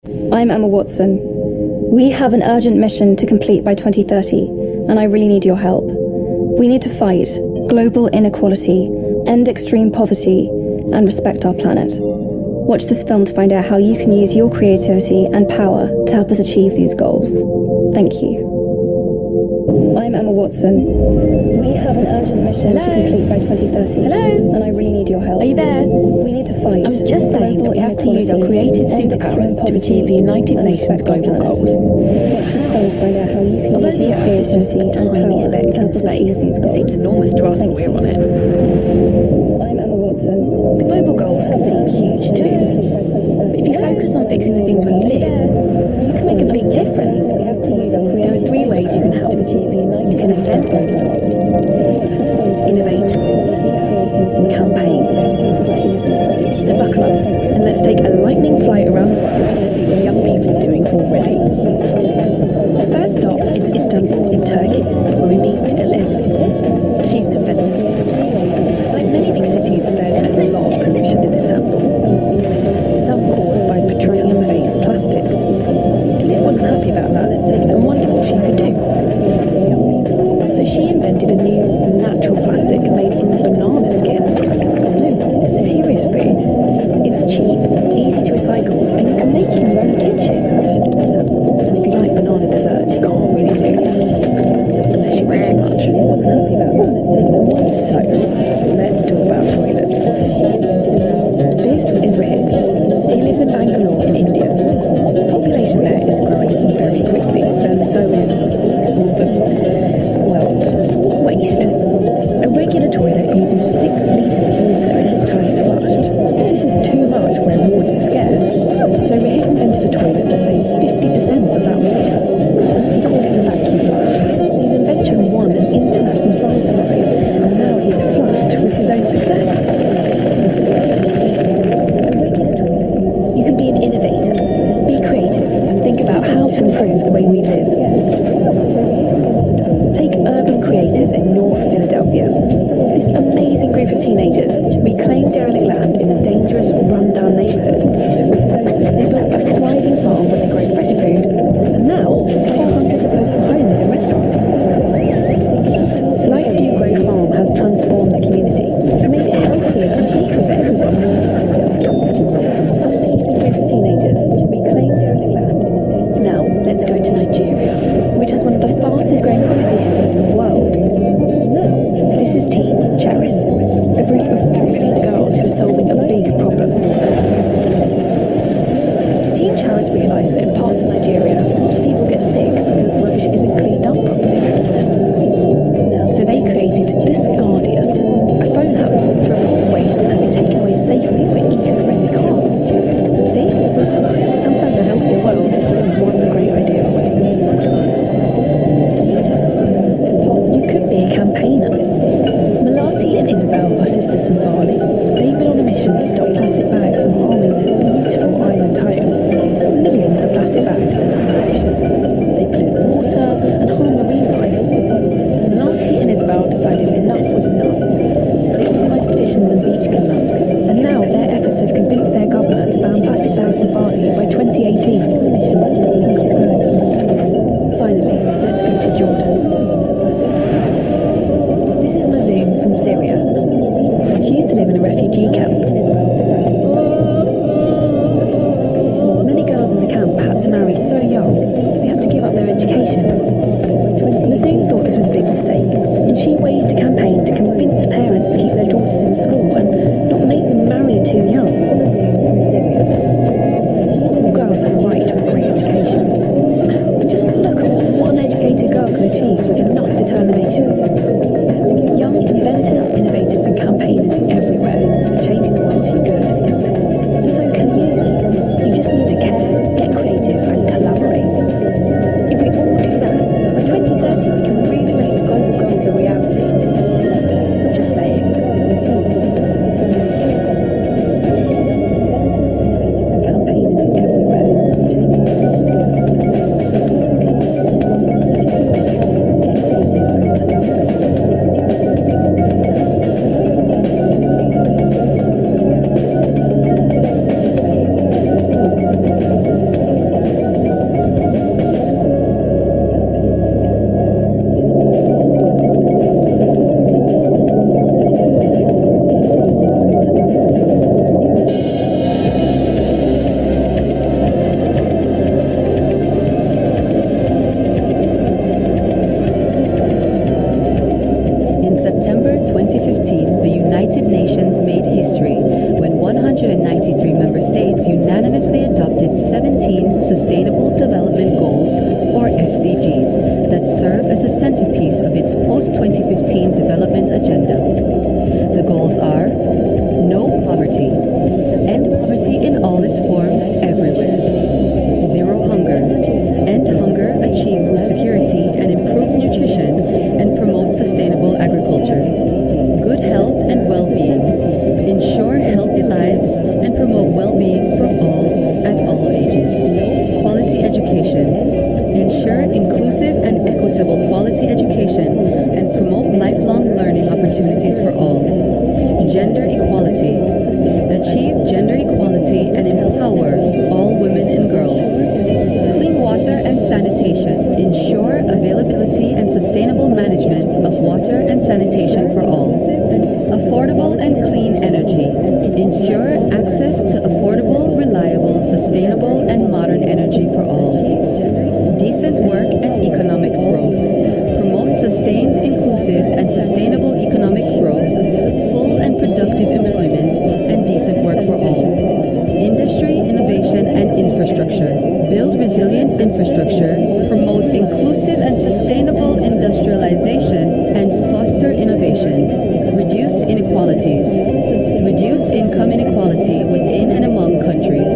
I'm Emma Watson. We have an urgent mission to complete by 2030, and I really need your help. We need to fight global inequality, end extreme poverty, and respect our planet. Watch this film to find out how you can use your creativity and power to help us achieve these goals. Thank you. I'm Emma Watson. We have an urgent mission to complete by 2030. Hello? And I really need your help. Are you there? We need to fight. I was just saying that we have to use our creative superpowers to achieve the United Nations global goals. Watch this film to find out how you can Although use the your Earth is just a creativity and tiny power speck to help in us space, achieve these it goals. seems enormous to us when we're on it. I'm Emma Watson. The global goals can seem huge too, but if you focus on fixing the things where you live, you can make a big difference. There are 3 ways you can help. You can invent, innovate, campaign. So buckle up and let's take a lightning flight around the world to see what young people are doing already. The first stop is Istanbul in Turkey, where we meet Elif. She's an inventor. Like many ensure access to affordable, reliable, sustainable, and modern energy for all. Decent work and economic growth. Promote sustained, inclusive, and sustainable economic growth, full and productive employment, and decent work for all. Industry, innovation, and infrastructure. Build resilient infrastructure, promote inclusive and sustainable industrialization, and foster innovation. Reduce inequalities. Reduce income inequality within and among countries.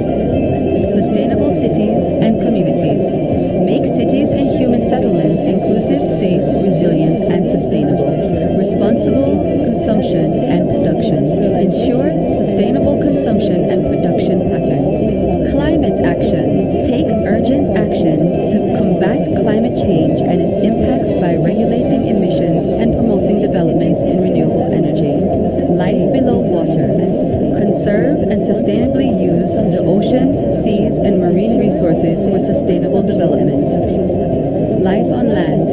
Sustainable cities and communities. Make cities and human settlements inclusive, safe, resilient, and sustainable. Responsible consumption and production. Ensure sustainable consumption and production patterns. Climate action. Take urgent action to combat climate change and its impacts by regulating emissions and promoting developments in renewable energy. Life below water. Conserve and sustainably use the oceans, seas, and marine resources for sustainable development. Life on land.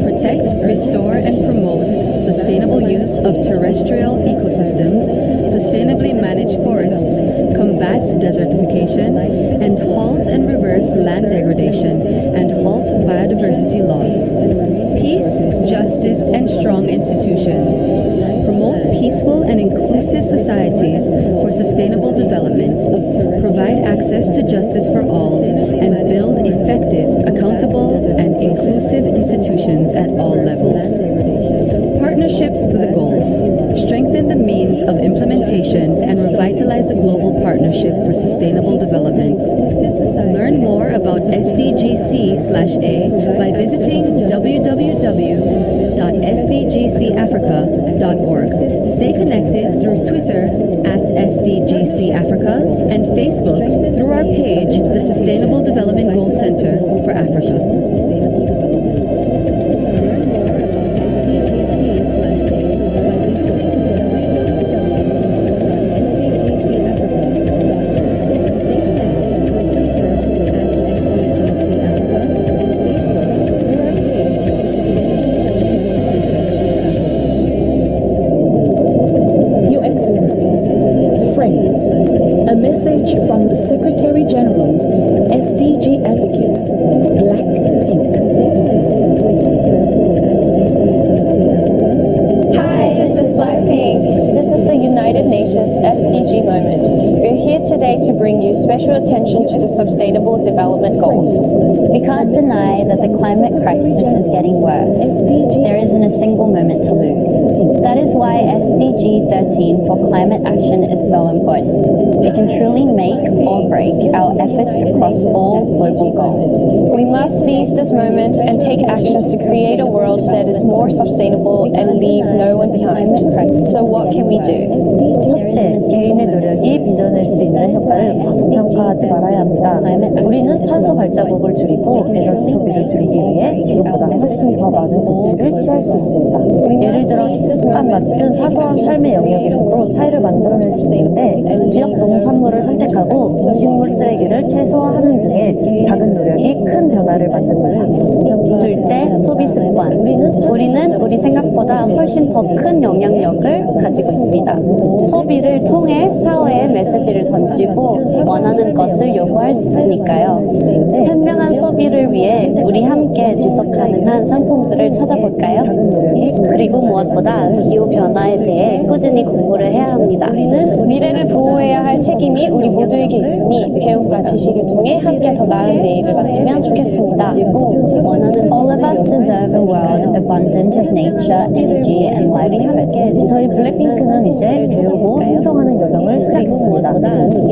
Protect, restore, and promote sustainable use of terrestrial ecosystems, sustainably manage forests, combat desertification, and halt and reverse land degradation, and halt biodiversity loss. Peace, justice, and strong institutions. Promote peaceful and inclusive societies for sustainable development. Provide access to justice for all, and build effective, accountable, and inclusive institutions at all levels. Partnerships for the goals. Strengthen the means of implementation and revitalize the global partnership for sustainable development. Learn more about SDGC/A by visiting www.sdgcafrica.org. Stay connected through Twitter @SDGCAfrica and Facebook through our page, the Sustainable Development Goals Center for Africa. Your Excellencies, friends, a message from the Secretary General's SDG advocates, Black Pink. Hi, this is Blackpink. This is the United Nations SDG moment. We're here today to bring you special attention to the Sustainable Development Goals. We can't deny that the climate crisis is getting worse. There isn't a single moment to lose. That is why SDG 13 for climate action is so important. It can truly make or break our efforts across all global goals. We must seize this moment and take actions to create a world that is more sustainable and leave no one behind. So what can we do? 첫째, 개인의 노력이 빚어낼 수 있는 효과를 과소평가하지 말아야 합니다. 우리는 탄소 발자국을 줄이고 에너지 소비를 줄이기 위해 지금보다 훨씬 더 많은 조치를 취할 수 있습니다. 예를 들어 식습관 같은 사소한 삶의 영역에서도 차이를 만들어낼 수 있는데 지역 농산물을 선택하고 음식물 쓰레기를 최소화하는 등의 작은 노력이 큰 변화를 만듭니다. 둘째, 소비 습관. 우리는 우리 생각보다 훨씬 더 큰 영향력을 가지고 있습니다. 소비를 통해 사회에 메시지를 던지고 원하는 것을 요구할 수 있으니까요. 현명한 소비를 위해 우리 함께 지속 가능한 상품들을 찾아볼까요? 그리고 무엇보다 기후 변화에 대해 꾸준히 공부를 해야 합니다. 우리는 미래를 보호해야 할 책임이 우리 모두에게 있으니 배움과 지식을 통해 함께 더 나은 내일을 만들면 좋겠습니다. All of us deserve a world abundant of nature, energy, and livelihood. 저희 블랙핑크는 이제 배우고 행동하는 여정을 시작했습니다.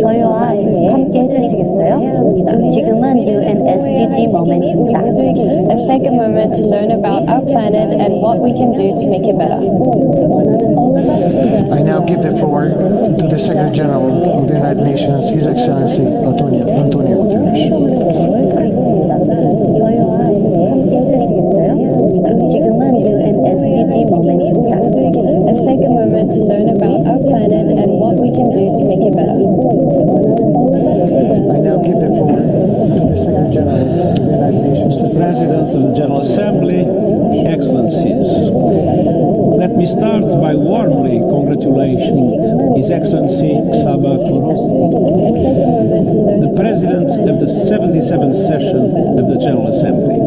저희와 계속 함께 해주시겠어요? 지금은 UN SDG 모멘트입니다. Let's take a moment to learn about our planet and what we can do to make it better. I now give the floor to the Secretary General of the United Nations, His Excellency Antonio Guterres. 지금은 UN SDG 모멘트입니다. Let's take a moment to learn about our planet and what we can do to make it better. I now give the floor to the Secretary General of the United Nations. Mr. President of the General Assembly, Excellencies, let me start by warmly congratulating His Excellency Xavier General Assembly.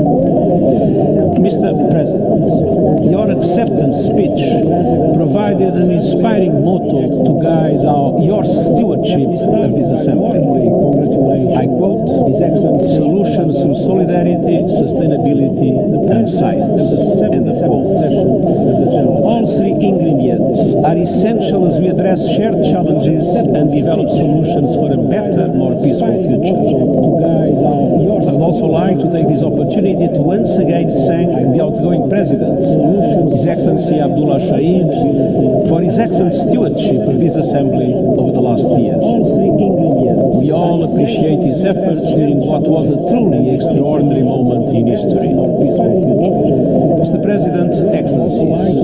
Mr. President, your acceptance speech provided an inspiring motto to guide your stewardship of this Assembly. I quote, "Solutions through solidarity, sustainability, and science." End of quote. All three ingredients are essential as we address shared challenges and develop solutions for a better, more peaceful future. I would also like to take this opportunity to once again thank the outgoing President, His Excellency Abdullah Shahid, for his excellent stewardship of this Assembly over the last year. We all appreciate his efforts during what was a truly extraordinary moment in history. Mr. President, Excellencies,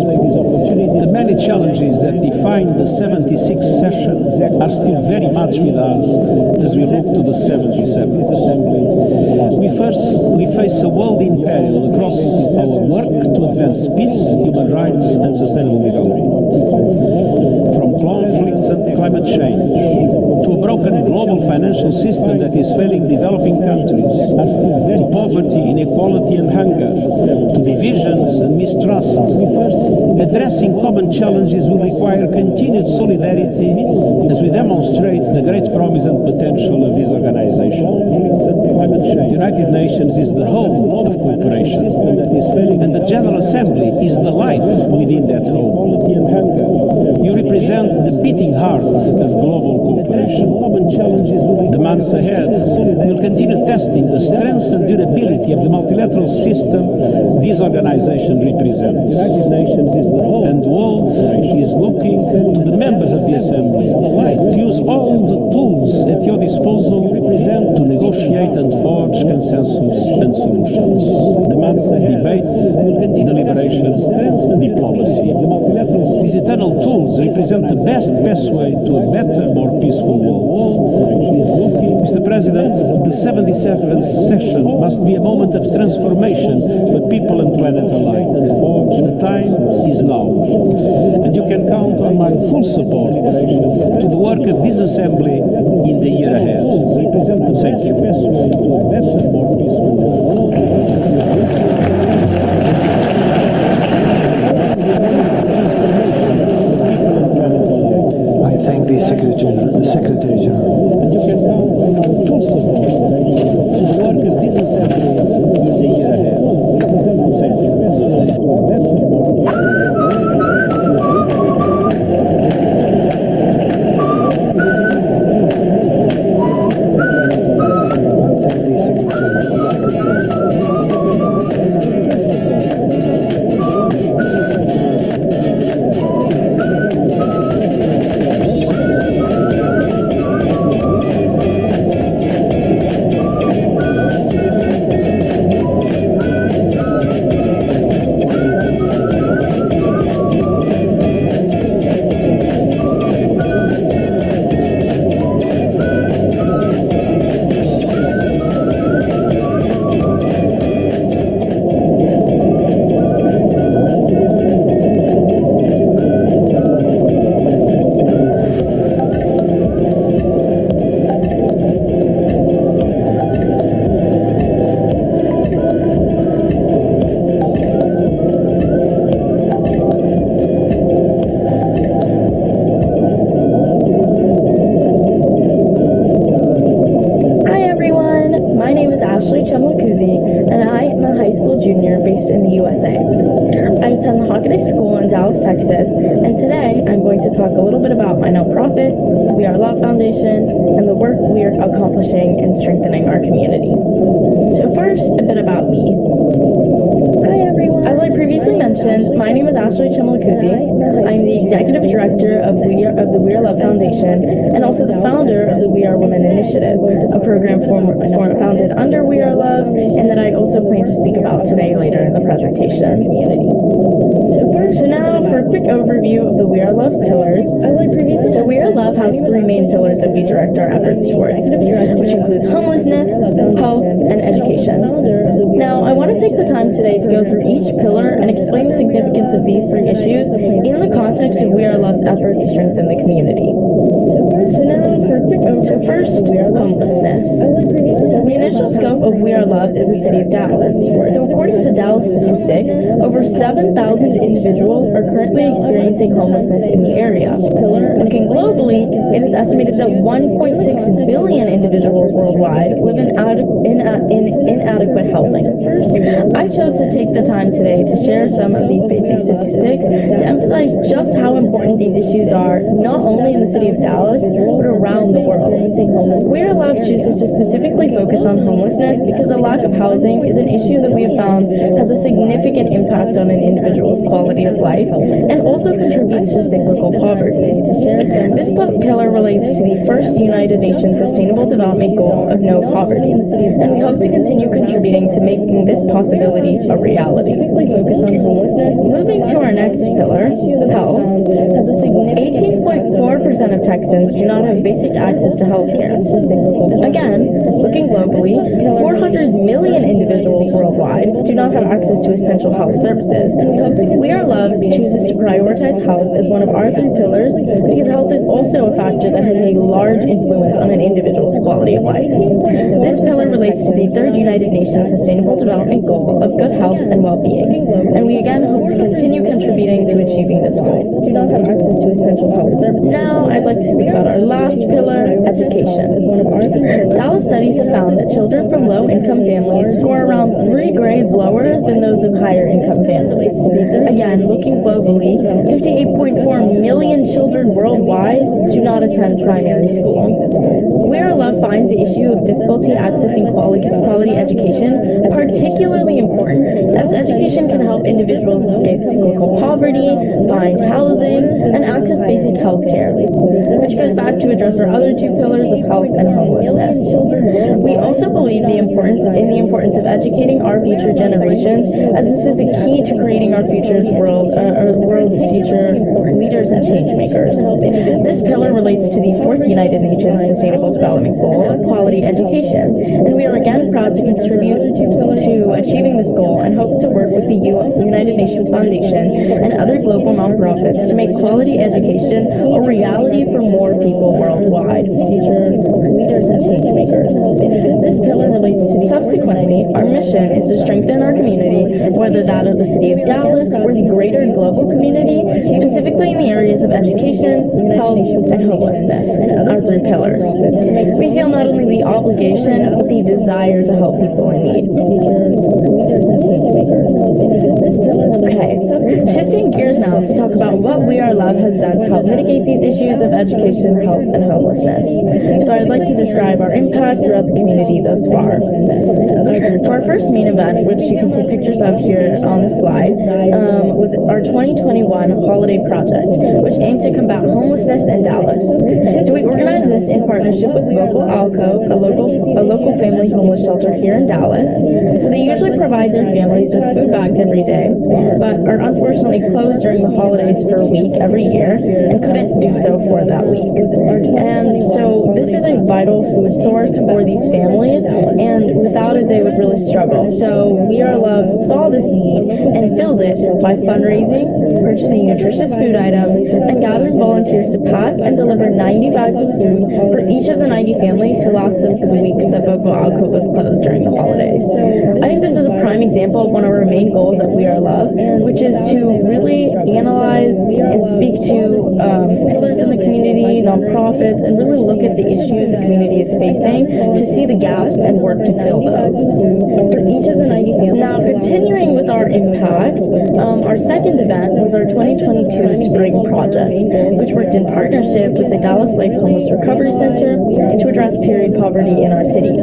the many challenges that define the 76th session are still very much with us as we look to the 77th. We face a world in peril across our work to advance peace, human rights, and sustainable development. From conflicts and climate change to a broken global financial system that is failing developing countries, to poverty, inequality, and hunger, to divisions and mistrust, addressing common challenges will require continued solidarity as we demonstrate the great promise and potential of this organization. The United Nations is the home of cooperation, and the General Assembly is the life within that home. You represent the beating heart of global cooperation. The months ahead will continue testing the strength and durability of the multilateral system this organization represents. And the world is looking to the members of the Assembly to use all the tools at your disposal to negotiate and forge consensus and solutions. Debate, deliberation, diplomacy. These eternal tools represent the best pathway to a better, more peaceful world. Mr. President, the 77th session must be a moment of transformation for people and planet alike. The time is now, and you can count on my full support to the work of this Assembly in the year ahead. Thank you. I thank the Secretary General. And you can count on my full support to the work of this Assembly in the year ahead. Thank you. Texas, and today I'm going to talk a little bit about my nonprofit, We Are Love Foundation, and the work we are accomplishing in strengthening our community. So first, a bit about me. Hi everyone. As I previously mentioned, my name is Ashley Chimalakuzi. I'm the Executive Director of the We Are Love Foundation and also the founder of the We Are Women Initiative, a program founded under We Are Love and that I also plan to speak about today later in the presentation. So now for a quick overview of the We Are Love pillars. So We Are Love has three main pillars that we direct our efforts towards, which includes homelessness, health, and education. Now, I want to take the time today to go through each pillar and explain the significance of these three issues in the context of We Are Love's efforts to strengthen the community. So first, homelessness. So the initial scope of We Are Love love is the city of Dallas. So according to Dallas statistics, over 7,000 individuals are currently experiencing homelessness in the area. Looking globally, it is estimated that 1.6 billion individuals worldwide live in inadequate housing. I chose to take the time today to share some of these basic statistics to emphasize just how important these issues are, not only in the city of Dallas, but around the world. We Are Love chooses to specifically focus on homelessness because a lack of housing is an issue that we have found has a significant impact on an individual's quality of life and also contributes to cyclical poverty. This pillar relates to the first United Nations Sustainable Development Goal of no poverty, and we hope to continue contributing to making this possibility a reality. Moving to our next pillar, health. 18.4% of Texans do not have basic access to health care. Again, looking globally, 400 million individuals worldwide do not have access to essential health services. We Are Love chooses to prioritize health as one of our 3 pillars because health is also a factor that has a large influence on an individual's quality of life. This pillar relates to the 3rd United Nations Sustainable Development Goal of good health and well-being, and we again hope to continue contributing to achieving this goal. Do not have access to essential health services. Now, I'd like to speak about our last pillar, education. Dallas studies have found that children from low-income families score around 3 grades lower than those of higher-income families. Again, looking globally, 58.4 million children worldwide do not attend primary school. We Are Love finds the issue of difficulty accessing quality education particularly important, as education can help individuals escape cyclical poverty, find housing, and access basic health care, which goes back to address our other 2 pillars of health and homelessness. We also believe in the importance of educating our future generations, as this is the key to creating our world's future leaders and change makers. This pillar relates to the 4th United Nations Sustainable Development Goal of quality education, and we are again proud to contribute to achieving this goal and hope to work with the United Nations Foundation and other global nonprofits to make quality education a reality for more people worldwide. Future leaders and change makers. This pillar relates to subsequently, our mission is to strengthen our community, whether that of the city of Dallas or the greater global community, specifically in the areas of education, health, and homelessness, our 3 pillars. We feel not only the obligation, but the desire to help people in need. Okay, shifting gears now to talk about what We Are Love has done to help mitigate these issues of education, health, and homelessness. So I'd like to describe our impact throughout the community thus far. So our first main event, which you can see pictures of here on the slide, was our 2021 Holiday Project, which aimed to combat homelessness in Dallas. So we organized this in partnership with Vocal Alcove, a local family homeless shelter here in Dallas. So they usually provide their families with food bags every day, but are unfortunately closed during the holidays for a week every year and couldn't do so for that week. And so this is a vital food source for these families, and without it they would really struggle. So We Are Love saw this need and filled it by fundraising, purchasing nutritious food items, and gathering volunteers to pack and deliver 90 bags of food for each of the 90 families to last them for the week that Vocal Alcove was closed during the holidays. I think this is a prime example of one of our main goals at We Are Love, which is to really analyze and speak to pillars in the community, nonprofits, and really look at the issues the community is facing to see the gaps and work to fill those. For each of the 90 families. Now, continuing with our impact, our second event was our 2022 Spring Project, which worked in partnership with the Dallas Life Homeless Recovery Center to address period poverty in our city.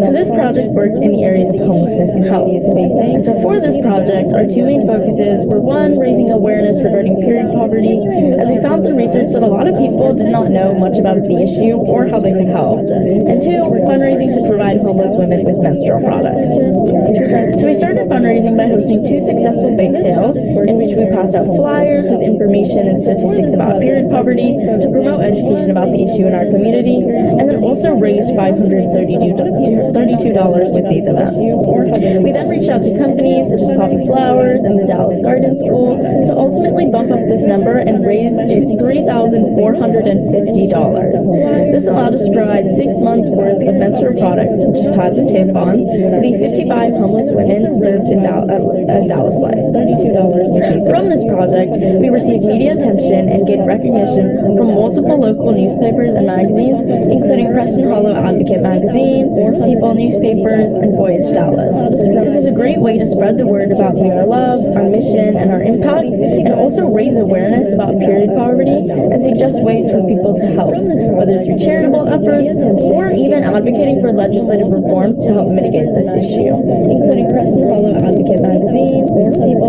So this project worked in the areas of homelessness and health. And so for this project, our 2 main focuses were 1, raising awareness regarding period poverty, as we found through research that a lot of people did not know much about the issue or how they could help. And 2, fundraising to provide homeless women with menstrual products. So we started fundraising by hosting 2 successful bake sales, in which we passed out flyers with information and statistics about period poverty to promote education about the issue in our community, and then also raised $532 with these events. We then reached out to companies such as Poppy Flowers and the Dallas Garden School to ultimately bump up this number and raise to $3,450. This This allowed us to provide 6 months worth of menstrual products, such as pads and tampons, to the 55 homeless women served in Dallas Light. From this project, we received media attention and gained recognition from multiple local newspapers and magazines, including Preston Hollow Advocate Magazine, People Newspapers, and Voyage Dallas. This was a great way to spread the word about We Are Love, our mission, and our impact, and also raise awareness about period poverty and suggest ways for people to help, whether through charitable efforts or even advocating for legislative reform to help mitigate this issue, including Preston Hollow Advocate Magazine.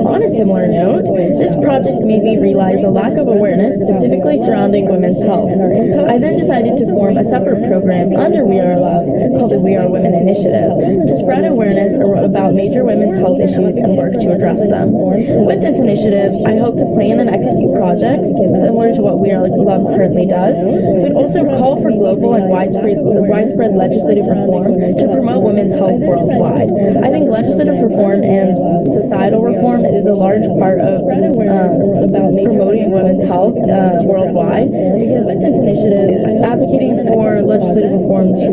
On a similar note, this project made me realize the lack of awareness specifically surrounding women's health. I then decided to form a separate program under We Are Love called the We Are Women Initiative to spread awareness about major women's health issues and work to address them. With this initiative, I hope to plan and execute projects similar to what We Are Love currently does, but also call for global and widespread legislative reform to promote women's health worldwide. I think legislative reform and societal reform is a large part of promoting women's health worldwide, because with this initiative, advocating for legislative reform to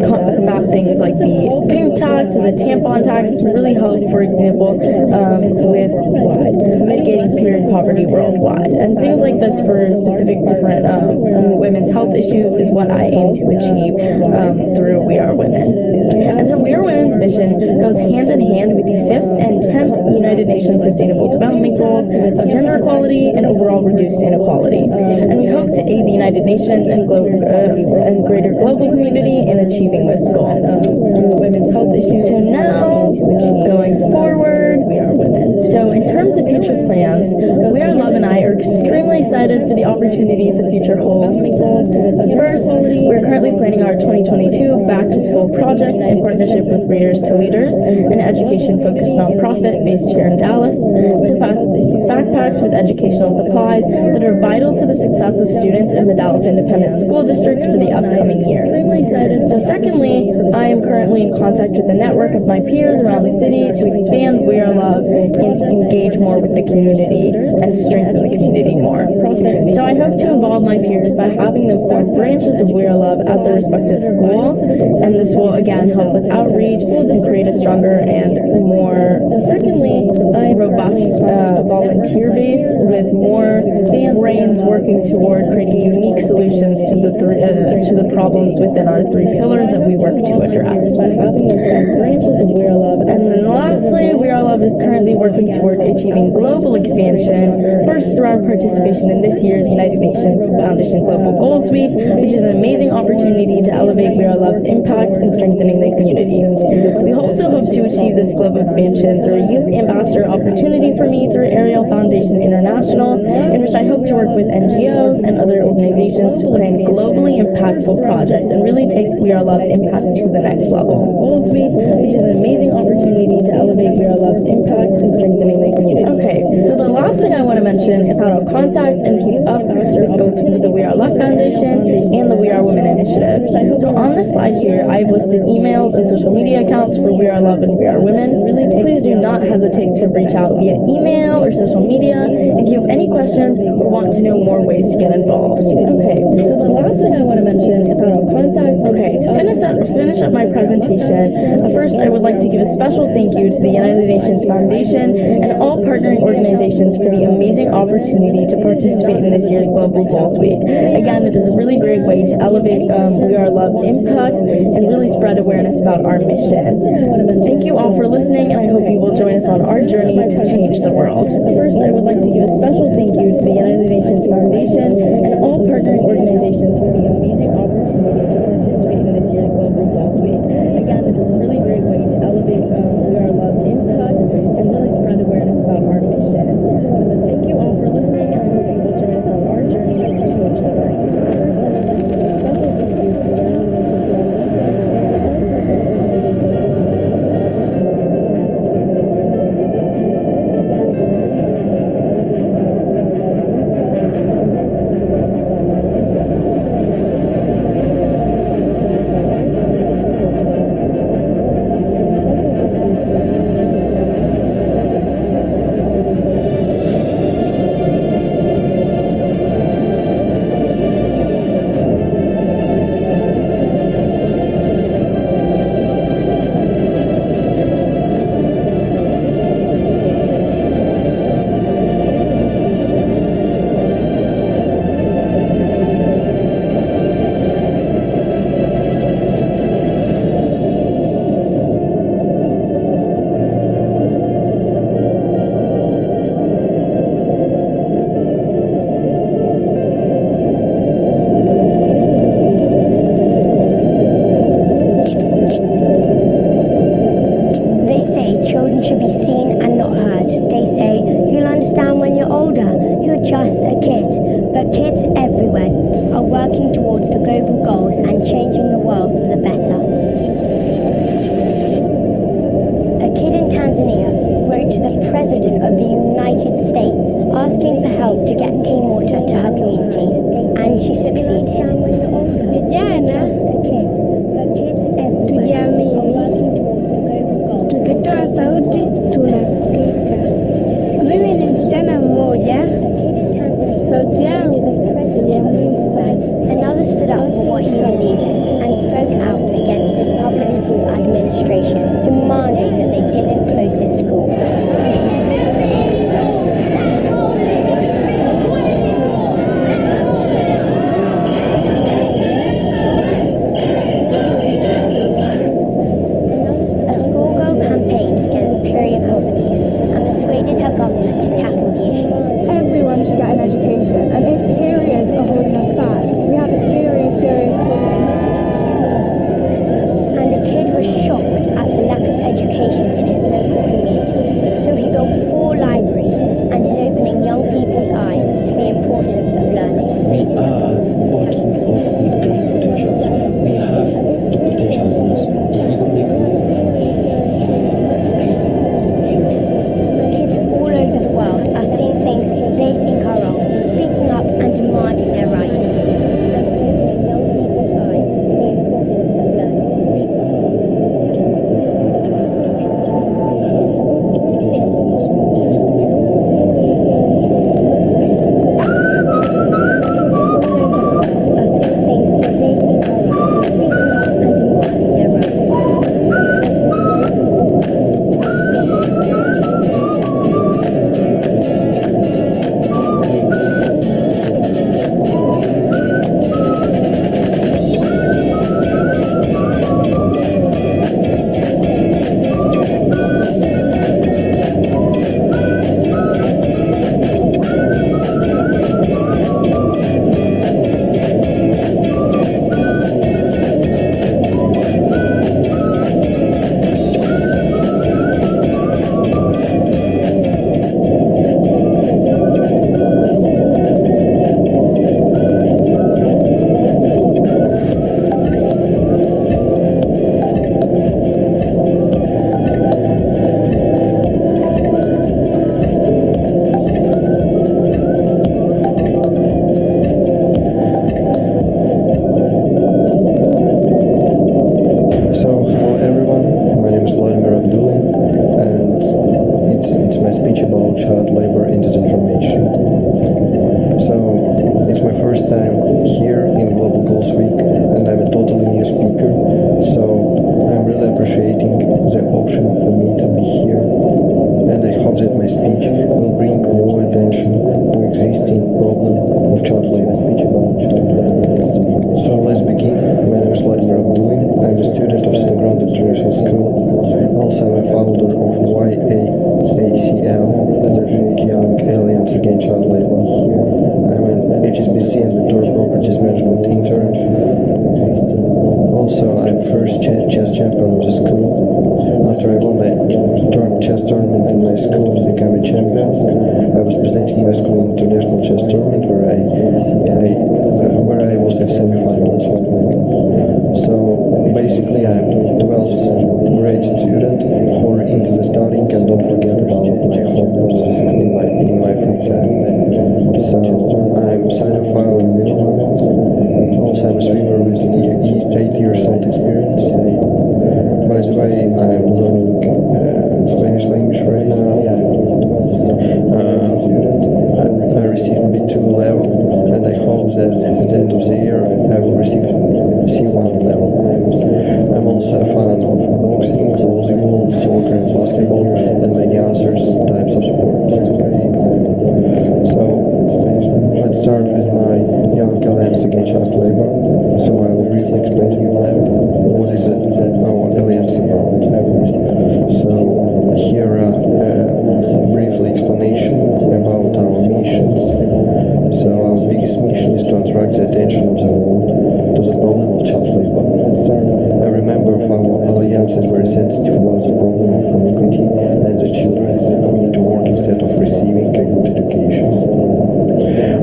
combat things like the pink tax or the tampon tax can really help, for example, with mitigating period poverty worldwide. And things like this for specific different women's health issues is what I aim to achieve through We Are Women. And so We Are Women's mission goes hand in hand with the 5th and 10th United Nations Sustainable Development Goals of gender equality and overall reduced inequality. And we hope to aid the United Nations and greater global community in achieving this goal. So now, going forward, We Are Women. So in terms of future plans, We Are Love and I are extremely excited for the opportunities the future holds. First, we're currently planning our 2022 Back to School project in partnership with Readers to Leaders, an education-focused nonprofit based here in Dallas, to pack backpacks with educational supplies that are vital to the success of students in the Dallas Independent School District for the upcoming year. So secondly, I am currently in contact with a network of my peers around the city to expand We Are Love and engage more with the community and strengthen the community more. So I hope to involve my peers by having them form branches of We Are Love at their respective schools, and this will again help with outreach and create a stronger and more robust volunteer base with more brains working toward creating unique solutions to the problems within our 3 pillars that we work to address. And then lastly, We Are Love is currently working toward achieving global expansion, first through our participation in this year's United Nations Foundation Global Goals Week, which is an amazing opportunity to elevate We Are Love's impact in strengthening the community. We also hope to achieve this global expansion through a youth ambassador opportunity for me through Ariel Foundation International, in which I hope to work with NGOs and other organizations to plan globally impactful projects and really take We Are Love's impact to the next level. Goals Week, which is an amazing opportunity to elevate We Are Love's impact in strengthening the community. Okay, so the last thing I want to mention is how to contact and keep up with both the We Are Love Foundation and the We Are Women Initiative. So on this slide here, I've listed emails and social media accounts for We Are Love and We Are Women. Please do not hesitate to reach out via email or social media if you have any questions or want to know more ways to get involved. Okay, so the last thing I want to mention is how to contact. Okay, to finish up my presentation, first I would like to give a special thank you to the United Nations Foundation and all partnering organizations for the amazing opportunity to participate in this year's Global Goals Week. Again, it is a really great way to elevate We Are Love's impact and really spread awareness about our mission. Thank you all for listening, and I hope you will join us on our journey to change the world. First, I would like to give a special thank you to the United Nations Foundation and all partnering organizations for the amazing opportunity to participate in this year's Global Goals Week. Again, it is a really great way to elevate We Are Love's impact and really spread awareness about our mission. Thank you all for listening, and I hope you will join us on our journey to change the world. towards the global goals and changing the world for the better. A kid in Tanzania wrote to the President of the United States asking for help to get clean water to her community, and she succeeded. Vijana tujiamini, tukitoa sauti tunasikika. Mimi ni msichana mmoja, sauti yangu ni ya muhimu sana. Another stood up for what he believed and spoke out against his public school administration, demanding that they didn't close his school. A schoolgirl campaigned against period poverty and persuaded her government to tackle the issue. Everyone should get an education, and if periods are holding us back, we have a serious problem. And a kid was shocked at the lack of education in his local community, so he built 4 libraries and is opening young people's eyes to the importance of learning. We are bottom up with great potentials. We have the potentials in us. If we don't make a move, create it in the future. Kids all over the world are seeing things they think are wrong, speaking up and demanding their rights. So opening young people's eyes to the importance of learning. We are bottom up with great potentials. We have the potentials in us. If we don't make a move, create it in the future. Are seeing things they think are wrong, speaking up and demanding their rights. So, hello everyone, my name is Vladimir Abdulin, and it's my speech about child labor and disinformation. So, it's my first time here in Global Goals Week, and I'm a totally new speaker, so I'm really appreciating the option for me to be here, and I hope that my speech will bring more attention to existing problem of child labor. So let's begin. My name is Vladimir Abdulin. I'm a student of St. Grand International School. Also, I'm a founder of YAACL, the Young Alliance Against Child Labor. I'm an HSBC and Victoria Properties Management intern. Also, I'm first chess champion of the school. After I won the chess tournament in my school and became a champion, I was presenting my school international chess tournament where I was a semi-finalist. So basically, I'm 12th grade student who are into the studying and don't forget about my hobbies in my free time. So I'm cynophile in Milan. Also, I'm a swimmer with 8 years site experience. By the way, I'm learning Spanish language right now. I received B2 level, and I hope that at the end of the year I will receive C1 level. I'm also a fan of boxing, volleyball, soccer, and basketball, and many other types of sports. So let's start with my Young Alliance Against Child Labor. So I will briefly explain to you what is our alliance about. So here a brief explanation about our missions. So our biggest mission is to attract the attention of the world to the problem of child labor. Every member of our alliance is very sensitive about the problem of iniquity and the children who need to work instead of receiving a good education.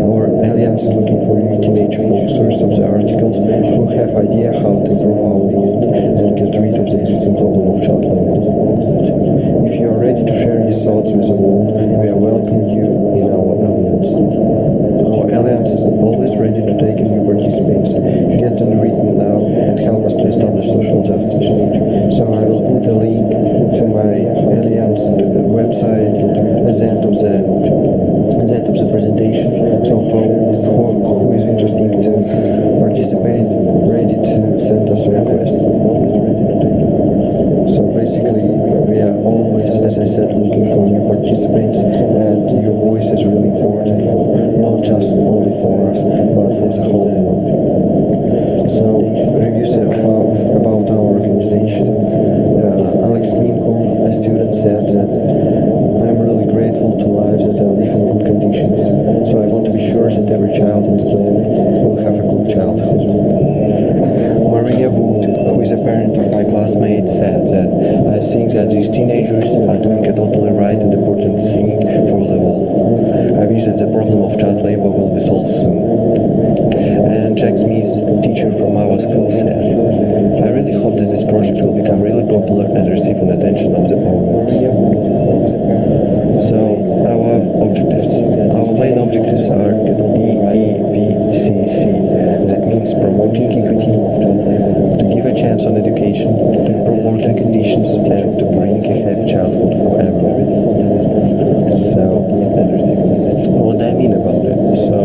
Our alliance is looking for teenage users of the articles who have idea how to improve our world and get rid of the existing problem of child labor. If you are ready to share your thoughts with the world, we are welcoming you in our alliance. Our alliance is always ready to take in new participants. Get on written now and help us to establish social justice. So I will put a link to my alliance website at the end of the presentation. So who is interested to participate, ready to send us a request. So basically, we are always, as I said, looking for new participants, and your voice is really important for not just only for us, but for the whole world. So, reviews about our organization. Alex Lincoln, a student, said that I'm really grateful to lives that live in good conditions. So I want to be sure that every child on the planet will have a good childhood. Maria Wood, who is a parent of my classmate, said that I think that these teenagers are doing a totally right and important thing for the world. I wish that the problem of child labor will be solved soon. And Jack Smith, teacher from our school, said, I really hope that this project will become really popular and receive an attention of the public. So, our objectives. Our main objectives are EEPCC. That means promoting equity, to give a chance on education, to improve working conditions, and to bring a happy childhood for everyone. So, what I mean about it? So,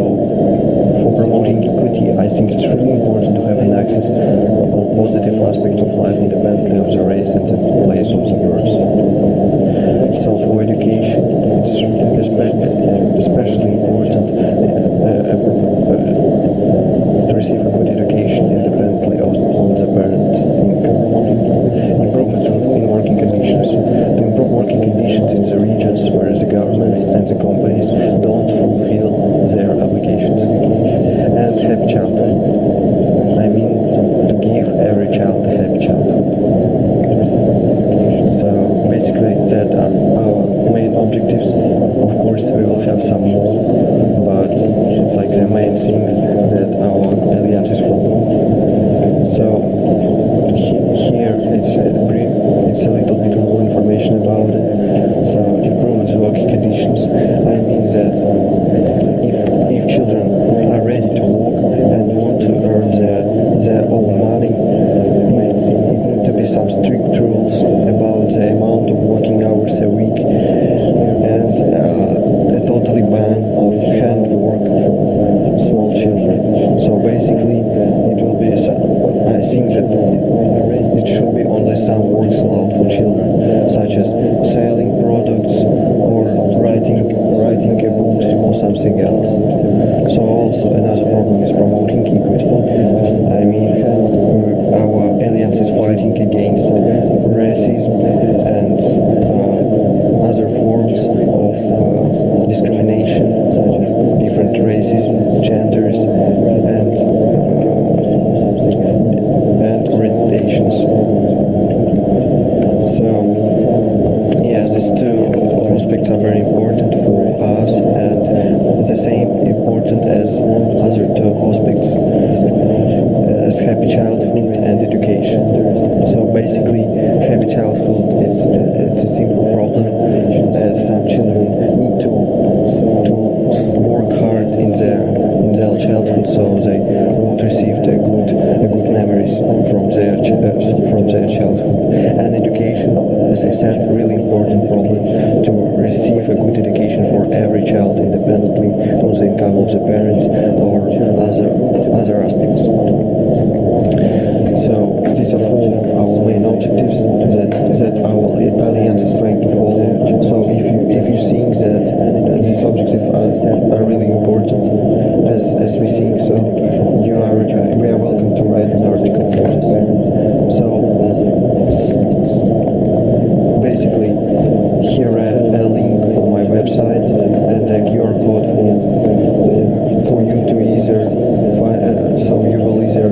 for promoting equity, I think it's really important to have an access on positive aspects of life independently of the race and the place of the birth. So for education, it's especially important to receive a good education independently of the parent income. Improvement in working conditions. To improve working conditions in the regions where the government and the companies don't fulfill their obligations. And happy childhood. I mean, to give every child a happy childhood. So basically, that are our main objectives. Of course, we will have some more, but it's like the main things that our alliance is following. So here it's a little bit more information about it. So improvement in working conditions. I mean that if children are ready to work and want to earn their own money, it needs to be some strict rules about the amount of working hours a week and a totally ban of handwork for small children. So basically, it will be. I think that it should be only some works allowed for children, such as selling products or writing a book or something else. So also another problem is promoting equity. I mean, our alliance is fighting against racism and other forms of discrimination of different races, genders, and orientations. So, yeah, these two aspects are very important for us and the same important as other two aspects as happy childhood and education. So basically, happy childhood is it's a simple problem as some children need to work hard in their childhood, so they won't receive the good memories from their childhood. And education, as I said, really important problem to receive a good education for every child independently from the income of the parents or other aspects. So these are four our main objectives that our alliance is trying to follow. So if you think that these objectives are really important, as we think, so we are welcome to write an article about this. So basically, here a link for my website and a QR code for you to so you will either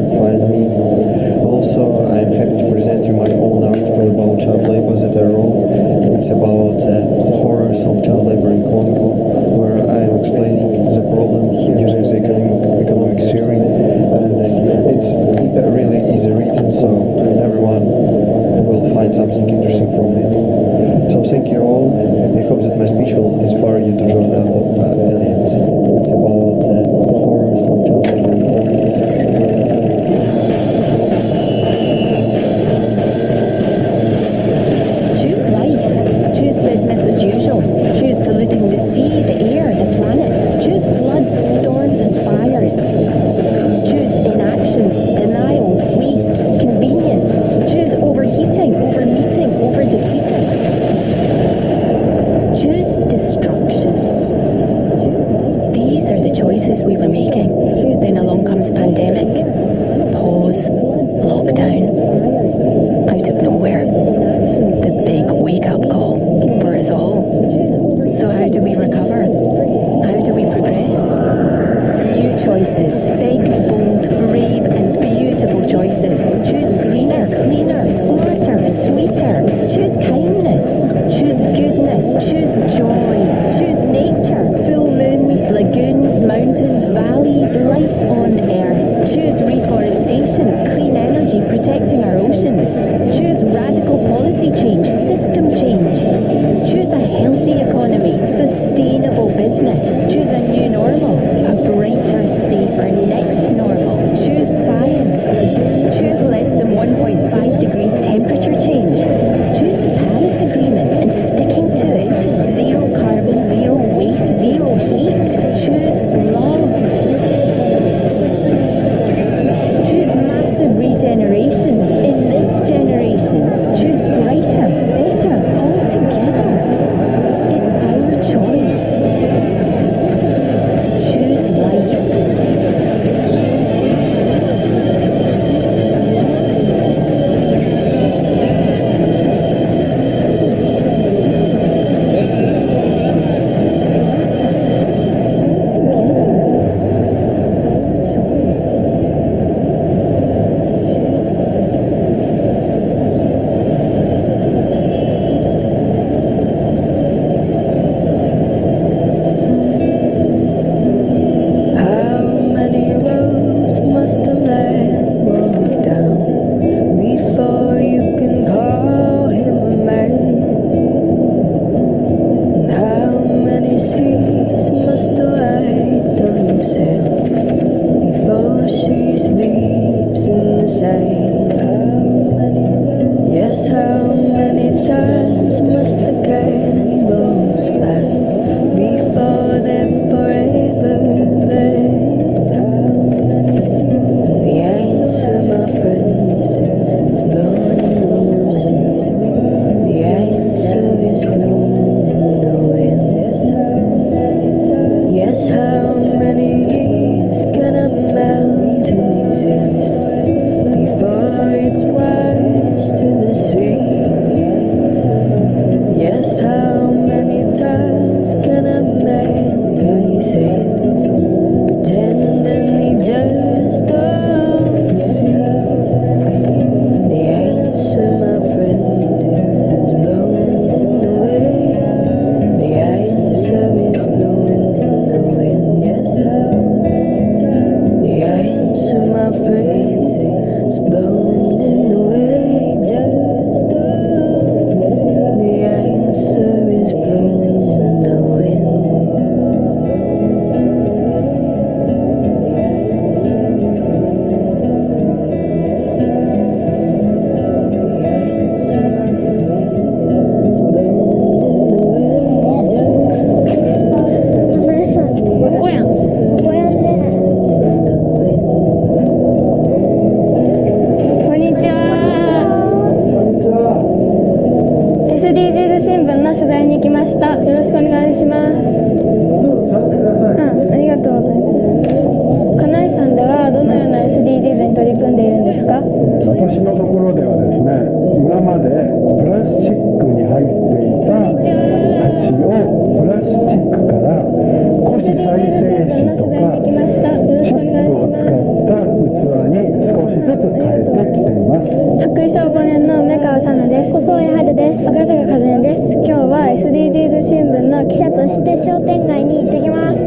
少しずつ変えてきています。白衣小5年の梅川さなです。細江春です。赤坂和音です。今日は SDGs 新聞の記者として商店街に行ってきます。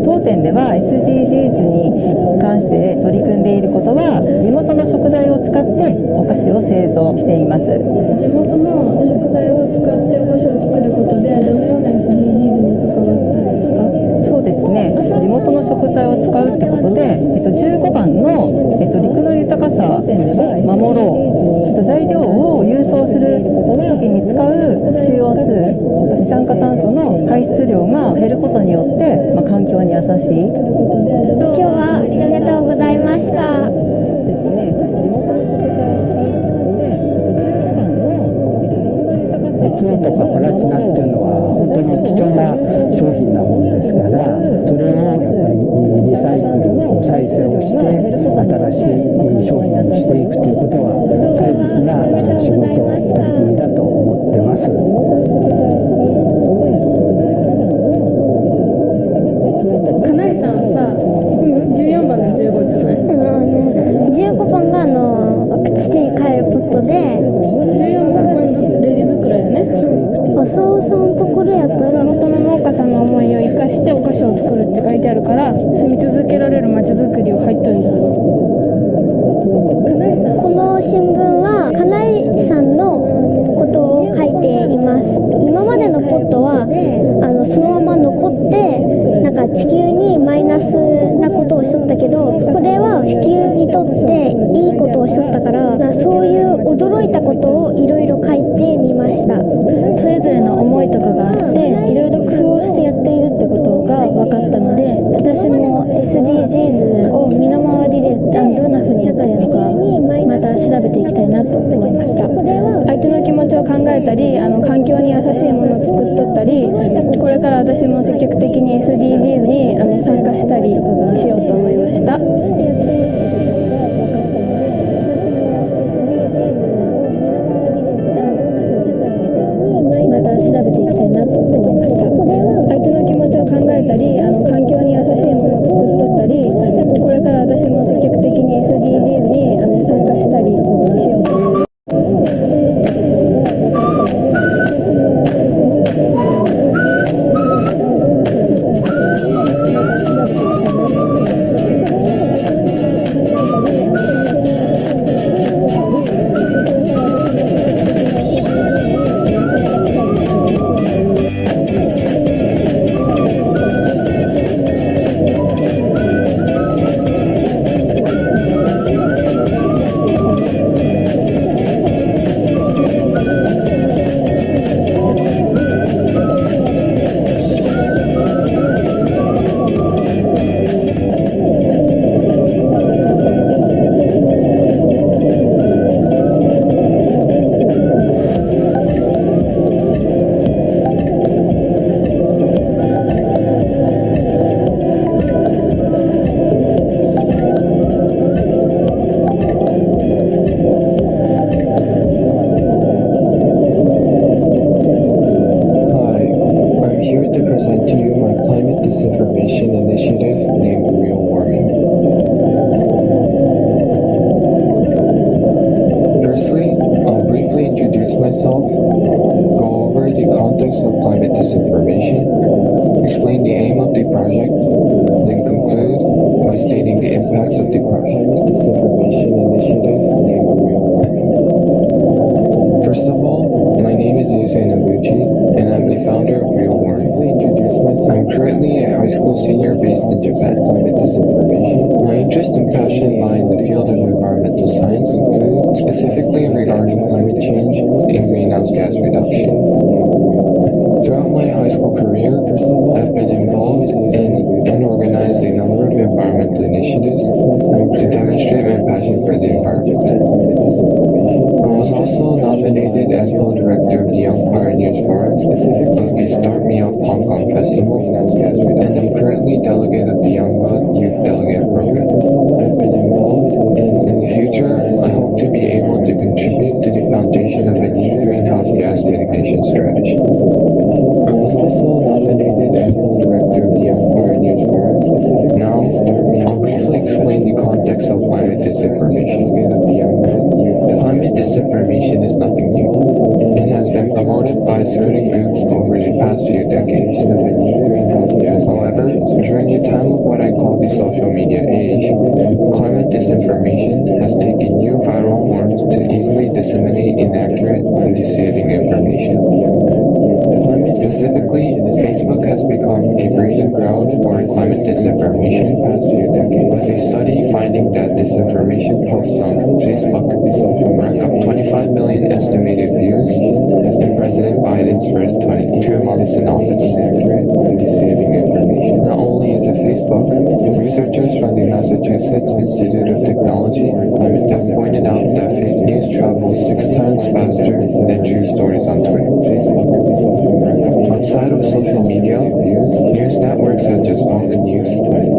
当店では SDGs に関して取り組んでいることは、地元の食材を使ってお菓子を製造しています。地元の食材を使ってお菓子を作ることでどのような SDGs に関わったんですか？そうですね、地元の食材を使うってことで、15番の、陸の豊かさを守ろう、材料を郵送する時に使う CO2、二酸化炭素の排出量が減ることによって、環境に優しい。今日はありがとうございました。そうですね、地元の食材を使うことで、15番の陸の豊かさ。金とかプラチナっていうのは本当に貴重な商品なものですから、それをやっぱりリサイクル、再生をして新しい商品にしていくということは大切な仕事、取り組みだと思ってます。かなえさんはさ、14番の15じゃない？15番が土に帰るポットで、14番がレジ袋やね。浅尾さんのところやったら、元の農家さんの思いを生かしてお菓子を作るって書いてあるから、住み続けられる街づくりを入っとるんじゃない？この新聞はかなえさんのことを書いています。今までのポットはそのまま残って地球にマイナスなことをしとったけど、これは地球にとっていいことをしとったから、そういう驚いたことをいろいろ書いてみました。それぞれの思いとかがあって、いろいろ工夫してやっているってことが分かったので、私も SDGs を身の回りでどんな風にやっているのかまた調べていきたいなと思いました。相手の気持ちを考えたり、環境に優しいものを作っとったり、これから私も積極的に SDGs に参加したりしようと思いました。また調べていきたいなと思いました。相手の気持ちを考えたり、環境に優しいものを作っとったり、これから私も積極的に SDGs に参加したりしようと思います。I was also nominated as co-director of the Young Pioneers Forum, specifically the Start Me Up Hong Kong Festival, and I'm currently delegate of the Young God Youth Delegate Program. I've been involved in the future. I hope to be able to contribute to the foundation of a new greenhouse gas mitigation strategy. I was also nominated as co-director of the Young Pioneers Forum. Now, I'll briefly explain the context of climate disinformation. Climate disinformation is nothing new. It has been promoted by certain groups over the past few decades. However, during the time of what I call the social media age, climate disinformation has taken new viral forms to easily disseminate inaccurate and deceiving information. Specifically, Facebook has become a breeding ground for climate disinformation, with a study finding that disinformation posts on Facebook rack up 25 million estimated views in President Biden's first 2 months in office. Not only is it Facebook, researchers from the Massachusetts Institute of Technology have pointed out that fake news travels 6 times faster than true stories on Twitter. Outside of social media, news networks such as Fox News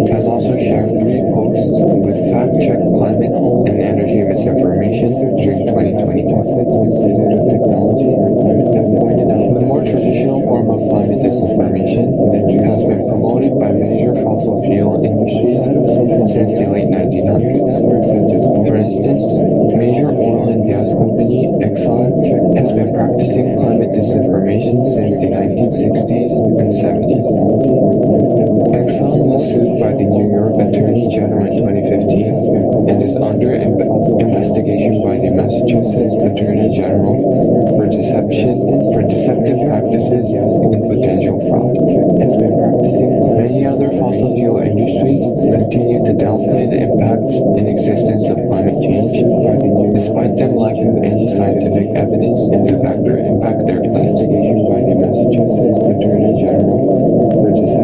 has also shared 3 posts with fact-checked climate and energy misinformation during 2021. The more traditional form of climate disinformation has been promoted by major fossil fuel industries since the late 1900s. For instance, major oil and gas company Exxon has been practicing climate disinformation since the 1960s and 70s. Exxon was sued by the New York Attorney General in 2015 and is under investigation by the Massachusetts Attorney General for deceptive practices and potential fraud. Many other fossil fuel industries continue to downplay the impacts and existence of climate change, despite them lacking any scientific evidence to back their claims.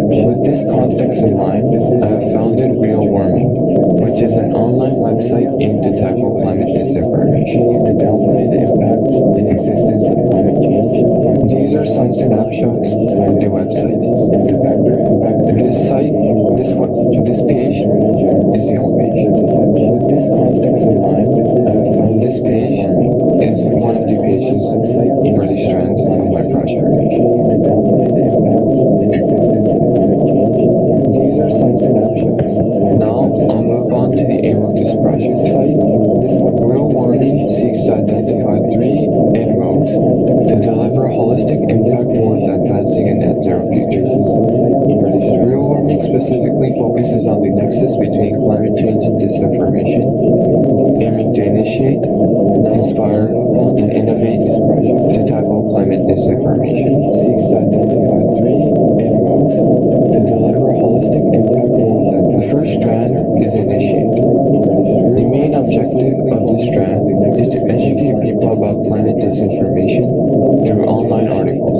With this context in mind, I have founded Real Warming, which is an online website aimed to tackle climate disinformation to downplay the impacts and existence of climate change. These are some snapshots of the website. This page is the homepage. With this context in mind, I have found this page is one of the pages for the strands of my project. These are some snapshots. Now, I'll move on to the aim of this project. Real Warming seeks to identify 3 inroads to deliver holistic impact towards advancing a net zero future. Real Warming specifically focuses on the nexus between climate change and disinformation, aiming to initiate, inspire, and innovate to tackle climate disinformation. Seeks to identify 3 inroads to deliver holistic impact towards advancing. The first strand is initiate. The main objective of this strand is to educate people about climate disinformation through online articles.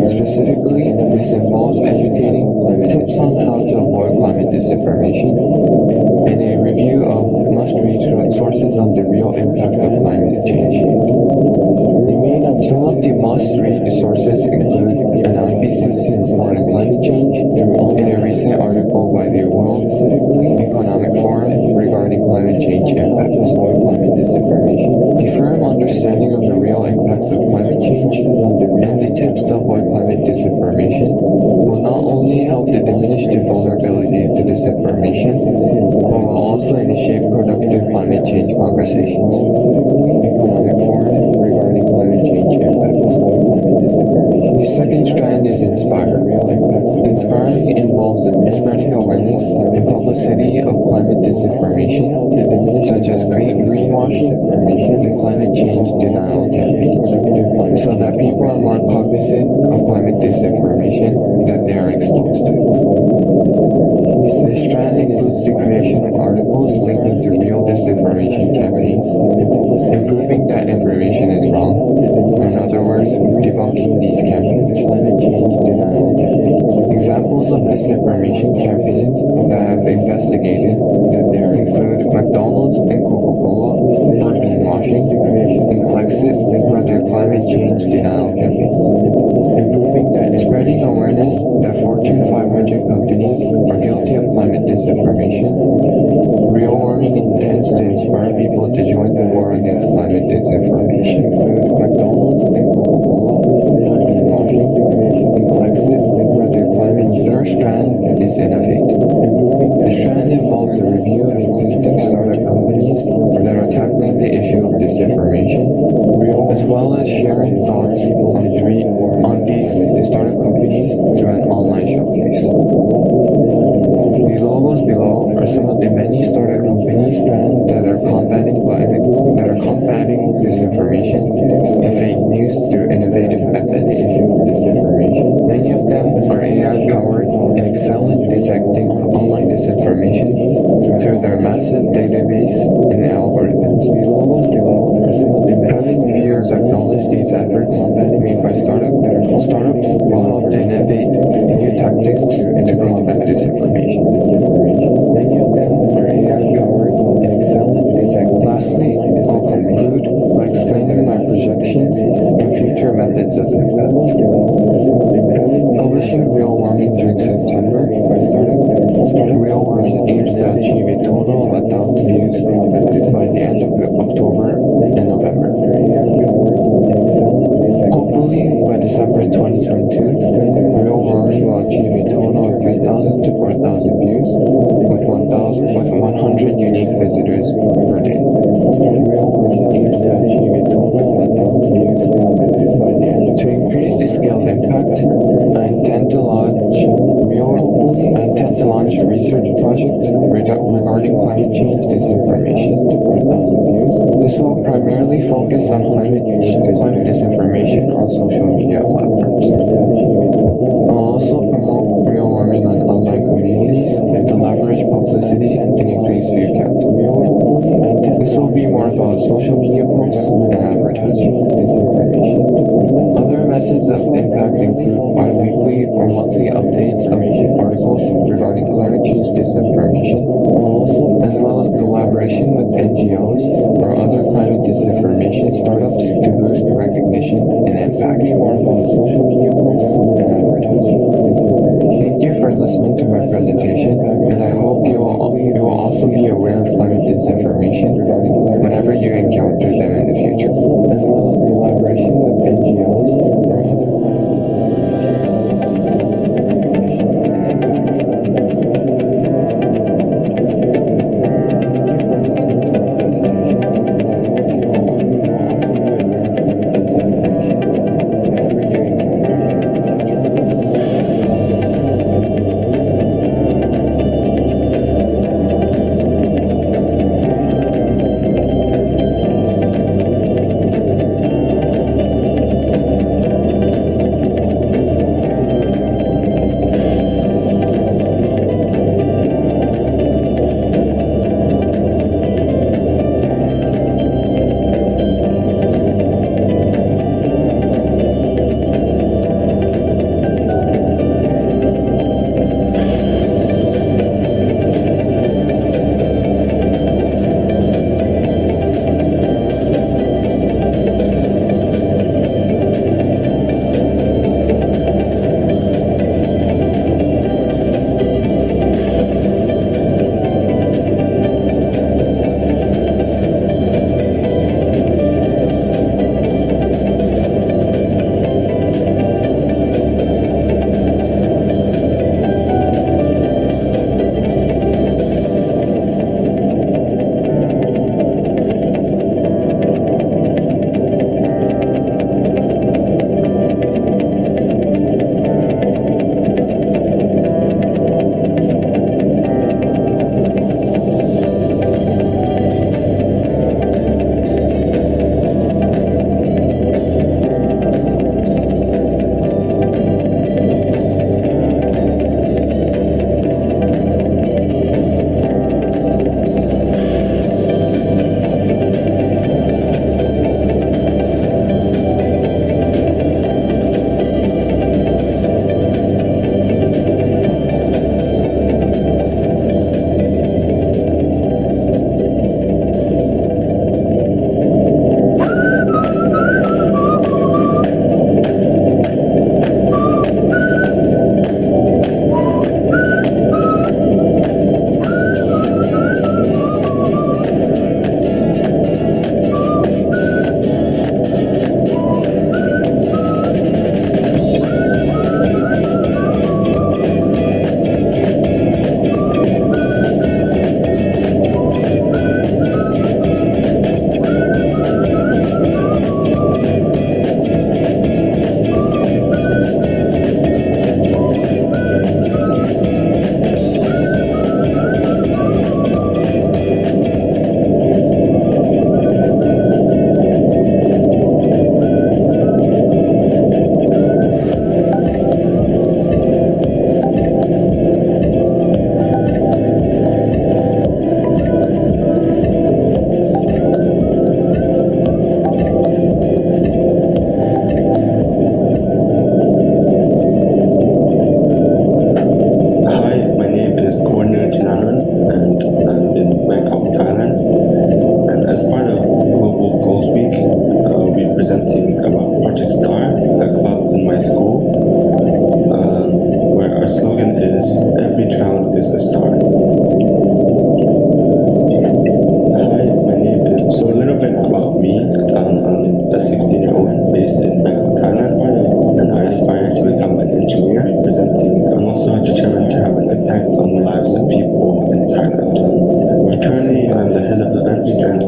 Specifically, this involves educating tips on how to avoid climate disinformation and a review of must-read sources on the real impact of climate change. Some of the must-read sources include an IPCC report on climate change and a recent article by the World Economic Forum regarding climate change impacts. A firm understanding of the real impacts of climate change and the tips to avoid climate disinformation will not only help to diminish the vulnerability to disinformation, but will also initiate productive climate change conversations. Economic Forum regarding climate change impacts. The second strand is inspire. Inspiring involves spreading awareness and publicity of climate disinformation, such as greenwash and climate change denial campaigns, so that people are more cognizant of climate disinformation that they are exposed to. This strand includes the creation of articles linking to real disinformation campaigns, improving that information is wrong. In other words, debunking these campaigns. Examples of disinformation campaigns that I have investigated include McDonald's and Coca-Cola for greenwashing. greenwashing, inclusive, or their climate change denial campaigns. Spreading awareness that Fortune 500 companies are guilty of climate disinformation. Real warming intends to inspire people to join the war against climate disinformation. McDonald's and Coca-Cola are greenwashing, inclusive, or their climate. Third strand is innovate. The strand involves a review of existing startup companies that are tackling the issue of disinformation, as well as sharing thoughts on these startup companies through an online showcase. These logos below are some of the many startup companies that are combating disinformation and fake news through innovative methods. Many of them are AI-powered and excel in detecting online disinformation through their massive database and algorithms. These logos below are some of the having viewers acknowledge these efforts made by startups will help to innovate new tactics to combat disinformation. Many of them are AI-powered and excel in detecting. Lastly, I'll conclude by explaining my projections and future methods of impact. Publishing Real Warming during September by Real Warming aims to achieve a total of 1,000 views by the end of October and November. Hopefully, by December 2022, Real Warming will achieve a total of 3,000 to 4,000 views with 100 unique visitors per day. Real Warming aims to achieve a total of 1,000 views by the end. To increase the scale of impact, I intend to launch research projects regarding climate change disinformation to 4,000 views. This will primarily focus on climate disinformation on social media platforms. I'll also promote Real Warming on online communities to leverage publicity and increase view count. This will be more about social media posts and advertising. Other methods of impact include bi-weekly or monthly updates of articles regarding climate change disinformation, as well as collaboration with NGOs or other climate disinformation startups to boost recognition and impact. Thank you for listening to my presentation, and I hope you will also be aware of climate disinformation whenever you encounter them in the future, as well as collaboration with NGOs or other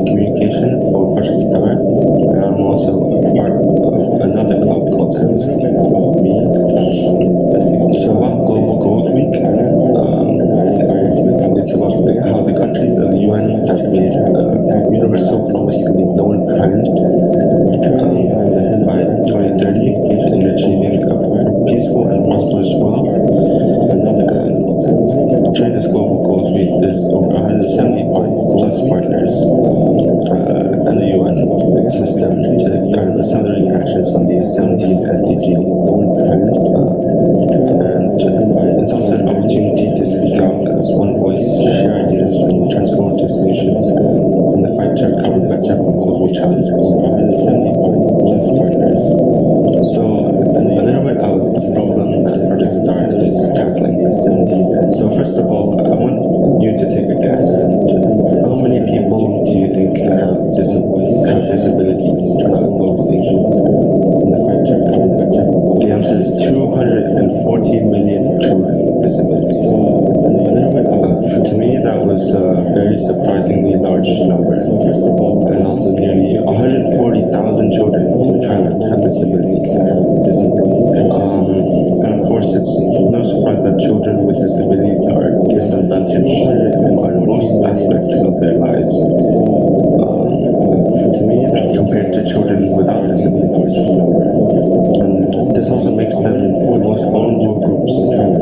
communication for Project STAR. I'm also part of another club called Amnesty about me. So about Global Goals Week, it's about how the countries of the UN have made universal promise to leave no one behind by 2030 in achieving a peaceful and prosperous world. During this Global Goals Week, there's over 170 plus partners and the UN system to guide accelerating actions on these 17 SDGs. And it's also an opportunity to speak out as one voice, share ideas, and transform into solutions in the fight to recover better from global challenges. So, a little bit of the problem that Project STAR is tackling. So, first of all, I want you to take a guess. How many people do you think have disabilities globally in the fight to recover better? The answer is 240 million children with disabilities. To me, that was a very surprisingly large number. And also nearly 140,000 children in Thailand have disabilities. And of course, it's no surprise that children with disabilities are disadvantaged in most aspects of their lives. Compared to children without disabilities. And this also makes them the most vulnerable groups and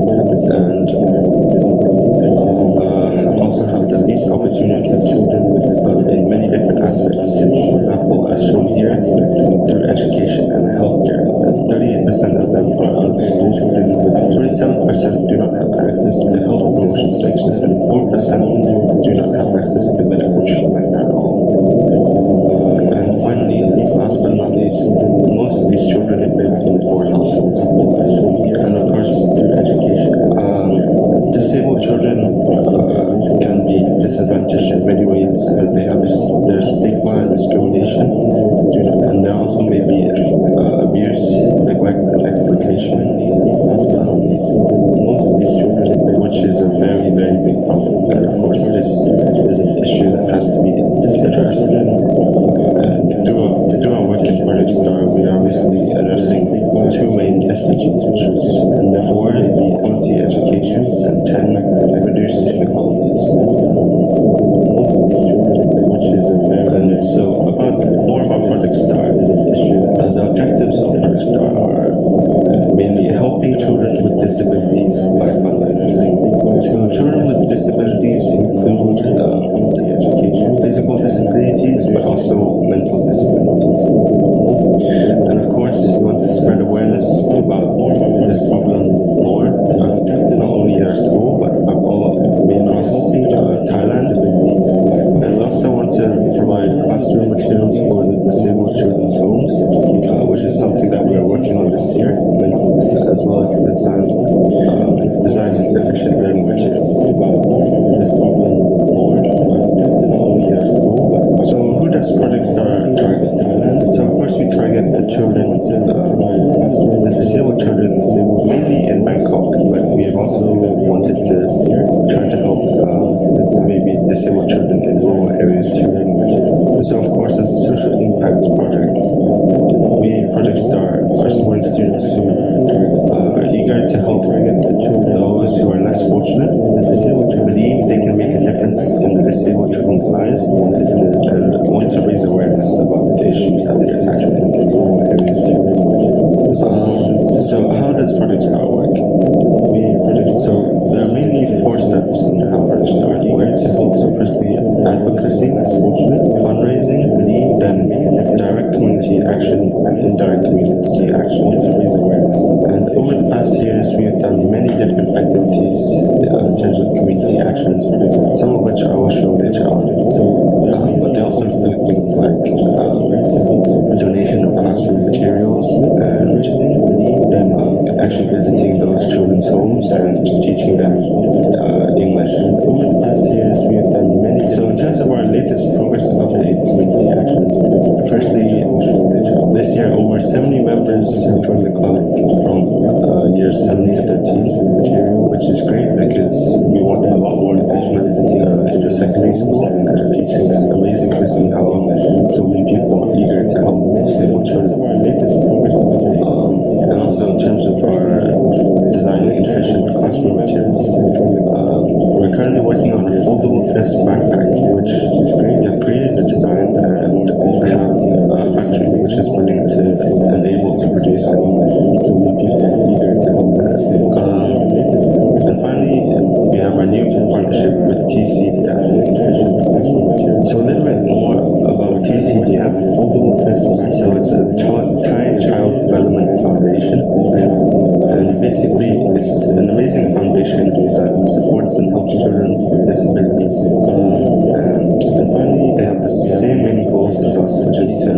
also have the least opportunities in many different aspects. For example, as shown here, through education and healthcare, as 38% of them are out of school. 27% do not have access to health promotion services, and 4% do not have access to medical treatment at all. And finally, last but not least, most of these children live in poor households. And of course, through education, disabled children can be disadvantaged in many ways as they have their stigma and discrimination, and there also may be abuse, neglect, and exploitation. Last but not least, most of these children, which is a very, very big problem. And of course, this is an issue that has to be addressed. Through our work in Project STAR, we are basically addressing two main SDGs, which is 4, quality education, and 10, reduce inequalities. So more about Project STAR. The objectives of Project STAR are mainly helping children with disabilities by fundraising. So children with disabilities include physical disabilities, but also mental disabilities. And of course, we want to spread awareness about this problem more, not only in our school, but across Thailand. And we also want to provide classroom materials for the disabled children's homes, which is something that we are working on this year, as well as designing efficient learning materials about this problem more, not only in our school, but so who does Project STAR target? So of course we target the children, the disabled children, mainly in Bangkok, but we have also wanted to try to help maybe disabled children in rural areas too. So of course, as a social impact project, we Project STAR are supporting students who are eager to help those who are less fortunate, believe they can make a difference in the disabled children's lives, and want to raise awareness about the issues that they are tackling in rural areas too. So how does Project STAR work? So there are mainly 4 steps in how Project STAR works. So firstly, advocacy, fundraising, then direct community action, and indirect community action to raise awareness. And over the past years, we have done many different activities in terms of community actions, some of which I will show later on. But they also include things like donation of classroom materials, and then actually visiting those children's homes and teaching them English. Over the past years, we have done many. So in terms of our latest progress updates, firstly, this year over 70 members have joined the club from years 7 to 13, which is great because we want a lot more involvement in the secondary school, and it's amazing to see how Fest backpack, which we have created a design and have a factory which is willing to and able to produce it. So we'd be eager to help with it. And finally, we have our new partnership with TCDF. So a little bit more about TCDF. So it's a Thai Child Development Foundation. And basically, it's an amazing foundation that supports and helps children with disabilities. And finally, they have the same main goals as us, which is to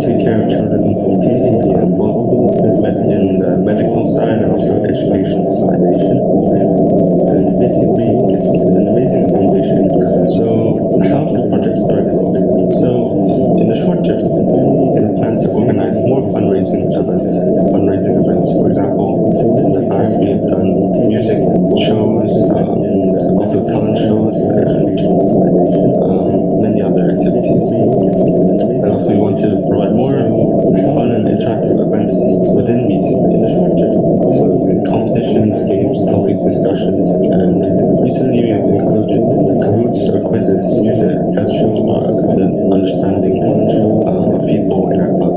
take care of children with TCDF, both in the medical side and also educational side. And basically, it's an amazing foundation. So how the project started? So in the short term, they plan to organize more fundraising events. For example, in the past we have done music shows, also talent shows, and many other activities. And also we want to provide more fun and interactive events within meetings. So competitions, games, topics, discussions, and recently we have included Kahoots or quizzes to test the understanding of people in our club.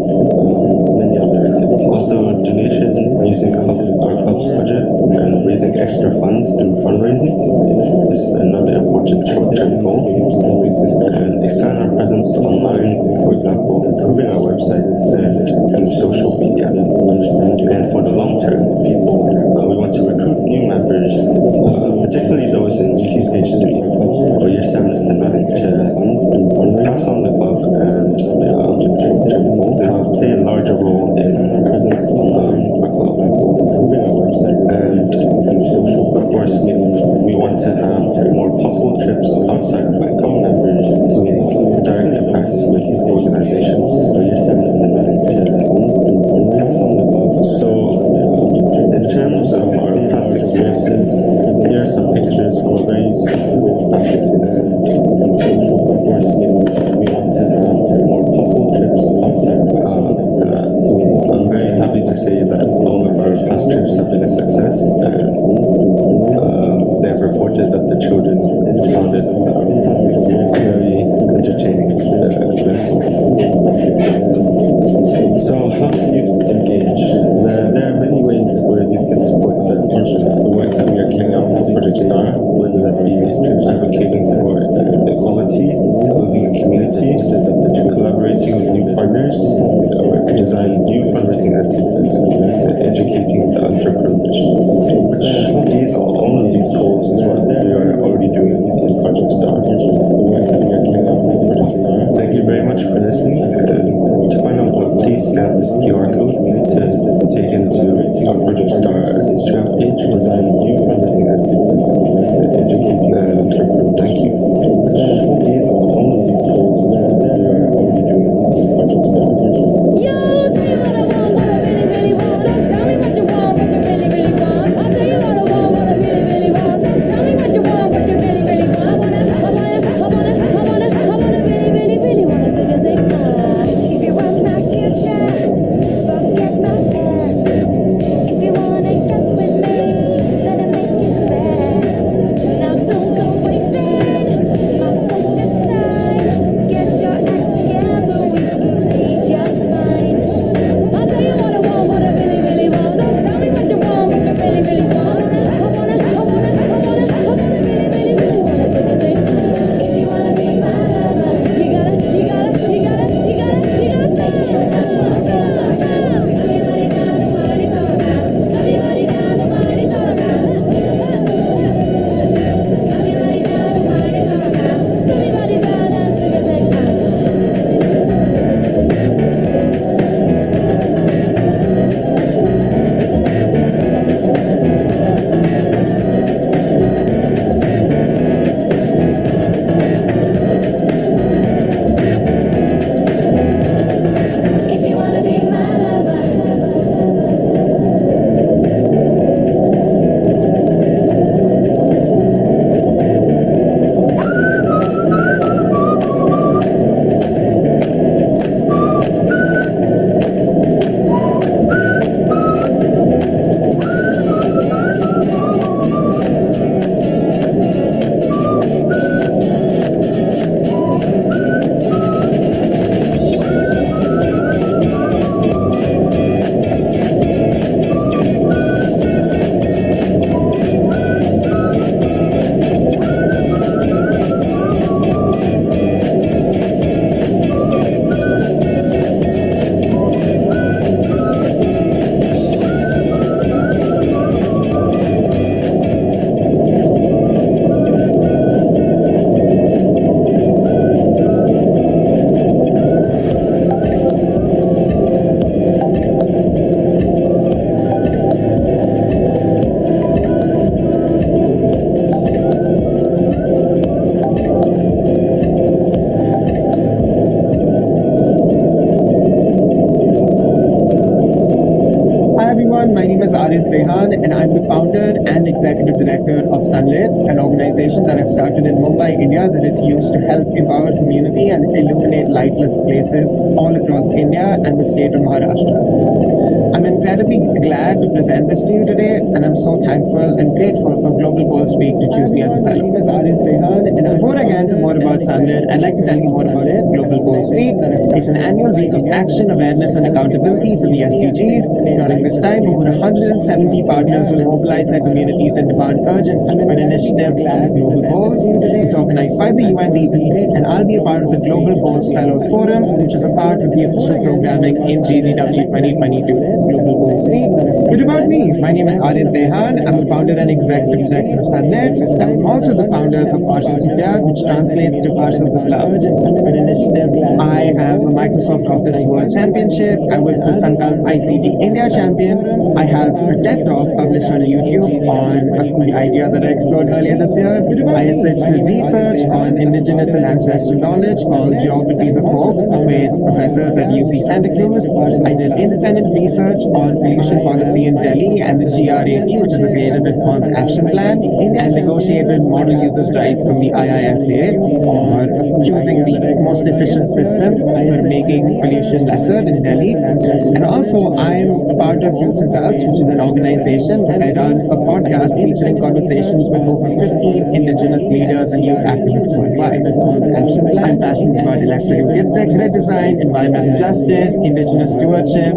Many other activities. Also donation using our club's budget and raising extra funds through fundraising is another important short-term goal. And expand our presence online, for example, improving our website and social media. And for the long term, we want to recruit new members, particularly those in Key Stage 3 or Year 7 to 9, to pass on the club and play a larger role in our presence online, our club, improving our website, and of course we want to have more possible trips outside of our club members to make direct impacts with organizations. So in terms of our past experiences, here are some pictures from a very successful past experiences. Of course, we want to have more possible trips outside. I'm very happy to say that all of our past trips have been a success, and they have reported that the children found it very entertaining. So how can youth engage? There are many ways where youth can support the work that we are carrying out for Project STAR, whether that be advocating for equality, building a community, collaborating with new partners, or designing new fundraising activities, and educating the underprivileged. All of these goals is what we are already doing in Project STAR. Thank you very much for listening. To find out more, please scan this QR code to take into our Project STAR Instagram page, design new fundraising activities, and educating the underprivileged. Thank you. All of these goals is what we are already doing in Project STAR. If you wanna get with me, Arif Rehan, and I'm the founder and executive director of Sunlit, an organization that I've started in Mumbai, India, that is used to help empower community and illuminate lightless places all across India and the state of Maharashtra. I'm incredibly glad to present this to you today, and I'm so thankful and grateful for Global Goals Week to choose me as a fellow. My name is Arif Rehan, and before I get into more about Sunlit, I'd like to tell you more about it. Global Goals Week. It's an annual week of action, awareness, and accountability for the SDGs. During this time, over 170 partners will mobilize their communities and demand urgency for an initiative called Global Goals. It's organized by the UNDP, and I'll be a part of the Global Goals Fellows Forum, which is a part of the official programming in GGW 2022. Global Goals Week. But about me, my name is Arif Rehan. I'm the founder and executive director of Sunlit. I'm also the founder of Parcels of Pyar, which translates to Parcels of Love. I am a Microsoft Office World Championship. I was the Sankalp ICT India Champion. I have a TED Talk published on YouTube on an idea that I explored earlier this year. I assisted research on indigenous and ancestral knowledge called Geographies of Hope with professors at UC Santa Cruz. I did independent research on pollution policy in Delhi and the GRAP, which is the Graded Response Action Plan, and negotiated model users' rights from the IISA for choosing the most efficient system for making pollution lesser in Delhi. And also, I'm a part of Youth and Adults, which is an organization where I run a podcast featuring conversations with over 15 indigenous leaders and youth activists worldwide. I'm passionate about electrical grid design, environmental justice, indigenous stewardship.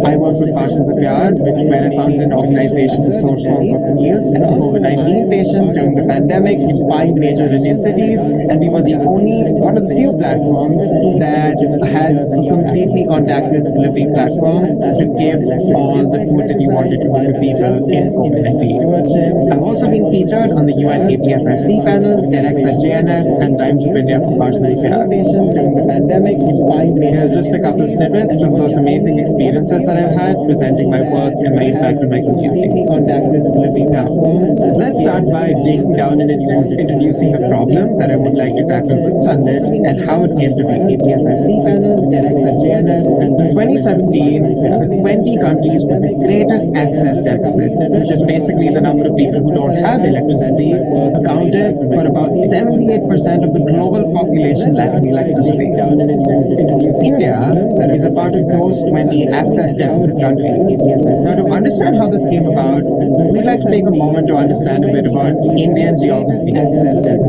I work with Parcels of Pyar, where I founded an organization to source home for meals and COVID-19 patients during the pandemic in 5 major Indian cities, and we were the only one of the few platforms that had a completely contactless delivery platform to give all the food that you wanted to people in COVID-19. I've also been featured on the UN APFSD panel, TEDx at JNS, and Times of India for Parcels of Pyar. During the pandemic, here's just a couple of snippets from those amazing experiences that I've had presenting my work and my impact on my community. Contactless delivery platform. Let's start by breaking down and introducing the problem that I would like to tackle with Sunlit and how it came to be. APFSD panel, TEDx at JNS, and 2017, the 20 countries with the greatest access deficit, which is basically the number of people who don't have electricity, accounted for about 78% of the global population lacking electricity. India is a part of those 20 access deficit countries. Now, to understand how this came about, we'd like to take a moment to understand a bit about Indian geography.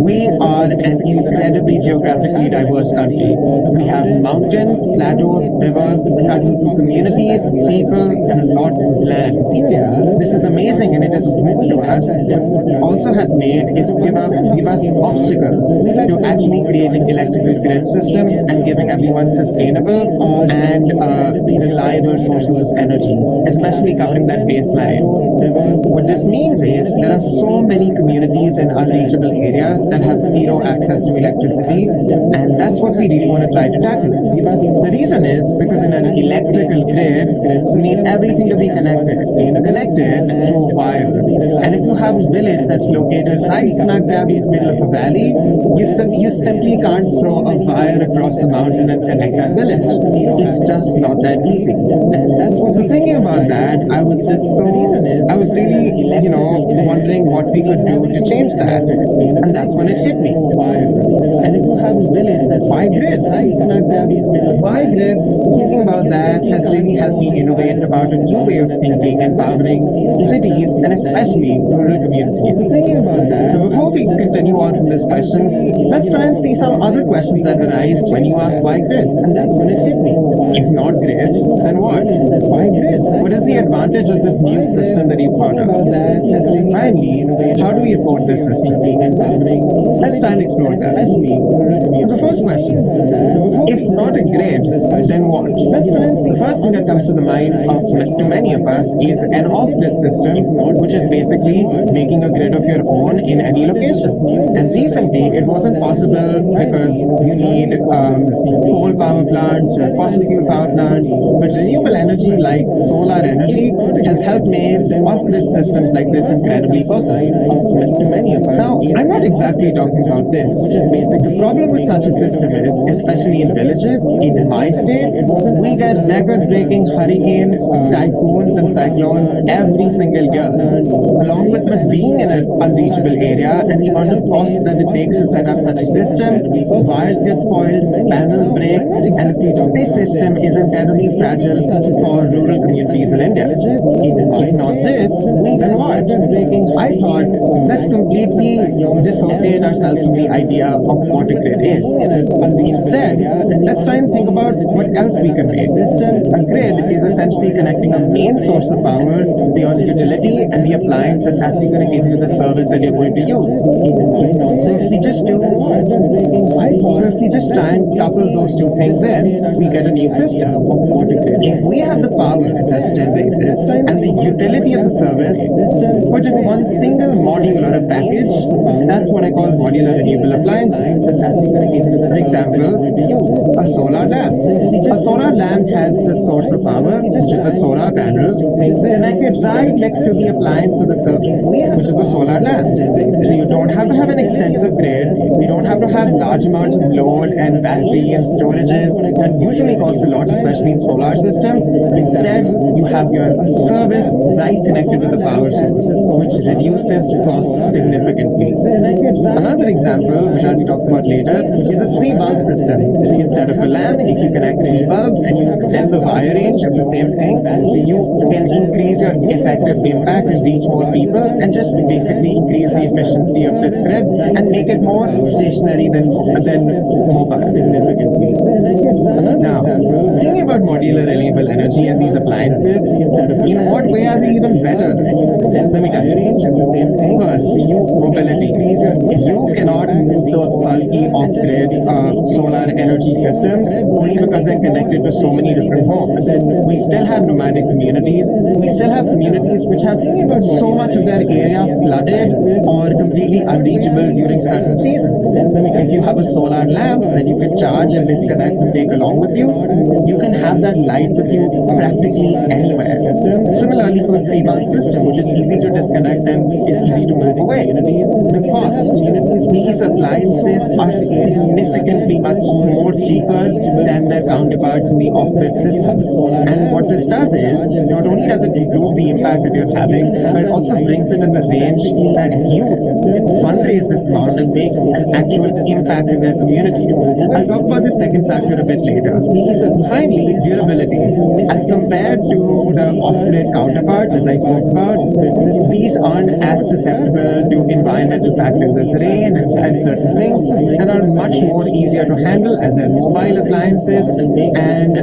We are an incredibly geographically diverse country. We have mountains, plateaus, rivers, cutting through communities, people, and a lot of land. This is amazing, and it is good to us. What it also has made is give us obstacles to actually creating electrical grid systems and giving everyone sustainable and reliable sources of energy, especially covering that baseline. What this means is there are so many communities in unreachable areas that have zero access to electricity, and that's what we really want to try to tackle. The reason is because in an electrical grid, you need everything to be connected through a wire. And if you have a village that's located right smack dab in the middle of a valley, you simply can't throw a wire across the mountain and connect that village. It's just not that easy. So thinking about that, I was really, wondering what we could do to change that. And that's when it hit me. And if you have a village that's 5 grids, thinking about that has really helped me innovate about a new way of thinking and powering cities and especially rural communities. Thinking about that, before we continue on from this question, let's try and see some other questions that arise when you ask why grids. And that's when it hit me. If not grids, then what? What is the advantage of this new system that you thought of? Finally, how do we afford this system? Let's try and explore that. So the first question, if not a grid, then what? The first thing that comes to the mind to many of us is an off-grid system, which is basically making a grid of your own in any location. And recently, it wasn't possible because you need coal power plants or fossil fuel power plants, but renewable energy like solar energy has helped make off-grid systems like this incredibly especially for many of us. Now, I'm not exactly talking about this. The problem with such a system is, especially in villages, in my state, we get record-breaking hurricanes, typhoons, and cyclones every single year. Along with being in an unreachable area and the amount of cost that it takes to set up such a system, wires get spoiled, panels break, and this system is incredibly fragile for rural communities in India. If not this, then what? I thought, let's completely dissociate ourselves from the idea of what a grid is. Instead, let's try and think about what else we can make. A grid is essentially connecting a main source of power to your utility and the appliance that's actually going to give you the service that you're going to use. So if we just try and couple those two things in, we get a new system. If we have the power that's generated and the utility of the service put in one single module or a package, that's what I call modular renewable appliances. For example, a solar lamp. A solar lamp has the source of power, which is the solar panel, connected right next to the appliance of the service, which is the solar lamp. So you don't have to have an extensive grid, you don't have to have large amounts of load and battery and storages that usually cost a lot, especially in solar systems. Instead, you have your service right connected to the power source, which reduces costs significantly. Another example, which I'll be talking about later, is a 3-bulb system. Instead of a lamp, if you connect 3 bulbs and you extend the wire range of the same thing, you can increase your effective impact and reach more people and just basically increase the efficiency of this grid and make it more stationary than mobile significantly. Now, thinking about modular renewable energy and these appliances, in what way are they even better? Let me tell you. First, mobility. You cannot move those bulky off-grid solar energy systems only because they're connected to so many different homes. We still have nomadic communities. We still have communities which have so much of their area flooded or completely unreachable during certain seasons. If you have a solar lamp that you can charge and disconnect and take along with you, you can have that light with you practically anywhere. Similarly for a 3-bulb system, which is easy to disconnect and is easy to move away. The cost. These appliances are significantly much more cheaper than their counterparts in the off-grid system. And what this does is, not only does it improve the impact that you're having, but it also brings it in the range that youth can fundraise this amount and make an actual impact in their communities. I'll talk about the second factor a bit later. Finally, durability. As compared to the off-grid counterparts, as I spoke about, these aren't as susceptible to environmental factors as rain and certain things, and are much more easier to handle as they're mobile appliances. And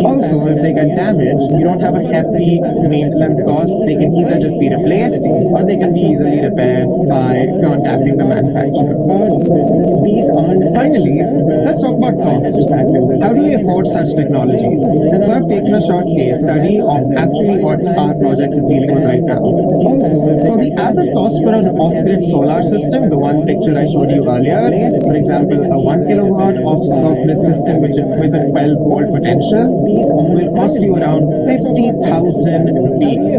also, if they get damaged, you don't have a hefty maintenance cost. They can either just be replaced or they can be easily repaired by contacting the manufacturer. Finally, let's talk about cost. How do we afford such technologies? And so I've taken a short case study of actually what our project is dealing with right now. So the average cost for an off-grid solar system, the one picture I showed you earlier, for example, a 1 kilowatt off-grid system with a 12-volt potential, will cost you around 50,000 rupees,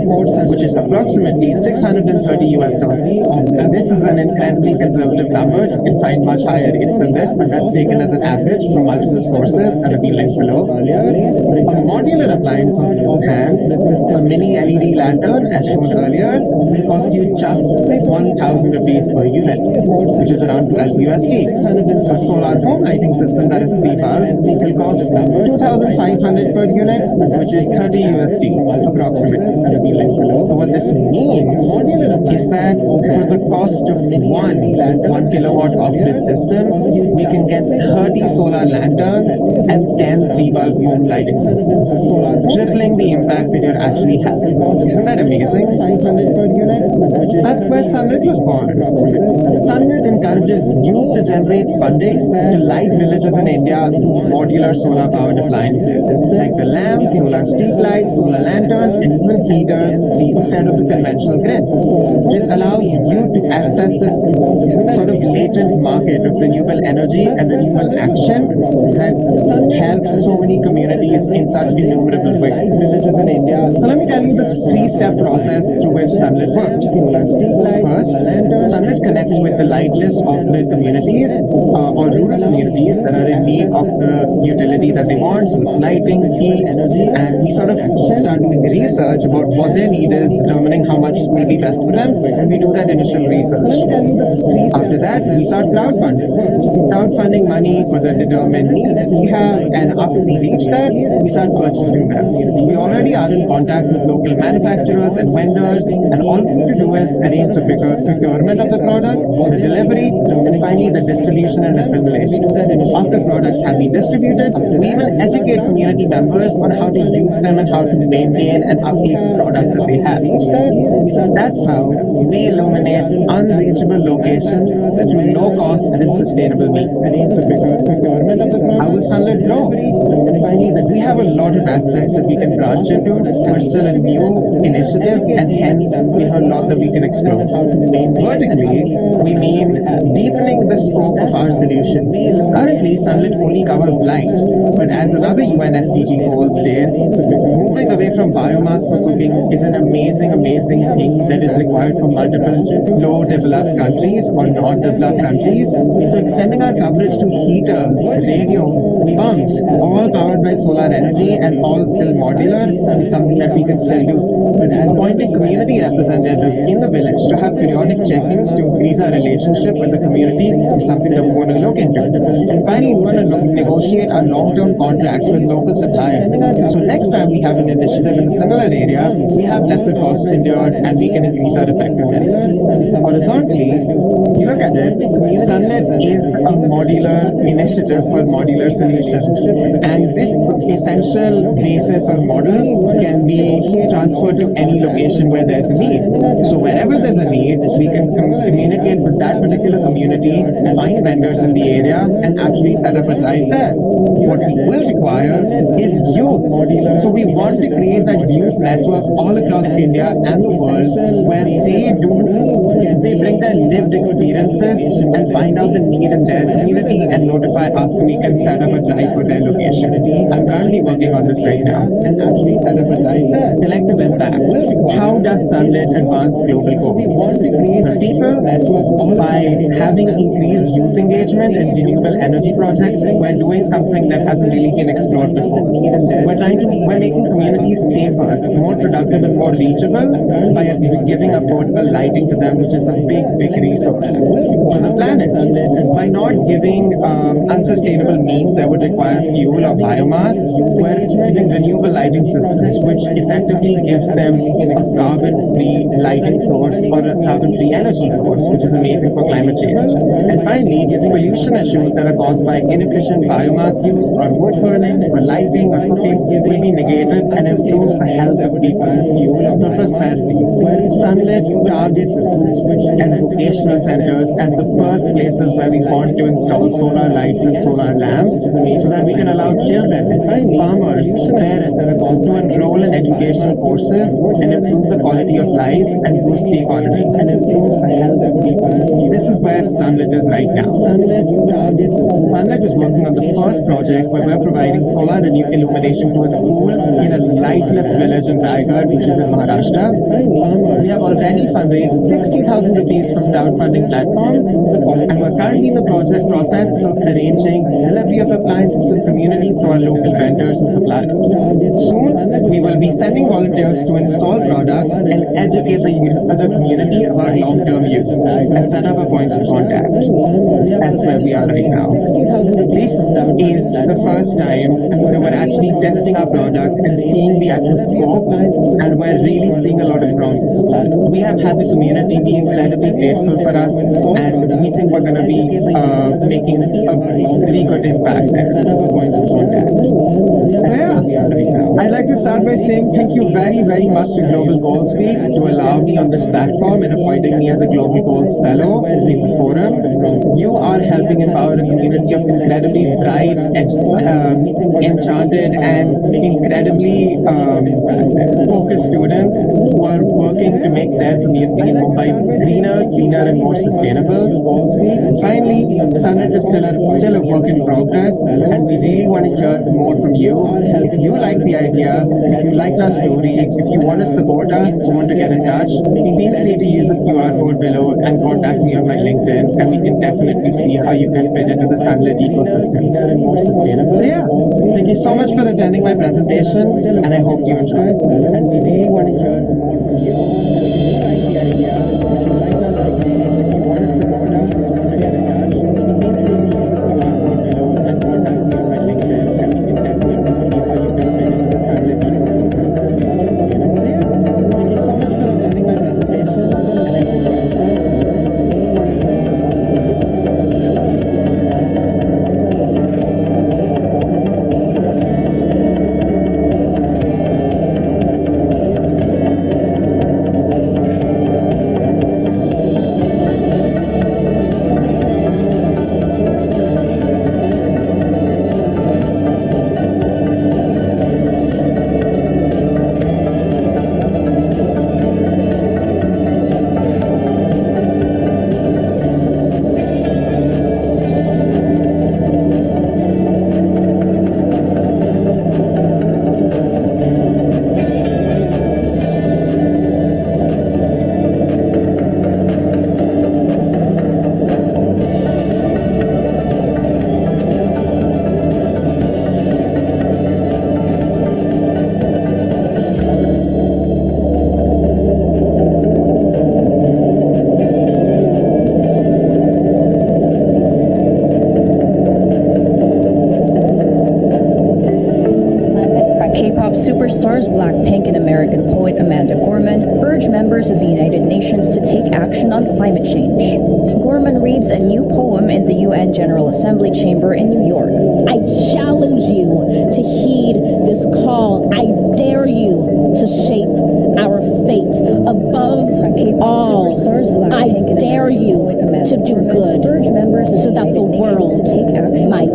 which is approximately $630 US. Now this is an incredibly conservative number. You can find much higher rates than this, but that's taken as an average from multiple sources that have been linked below. A modular appliance, on the other hand, a mini LED lantern, as shown earlier, will cost you just 1,000 rupees per unit, which is around 12 USD. A solar home lighting system that is 3 bulbs will cost 2,500 per unit, which is 30 USD approximately. So what this means is that for the cost of one kilowatt off-grid system, we can get 30 solar lanterns and 10 3-bulb home lighting systems, tripling the impact that you're actually having. Isn't that amazing? That's where Sunlit was born. Sunlit encourages youth to generate funding to light villages in India through modular solar powered appliances like the lamps, solar street lights, solar lanterns, and even heaters instead of the conventional grids. This allows you to access this sort of latent market of renewable energy and renewable action that helps so many communities in such innumerable ways. So let me tell you this 3-step process through which Sunlit works. First, Sunlit connects with the lightless off-grid communities or rural communities that are in need of the utility that they want, so it's lighting, heat, and we sort of start doing research about what their need is, determining how much will be best for them, and we do that initial research. After that, we start crowdfunding money for the determined need that we have, and after we reach that, we start purchasing them. We already are in contact with local manufacturers and vendors, and all we need to do is arrange the procurement of the products, the delivery, and finally the distribution and assimilation. After products have been distributed, we even educate community members on how to use them and how to maintain and upkeep the products that they have. That's how we illuminate unreachable locations through low cost and sustainable means. How will Sunlit grow? We have a lot of aspects that we can branch into. We're still a new initiative, and hence we have a lot that we can explore. Vertically, we mean deepening the scope of our solution. Currently, Sunlit only covers light, but as another UN SDG goal states, moving away from biomass for cooking is an amazing thing that is required for multiple low-developed countries or non-developed countries. So extending our coverage to heaters, radios, pumps, all powered by solar energy and all still modular is something that we can still do. Appointing community representatives in the village to have periodic check-ins to increase our relationship with the community is something that we want to look into. And finally, we want to negotiate our long-term contracts with local suppliers. So next time we have an initiative in a similar area, we have lesser costs endured and we can increase our effectiveness. Horizontally, if you look at it, Sunlit is a modular initiative for modular solutions. And this essential basis or model can be transferred to any location where there's a need. So wherever there's a need, we can communicate with that particular community, find vendors in the area, and actually set up a drive there. What we will require is youth. So we want to create that youth network all across India and the world where they bring their lived experiences and find out the need in their community and notify us so we can set up a drive for their location. I'm currently working on this right now and actually set up a drive there. Collective impact. How does Sunlit advance global goals? The people, by having increased youth engagement in renewable energy projects, we're doing something that hasn't really been explored before. We're making communities safer, more productive and more reachable by giving affordable lighting to them, which is a big resource for the planet. By not giving unsustainable means that would require fuel or biomass, we're giving renewable lighting systems, which effectively gives them a carbon-free lighting source or a carbon-free energy source, which is amazing for climate change. And finally, pollution issues that are caused by inefficient biomass use or wood burning for lighting or cooking will be negated and improves the health of people for prosperity. Sunlit targets schools and vocational centers as the first places where we want to install solar lights and solar lamps so that we can allow children, farmers, parents to enroll in educational courses and improve the quality of life and boost the economy and improve the health of people. This is where Sunlit is right now. Sunlit is working on the first project where we're providing solar illumination to a school in a lightless village in Raigad, which is in Maharashtra. We have already fundraised 60,000 rupees from crowdfunding platforms, and we're currently in the process of arranging delivery of appliances to the community through our local vendors and suppliers. Soon, we will be sending volunteers to install products and educate the community about long-term use and set up a points of contact. That's where we are right now. This is the first time that we're actually testing our product and seeing the actual scope, and we're really seeing a lot of promise. We have had the community be incredibly grateful for us, and we think we're going to be making a really good impact there. I'd like to start by saying thank you very, very much to Global Goals Week to allow me on this platform and appointing me as a Global Goals Nations Fellow in the forum. You are helping empower a community of incredibly bright, enchanted, and incredibly focused students who are working to make their community in Mumbai greener, cleaner, and more sustainable. Finally, Sunlit is still a work in progress, and we really want to hear more from you. If you like the idea, if you liked our story, if you want to support us, want to get in touch, feel free to use the QR code below and contact me on my LinkedIn, and we can definitely see how you can fit into the Sunlit ecosystem. So yeah, thank you so much for attending my presentation, and I hope you enjoy. And we really want to hear more from you. If you like the idea, if you like our idea, if you want to support us, want to get in touch, feel free to use the QR code below and contact me on my LinkedIn, and we can definitely see how you can fit into the Sunlit ecosystem. So yeah, thank you so much for attending my presentation, and I hope you K-pop superstars Blackpink and American poet Amanda Gorman urge members of the United Nations to take action on climate change. Gorman reads a new poem in the UN General Assembly chamber in New York. I challenge you to heed this call. I dare you to shape our fate. Above all, I dare you to do good so that the world might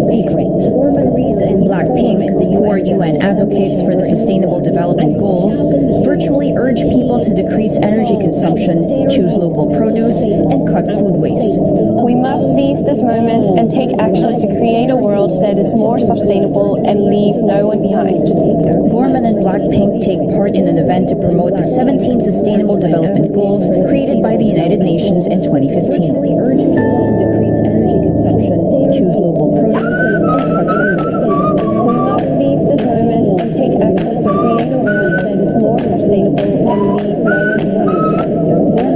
be great. Gorman reads and Blackpink, who are UN advocates for the Sustainable Development Goals, virtually urge people to decrease energy consumption, choose local produce, and cut food waste. We must seize this moment and take actions to create a world that is more sustainable and leave no one behind. Gorman and Blackpink take part in an event to promote the 17 Sustainable Development Goals created by the United Nations in 2015. Urge people to decrease energy consumption, choose local produce, and cut food waste. We must seize this moment and take actions to create a world that is more sustainable and leave no one behind.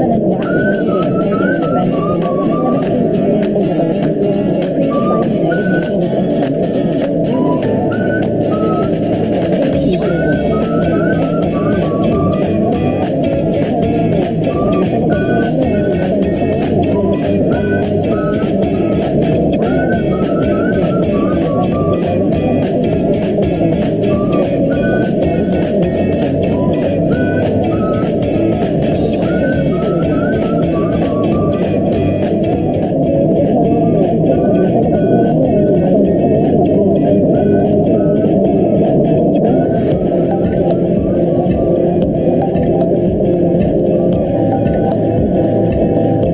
Gorman and Blackpink take part in an event to promote the 17 Sustainable Development Goals created by the United Nations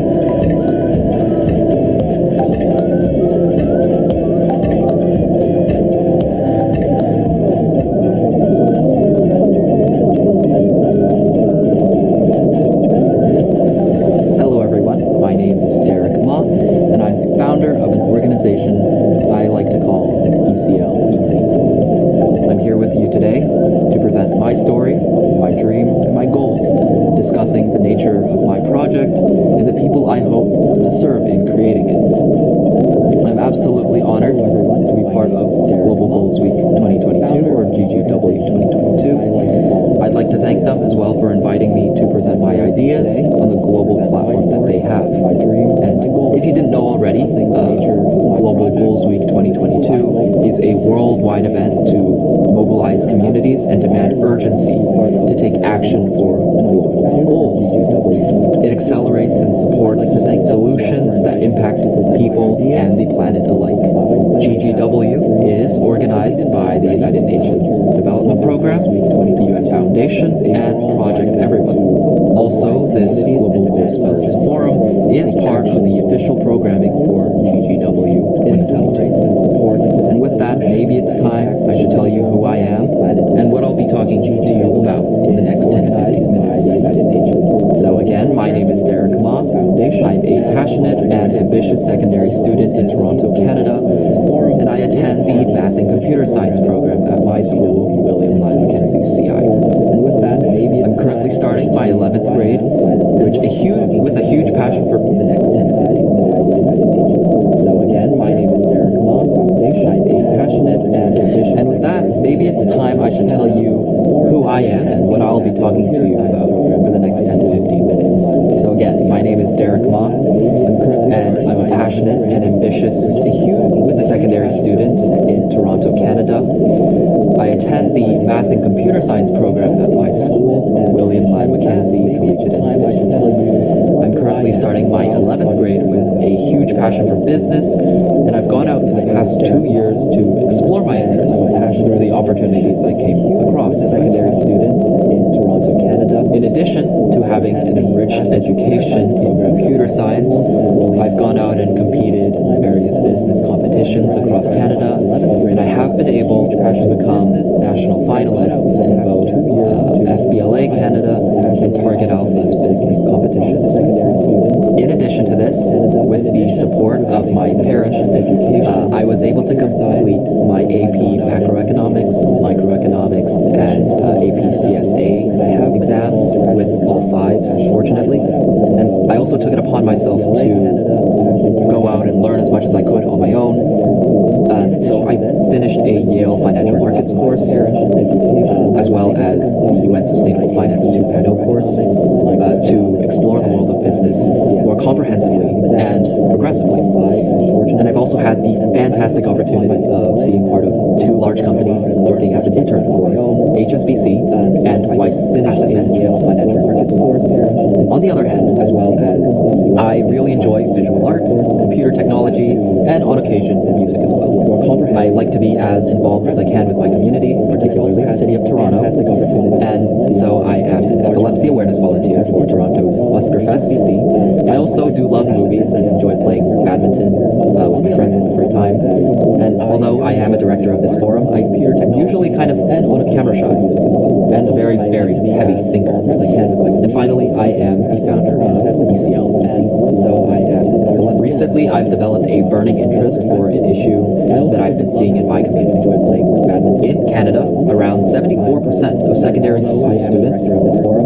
in action for global goals. It accelerates and supports Foundation and Project Everyone. Also, this Global Goals Fellows Forum is part of the official programming for CGW Intel. And with that, maybe it's time I should tell you who I am and what I'll be talking to you about in the next 10 to 15 minutes. So again, my name is Derek Ma. I'm a passionate and ambitious secondary student in Toronto, Canada, and I attend the Math and Computer Science program at my school, William Lyon Mackenzie CI. I'm currently starting my 11th grade, with a huge passion for the next 10 to 15 minutes. So again, my name is Derek Ma. I'm a passionate and ambitious. And with that, maybe it's time I should tell you who I am and what I'll be talking to you about for the next 10 to 15 minutes. So again, my name is Derek Ma, and I'm a passionate and ambitious secondary student in Toronto, Canada. I attend the Math and Computer Science program at my school, William Lyon Mackenzie Collegiate Institute. I'm currently starting my 11th grade with a huge passion for business, and I've gone out in the past 2 years to explore my interests through the opportunities I came across as a secondary student in Toronto, Canada. In addition to having an enriched education in computer science, I've gone out and competed in various business competitions across Canada, and I have been able to become national finalists in both FBLA Canada and Target Alpha's business competitions. In addition to this, with the support of my parents, I was able to complete my AP Macroeconomics, Microeconomics, and AP CSA exams with all fives, fortunately. And I also took it upon myself to go out and learn as much as I could on my own. So I finished a Yale Financial Markets course, as well as the UN Sustainable Finance 2.0 course, to explore the world of business more comprehensively and progressively. And I've also had the fantastic opportunity of being part of 2 large companies working as an intern for HSBC and Weiss Asset Management. On the other hand, I really enjoy visual arts, computer technology, and on occasion, music as well. I like to be as involved as I can with my community, particularly the city of Toronto, and so I am an epilepsy awareness volunteer for Toronto's Busker Fest. I also do love movies and enjoy playing badminton with my friends in the free time. And although I am a director of this forum, I usually kind of on a camera shy and a very, very heavy thinker. And finally, I am the founder of ECL. Recently, I've developed a burning interest for an issue that I've been seeing in my community. In Canada, around 74% of secondary school students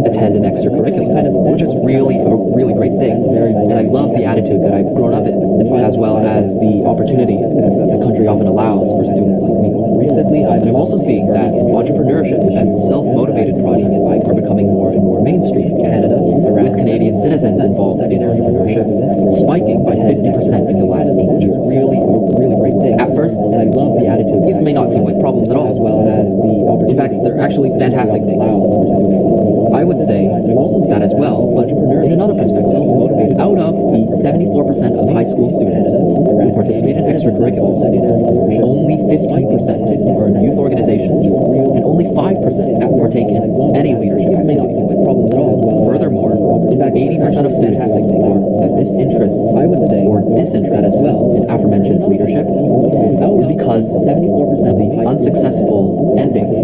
attend an extracurricular, which is really a really great thing. And I love the attitude that I've grown up in, as well as the opportunity that the country often allows for students like me. And I'm also seeing that entrepreneurship and self-motivated projects are becoming more and more mainstream in Canada, with Canadian citizens involved in entrepreneurship spiking by 50% in the last 8 years. Really great thing. At first, I love the attitude. These may not seem like problems at all, as well as in fact, they're actually fantastic things. I would say that as well, but in another perspective, out of the 74% of high school students who participate in extracurriculars, only 15% are in youth organizations, and only 5% partake in any leadership activity. Furthermore, 80% of students ignore that this interest or disinterest in aforementioned leadership is because of the unsuccessful endings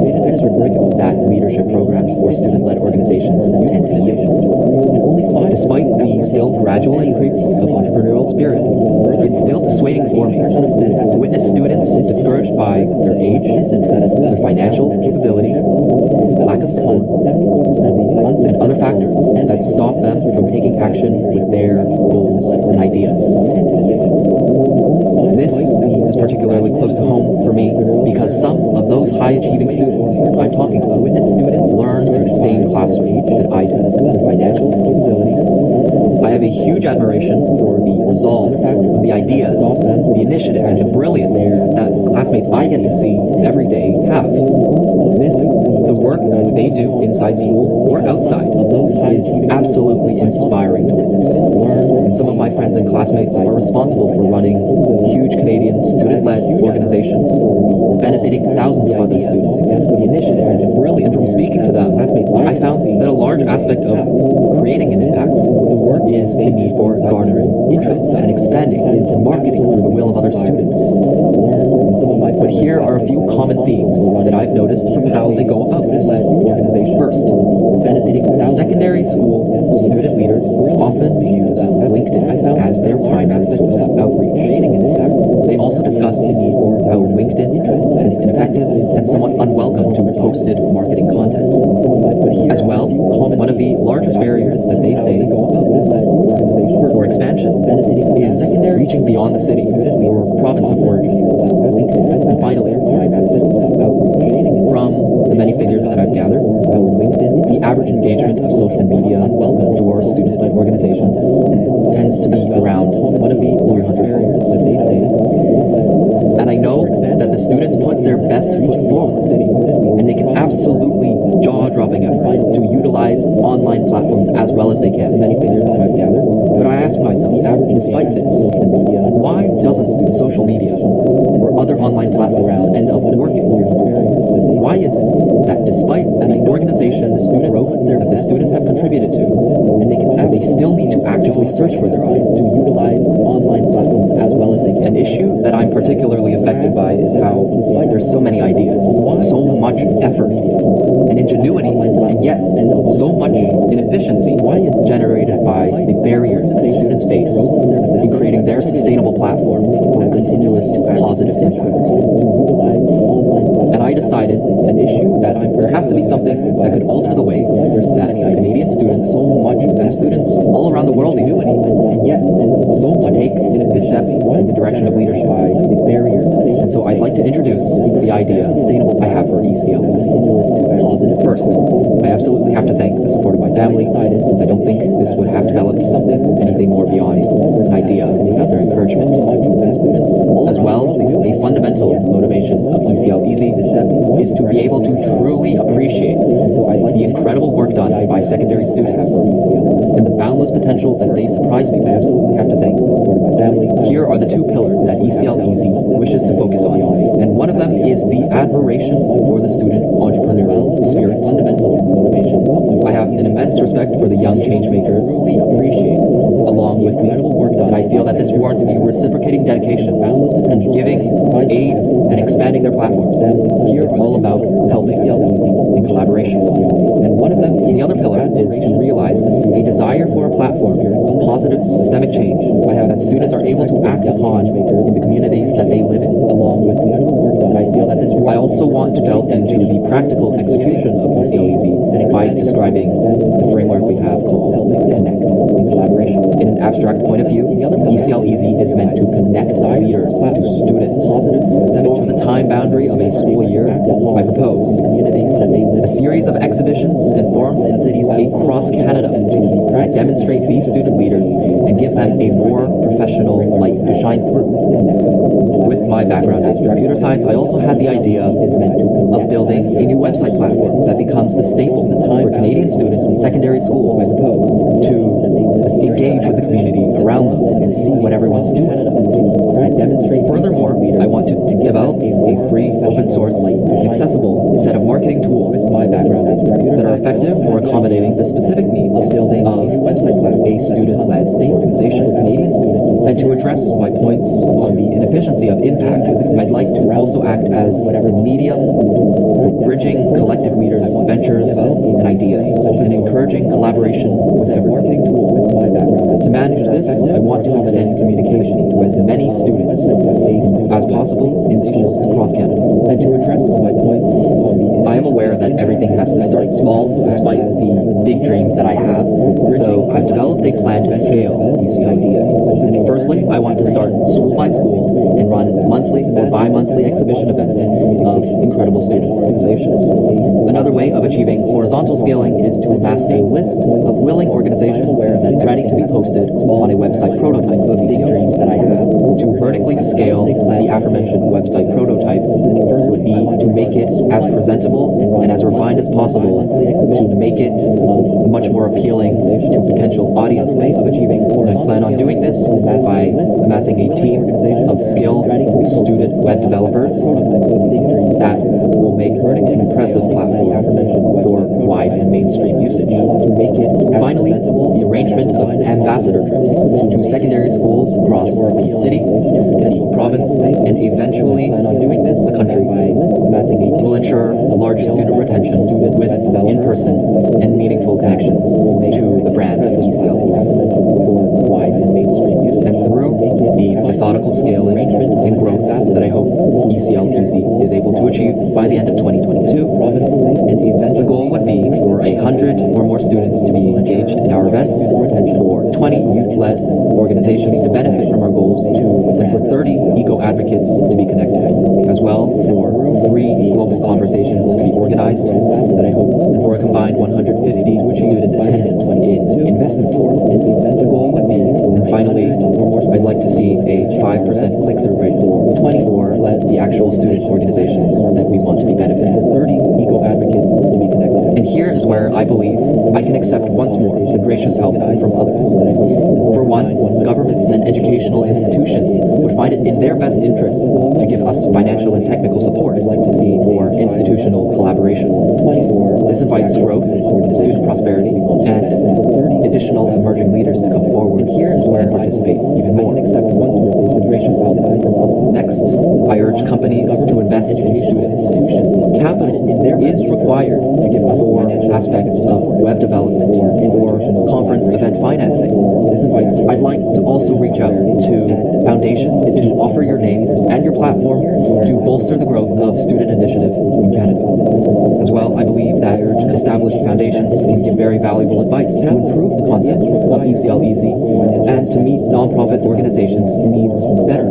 that leadership programs or student-led organizations tend to yield. Despite the still gradual increase of entrepreneurial spirit, it's still dissuading for me to witness students discouraged by their age, their financial capability, lack of support, and other factors that stop them from taking action with their goals and ideas. This is particularly close to home for me because some of those high-achieving students I'm talking about learn in the same classroom that I do. I have a huge admiration for the resolve, the ideas, the initiative, and the brilliance that classmates I get to see every day have. The work they do inside school or outside is absolutely inspiring to witness. And some of my friends and classmates are responsible for running huge Canadian student-led organizations, benefiting thousands of other students again. And from speaking to them, I found that a large aspect of creating an impact is the need for garnering interest and expanding and marketing through the will of other students. But here are a few common themes that I've noticed from how they go about this organization. First, secondary school student leaders often use LinkedIn as their primary source of outreach. They also discuss how LinkedIn is ineffective and somewhat unwelcome to posted marketing content. As well, one of the largest barriers that they say for expansion is reaching beyond the city or province of origin. And finally, from the many figures that I've gathered, the average engagement of social media for student-led organizations tends to be around 300 followers. And I know that the students put their best foot forward, and they can absolutely jaw-dropping effort to utilize online platforms as well as they can. But I ask myself, despite this, why doesn't social media or other online platforms end up working? Why is it that despite the organization's growth that the students have contributed to, they still need to actively search for their audience to utilize online platforms as well as they can? An issue that I'm particularly affected by is how there's so many ideas, so much effort and ingenuity, and yet so much inefficiency generated by the barriers that students face in creating their sustainable platform for continuous positive impact. And I decided that there has to be something that could alter the way that Canadian students and students all around the world even take this step in the direction of leadership. And so I'd like to introduce the idea I have for ECL. First, I absolutely have to thank the support of my family, since I don't think this would have developed anything more beyond an idea without their encouragement. As well, a fundamental motivation of ECL Easy is to be able to truly appreciate the incredible work done by secondary students and the boundless potential that they surprise me with. I absolutely have to thank the support of my family. Here are the two pillars that ECL Easy wishes to focus on, and one of them is the admiration for the student entrepreneurial spirit. Fundamental motivation. I have an immense respect for the young change makers, along with the incredible work done, and I feel that this warrants a reciprocating dedication and giving aid and expanding their platforms. It's all about helping in collaboration. And one of them, the other pillar, is to realize a desire for a platform of positive systemic change that students are able to act upon in the communities that they live in. I also want to delve into the practical execution of ECL Easy by describing the framework we have called Connect. In an abstract point of view, ECL Easy is meant to connect leaders to students. For the time boundary of a school year, I propose a series of exhibitions and forums in cities across Canada that demonstrate these student leaders and give them a more professional light to shine through. With my background in computer science, I also had the idea of building a new website platform that becomes the staple for Canadian students in secondary schools to engage with the community around them and see what everyone's doing. Furthermore, I want to develop a free, open source, accessible set of marketing tools that are effective for accommodating the specific needs of a student-led organization. And to address my points on the inefficiency of impact, I'd like to also act as the medium for bridging collective leaders' ventures and ideas and encouraging collaboration with everyone. To manage this, I want to extend communication to as many students as possible in schools across Canada. And to address my points, I am aware that everything has to start small despite the big dreams that I have. So I've developed a plan to scale these ideas. And firstly, I want to start school by school and run monthly or bi-monthly exhibition events of incredible student organizations. Another way of achieving horizontal scaling is to amass a list of willing organizations ready to be posted on a website prototype of ECL that I have. To vertically scale the aforementioned website prototype would be to make it as presentable presentable and as refined as possible to make it much more appealing to potential audiences. And I plan on doing this by amassing a team of skilled student web developers that will make an impressive platform for wide and mainstream usage. Finally, the arrangement of ambassador trips to secondary schools across the city, the province, and eventually the country will ensure large student retention with in-person and meaningful connections to the brand of ECLTZ. And through the methodical scaling and growth that I hope ECLTZ is able to achieve by the end of 2022, the goal would be for 100 or more students to be engaged in our events, for 20 youth-led organizations to benefit from our goals, and for 30 eco-advocates to be connected, as well for 3 global conversations to be organized, and for a combined 150 student attendance in investment forums. The goal would be, and finally, I'd like to see a 5% click-through rate for the actual student organizations that we want to be benefiting. 30 eco-advocates to be connected. And here is where I believe I can accept once more the gracious help from others. For one, governments and educational institutions would find it in their best interest to give us financial and technical support for institutional collaboration. This invites growth, student prosperity, and additional emerging leaders to come forward and participate even more. Next, I urge companies to invest in students. Capital is required for aspects of web development or conference event financing. I'd like to also reach out to foundations to offer your name and your platform to bolster the growth of student initiative in Canada. As well, I believe that established foundations can give very valuable advice to improve the concept of ECLEZ and to meet nonprofit organizations' needs better.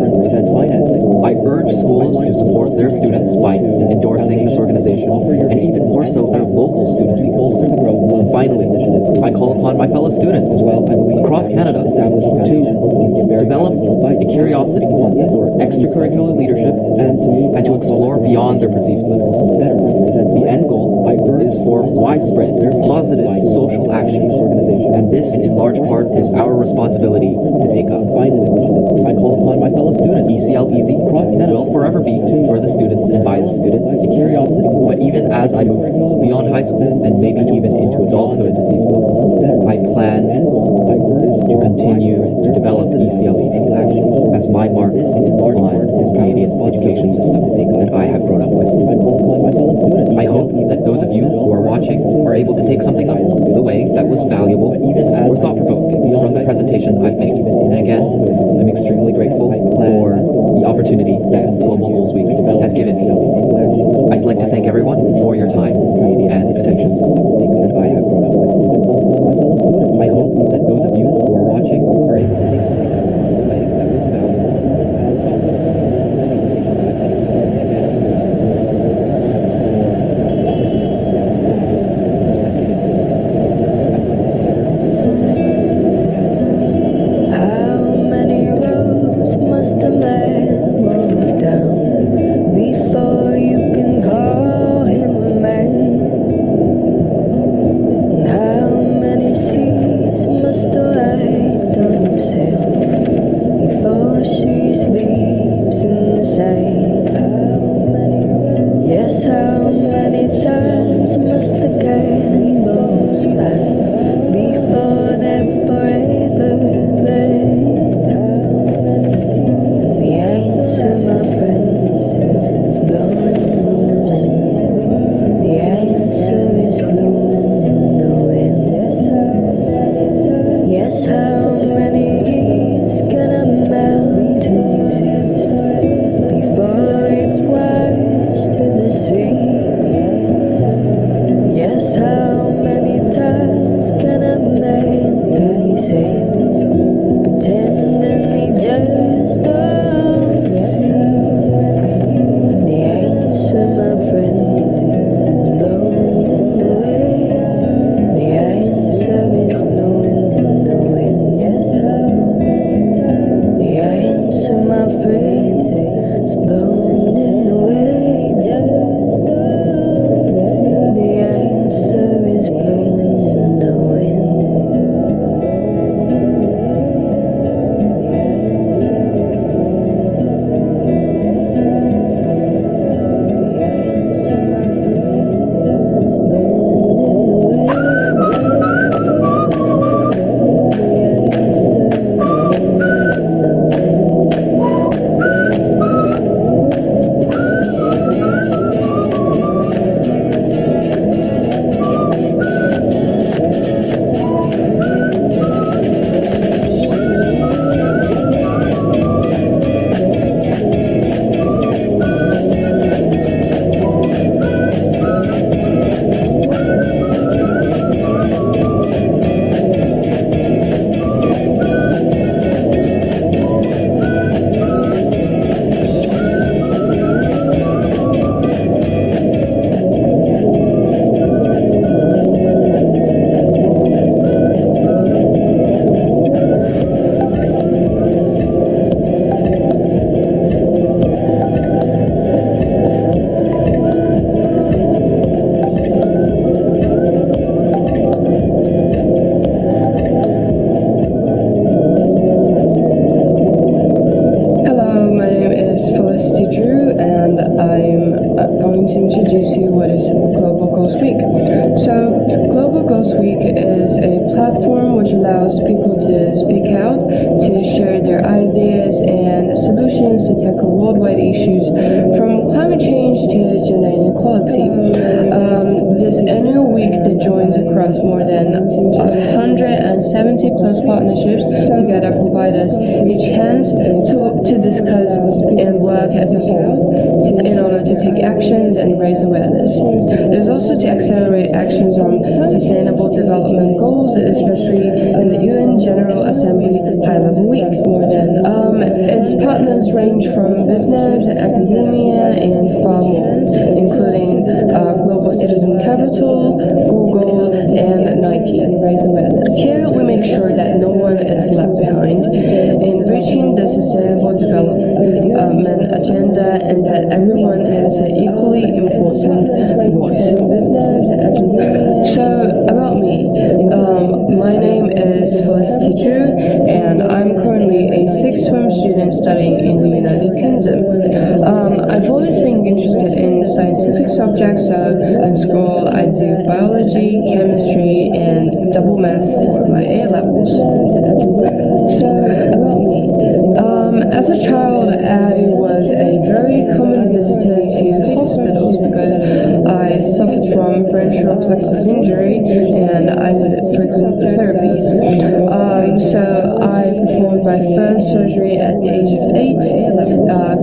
I urge schools to support their students by endorsing this organization and even more so their local students to bolster the growth. Finally, I call upon my fellow students across Canada to develop a curiosity for extracurricular leadership and to explore beyond their perceived limits. The end goal is for widespread positive social action, and this in large part is our responsibility to take up. I call upon my fellow students. ECLEZ will forever be for the students and by the students. But even as I move beyond high school and maybe even into adulthood, I plan to continue to develop ECLEZ as my mark on the Canadian education system that I have grown up with. I hope that those of you who are watching are able to take something up the way that was valuable or thought-provoking from the presentation I've made. And again, I'm extremely grateful for the opportunity that Global Goals Week has given me. I'd like to thank everyone for your time and attention that I have grown up with. I hope that those of you who are watching are able to take something up the way that was valuable. ideas and solutions to tackle worldwide issues from climate change to gender inequality. This annual week that joins across more than 170 plus partnerships together provide us a chance to discuss and work as a whole in order to take actions and raise awareness. It is also to accelerate actions on sustainable development goals, especially in the UN General Assembly High-Level Week. Its partners range from business, academia, and far more, including Global Citizen Capital, Google, and Nike. Here we make sure that no one is left behind in reaching the sustainable development agenda and that everyone has an equally important voice. So, about me. My name is Felicity Chu, and I'm currently a sixth form student studying in the United Kingdom. I've always been interested in scientific subjects, so in school I do biology, chemistry, and double math for my A levels. So, about me. As a child, I was a very common visitor to hospitals because I suffered from ventral plexus injury and I needed frequent therapies. So I performed my first surgery at the age of 8,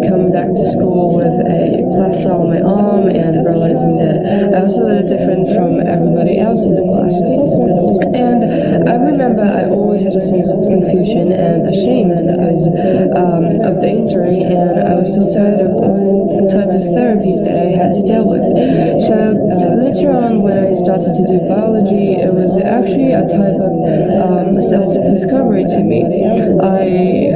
come back to school with a plaster on my arm and realizing that I was a little different from everybody else in the class. And I remember I always had a sense of confusion and shame because of the injury, and I was so tired of all the type of therapies that I had to deal with. So later on, when I started to do biology, it was actually a type of self-discovery to me. I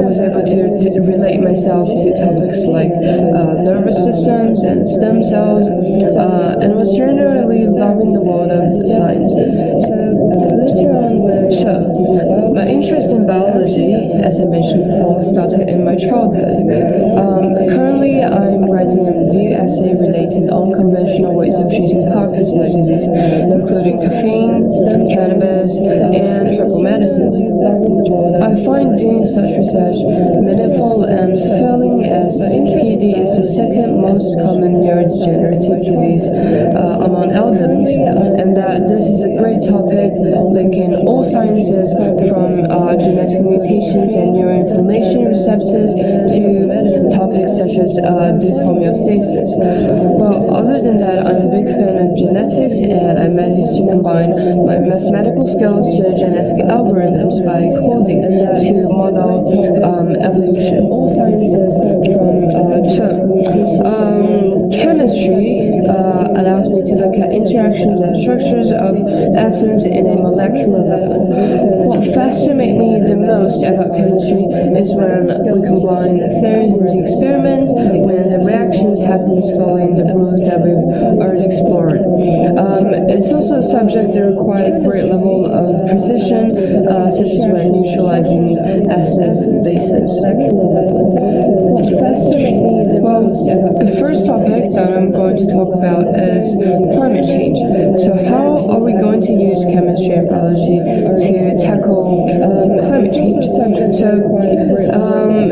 was able to relate myself to topics like nervous systems and stem cells, and was generally loving the world of the sciences. So my interest in biology, as I mentioned before, started in my childhood. Currently, I'm writing a review essay related to unconventional ways of treating Parkinson's disease, including caffeine, cannabis, and herbal medicines. I find doing such research meaningful and fulfilling, as PD is the second most common neurodegenerative disease among elderly, and that this is a great topic linking all sciences from genetic mutations and neuroinflammation receptors to topics such as dyshomeostasis. Well, other than that, I'm a big fan of genetics, and I managed to combine my mathematical skills to genetic algorithms by coding to model evolution. All sciences from chemistry allows me to look at interactions and structures of atoms in a molecular level. What fascinates me the most about chemistry is when we combine the theories into experiments, when the reactions happen following the rules that we've already explored. It's also a subject that requires a great level of precision, such as when neutralizing acids and bases. What fascinates me the most about the first topic that I'm going to talk about is climate change. So how are we going to use chemistry and biology to tackle climate change? So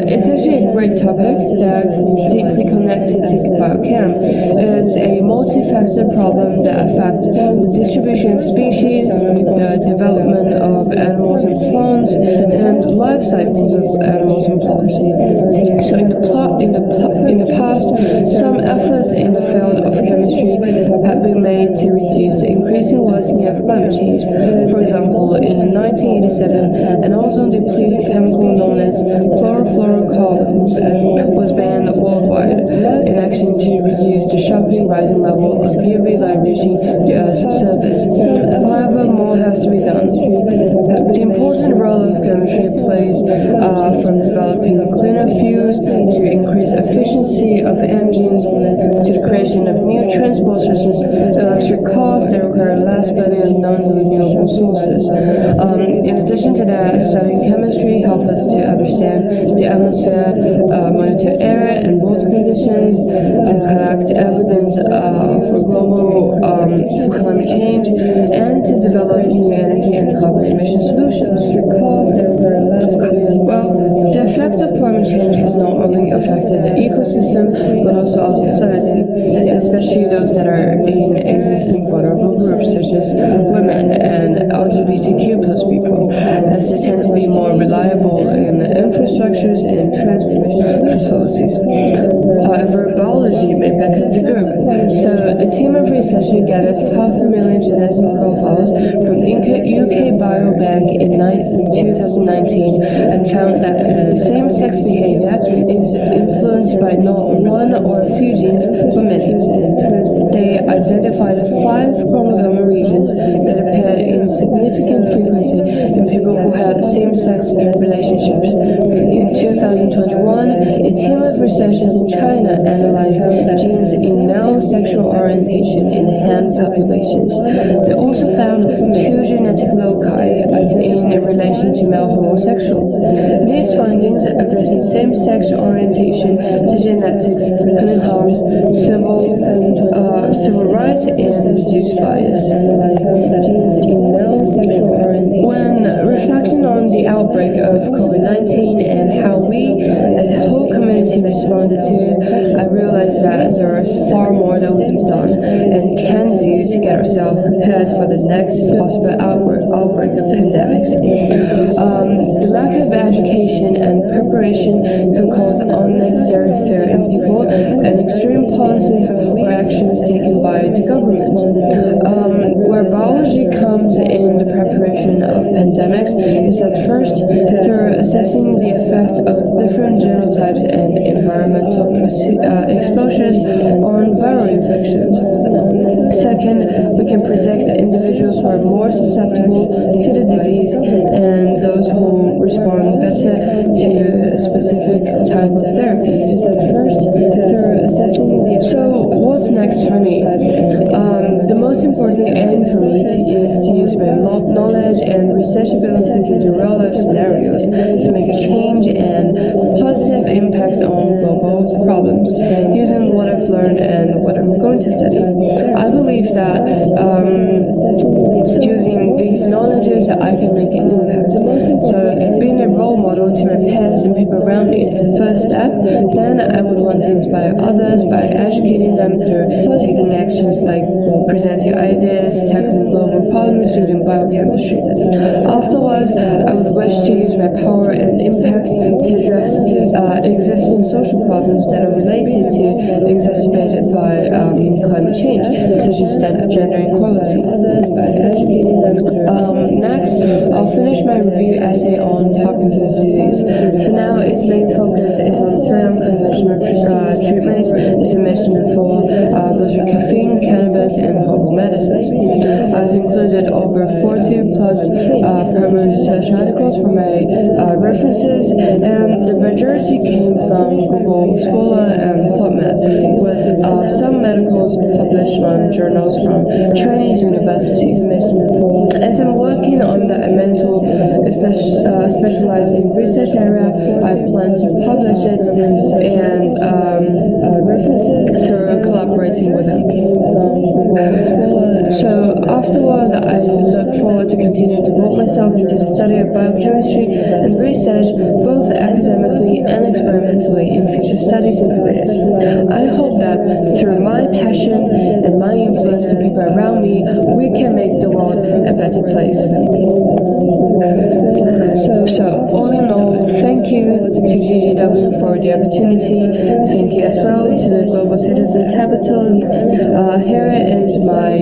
it's actually a great topic that's deeply connected to biochem. It's a multifaceted problem that affects the distribution of species, the development of animals and plants, and life cycles of animals and plants. So in the past, some efforts in the field of chemistry have been made to reduce the increasing worsening of climate change. For example, in 1987, an ozone-depleting chemical known as chlorofluorocarbons was banned worldwide in action to reduce the sharply rising level of UV light reaching the Earth's surface. However, more has to be done. The important role of chemistry plays from developing cleaner fuels to increase efficiency of engines to the creation of new transport systems, electric cars that require less burning of non-renewable sources. In addition to that, studying chemistry helps us to understand the atmosphere, monitor air and water conditions, to collect evidence for global for climate change, and to develop new energy and carbon emission solutions. system, but also our society, especially those that are in existing vulnerable groups such as women and LGBTQ plus people, as they tend to be more reliable in infrastructures and transportation facilities. However, biology may back up the group. So a team of researchers gathered 500,000 genetic profiles from the UK Biobank in 2019 and found that the same-sex behavior is influenced by not one or a few genes, but many. They identified 5 chromosomal regions that appeared in significant frequency in people who had same-sex relationships. In 2021, a team of researchers in China analyzed genes in male sexual orientation in Han populations. They also found 2 genetic loci in relation to male homosexuals. These findings addressing same-sex orientation to genetics can enhance civil rights and reduce bias. When reflecting on the outbreak of COVID-19 and how we as a whole community responded to it, I realized that there is far more that we have done and can do to get ourselves prepared for the next possible outbreak of pandemics. The lack of education and preparation can cause unnecessary fear in people and extreme policies or actions taken by the government. Where biology comes in the preparation of pandemics is that first, through assessing the effect of different genotypes and environmental exposures on viral infections. Second, we can predict individuals who are more susceptible to the disease and those who respond better to a specific type of therapies. So, what's next for me? The most important aim for me is to use my knowledge and research abilities in the real-life scenarios to make a change and positive impact on global problems using what I've learned and what I'm going to study. I believe that using these knowledges, I can make an impact. So being a role model to my peers and people around me is the first step. Then I would want to inspire others by educating them through taking actions like presenting ideas, tackling global problems using biochemistry. Afterwards, I would wish to use my power and impact to address existing social problems that are related to exacerbated by climate change, such as gender equality. Next, I'll finish my review essay on Parkinson's disease. For now, its main focus is on 3 unconventional treatments, as I mentioned before. Those are caffeine, cannabis, and herbal medicines. I've included over 40 plus primary research articles for my references, and the majority came from Google Scholar and PubMed, with some medicals published on journals from Chinese universities. As I'm working on the mental specialized in research area, I plan to publish it and references through collaborating with them. So afterwards, I look forward to continuing to devote myself to the study of biochemistry and research, both academically and experimentally, in future studies and careers. I hope that through my passion and my influence to people around me, we can make the world a better place. So all in all, thank you to GGW for the opportunity. Thank you as well to the Global Citizen Capitals. Here is my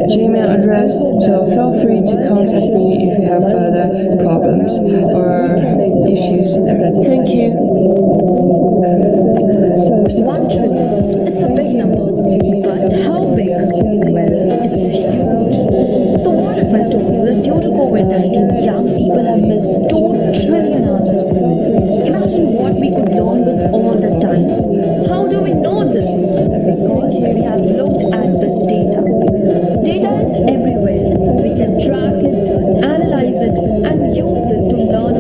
Gmail address, so feel free to contact me if you have further problems or issues. Thank you. 1 trillion. It's a big number. But how big? Well, it's huge. So what if I told you that due to COVID-19, young people have missed 2 trillion hours of school? Imagine what we could learn with all that time. How do we know this? Because we have looked at the data. Data is everywhere. We can track it, analyze it, and use it to learn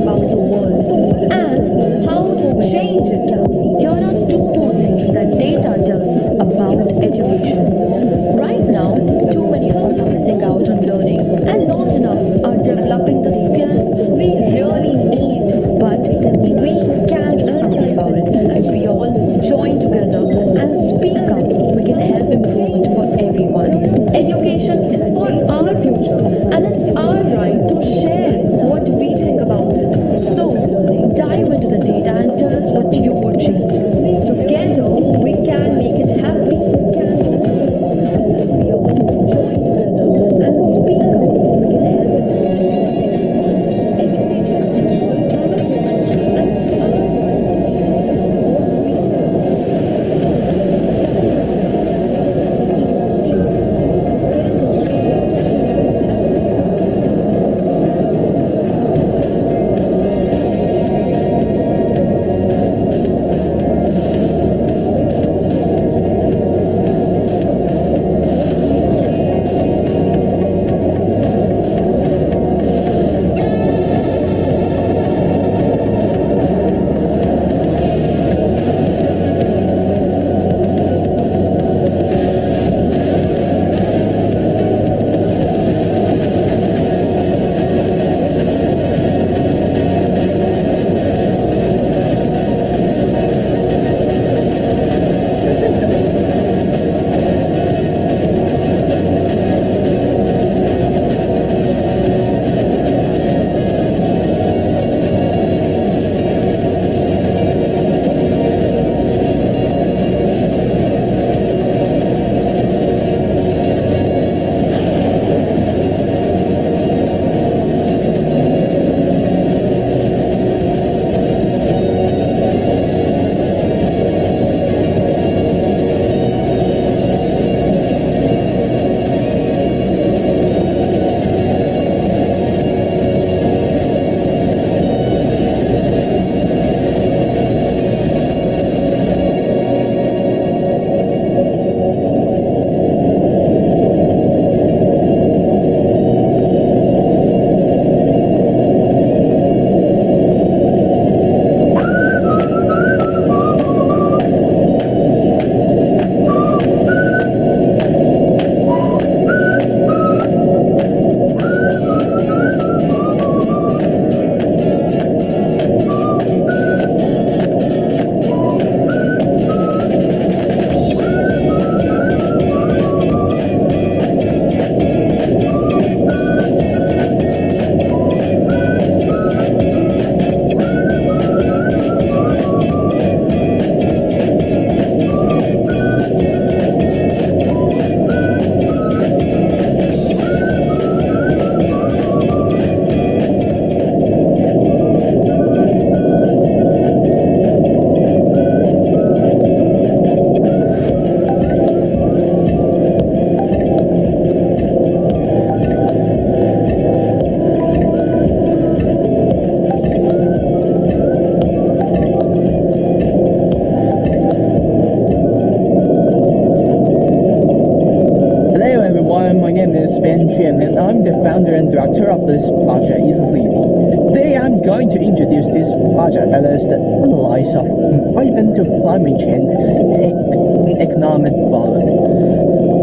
going to introduce this project that is the analysis of environmental climate change and economic development.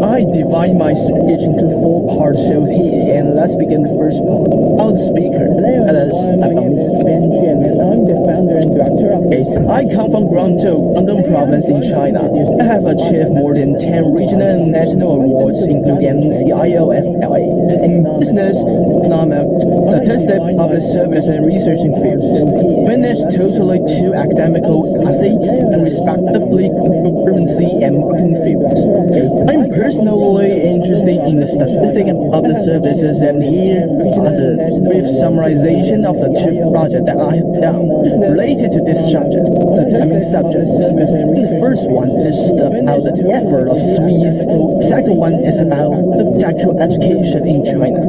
I divide my speech into 4 parts shown here, and let's begin the first part. Our speaker, that is, my name is Ben Chen, and I'm the founder and director of I come from Guangzhou, Guangdong province in China. I have achieved more than 10 regional and national awards, including CIO-FLA, in business, economic, statistics, public service, and researching fields. Finished totally 2 academical essays, and respectively currency and marketing fields. I'm personally interested in the statistics and public services, and here are the brief summarization of the 2 projects that I have done related to this subject. The first one is about the effort of Swedes. The second one is about the sexual education in China.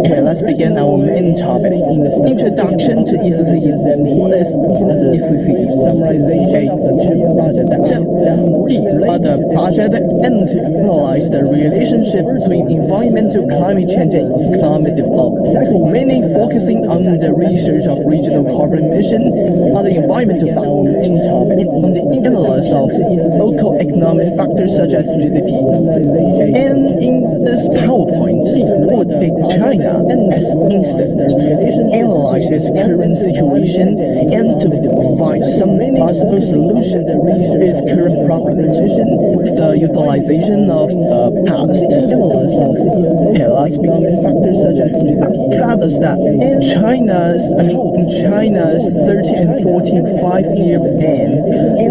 Okay, let's begin our main topic. Introduction to ECC. What is ECC? Summarization of the 2 projects. So, we are the project and to analyze the relationship between environmental climate change and economic development, mainly focusing on the research of regional carbon emission, other environmental factors, and on the analysis of local economic factors such as GDP. And in this PowerPoint, I would take China as instance, analyze its current situation, and to provide some possible solution to its current problems, the utilization of the past. Okay, let's begin with factors such as fathers that in China's 13 and 14 5-year plan,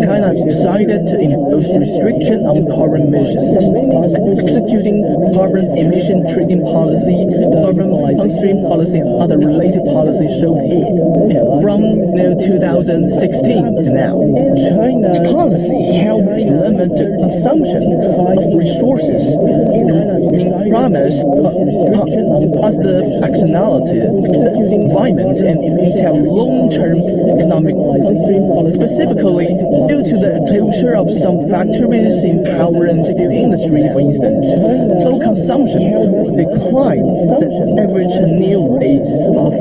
China decided to impose restriction on carbon emissions, executing carbon emission trading policy, carbon upstream policy, and other related policies shown here. From 2016 to now, China's policy helped limit the consumption of resources in promise positive externality to the environment and have long-term economic growth. Specifically, due to the closure of some factories in power and steel industry, for instance, total consumption declined the average annual rate of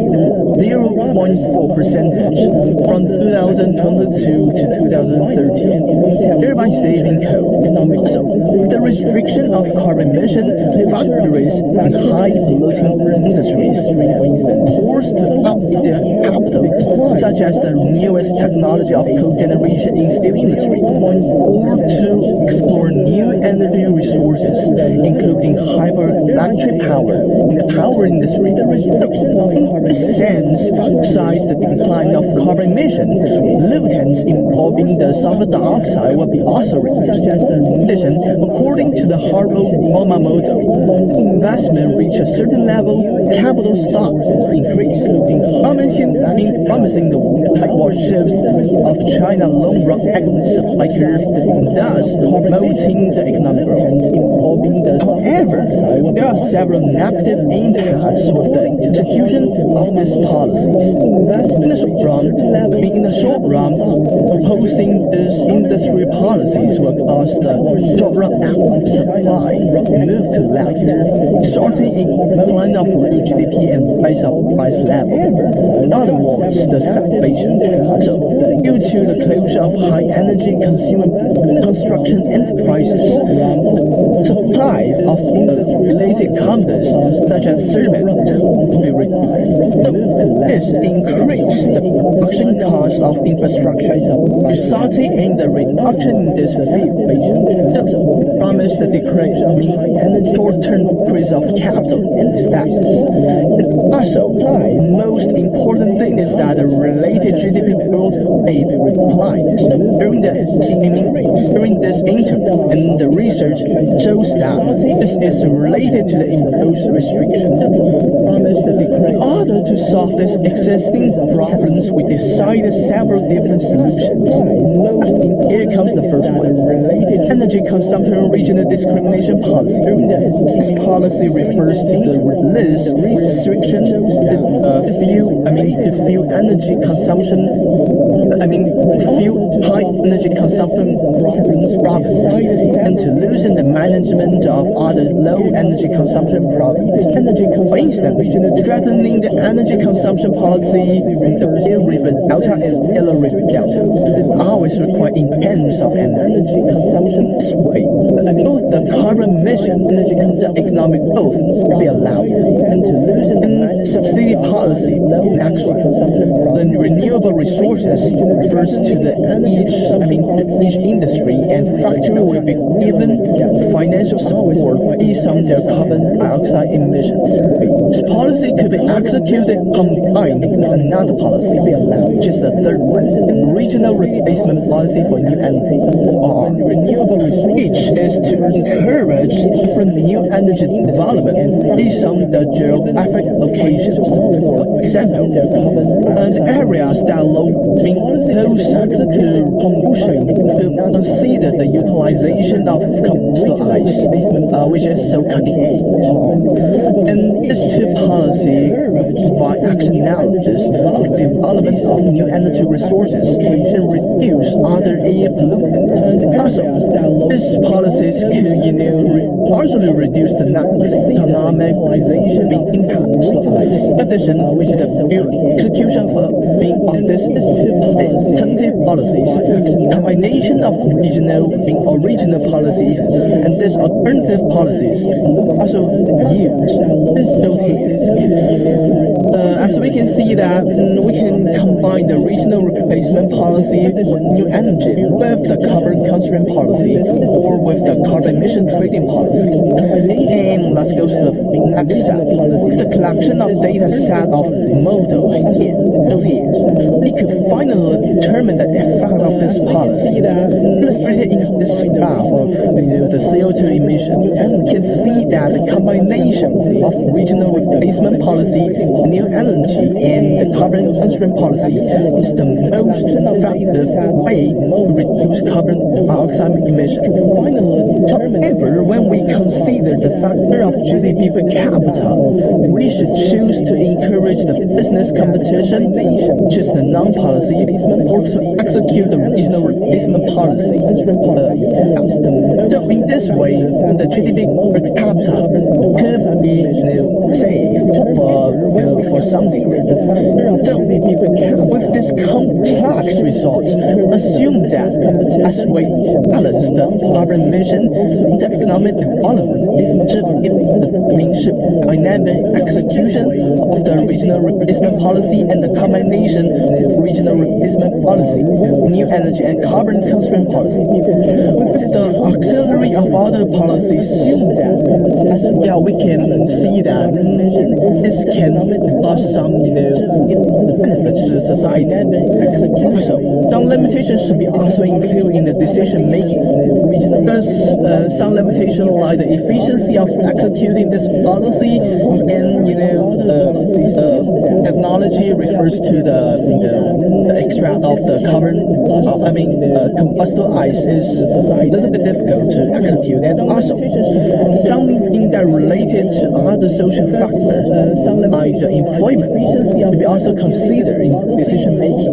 0.4% from 2022 to 2013, thereby saving coal. So, the restriction of carbon emission, factories in high-polluting industries forced to up their capital, such as the newest technology of cogeneration in steel industry, or to explore new energy resources, including hydroelectric power in the power industry. In a sense, besides the decline of carbon emission, pollutants involving the sulfur dioxide will be also reduced. In addition, according to the Harold-Balmer model, investment reach a certain level, capital stock increase, promising the whitewashed shifts of China long-run supply curve, thus promoting the economic growth. However, there are several negative impacts with the execution of these policies. In the short run, opposing these industry policies will cause the short-run of supply move to left, resulting in decline of real GDP and price level. In other words, the stagflation. So, due to the closure of high-energy consumer construction enterprises, the supply of industry-related companies such as cement will be reduced. This increased the production cost of infrastructure, resulting in the reduction in this field. Thus, promise the decrease short-term increase of capital and status. And also, the most important thing is that the related GDP growth rate declined during this interval, and the research shows that this is related to the imposed restriction. In order to solve these existing problems, we decided several different solutions. Here comes the first one: energy consumption regional discrimination policy. This policy refers to the release restriction to fuel energy consumption. Fuel high energy consumption problems, and to loosen the management of other low energy consumption problems. For instance, strengthening the energy consumption consumption policy, the Pearl River Delta and Yellow River Delta always require intense of energy consumption this way. Both the carbon emission and the economic growth will be allowed. And subsidy policy, next one. The renewable resources refers to each industry and factory will be given financial support based on their carbon dioxide emissions. This policy could be executed combined with another policy, which is the third one, regional replacement policy for new energy. Each is to encourage different new energy development based on the geographic locations. For example, the areas that are close to pollution to consider the utilization of combustible ice, which is so cutting edge. And these two policies provide actionalities of development of new energy resources and reduce other air pollutants. Also, these policies could, partially reduce the economic impact. In addition, the execution of these alternative policies, combination of regional policies and these alternative policies also used. As we can see that we can combine the regional replacement policy for new energy with the carbon constraint policy or with the carbon emission trading policy. And let's go to the next step. The collection of data set of model here. We could finally determine the effect of this policy. Illustrated in this graph of the CO2 emission, you can see that the combination of regional replacement policy, new energy, and the carbon constraint policy is the most effective way to reduce carbon dioxide emission. However, when we consider the factor of GDP per capita, we should choose to encourage the business competition, which is the non-policy, or to execute the regional replacement policy. So in this way, the GDP per capita could be saved for some degree. So with this complex results, assume that as we balance the carbon emission, the economic development should dynamic execution of the regional replacement policy and the combination of regional replacement policy, new energy and carbon constraint policy. With the auxiliary of other policies, we can see that this can cause some benefits to the society. Also, some limitations should be also included in the decision making, because some limitations like the efficiency of executing this policy and technology refers to the extract of the combustible ice is a little bit difficult to execute, and also something that related to other social factors like the employment to be also considered in decision making.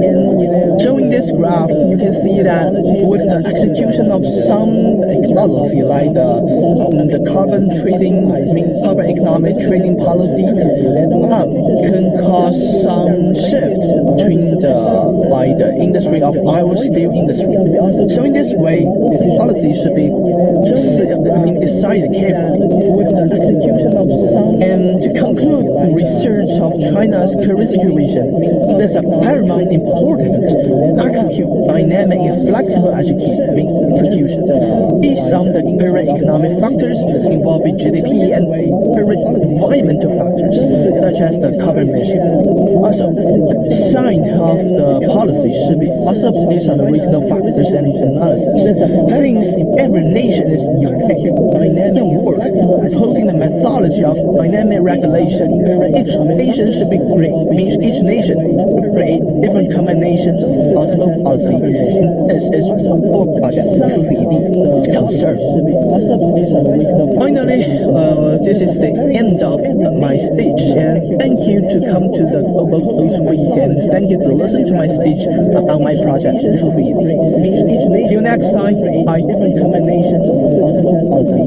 Showing this graph, you can see that with the execution of some policy like the carbon economic trading policy can cause some shift between the industry of iron steel industry. So in this way, this policy should be decided carefully. With the execution of some, and to conclude the research of China's current situation, it is of paramount importance to execute dynamic and flexible execution based on the current economic factors involving GDP and current environmental factors such as the carbon emission. Also, the design of the policy should be also based on the regional factors and analysis. Since every nation is unique, it works upholding the methodology of dynamic regulation. Each nation should be each nation create different combinations of possible policy. This is our project to concern. Finally, this is the end of my speech, and thank you to come to the Global Coast Week, and thank you to listen to my speech about my project. See you next time. Bye. Different combinations of possible policy.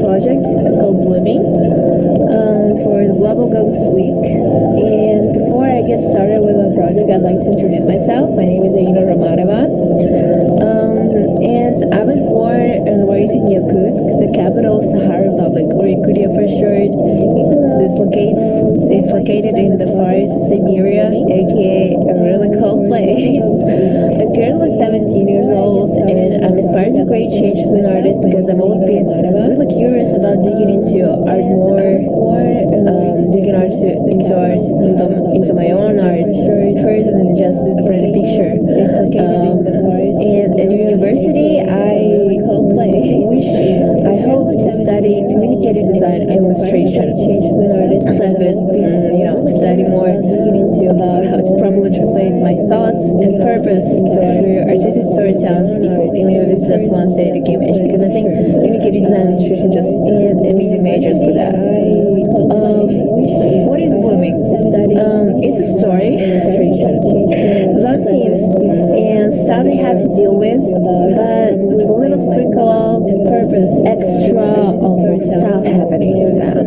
project called Blooming for the Global Ghost Week. And before I get started with my project, I'd like to introduce myself. My name is Aina Romanova. And I was born and raised in Yakutsk, the capital of Sahara Republic, or Yakutia for short. It's located in the forest of Siberia, aka a really cold place. I'm currently 17 years old, and I'm inspired to create change as an artist because I've always been really curious about digging into art more, digging into my own art further than just a pretty picture. And at university, I hope to study communicative design and illustration, so I could, study more about how to properly translate my thoughts and purpose through artistic storytelling to people, even if it's just one static image. Because I think communicative design and illustration just amazing majors for that. What is Blooming? It's a story about teens and stuff they have to deal with, but with a little sprinkle of purpose, extra of stuff happening to them.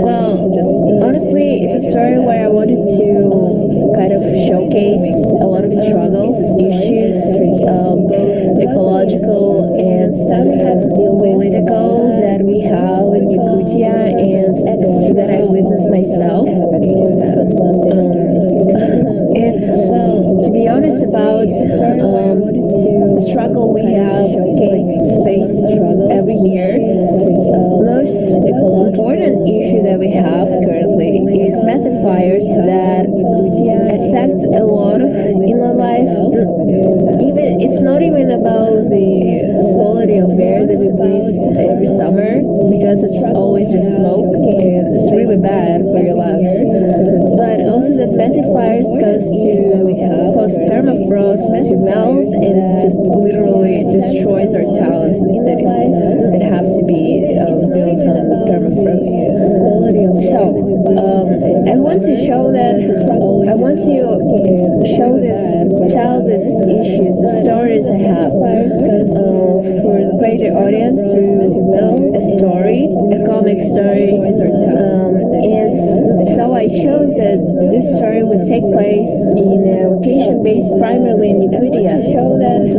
Well, honestly, it's a story where I wanted to kind of showcase a lot of struggles, issues, both ecological and political that we have in Yakutia and that I witnessed myself. It's, to be honest, about the struggle we have faced every year. Most important issue that we have currently is massive fires that affect a lot of inland life. Even it's not even about the quality of air that we breathe every summer, because it's always just smoke and it's really bad for your lungs. But also that massive fires cause permafrost to melt, and it just literally destroys our towns and cities that have to be built on permafrost. So I want to show that. I want to tell these issues, the stories I have for the greater audience through a story, a comic story, and so I chose that this story would take place in a location based primarily in Yakutia, and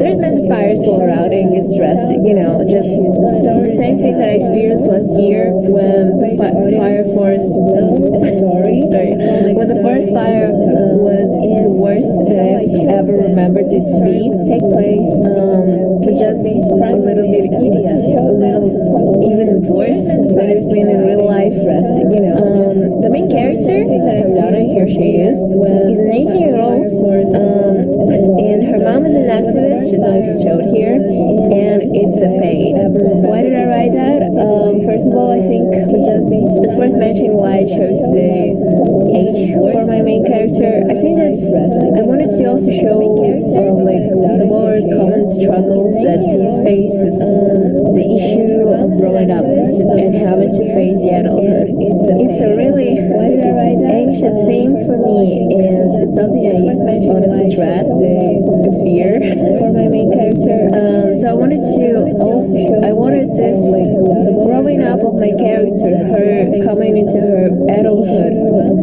there's massive fires all around and it's drastic, just the same thing that I experienced last year when the forest fire was the worst that I've ever remembered it to be. But just a little bit, even worse than it's been in real life. The main character, Sardana, here she is an 18-year-old, and her mom is an activist, she's always showed here, and it's a pain. Why did I write that? First of all, I think it's worth mentioning why I chose the age for my main character. I think that I wanted to also show the more common struggles that teens face is the issue of growing up and having to face the adulthood. It's a really anxious theme for me, and it's something I honestly dread, the fear for my main character. So I wanted this growing up of my character, her coming into her adulthood,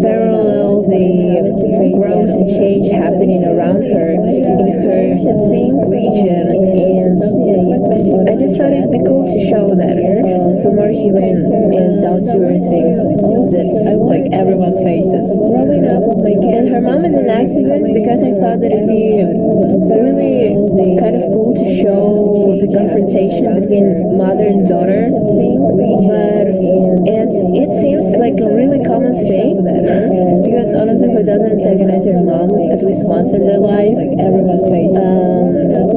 parallel the growth and change happening around her in her region, and I just thought it'd be cool to show that for more human and down-to-earth things that everyone faces. And her mom is an activist because I thought that it'd be really kind of cool to show the confrontation between mother and daughter, and it seems like a really common thing, because honestly, who doesn't antagonize their mom at least once in their life? Everyone faces.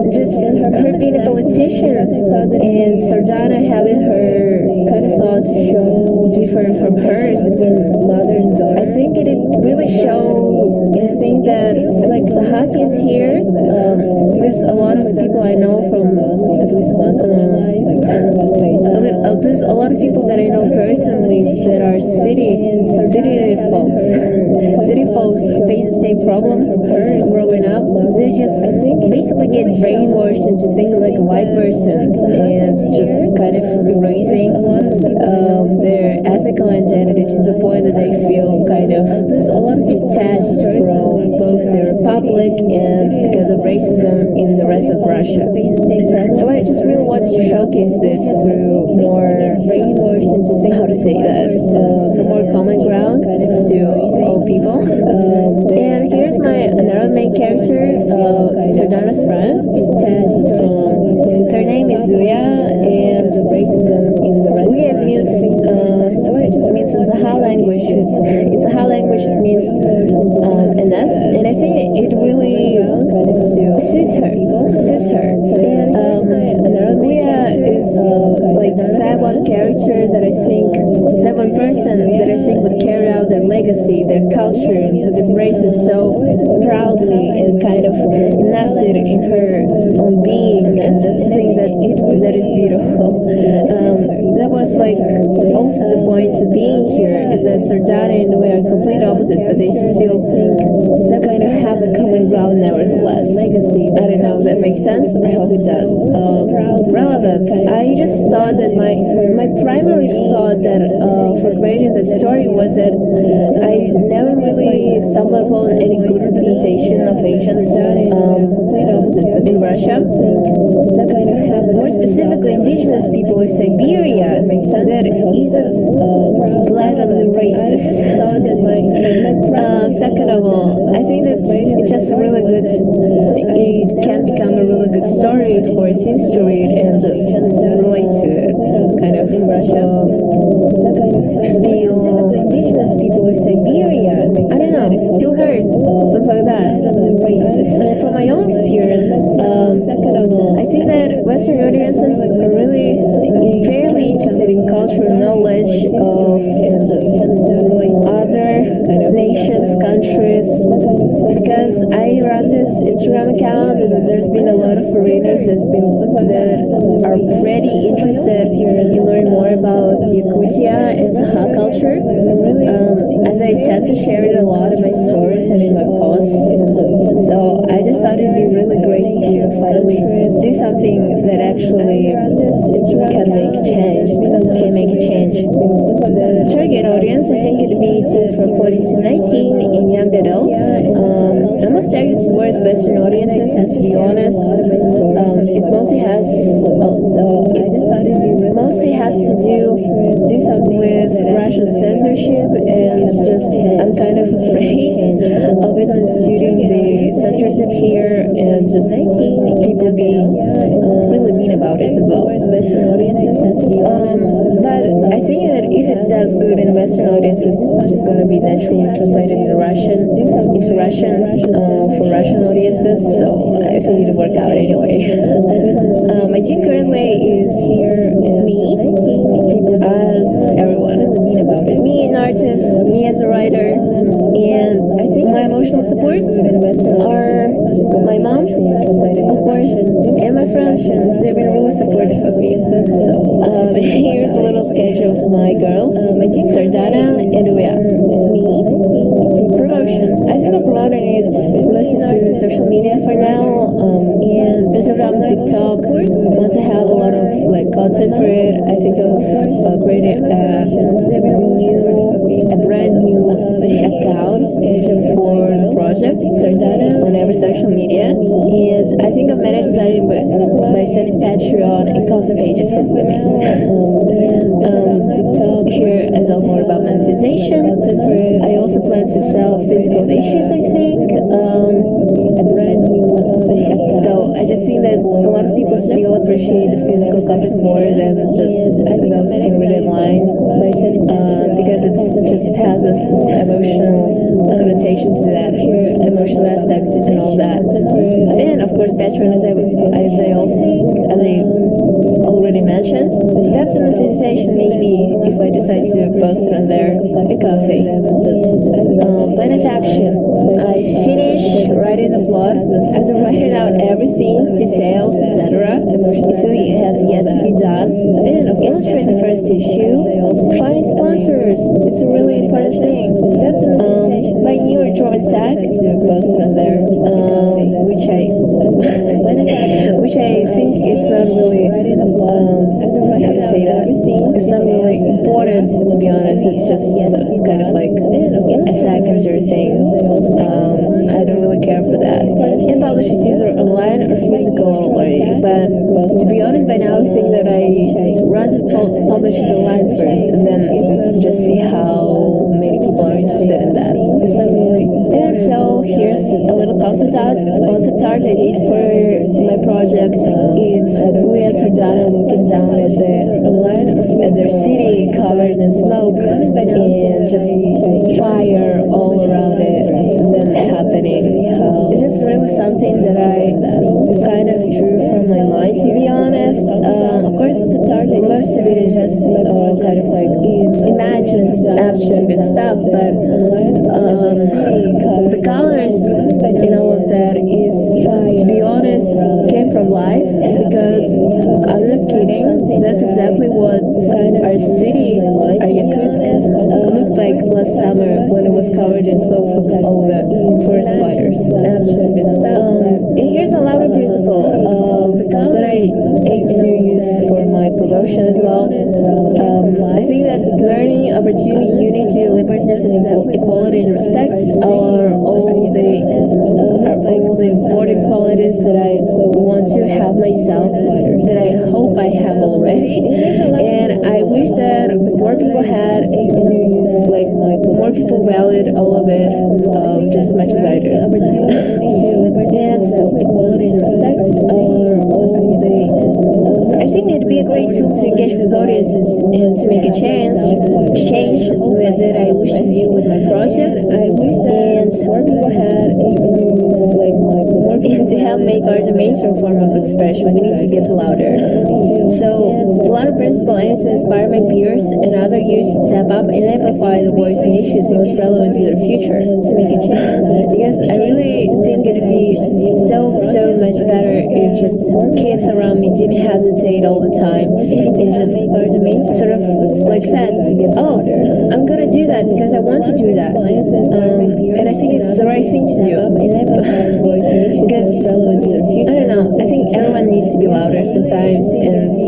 Just her being a politician and Sardana having her thoughts different from hers, I think it really showed a thing that Sahaki is here. There's a lot of people I know from at least once in my life. There's a lot of people that I know personally that are city folks. City folks face the same problem from her growing up. They just basically get brainwashed into thinking like a white person and just kind of erasing their ethical identity to the point that they feel kind of detached from both the republic and because of racism in the rest of Russia. So I just really wanted to showcase it through more, how to say that, for more common ground to all people. And here's another main character, Sardana's friend. Her name is Zuya, and Zuya means in Sahel language. In Sahel language, it means an S, and I think it really suits her. Zuya is like that one character that I think, that one person that I think would carry out their legacy, their culture, and would embrace it so proudly and kind of nest it in her own being, and just think that is beautiful. That was like also the point to being here, is that Sardana and we are complete opposites, but they still kind of have a common ground nevertheless. I don't know if that makes sense. I hope it does. Relevance. I just thought that my primary thought that for creating the story was that I never really stumbled upon any good representation of Asians in Russia. More specifically, indigenous people of Siberia that isn't blatantly racist. Second of all, I think that it's just really good. It can become a really good story for teens to read and just relate to it. Kind of feel indigenous people of Siberia. I don't know, feel heard, something like that. And from my own experience, I think that Western audiences are really fairly interested in cultural knowledge of other nations, countries, because I run this Instagram account and there's been a lot of foreigners that are pretty interested in learning more about Yakutia and Saha culture, as I tend to share it a lot in my stories and in my posts. So I just thought it'd be really great to finally do something that actually can make a change. Target audience, I think it'd be teens from 14 to 19 in young adults. I'm most targeted towards Western audiences, and to be honest, it mostly has to do with Russian censorship, and just I'm kind of afraid of it instituting the censorship here and just people being really mean about it as well. But I think that if it does good in Western audiences, it's just going to be naturally translated into Russian for Russian audiences, so I think it'll work out anyway. My team currently is me as everyone. Me an artist, me as a writer, and I think my emotional supports are my mom, of course, and my friends. They've been really supportive of me. So here's a little sketch of my girls, Sardana and Uya. Promotion. I think I'm promoting it mostly through social media for now, and Instagram, TikTok. Once I have a lot of content for it, I think of creating a brand new account for the project on every social media, and I think I'm monetizing by sending Patreon and coffee pages for women. Here as well more about monetization. I also plan to sell physical issues, I think. So I just think that a lot of people still appreciate the physical copies more than just those you can read online, because it has this emotional connotation to that, emotional aspect and all that. And of course, Patreon, as I already mentioned, that's a monetization maybe if I decide to post it on there, a coffee. Plan of action. I finished writing the plot, as in writing out every scene, details, etc. It has yet to be done. And illustrate the first issue. Finding sponsors, it's a really important thing. My new drawing tag, which I think is not really, how to say that? It's not really important, to be honest. It's just kind of like a secondary thing. I don't really care for that. And publish it either online or physical already. But to be honest, by now I think that I rather publish it online first and then just see how many people are interested in that. And so here's a little concept art I did for my project. It's Leah Sardana looking down at their city covered in smoke and just fire all around it happening. It's just really something that I kind of drew from my mind, to be honest. Of course, most of it is just kind of like imagined abstract and stuff, but the colors and all of that is, to be honest, came from life, because I'm not kidding. That's exactly what our city, our Yakutsk, looked like last summer when it was covered in smoke from all the forest fires. And here's the louder principle that I aim to use for my promotion as well. I think that learning, opportunity, unity, liberateness, and equality and respect are all the important qualities that I want to have myself, that I hope I have already, and I wish that more people had, like more people valued all of it just as much as I do. And equality and respect are all the. I think it'd be a great tool to engage with audiences and to make a change that I wish to do with my project. I wish that more people had, and to help make art the mainstream form of expression, we need to get louder. So, the louder principle aims to inspire my peers and other youth to step up and amplify the voice and issues most relevant to their future. To make a change, because I really think it'd be so much better if just kids around me didn't hesitate all the time and just sort of like said, oh, I'm gonna do that because I want to do that, and I think it's the right thing to do. Because I don't know, I think everyone needs to be louder sometimes and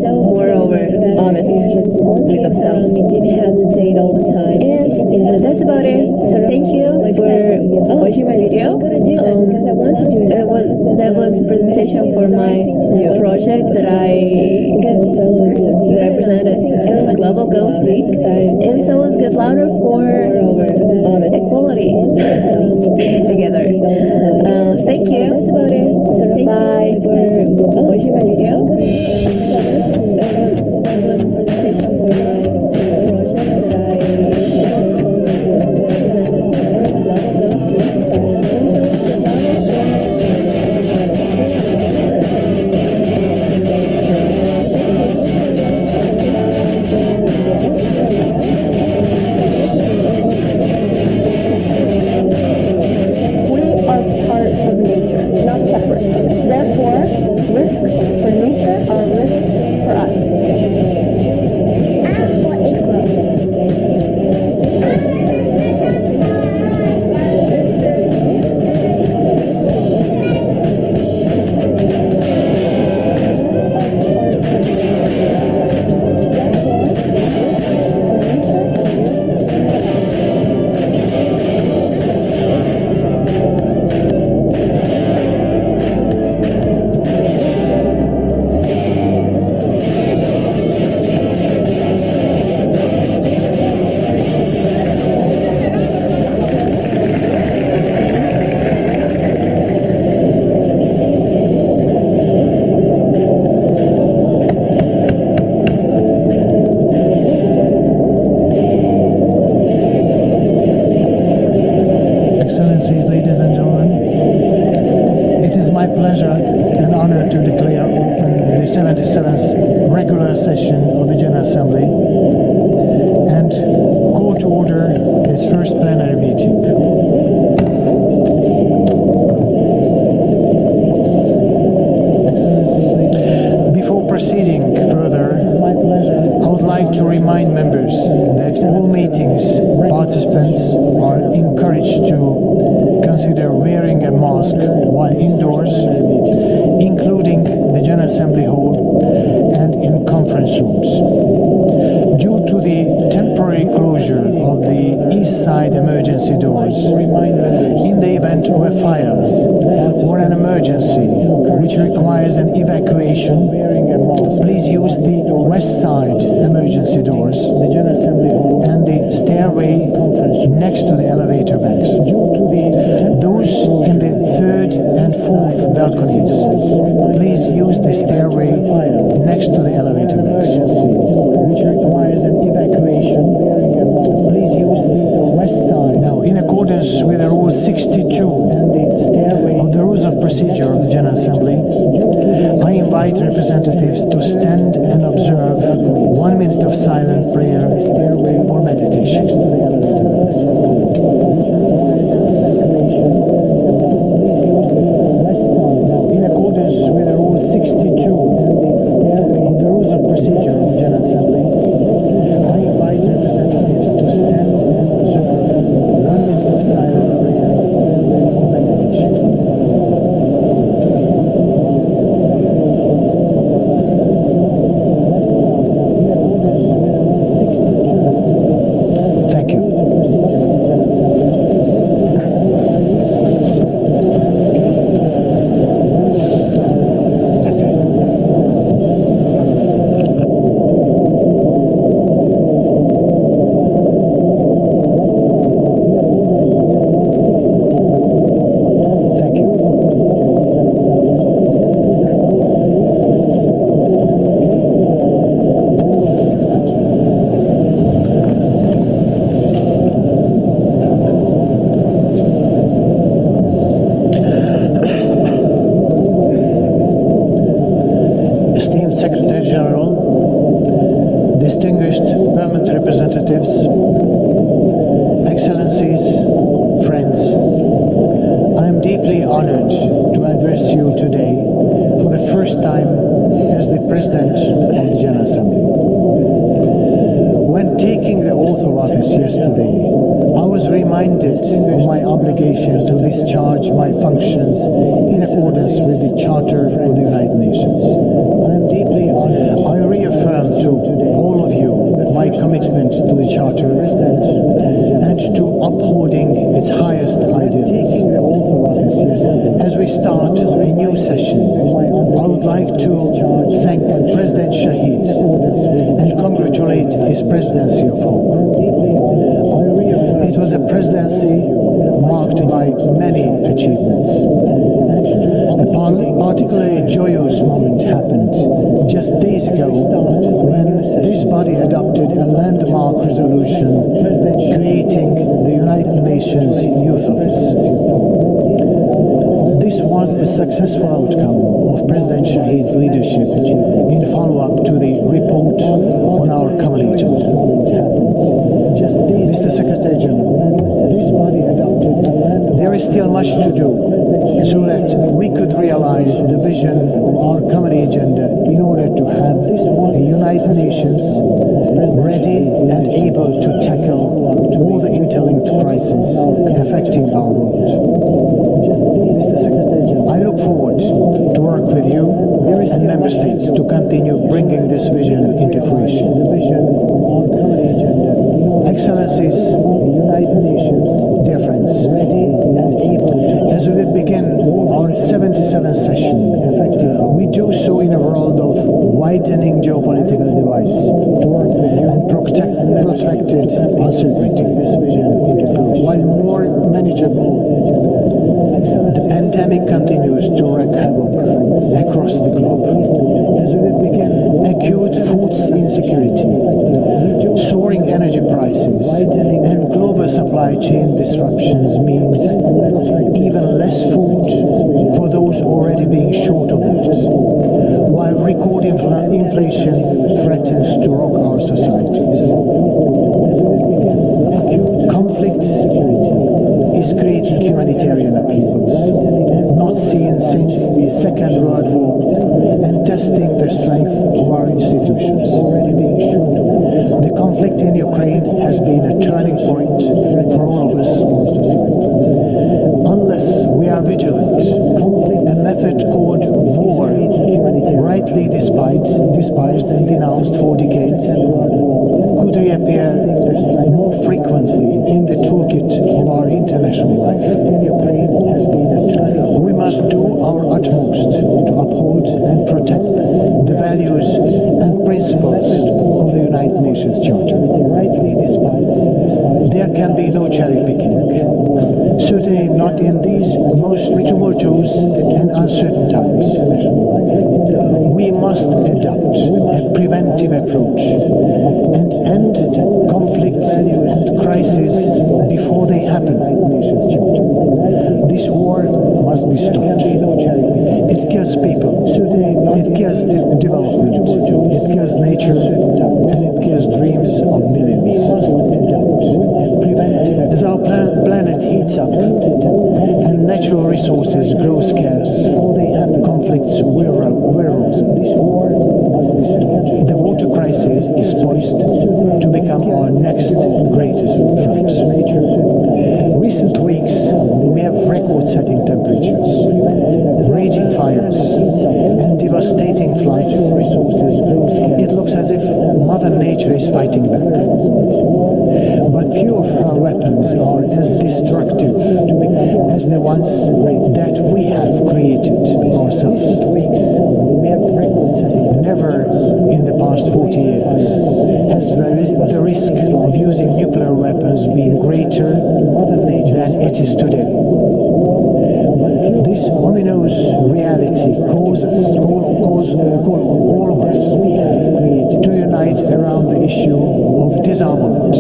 moreover honest with themselves. And that's about it. So thank you for watching my video. That was a presentation for my project that I presented at Global Girls Week. And so let's get louder for equality together. Thank you. Bye for watching my video. First plenary meeting. mask while indoors, including the General Assembly Hall and in conference rooms. Due to the temporary closure of the east side emergency doors, in the event of a fire or an emergency which requires an evacuation, please use the west side emergency doors and the stairway next to the elevator banks. Those in the third and fourth balconies, please use the stairway next to the elevator banks. Which requires an evacuation, please use the west side. Now, in accordance with the Rule 62 of the Rules of Procedure of the General Assembly, I invite representatives to stand and observe 1 minute of silent prayer or meditation. In accordance with the Rule 62 of the Rules of Procedure of the General Assembly, I invite representatives to stand and observe 1 minute of silent prayer or meditation. Thank you. Thank you. Esteemed Secretary General, distinguished permanent representatives, Excellencies, friends, I am deeply honored to address you today for the first time as the President of the General Assembly. When taking the oath of office yesterday, I was reminded of my obligation to discharge my functions in accordance with the Charter of the United Nations. I am deeply honored. I reaffirm to all of you my commitment to the Charter and to upholding its highest ideals. As we start a new session, I would like to thank President Shahid and congratulate his presidency of hope. It was a presidency marked by many achievements. A particularly joyous moment happened just days ago when this body adopted a landmark resolution creating the United Nations Youth Office. This was a successful outcome of President Shahid's leadership in follow-up to the report on our common agenda. Mr. Secretary General, there is still much to do so that we could realize the vision of our common agenda in order to have the United Nations ready and able to tackle all the interlinked crises affecting our world. I look forward to work with you and member states to continue bringing this vision into fruition. Excellencies, dear friends, as we begin our 77th session, we do so in a world of widening geopolitical divides and protracted uncertainty. While more manageable, the pandemic continues to wreak havoc across the globe. Acute food insecurity, soaring energy prices, and global supply chain disruptions means even less food for those already being short of it, while record inflation threatens to rock our societies. Conflict is creating humanitarian upheavals, not seen since the Second World War, and testing the strength of our institutions. The conflict in Ukraine has been a turning point for all of us. Unless we are vigilant criticized and denounced for decades could reappear more frequently in the toolkit of our international life. We must do our utmost to uphold and protect the values and principles of the United Nations Charter. There can be no cherry picking, certainly not in these most tumultuous and uncertain times. We must adopt a preventive approach and end conflicts and crises before they happen. This war must be stopped. It kills people, it kills development, it kills nature, and it kills dreams of millions. As our planet heats up and natural resources grow scarce, conflicts will rise. The water crisis is poised to become our next greatest threat. Recent weeks, we have record-setting temperatures, raging fires, and devastating floods. It looks as if Mother Nature is fighting back. But few of her weapons are as destructive as the ones that we have created ourselves. Never in the past 40 years has the risk of using nuclear weapons been greater than it is today. This ominous reality calls all of us to unite around the issue of disarmament.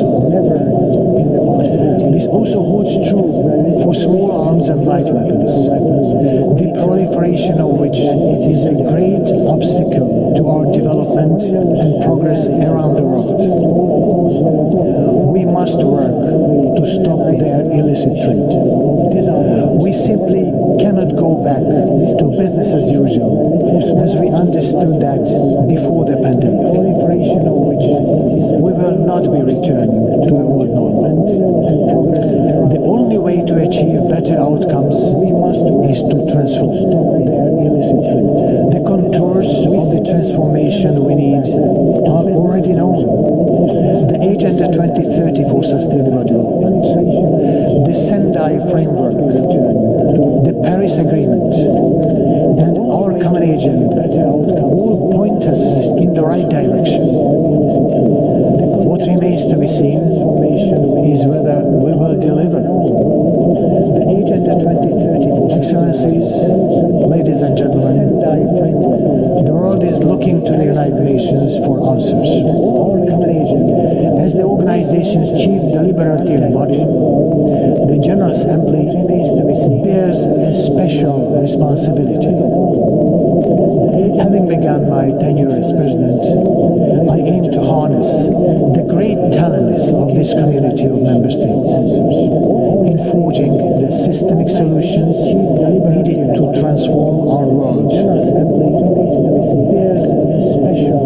This also holds true for small arms and light weapons, the proliferation of which is a great obstacle to our development and progress around the world. We must work to stop their illicit trade. We simply cannot go back to business as usual, as we understood that before the pandemic. We will not be returning to the old normal. The only way to achieve better outcomes is to transform. The contours of the transformation we need are already known. The Agenda 2030 for Sustainable Development, the Sendai Framework, the Paris Agreement, and our common agenda all point us in the right direction. What remains to be seen is whether we will deliver. The Agenda 2030 for Excellencies, ladies and gentlemen, the world is looking to the United Nations for answers. As the organization's chief deliberative body, the General Assembly bears a special responsibility. Having begun my tenure as President, I aim to harness the great talents of this community of member states in forging the systemic solutions needed to transform our world.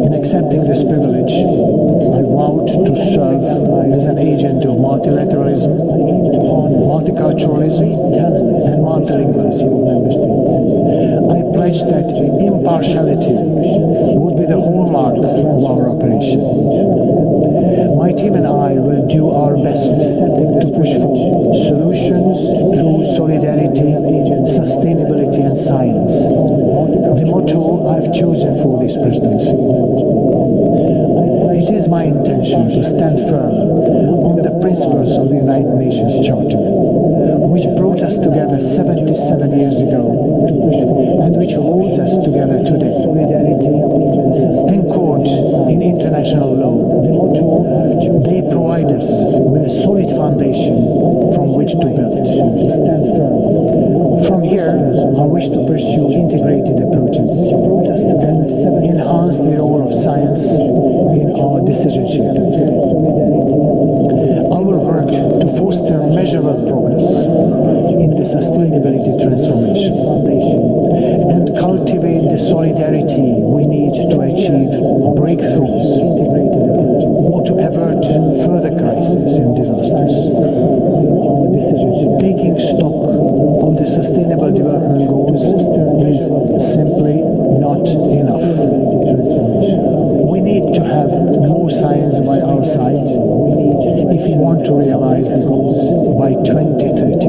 In accepting this privilege, I vowed to serve as an agent of multilateralism, multiculturalism, and multilingualism. I pledged that impartiality would be the hallmark of our operation. My team and I will do our best to push for solutions through solidarity, sustainability, and science, the motto I've chosen for this presidency. It is my intention to stand firm on the principles of the United Nations Charter, which brought us together 77 years ago and which holds us together today. Anchored in international law, they provide us with a solid foundation from which to build. From here, I wish to pursue integrated approaches and enhance the role of science in our decision-making. I will work to foster measurable progress in the sustainability transformation and cultivate the solidarity we need to achieve breakthroughs or to avert further crises and disasters. Taking stock of the Sustainable Development Goals is simply not enough. realize the goals by 2030.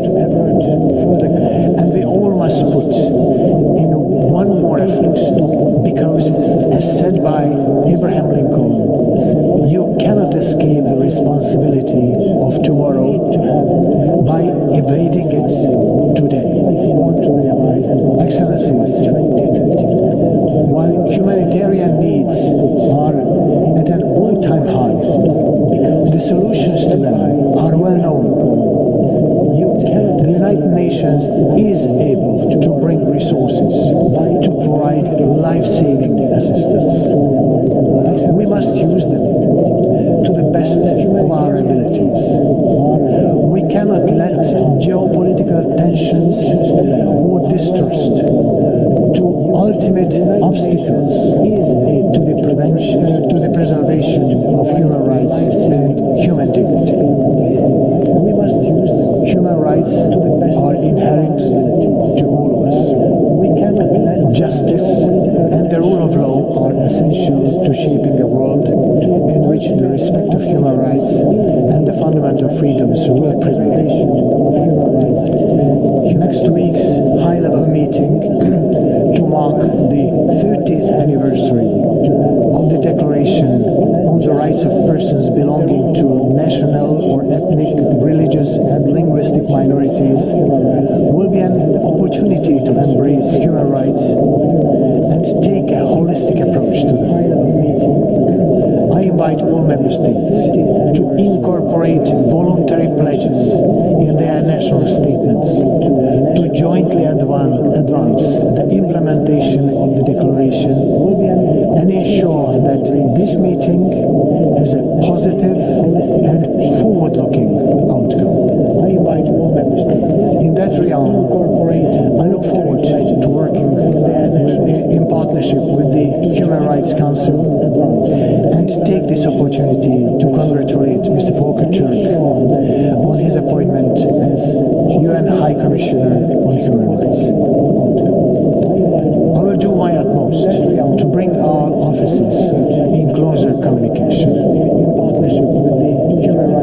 And we all must put in one more effort, because as said by Abraham Lincoln, you cannot escape the responsibility of tomorrow by evading it today. Excellencies, while humanitarian needs are at an all-time high, the solutions to them are well known. The United Nations is able to bring resources to provide life-saving assistance. We must use them to the best of our abilities. We cannot let geopolitical tensions or distrust to ultimate obstacles to the prevention, to the preservation of human rights and human dignity. We must use them. Human rights are inherent to all of us. We cannot let justice and the rule of law are essential to shaping a world in which the respect of human rights and the fundamental freedoms will prevail. Next week's high-level meeting to mark the 30th anniversary of the Declaration on the Rights of Persons Belonging to National or Ethnic, Religious and Linguistic Minorities will be an opportunity to embrace human rights and take a holistic approach to them. I invite all member states to incorporate voluntary pledges in their national statements to jointly advance the implementation of the declaration and ensure that this meeting has a positive and forward-looking outcome. I invite all member states. In that realm, I look forward to working in partnership with the Human Rights Council and take this opportunity to congratulate Mr. Volker Turk on his appointment as UN High Commissioner on Human Rights. I will do my utmost to bring our offices in closer communication.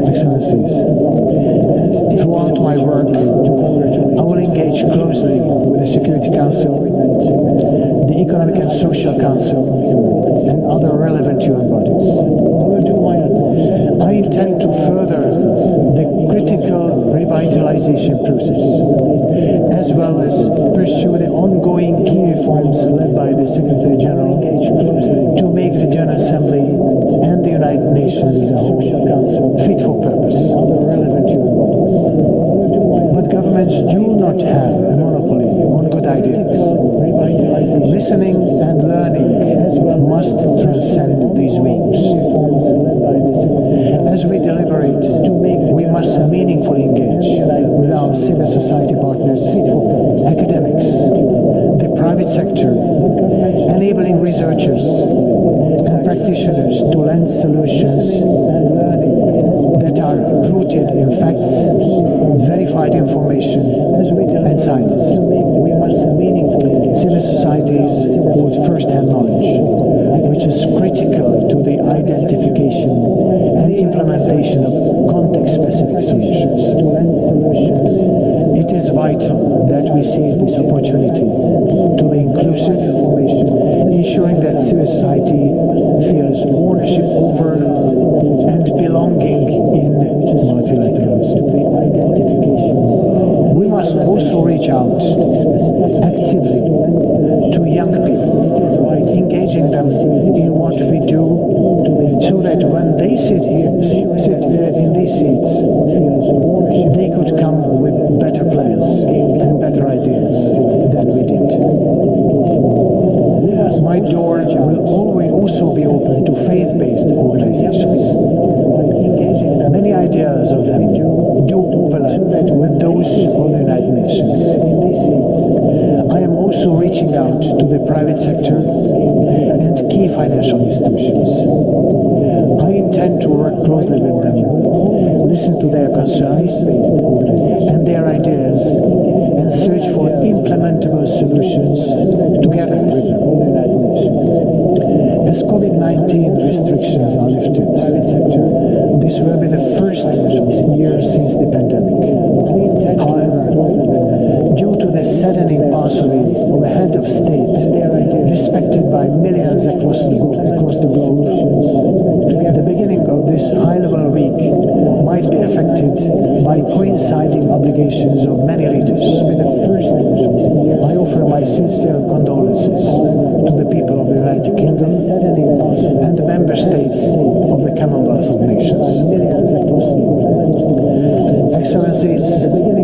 Excellencies, throughout my work, I will engage closely with the Security Council, the Economic and Social Council, and other relevant UN bodies. I intend to further the critical revitalization process, as well as pursue the ongoing key reforms led by the Secretary General to make the General Assembly and the United Nations as a whole fit for purpose. But governments do not have a monopoly on good ideas. Listening and learning must transcend these weeks. As we deliberate, we must meaningfully engage with our civil society partners, academics, the private sector, enabling researchers and practitioners to lend solutions that are rooted in facts, verified information, and science. Civil societies hold first-hand knowledge, which is critical to the identification and implementation of context-specific solutions. It is vital that we seize this opportunity to be inclusive, ensuring that civil society feels ownership over and belonging in multilateralism. We must also reach out actively to young people, engaging them in what we do, so that when they sit in these seats, they could come with better plans and better ideas than we did. My door will always also be open to faith-based organizations. Many ideas of them do overlap with those of the United Nations. I am also reaching out to the private sector and key financial institutions. I intend to work closely with them, listen to their concerns and their ideas, and search for implementable solutions together with them. As COVID-19 restrictions are lifted, this will be the first year since across the globe, the beginning of this high-level week might be affected by coinciding obligations of many leaders. I offer my sincere condolences to the people of the United Kingdom and the member states of the Commonwealth of Nations. Excellencies,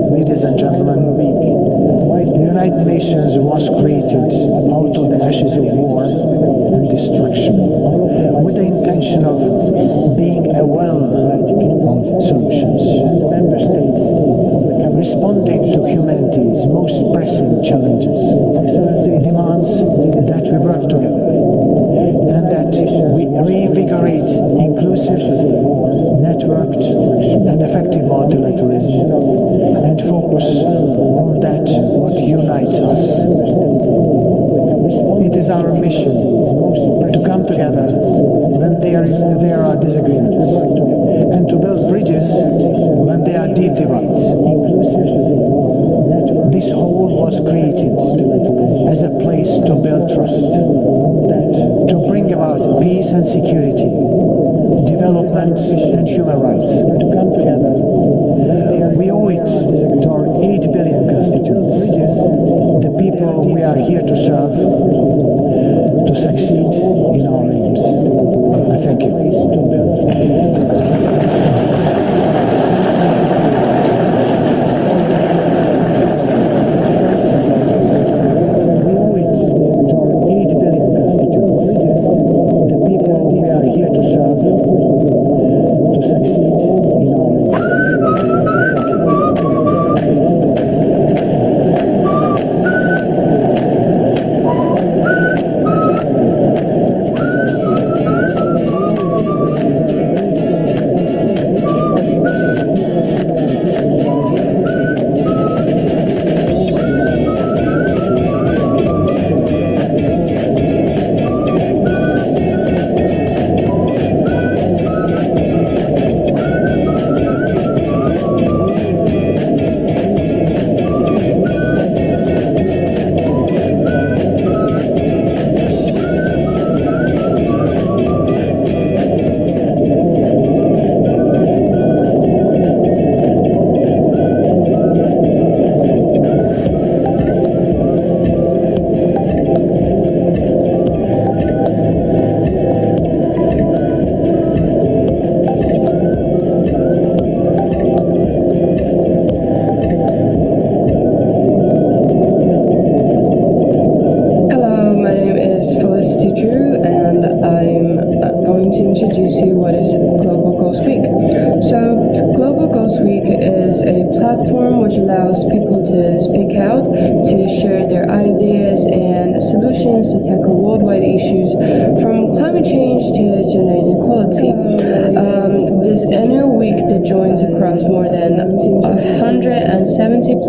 ladies and gentlemen, the United Nations was created out of the ashes of war and destruction with the intention of being a well of solutions, responding to humanity's most pressing challenges, demands that we work together and that we reinvigorate inclusive, networked and effective multilateralism and focus on that what unites us. It is our mission to come together when there are disagreements and to build bridges when there are deep divides. This whole was created as a place to build trust, to bring about peace and security, development and human rights. We owe it to our 8 billion constituents, the people we are here to serve, to succeed in our aims. I thank you.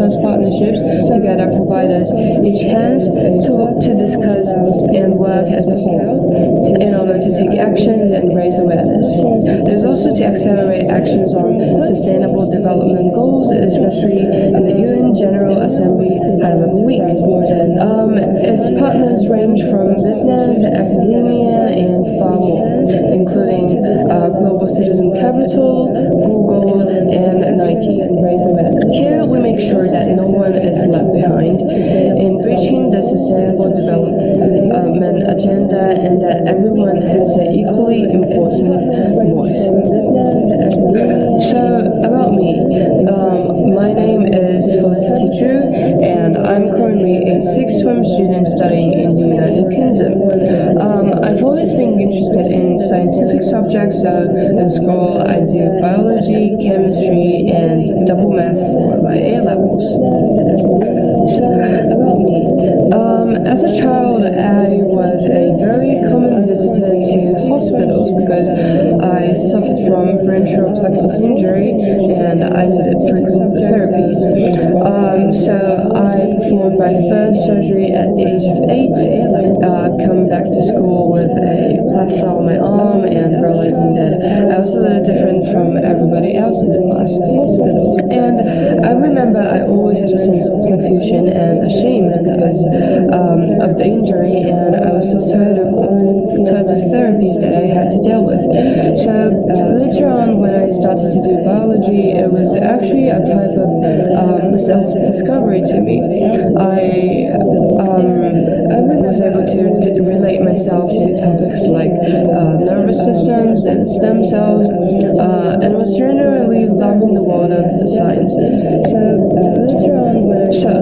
Partnerships together provide us a chance to discuss and work as a whole in order to take actions and raise awareness. It is also to accelerate actions on sustainable development goals, especially in the UN General Assembly High-Level Week. Its partners range from business, academia, and far more, including Global Citizen Capital, Google, and Nike. Here we make sure that no one is left behind in reaching the sustainable development agenda and that everyone has an equally important voice. So, about me. My name is Felicity Drew, and I'm currently a sixth form student studying in the United Kingdom. I've always been interested in scientific subjects, so in school I do biology, chemistry, and double math for my A-levels. So, about me. As a child, I was a very common visitor to hospitals because I suffered from ventral plexus injury and I needed frequent therapies. So I performed my first surgery at the age of 8, coming back to school with a plaster on my arm and realizing that I was a little different from everybody else in the class. And I remember I always had a sense of confusion and shame because of the injury, and I was so tired of all types of therapies deal with. So later on, when I started to do biology, it was actually a type of self-discovery to me. I was able to relate myself to topics like nervous systems and stem cells, and was generally loving the world of the sciences. So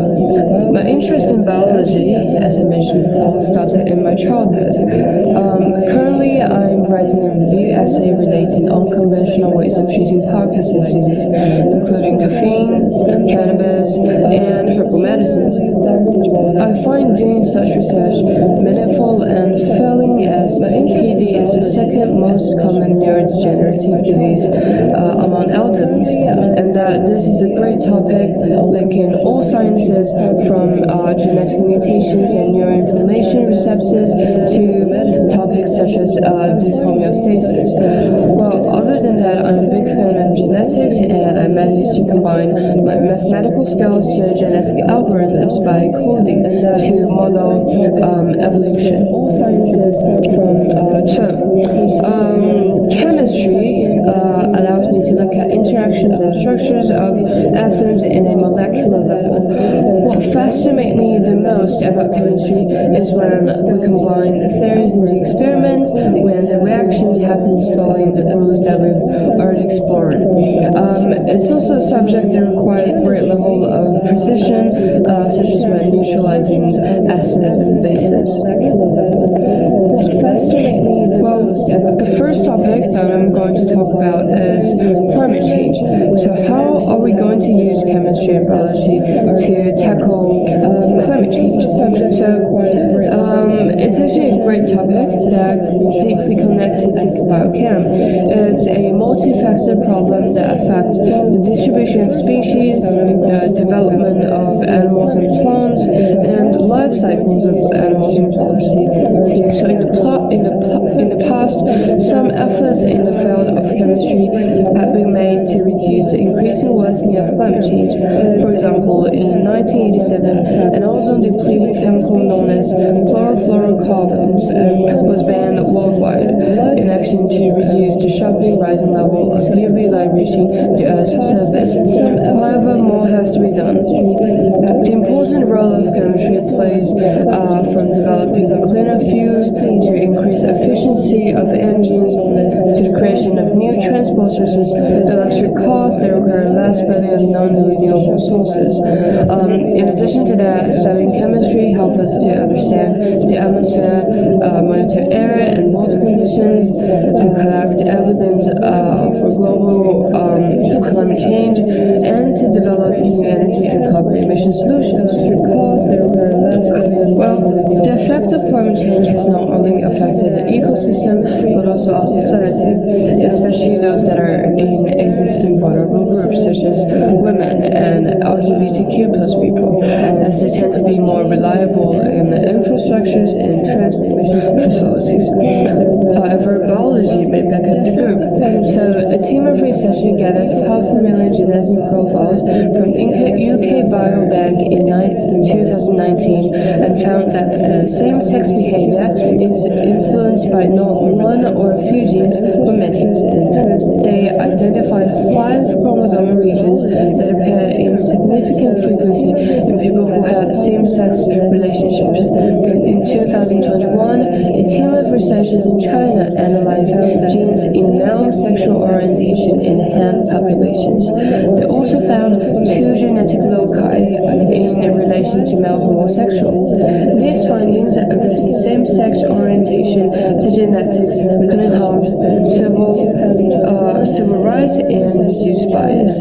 my interest in biology, as I mentioned before, started in my childhood. Currently, I'm writing a review essay relating unconventional ways of treating Parkinson's disease, including caffeine, cannabis, and herbal medicines. I find doing such research meaningful and fulfilling, as PD is the second most common neurodegenerative disease among elderly, and that this is a great topic linking all sciences from genetic mutations and neuroinflammation receptors to topics such as dyshomeostasis. Well, other than that, I'm a big fan of genetics, and I managed to combine my mathematical skills to genetic algorithms by coding to model evolution. All sciences from chemistry allows me to look at interactions and structures of atoms in a molecular level. What fascinates me the most about chemistry is when we combine the theories into experiments, when the reactions happen following the rules that we've already explored. It's also a subject that requires a great level of precision, such as when neutralizing acids and bases. Well, the first topic that I'm going to talk about is climate change. So how are we going to use chemistry and biology to tackle climate change? So it's actually a great topic that deeply connected to biochem. It's a multi-factor problem that affects the distribution of species, the development of animals and plants, and life cycles of animals and plants. So in the past, some efforts in the field of chemistry have been made to reduce the increasing worsening of climate change. For example, in 1987, an ozone-depleting chemical known as chlorofluorocarbons was banned worldwide in action to reduce the sharply rising level of UV light reaching the Earth's surface. However, more has to be done. The important role of chemistry plays from developing cleaner fuels to increase efficiency of engines to the creation of new transport sources, electric cars that require less burning of non-renewable sources. In addition to that, studying chemistry helps us to understand the atmosphere, monitor air and water conditions, to collect evidence for global climate change, and to develop new energy and carbon emission solutions. Well, the effect of climate change has not only affected the ecosystem, but also our society, especially those that are in existing vulnerable groups such as women and LGBTQ plus people, as they tend to be more reliable in the infrastructures and transmission facilities. However, biology made back up the group. So a team of researchers gathered 500,000 genetic profiles from UK Biobank in 2019 and found that same-sex behavior is influenced by not one or a few genes, but many. They identified 5 chromosomal regions that appeared in significant frequency in people who had same-sex relationships. In 2021, a team of researchers in China analyzed genes in male sexual orientation in hen populations. They also found 2 genetic loci in relation to male homosexuals. These findings addressing same-sex orientation to genetics can enhance civil rights and reduce bias.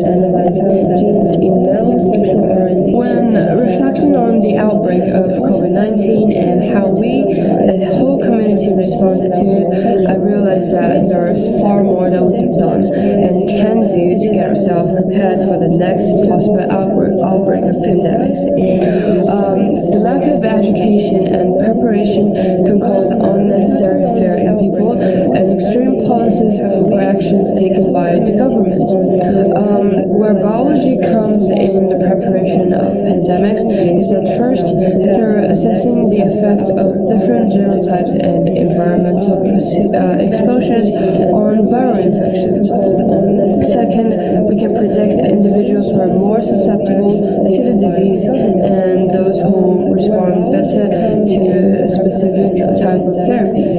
When reflecting on the outbreak of COVID-19 and how we as a whole community responded to it, I realized that there is far more that we have done and can do to get ourselves prepared for the next possible outbreak of pandemics. The lack of education and preparation can cause unnecessary fear in people and extreme policies or actions taken by the government. Where biology comes in the preparation prevention of pandemics is that first, through assessing the effect of different genotypes and environmental exposures on viral infections. Second, we can predict individuals who are more susceptible to the disease and those who respond better to a specific type of therapies.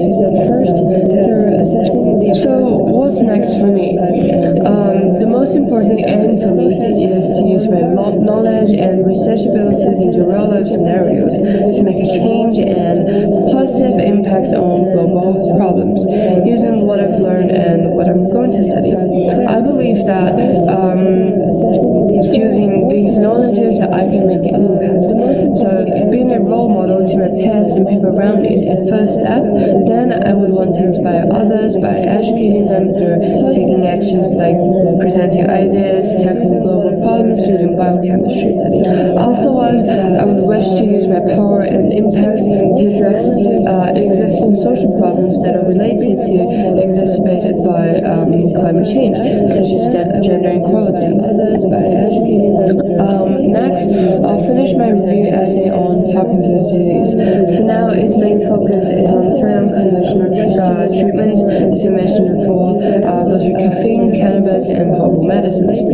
So what's next for me? The most important aim for me is to use my knowledge and research abilities into real-life scenarios to make a change and positive impact on global problems using what I've learned and what I'm going to study. I believe that using these knowledges, I can make an impact. So being a role model to my peers and people around me is the first step. Then I would want to inspire others by educating them through taking actions like presenting ideas, tackling global problems using biochemistry. Afterwards, I would wish to use my power and impact to address existing social problems that are related to exacerbated by climate change, such as gender equality. Next, I'll finish my review essay on Parkinson's disease. For now, its main focus is on three unconventional treatments, as I mentioned before. Those are caffeine, cannabis, and herbal medicines.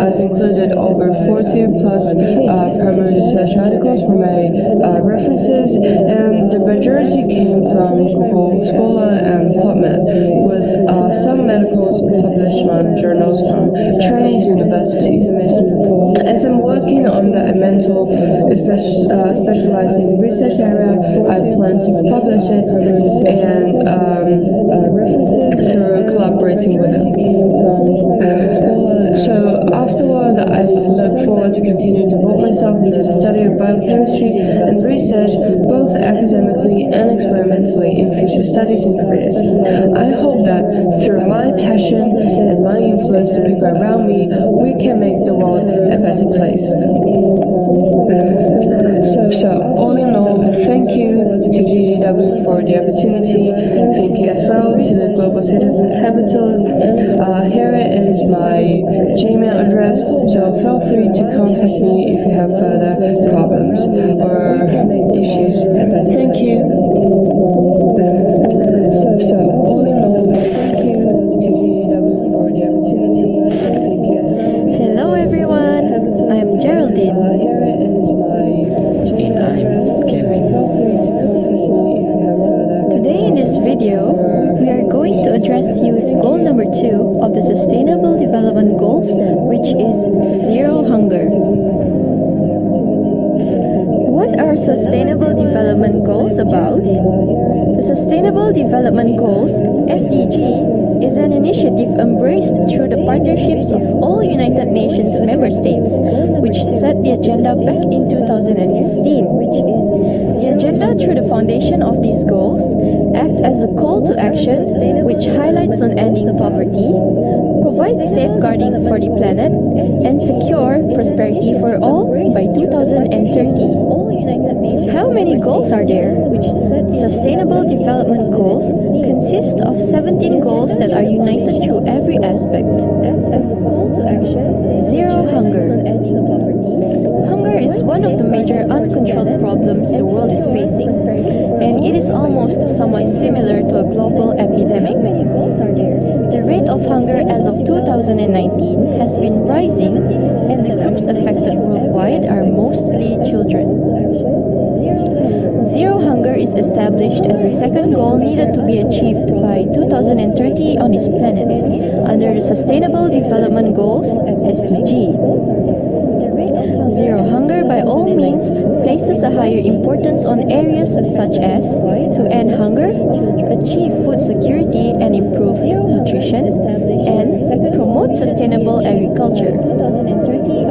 I've included over 40 plus primary research articles for my references, and the majority came from Google Scholar and PubMed, with some medicals published on journals from Chinese universities. As I'm working on the mental specializing research area, I plan to publish it and through collaborating with them. So afterwards, I look forward to continue to devote myself into the study of biochemistry and research, both academically and experimentally, in future studies and careers. I hope that through my passion and my influence to people around me, we can make the world a better place. So, all in all, thank you to GGW for the opportunity. Thank you as well to the Global Citizen Capitals. Here is my Gmail address, so feel free to contact me if you have further problems or issues. Thank you. So, all in all, thank you to GGW for the opportunity. Thank you as well. Hello everyone, I'm Geraldine. And I'm Kevin. Today in this video, we are going to address you with goal number 2 of the Sustainable Development Goals, which is Zero Hunger. What are Sustainable Development Goals about? The Sustainable Development Goals, SDG, is an initiative embraced through the partnerships of all United Nations member states, which set the agenda back in 2015. The agenda, through the foundation of these goals, act as a call to action which highlights on ending poverty, provides safeguarding for the planet, and secure prosperity for all by 2030. How many goals are there? Sustainable Development Goals consist of 17 goals that are united through every aspect. Zero hunger. Hunger is one of the major uncontrolled problems the world is facing, and it is almost somewhat similar to a global epidemic. The rate of hunger as of 2019 has been rising, and the groups affected worldwide are mostly children. Zero hunger is established as the second goal needed to be achieved by 2030 on this planet under the Sustainable Development Goals, SDG. Zero hunger by all means places a higher importance on areas such as to end hunger, achieve food security and improve nutrition, and promote sustainable agriculture.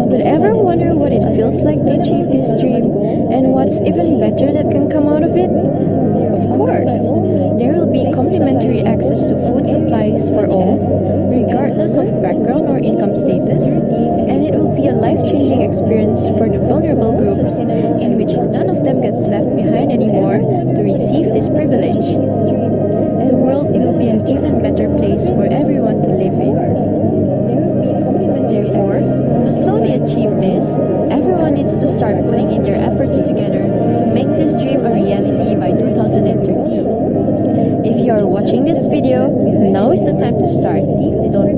But ever wonder what it feels like to achieve this dream and what's even better that can come out of it? Of course, there will be complimentary access to food supplies for all, regardless of background or income status, and it will be a life-changing experience for the vulnerable groups in which none of them gets left behind anymore to receive this privilege. The world will be an even better place for everyone to live in. Therefore, to slowly achieve this, everyone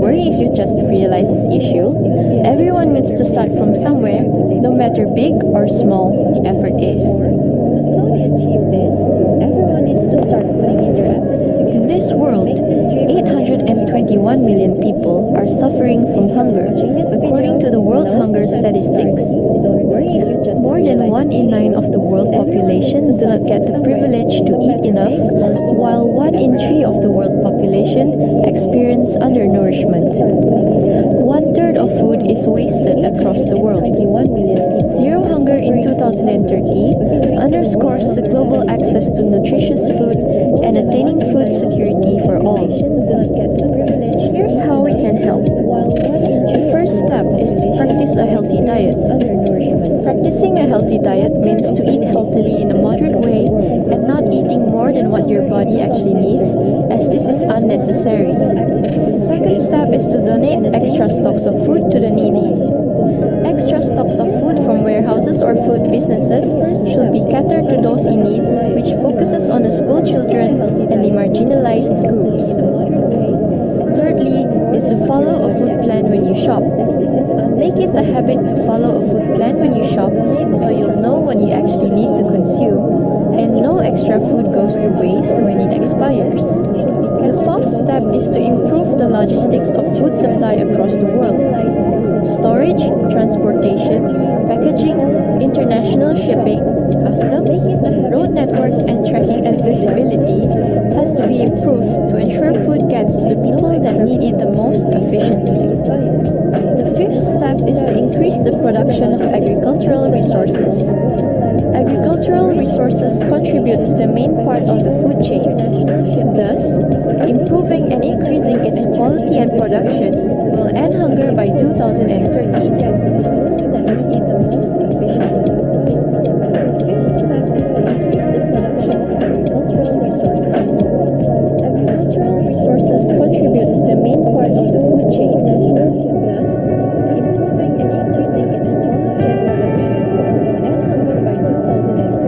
worry if you just realize this issue. Everyone needs to start from somewhere, no matter big or small the effort is. To slowly achieve this, everyone needs to start putting in their efforts. In this world, 821 million people are suffering from hunger, according to the World Hunger Statistics. More than 1 in 9 of the world population do not get the privilege to eat enough, while 1 in 3 of the world population experience undernourishment. 1/3 of food is wasted across the world. Zero hunger in 2030 underscores the global access to nutritious food and attaining food security for all. Here's how we can help. The first step is to practice a healthy diet. Practicing a healthy diet means to eat healthily in a moderate way and not eating more than what your body actually needs, as this is unnecessary. The second step is to donate extra stocks of food to the needy. Extra stocks of food from warehouses or food businesses should be catered to those in need, which focuses on the school children and the marginalized groups. Thirdly is to follow a food plan when you shop. Make it a habit to follow a food plan when you shop, so you'll know what you actually need to consume, and no extra food goes to waste when it expires. The fourth step is to improve the logistics of food supply across the world. Storage, transportation, packaging, international shipping, customs, road networks, and tracking and visibility has to be improved to ensure food gets to the people that need it the most efficiently. The fifth step is to increase the production of agricultural resources. Agricultural resources contribute to the main part of the food chain. Thus, improving and increasing its quality and production will end hunger by 2030. Agricultural resources contribute to the main part of the food chain. Thus, improving and increasing its quality and production will end hunger by 2030.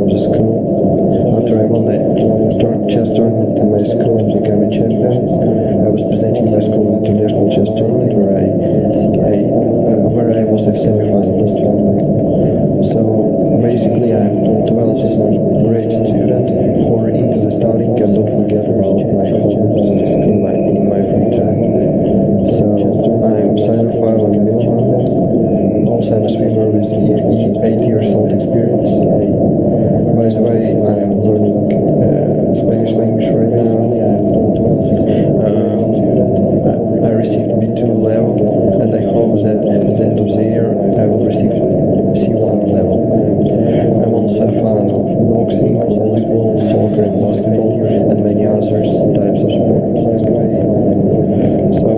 of the school. After I won the chess tournament in my school and became a champion, I was presenting my school at the international chess tournament where I was a semi-finalist. So basically, I'm 12th grade student who are into the studying and don't forget about my hobbies in my free time. So I'm Sinophile and Milan. Also, I'm a swimmer with 8 years old experience. By the way, I'm learning Spanish language right now. I received B2 level, and I hope that at the end of the year I will receive C1 level. I'm also a fan of boxing, volleyball, soccer, and basketball, and many other types of sports. So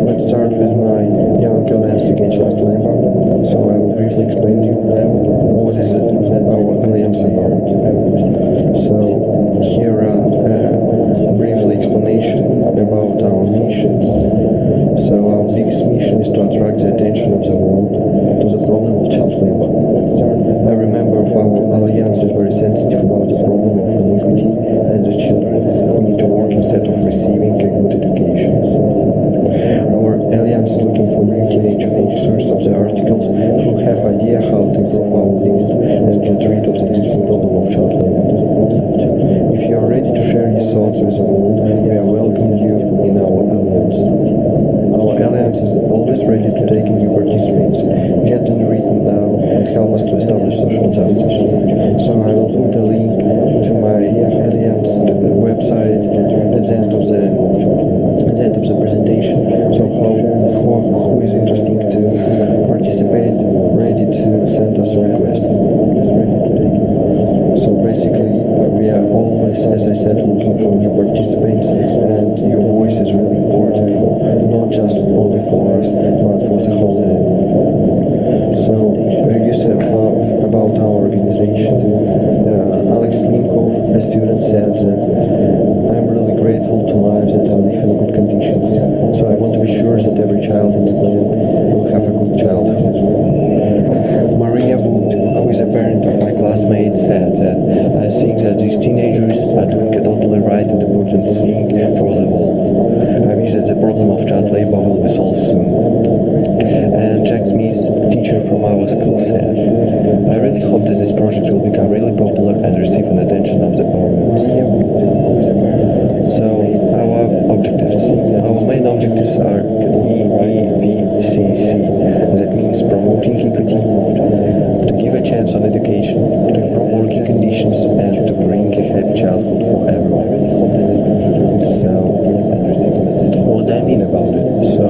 let's start with my young alliance against child labor. So I will briefly explain to you what is our alliance about. So here a brief explanation about our missions. So our biggest mission is to attract the attention of the world to the problem of child labor. Every member of our alliance is very sensitive about the problem of iniquity and the children who need to work instead of receiving a good education. Our alliance is looking for new teenage authors of the articles who have idea how to improve our world and get rid of the existing problem of child labor. If you are ready to share your thoughts with the world, we are welcoming you in our alliance. Our alliance is always ready to take in new participants. Get in written now and help us to establish social justice. So I will put a link to my alliance website at the end of the presentation. So who is interested to participate, ready to send us a request. So basically, we are always, as I said, looking for new participants, and your voice is really important for not just only for us, but for the whole world. So about our organization, Alex Klimkov, a student, said that I'm really grateful to life that I live in good conditions. So I want to be sure that every child in the land will have a good childhood. Maria Wood, who is a parent of my classmate, said that I think that these teenagers are doing a totally right and important thing for the world. I wish that the problem of child labor will be solved soon. And Jack Smith, teacher from our school, said, I really hope that this project will become really popular and receive an attention of the parents. So our objectives. Our main objectives are EEVCC. That means promoting equity, to give a chance on education, to improve working conditions, and to bring a happy childhood for everyone. So, what do I mean about it? So,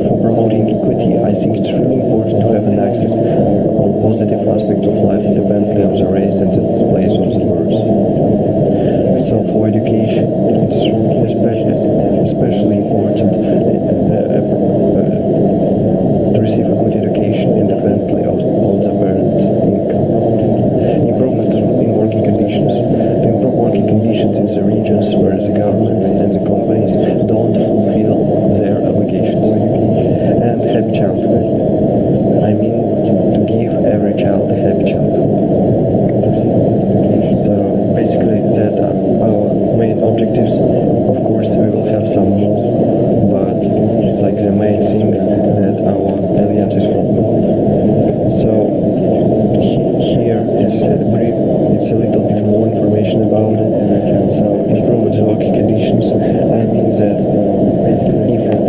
for promoting equity, I think it's really important to have an access on positive aspects of life independently of the race and the place of the birth. So, for education, it's especially important to receive a good education independently of the parents' income. Improvement in working conditions. To improve working conditions in the regions where the government and the companies don't fulfill their obligations. And happy childhood. I mean to give every child a happy childhood. So basically that are our main objectives. Of course we will have some more, but it's like the main things that our alliance is for. So here it's a little bit more information about it. So improvement in working conditions. I mean that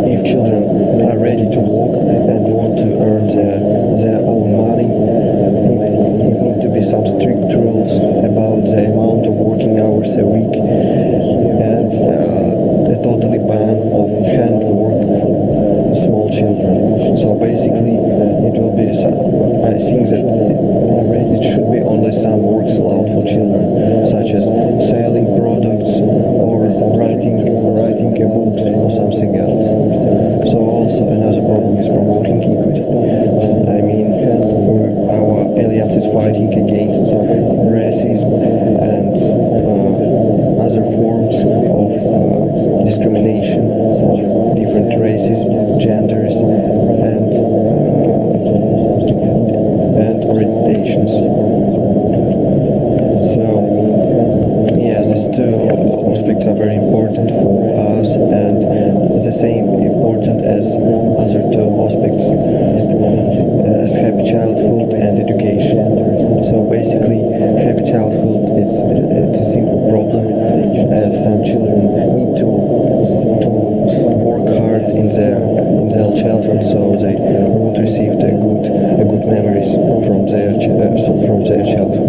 if children are ready to work and want to earn their own money, it need to be some strict rules about the amount of working hours a week and a totally ban of handwork for small children. So basically it will be I think that it should be only some works allowed for children, such as selling products or writing a books very important for us and the same important as other two aspects as happy childhood and education. So basically, happy childhood is it's a simple problem as some children need to work hard in their childhood, so they won't receive the good memories from their childhood.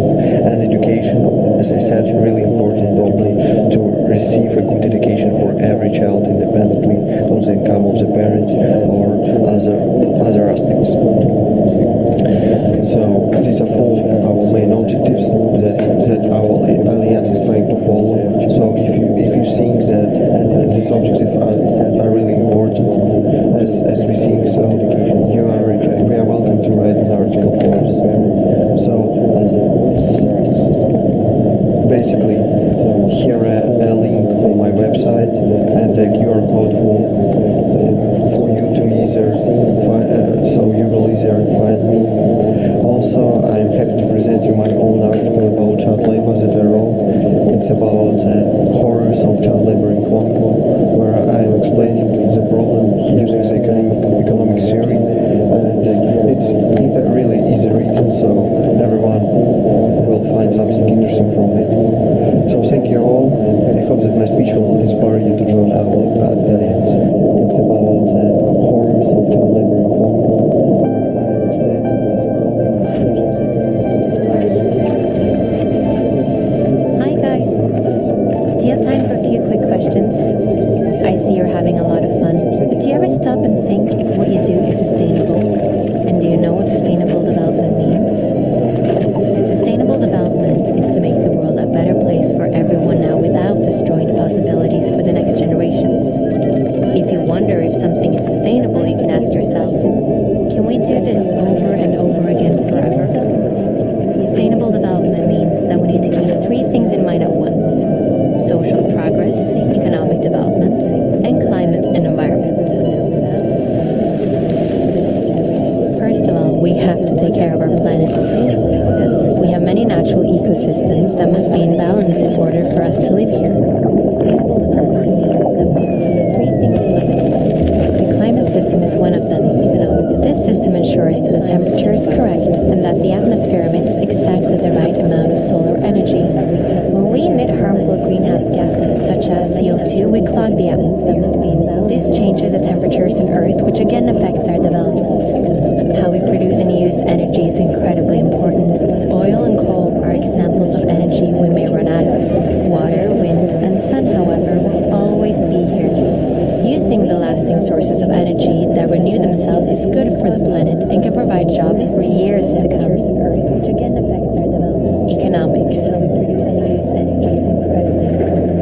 And education, as I said, really important problem to receive a good education for every child independently of the income of the parents or other aspects. So these are four our main objectives that our alliance is trying to follow. So if you think that these objectives are really important, as we think, so we are welcome to write an article for us. So basically, here a link for my website and a QR code for you to either find, so you will either find me. Also, I'm happy to present you my own article about child labor that I wrote. It's about the horrors of child labor in Congo, where I'm explaining the problem using the economic theory. And it's really easy written, so everyone will find something interesting from it. So thank you all. I hope that my speech will inspire you to join our alliance. It's about the horrors of child labor in Congo. Hi guys. Do you have time for a few quick questions? I see you're having a lot of fun. But do you ever stop and think if what you do is sustainable? And do you know what sustainable development means? Sustainable development is to make the world a better place for everyone now without destroying the possibilities for the next generations. If you wonder if something is sustainable, you can ask yourself, can we do this over and over again forever? Sustainable development means that we need to keep three things in mind at once: social progress, economic development, and climate and environment. First of all, we have to take care of our planet. We have many natural ecosystems that must be in balance in order for us to live here. The climate system is one of them. This system ensures that the temperature is correct and that the atmosphere emits exactly the right amount of solar energy. When we emit harmful greenhouse gases such as CO2, we clog the atmosphere. This changes the temperatures on Earth, which again affects our development. How we produce and use energy is incredibly important. Oil and coal are examples of energy we may run out of. Water, wind, and sun, however, will always be here. Using the lasting sources of energy that renew themselves is good for the planet and can provide jobs for years to come. Which again affects our development. Economics.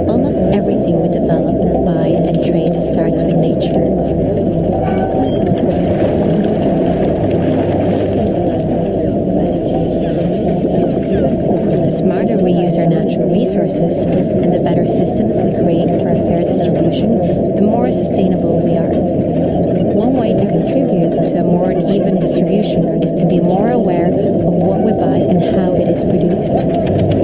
Almost everything we develop, buy, and trade starts with nature. The smarter we use our natural resources and the better systems we create for a fair distribution, the more sustainable we are. One way to contribute to a more uneven distribution is to be more aware of what we buy and how it is produced.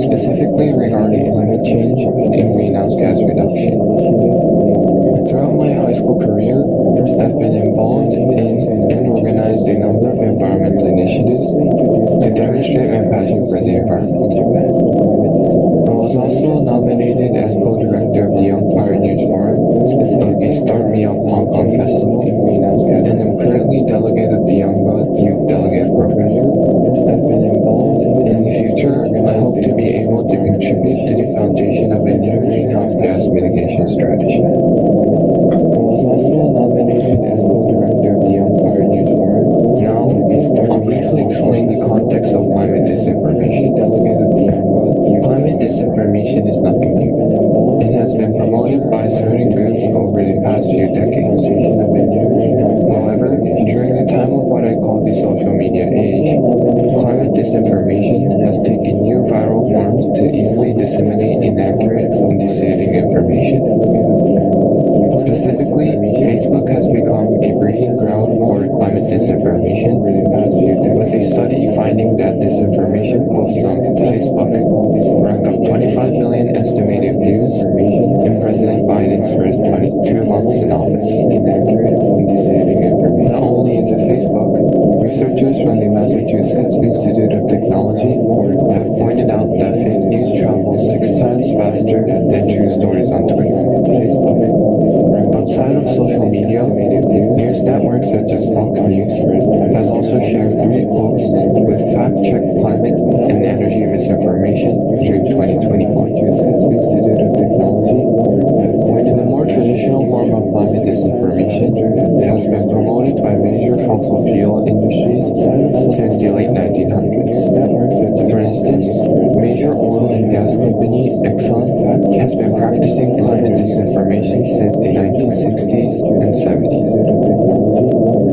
specifically regarding climate change and greenhouse gas reduction. Throughout my high school career, I've been involved in and organized a number of environmental initiatives to demonstrate my passion for the environment. I was also nominated as co-director of the Young Pioneers Forum of the Start Me Up Hong Kong Festival, and I'm currently delegate of the Young God Youth Delegate Program. I've been involved in the future, and I hope to be able to contribute to the foundation of a new greenhouse gas mitigation strategy. I was also nominated as co-director of the Young Pioneers Forum. Now, I'll briefly explain the context of climate disinformation. Climate disinformation is nothing new. It has been promoted by certain groups over the past few decades. However, during the time of what I call the social media age, climate disinformation has taken new viral forms to easily disseminate inaccurate and misleading information. Specifically, Facebook has become a breeding ground for climate disinformation, with a study finding that disinformation posts from Facebook ranked up 25 million estimated views in President Biden's first 22 months in office. Not only is it Facebook, researchers from the Massachusetts Institute of Technology have pointed out that fake news travels 6 times faster than true stories on Twitter. Outside of social media, news networks such as Fox News has also shared 3 posts with fact-checked climate and energy misinformation during 2021. Institute of Technology. In a more traditional form of climate disinformation, it has been promoted by major fossil fuel industries since the late 1900s. For instance, major oil and gas company Exxon has been practicing climate disinformation since the 1960s and 70s.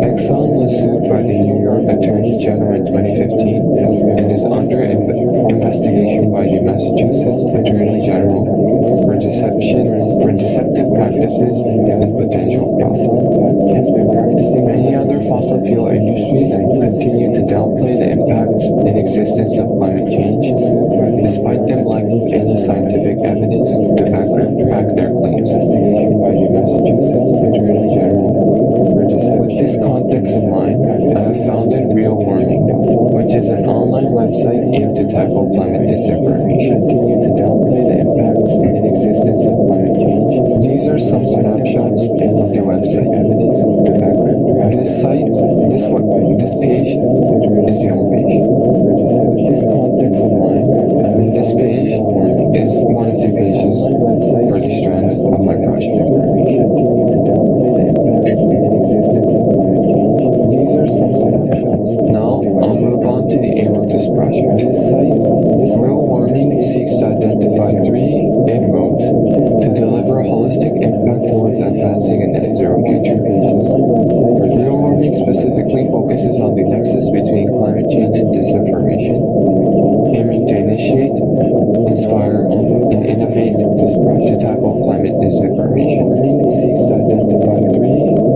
Exxon was sued by the New York Attorney General in 2015 and is under investigation by the Massachusetts Attorney General for deceptive practices and potential fraud. Many other fossil fuel industries continue to downplay the impacts and existence of climate change, despite them lacking any scientific evidence to back their claims. With this context in mind, I have founded Real Warming, which is an online website aimed to tackle climate disinformation. These are some snapshots of the website. This page is the homepage. With this context in mind, this page is one of the pages for the strands of my project. Now, I'll move on to the aim of this project. Real Warming seeks to identify 3 inroads to deliver a holistic impact towards advancing a net zero future. Real Warming specifically focuses on the nexus between climate change and disinformation, aiming to initiate, inspire, and innovate to tackle climate disinformation. Seeks to identify 3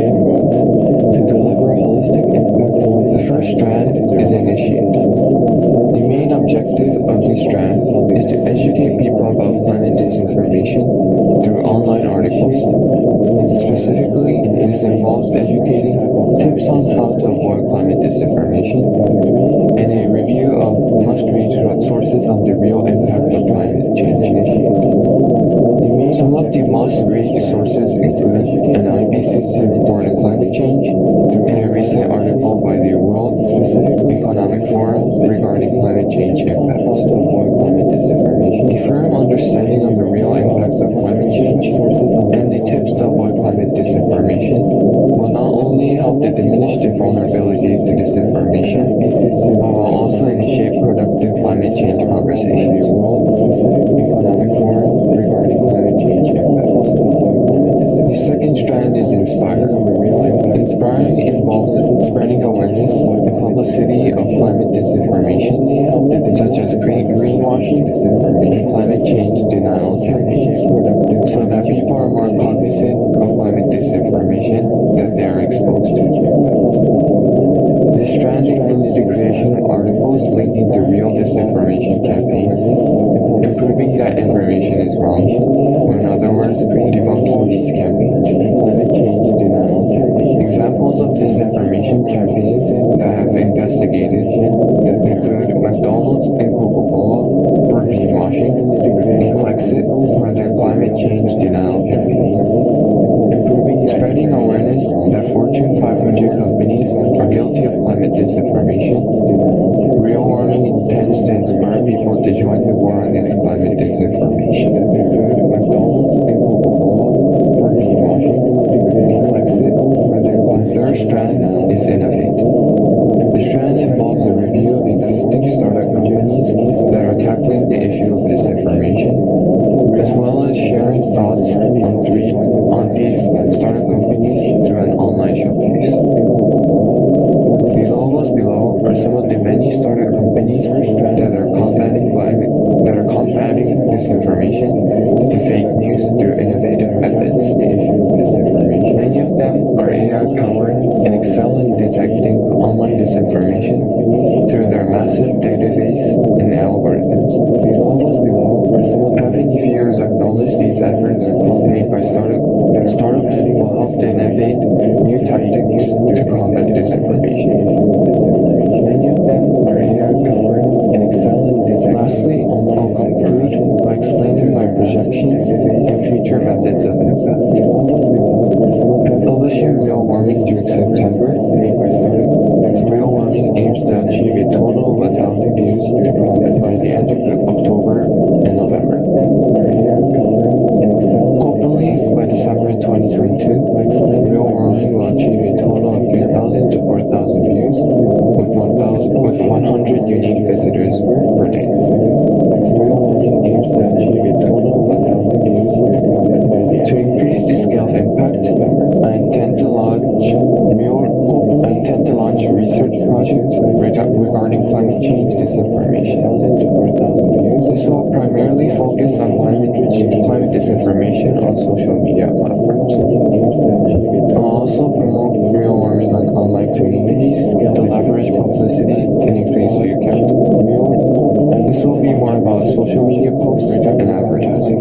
inroads to deliver a holistic impact towards the first strand is initiate. The main objective of this strand is to educate people about climate disinformation through online articles. Specifically, this involves educating tips on how to avoid climate disinformation and a review of must-read sources on the real impact of climate change. Some of the must-read sources include an IPCC report on climate change and a recent article by the World Economic Forum regarding climate change impacts. A firm understanding of the real impacts of climate change and the tips to avoid climate disinformation will not only help to diminish the vulnerabilities to disinformation, but will also initiate productive climate change conversations. Economic Forum regarding climate change impacts. The second strand is inspire. Inspiring involves spreading awareness and publicity of climate disinformation, such as greenwashing and climate change denial campaigns, so that people are more cognizant of climate disinformation that they are exposed to. This strand includes the creation of articles labels leading to real disinformation campaigns, and proving that information is wrong, or in other words, debunking these campaigns. Examples of disinformation campaigns that have investigated include McDonald's and Coca-Cola for greenwashing, and Flexit for their climate change denial campaigns. Spreading awareness that Fortune 500 companies are guilty of climate disinformation. Real warming intends to inspire people to join the war against climate disinformation. McDonald's and Coca-Cola for greenwashing, and Flexit for their climate. Third strand is innovate. The strand involves a review of existing startup companies that are tackling the issue of disinformation, as well as sharing thoughts on these startup companies through an online showcase. The logos below are some of the many startup companies that are combating disinformation and fake news through innovative methods. Many of them are AI-powered and excel in detecting online disinformation through their massive database and algorithms. Having viewers acknowledge these efforts made by startups will help to innovate new tactics to combat disinformation. Many of them are AI-powered and excel in detecting. Lastly, I'll conclude by explaining my projections and future methods of impact. Publishing Real Warming during September, made by startups. Real Warming aims to achieve a total of 1,000 views by the end of October and November. Hopefully, by December 2022, Real Warming will achieve a total of 3,000 to 4,000 views with 100 unique visitors per day. Real Warming aims to achieve a total of 1,000 views. To increase the scale of impact, I intend to launch research projects regarding climate change disinformation. This will primarily focus on climate disinformation on social media platforms. I'll also promote Real Warming on online communities to leverage publicity and increase view count. This will be more about social media posts and advertising.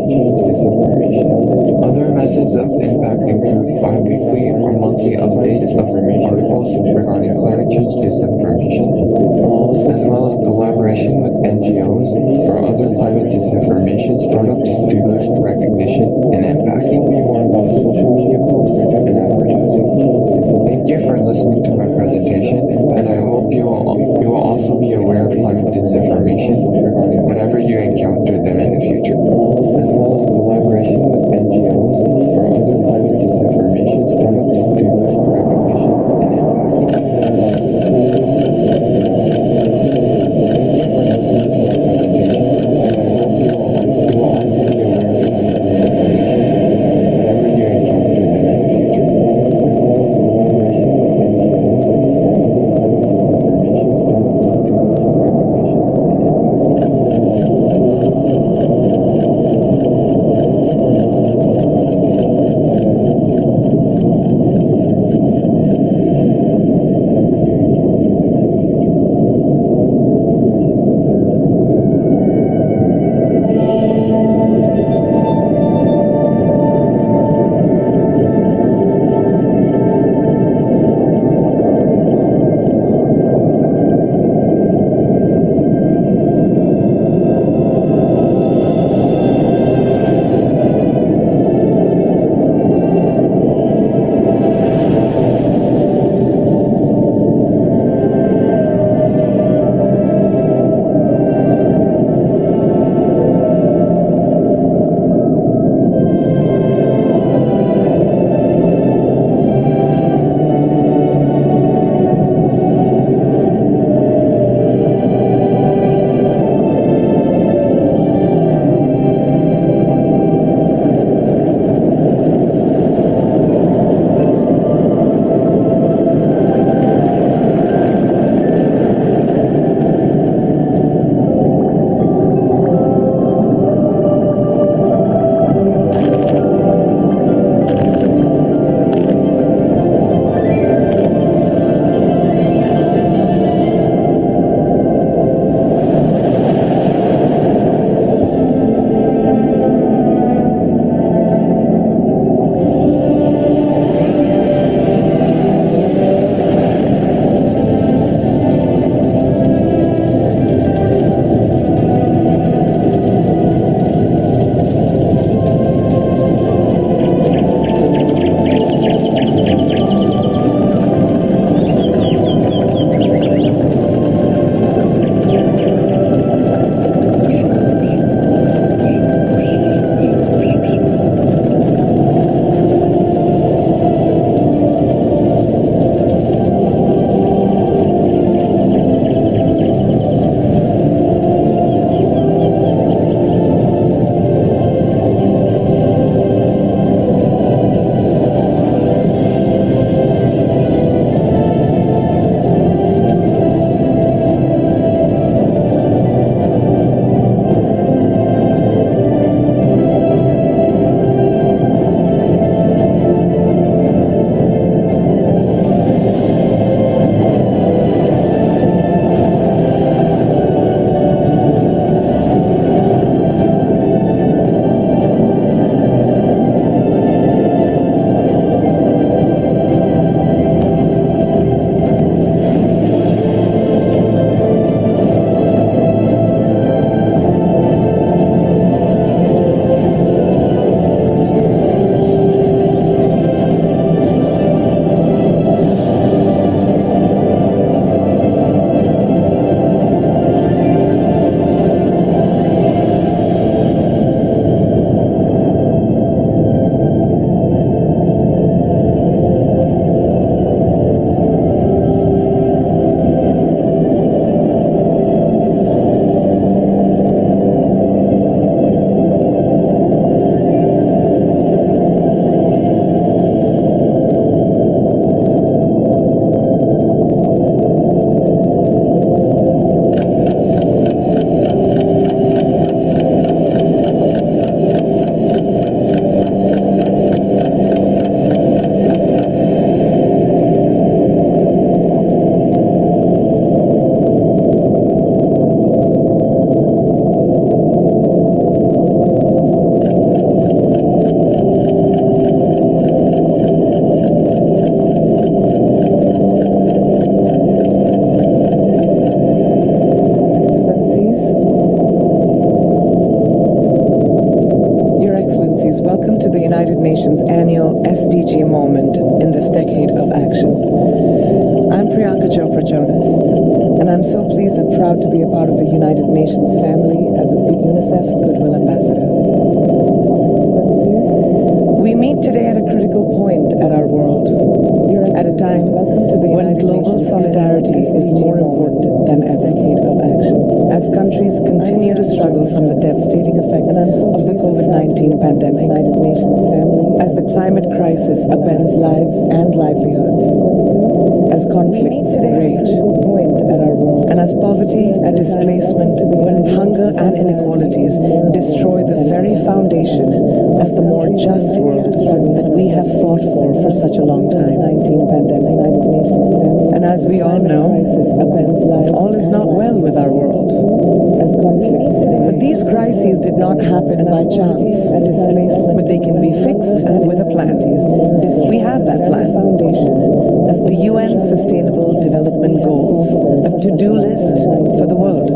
Other methods of impact include bi-weekly or monthly updates of articles regarding climate change disinformation, as well as collaboration with NGOs or other climate disinformation startups to boost recognition and impact. Thank you for listening to my presentation, and I hope you will also be aware of climate disinformation whenever you encounter them in the future, as well as collaboration with NGOs or other climate disinformation startups to boost recognition and moment in this decade of action. I'm Priyanka Chopra Jonas, and I'm so pleased and proud to be a part of the United Nations family as a UNICEF Goodwill Ambassador. We meet today at a critical point at our world, at a time when global solidarity is more important than ever. As countries continue to struggle from the devastating effects of the COVID-19 pandemic, as the climate crisis upends lives and livelihoods, as conflicts rage, and as poverty, displacement, hunger, and inequalities destroy the very foundation of the more just world that we have fought for such a long time. And as we all know, all is not well with our world. But these crises did not happen by chance, but they can be fixed with a plan. We have that plan. The UN Sustainable Development Goals, a to-do list for the world.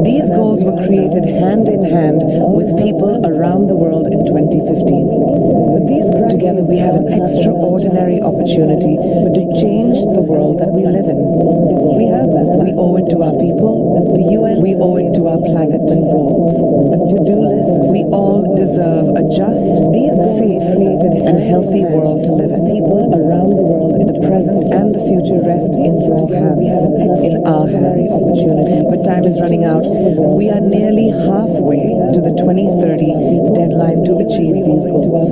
These goals were created hand in hand with people around the world in 2015. Together we have an extraordinary opportunity to change the world that we live in. We owe it to our people, we owe it to our planet. We all deserve a just, safe, and healthy world to live in. The present and the future rest in your hands, in our hands. But time is running out. We are nearly halfway to the 2030 deadline to achieve these goals.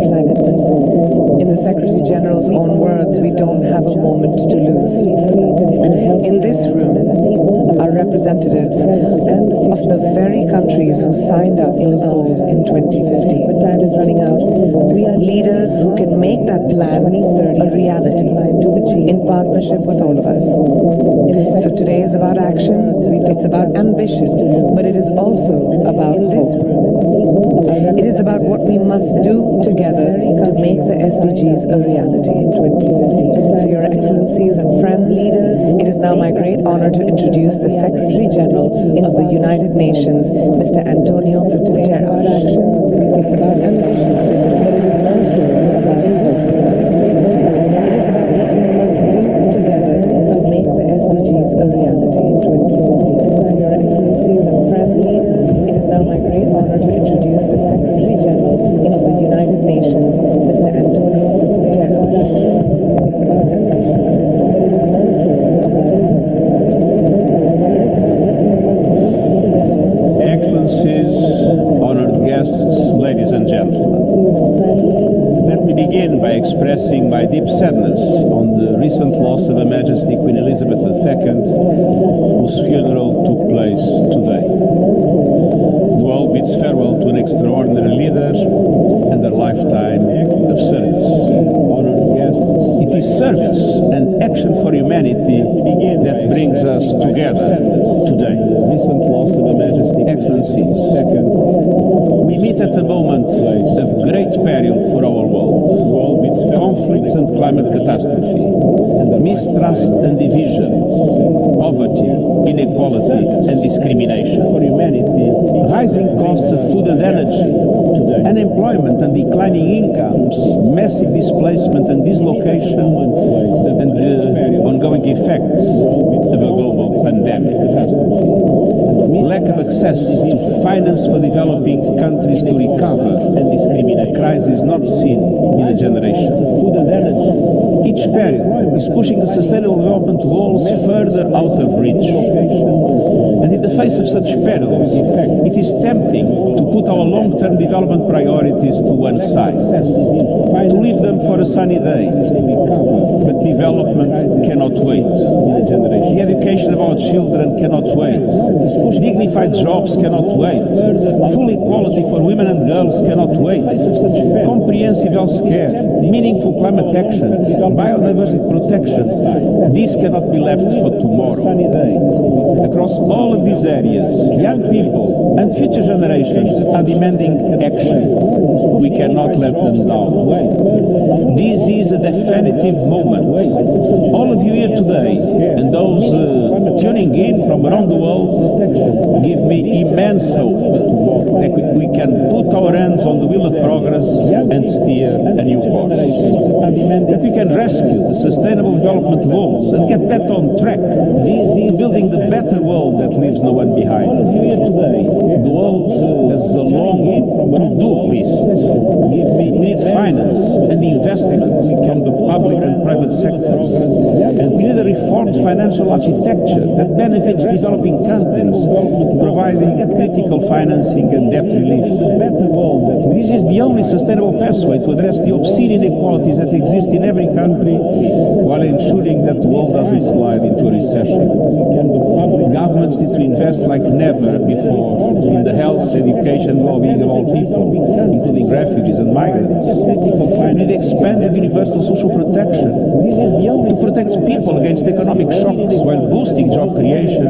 In the Secretary General's own words, we don't have a moment to lose. In this room are representatives of the very countries who signed up those goals in 2015. But time is running out. Leaders who can make that plan a reality in partnership with all of us. So today is about action, it's about ambition, but it is also about hope. It is about what we must do together to make the SDGs a reality. So Your Excellencies and friends, it is now my great honor to introduce the Secretary General of the United Nations, Mr. Antonio Guterres. It's about ambition, but it is also about hope. It is about what we must do together to make the SDGs a reality. So Your Excellencies and friends, it is now my great honor to introduce the Secretary General of the United Nations, Mr. Antonio Guterres. It's about ambition, but it is also about hope. Excellencies, honored guests, ladies and gentlemen. Let me begin by expressing my deep sadness on the recent loss of Her Majesty Queen Elizabeth II, whose funeral took place today. The world bids farewell to an extraordinary leader and a lifetime of service. Honored guests, it is service and action for humanity that brings us together today. Recent loss of Her Majesty, Excellencies, we meet at a moment of great peril for our world. Conflicts and climate catastrophe, mistrust and division, poverty, inequality and discrimination for humanity, rising costs of food and energy, unemployment and declining incomes, massive displacement and dislocation, and the ongoing effects of a global pandemic. Lack of access to finance for developing countries to recover and discriminate. A crisis not seen in a generation. Food and energy. Each peril is pushing the Sustainable Development Goals further out of reach. And in the face of such perils, it is tempting to put our long-term development priorities to one side, to leave them for a sunny day. But development cannot wait. The education of our children cannot wait. Dignified jobs cannot wait. Full equality for women and girls cannot wait. Comprehensive health care, meaningful climate action, biodiversity protection, these cannot be left for tomorrow. Across all of these areas, young people and future generations are demanding action. We cannot let them down. This is a definitive moment. All of you here today and those tuning in from around the world give me immense hope that we can put our hands on the wheel of progress and steer a new course. and rescue the Sustainable Development Goals and get back on track to building the better world that leaves no one behind. The world has a long to-do list. We need finance and investment from the public and private sectors. And we need a reformed financial architecture that benefits developing countries, providing critical financing and debt relief. This is the only sustainable pathway to address the obscene inequalities that exist in every country while ensuring that the world doesn't slide into a recession. Governments need to invest like never before in the health, education, and well-being of all people, including refugees and migrants. We need expanded universal social protection to protect people against economic shocks while boosting job creation,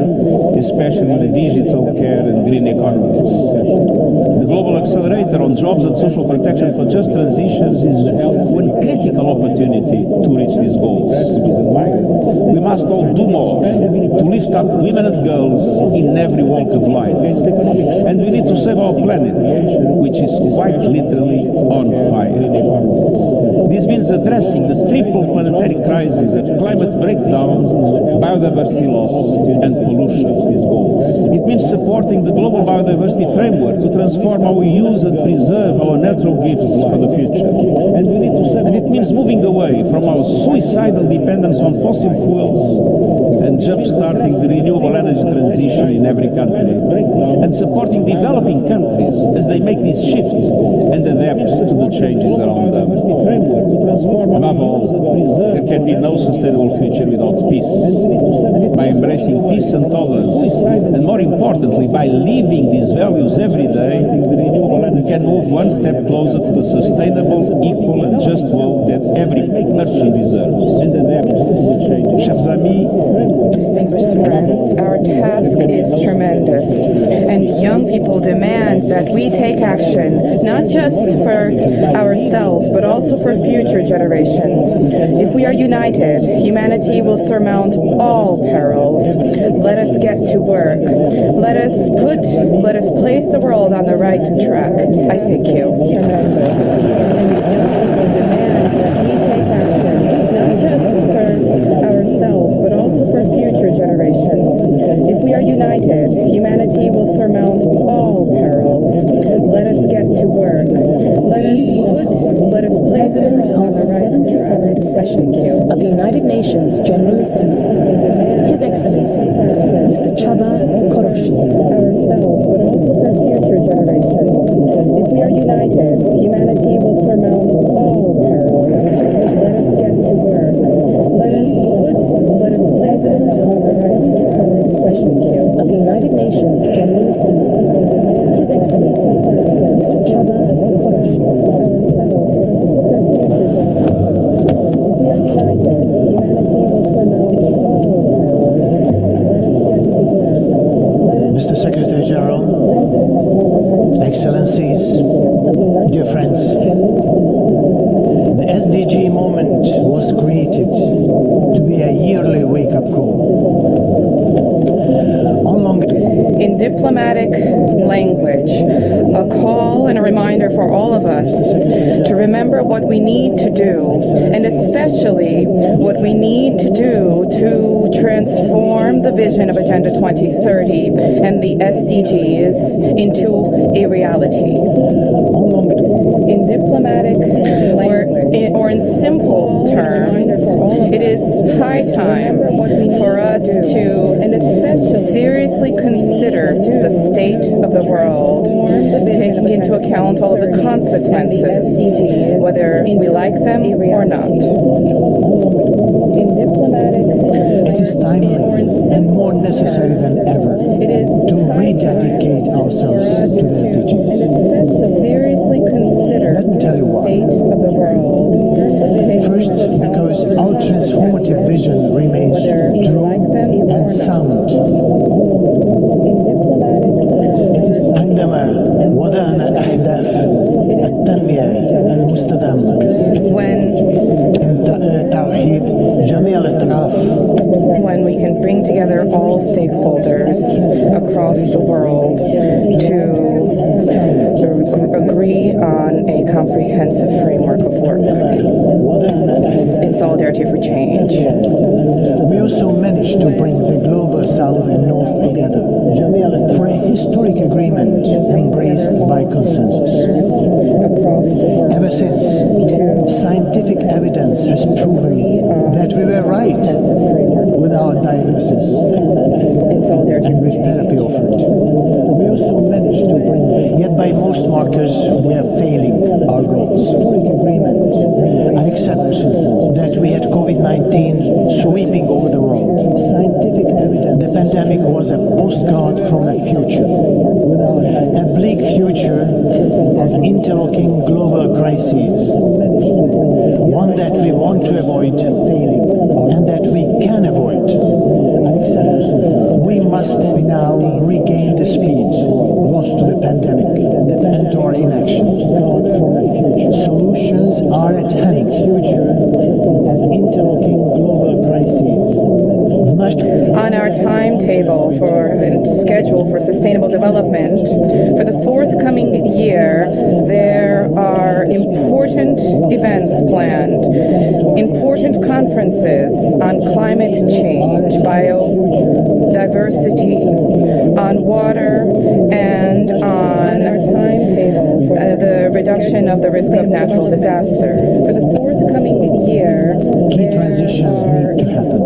especially in the digital, care and green economies. The Global Accelerator on Jobs and Social Protection for Just Transitions is one critical opportunity to reach these goals. We must all do more to lift up women and girls in every walk of life. And we need to save our planet, which is quite literally on fire. This means addressing the triple planetary crises of climate breakdown, biodiversity loss, and pollution. It means supporting the global biodiversity framework to transform how we use and preserve our natural gifts for the future. And it means moving away from our suicidal dependence on fossil fuels and jump-starting the renewable energy transition in every country, and supporting developing countries as they make this shift and adapt to the changes around them. Above all, there can be no sustainable future without peace. By embracing peace and tolerance, and more importantly, by living these values every day, we can move one step closer to the sustainable, equal and just world that every person deserves. Chers amis, distinguished friends, our task is tremendous, and young people demand that we take action, not just for ourselves, but also for future generations. If we are united, humanity will surmount all perils. Let us get to work. Let us place the world on the right track. I thank you. But also for future generations. If we are united, humanity will surmount all perils. Let us get to work. Let us place it on the right 77th session of the United Nations General Assembly. His Excellency, Mr. Chaba Koroshi. Ourselves, but also for future generations. If we are united, humanity will surmount all perils. Let us get to work. Let us place it on the 77th session of the United Nations General Assembly. His Excellency, Mr. Chaba Koroshi. If we are united, humanity will surmount all. Mr. Secretary General, Excellencies, dear friends, the SDG moment was created to be a yearly wake-up call. In diplomatic language, a call and a reminder for all of us to remember what we need to do, and especially what we need to do to transform the vision of Agenda 2030 and the SDGs into a reality. In diplomatic or in simple terms, it is high time for us to seriously consider the state of the world, taking into account all of the consequences, whether we like them or not. It is timely and more necessary than ever to rededicate ourselves to the SDGs. Seriously consider Let me tell you why. the state of the world. First, because our transformative vision remains true and sound. عندما وضعنا أهداف التنمية المستدامة توحيد جميع الأطراف. When we can bring together all stakeholders across the world to agree on on a comprehensive framework of work in solidarity for change. We also managed to bring the global South and North together for a historic agreement embraced by consensus. Ever since, scientific evidence has proven that we were right with our diagnosis and with therapy offered. We also managed to bring, yet by most markers, we are failing our goals. I accept that we had COVID-19 sweeping over the world. The pandemic was a postcard from a future, a bleak future of interlocking global crises, one that we want to avoid and that we can avoid. We must now regain the speed lost to the pandemic and to our inaction. Solutions are at hand. Of interlocking global crises. On our timetable and schedule for sustainable development, for the forthcoming year, there are important events planned, important conferences on climate change, biodiversity, on water, and on the reduction of the risk of natural disasters. For the forthcoming year, key transitions need to happen.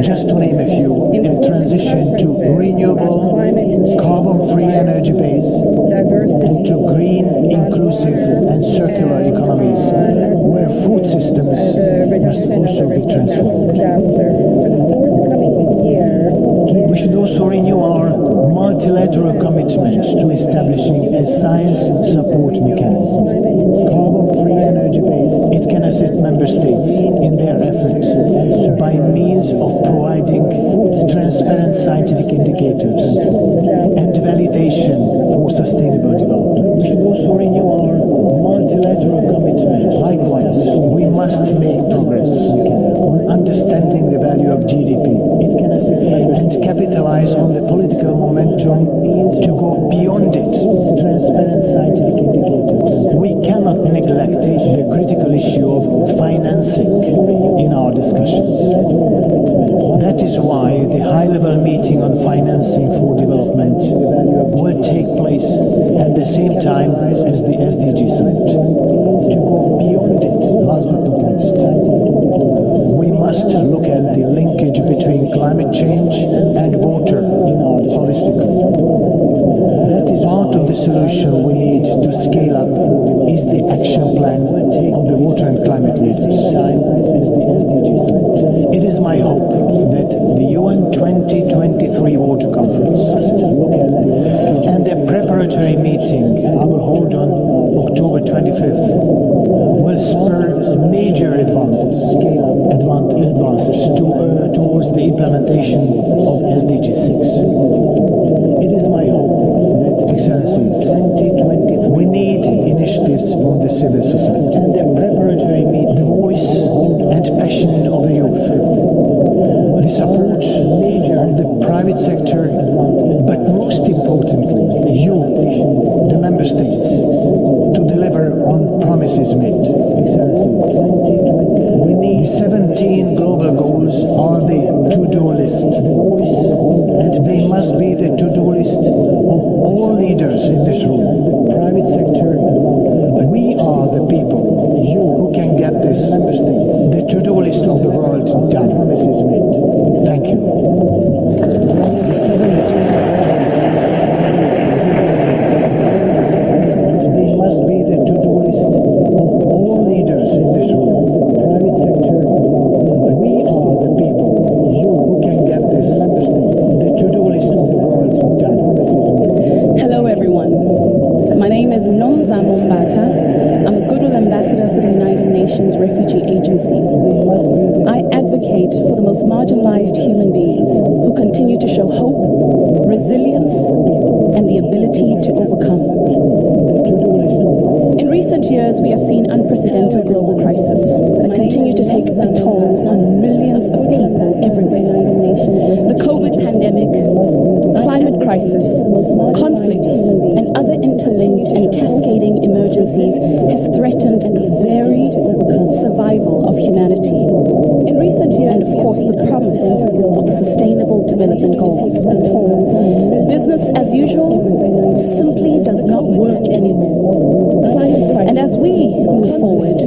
Just to name a few, a transition to renewable, carbon-free energy base and to green, inclusive and circular economies where food systems must also be transformed. We should also renew our multilateral commitment to establishing a science support mechanism. Carbon-free energy base, it can assist member states in their efforts by means of providing transparent scientific indicators and validation for sustainable development. We should also renew our multilateral commitment. Likewise, we must make progress on understanding the value of GDP and capitalize on the political momentum to go beyond it. Transparent scientific indicators. We cannot neglect the critical issue of financing in our discussions. That is why the high-level meeting on financing for development will take place at the same time as the SDG summit. To go beyond it, last but not least, we must look at the linkage between climate change and water holistically. Part of the solution we need to scale up is the action plan of the water and climate leaders. It is my hope that the UN 2023 Water Conference and the preparatory meeting I will hold on October 25th will spur major advances towards the implementation of SDG 6. It is my hope that, Excellencies, we need initiatives from the civil society, the voice and passion of the youth, the support of the private sector, but most importantly, you, the member states, to deliver on promises made. The 17 global goals are the to-do list, and they must be the to-do list of all leaders in this room, the private sector. We are the people who can get this, the to-do list of the world done. Thank you. They must be the to-do list of all leaders in this room, the private sector. We are the people who can get this, the to-do list of the world done. Hello everyone. My does not work anymore. And as we move forward,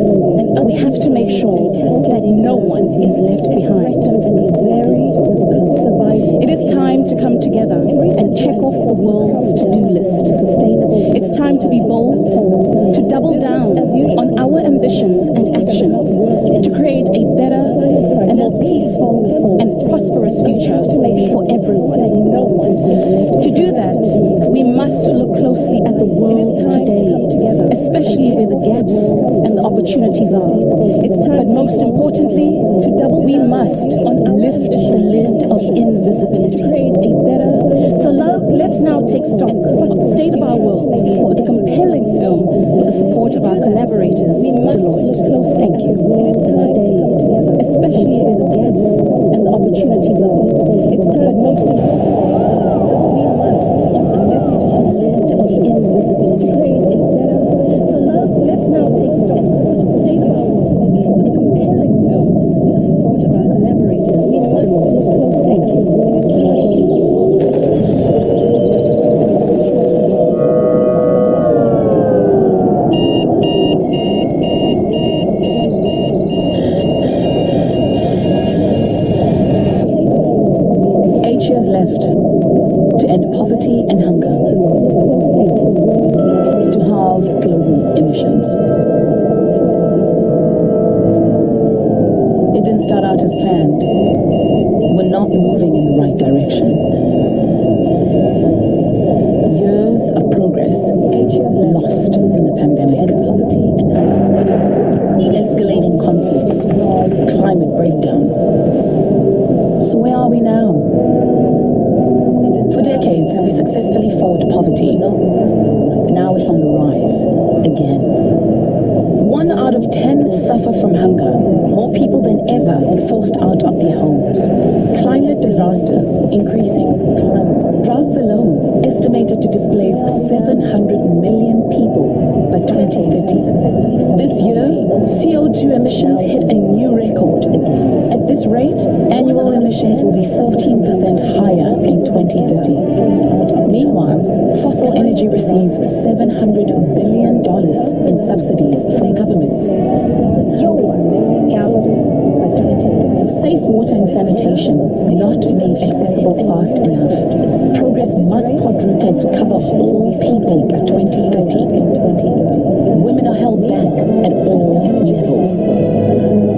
we have to make sure that no one is left behind. It is time to come together and check off the world's to-do list. It's time to be bold, to double down on our ambitions and actions, to create a better and more peaceful and prosperous future for everyone. To do that, we must look closely at the world today, especially where the gaps and the opportunities are. But most importantly, we must lift the lid of invisibility. So let's now take stock of the state of our world with a compelling film with the support of our collaborators, Deloitte. Thank you. Especially where the gaps and the opportunities are. But most importantly, we must lift the lid of invisibility. So let's now take stock of the state of our world with a compelling film with the support of our collaborators, Deloitte. Thank you. To end poverty and hunger, to halve global emissions. It didn't start out as planned. We're not moving in the right direction. Years of progress lost in the pandemic. Escalating conflicts, climate breakdown. So where are we now? For decades, we successfully fought poverty. Now it's on the rise again. 1 out of 10 suffer from hunger. More people than ever forced out of their homes. Climate disasters increasing. Droughts alone estimated to displace 700 million people by 2030. This year, CO2 emissions hit a new record. At this rate, annual emissions will be 14% higher in 2030. Meanwhile, fossil energy receives $700 billion in subsidies from governments. Safe water and sanitation not made accessible fast enough. Progress must quadruple to cover all people by 2030. Women are held back at all levels.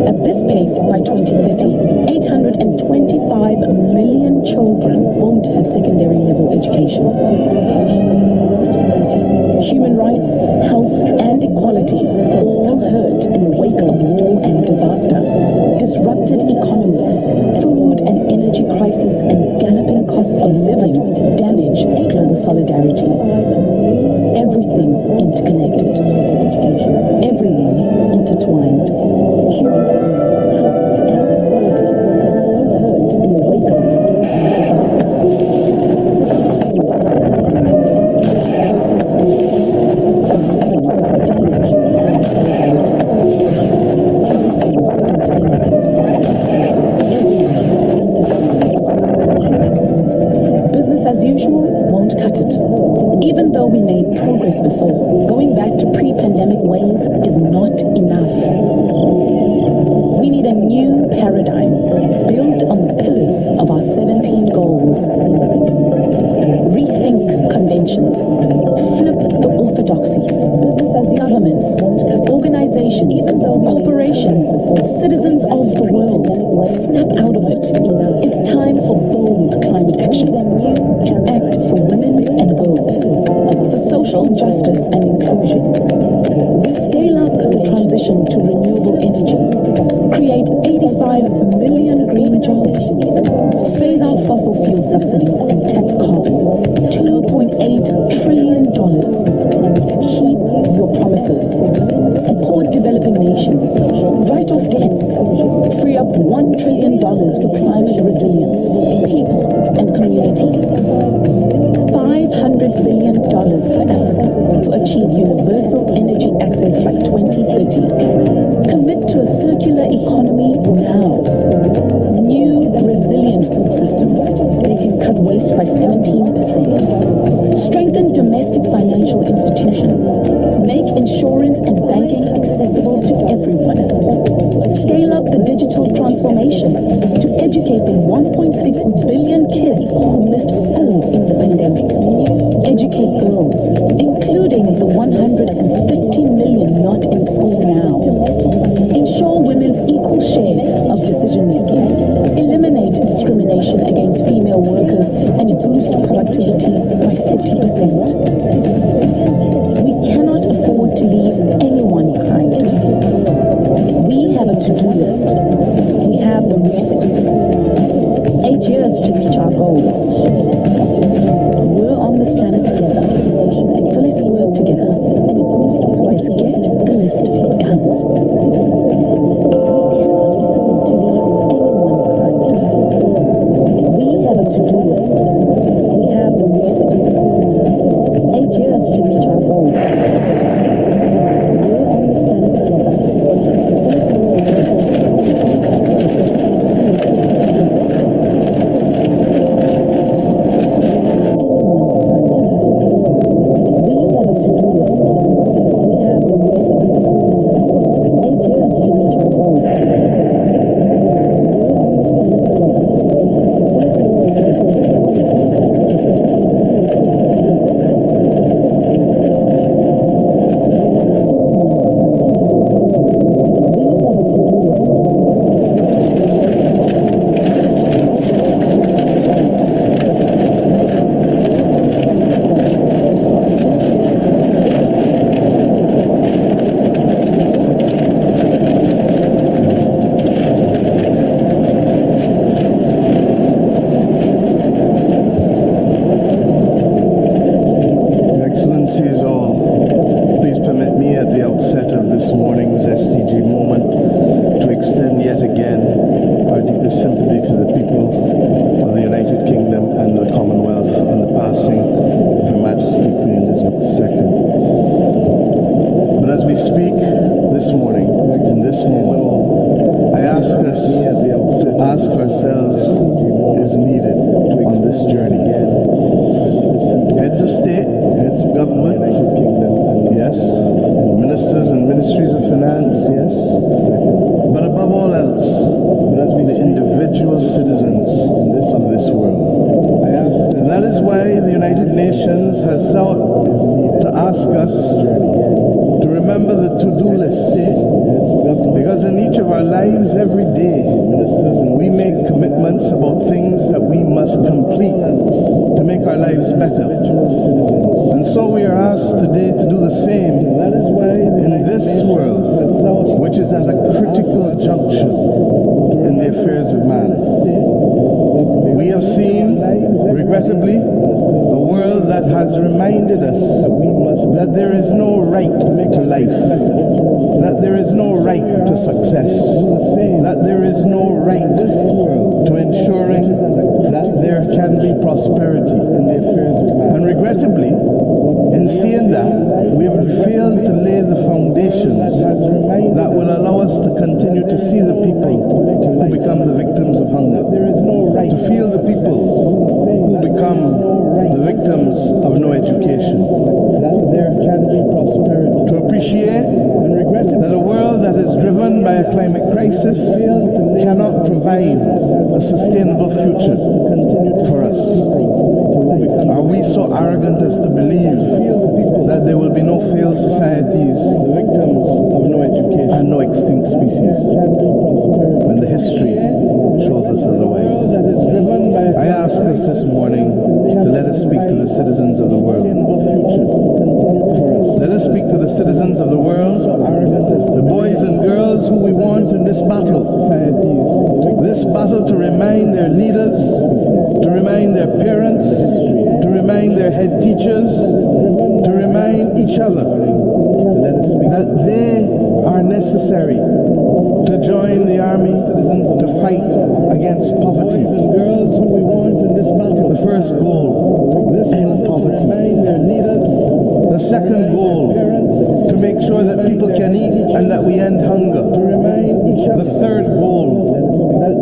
At this pace, by 2030, 825 million children won't have secondary level education. Human rights, health, and equality all hurt in the wake of war and disaster. Disrupted economies, food and energy crisis, and galloping costs of living damage global solidarity. Everything interconnected. Everyone intertwined. Human rights, health, and equality all hurt in the wake of business as usual won't cut it. Even though we made progress before, going back to pre-pandemic ways is not enough. We need a new paradigm built on the pillars of our 17 goals. Rethink conventions, flip the orthodoxies. Governments, organizations, corporations, citizens of the world, snap out of it. It's time for bold climate action, to act for women and girls, for social justice and inclusion. Scale up the transition to renewable energy. Create 85 million green jobs. Phase out fossil fuel subsidies and tax carbon. $2.8 trillion. Keep your promises. Support developing nations. Write off debts. Free up $1 trillion for climate resilience, people and communities. $500 billion for Africa to achieve universal energy access by 2030. Commit to a circular economy now. New resilient food systems. They can cut waste by 17%. Strengthen domestic financial insurance and banking accessible to everyone. Scale up the digital transformation to educate the 1.6 billion kids who missed school in the pandemic. Educate girls, including the 150 million not in school now. Ensure women's equal share of decision making. Eliminate discrimination against female workers and boost productivity by 40%. We cannot afford to leave anyone behind. We have a to-do list. We have the resources. 8 years to reach our goals. We're on this planet together. So let's work together. Let's get the list done.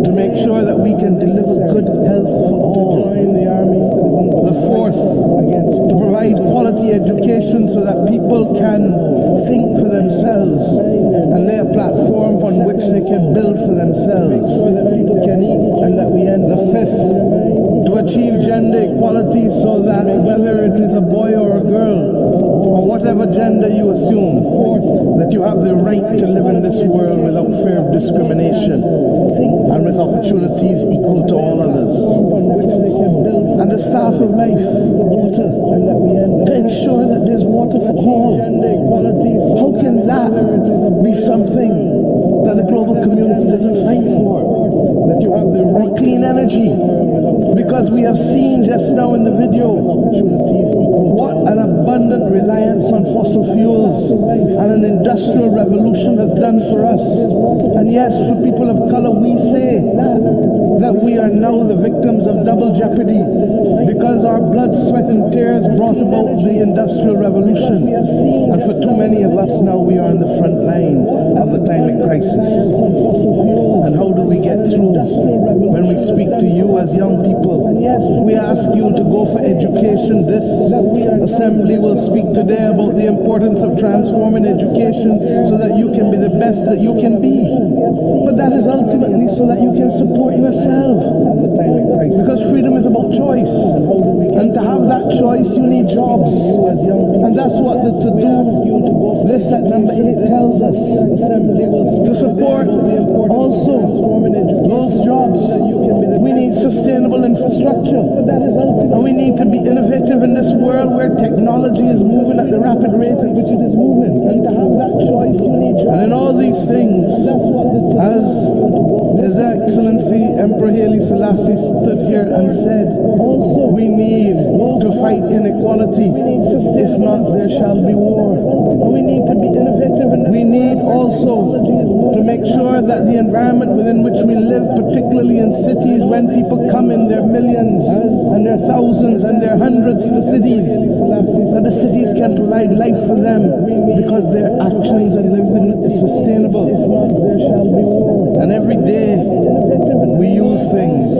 to make sure that we can deliver good health for all. The fourth, to provide quality education so that people can think for themselves and lay a platform on which they can build for themselves. And that we end. The fifth, to achieve gender equality so that whether it is a boy or a girl, or whatever gender you assume, that you have the right to live in this world without fear of discrimination and with opportunities equal to all others. And the staff of life, water, to ensure that there's water for all. How can that be something that the global community doesn't fight for? That you have the right clean energy, because we have seen just now in the video what an abundant reliance on fossil fuels and an industrial revolution has done for us. And yes, for people of color, we say that we are now the victims of double jeopardy because our blood, sweat and tears brought about the industrial revolution. And for too many of us now, we are on the front line of the climate crisis. And how do we get through? When we speak to you as young people, we ask you to go for education. This assembly will speak today about the importance of transforming education so that you can be the best that you can be. But that is ultimately so that you can support yourself. Because freedom is about choice. And to have that choice, you need jobs. And that's what the to-do list at number 8 tells us. To support also those jobs, we need sustainable infrastructure. And we need to be innovative in this world where technology is moving at the rapid rate at which it is moving. And to have that choice, you need jobs. And in all these things, as His Excellency Emperor Haile Selassie stood here and said, we need to fight inequality. If not, there shall be war. We need to be innovative. We need also to make sure that the environment within which we live, particularly in cities, when people come in their millions and their thousands and their hundreds to cities, that the cities can provide life for them because their actions and living is sustainable. And every day we use things.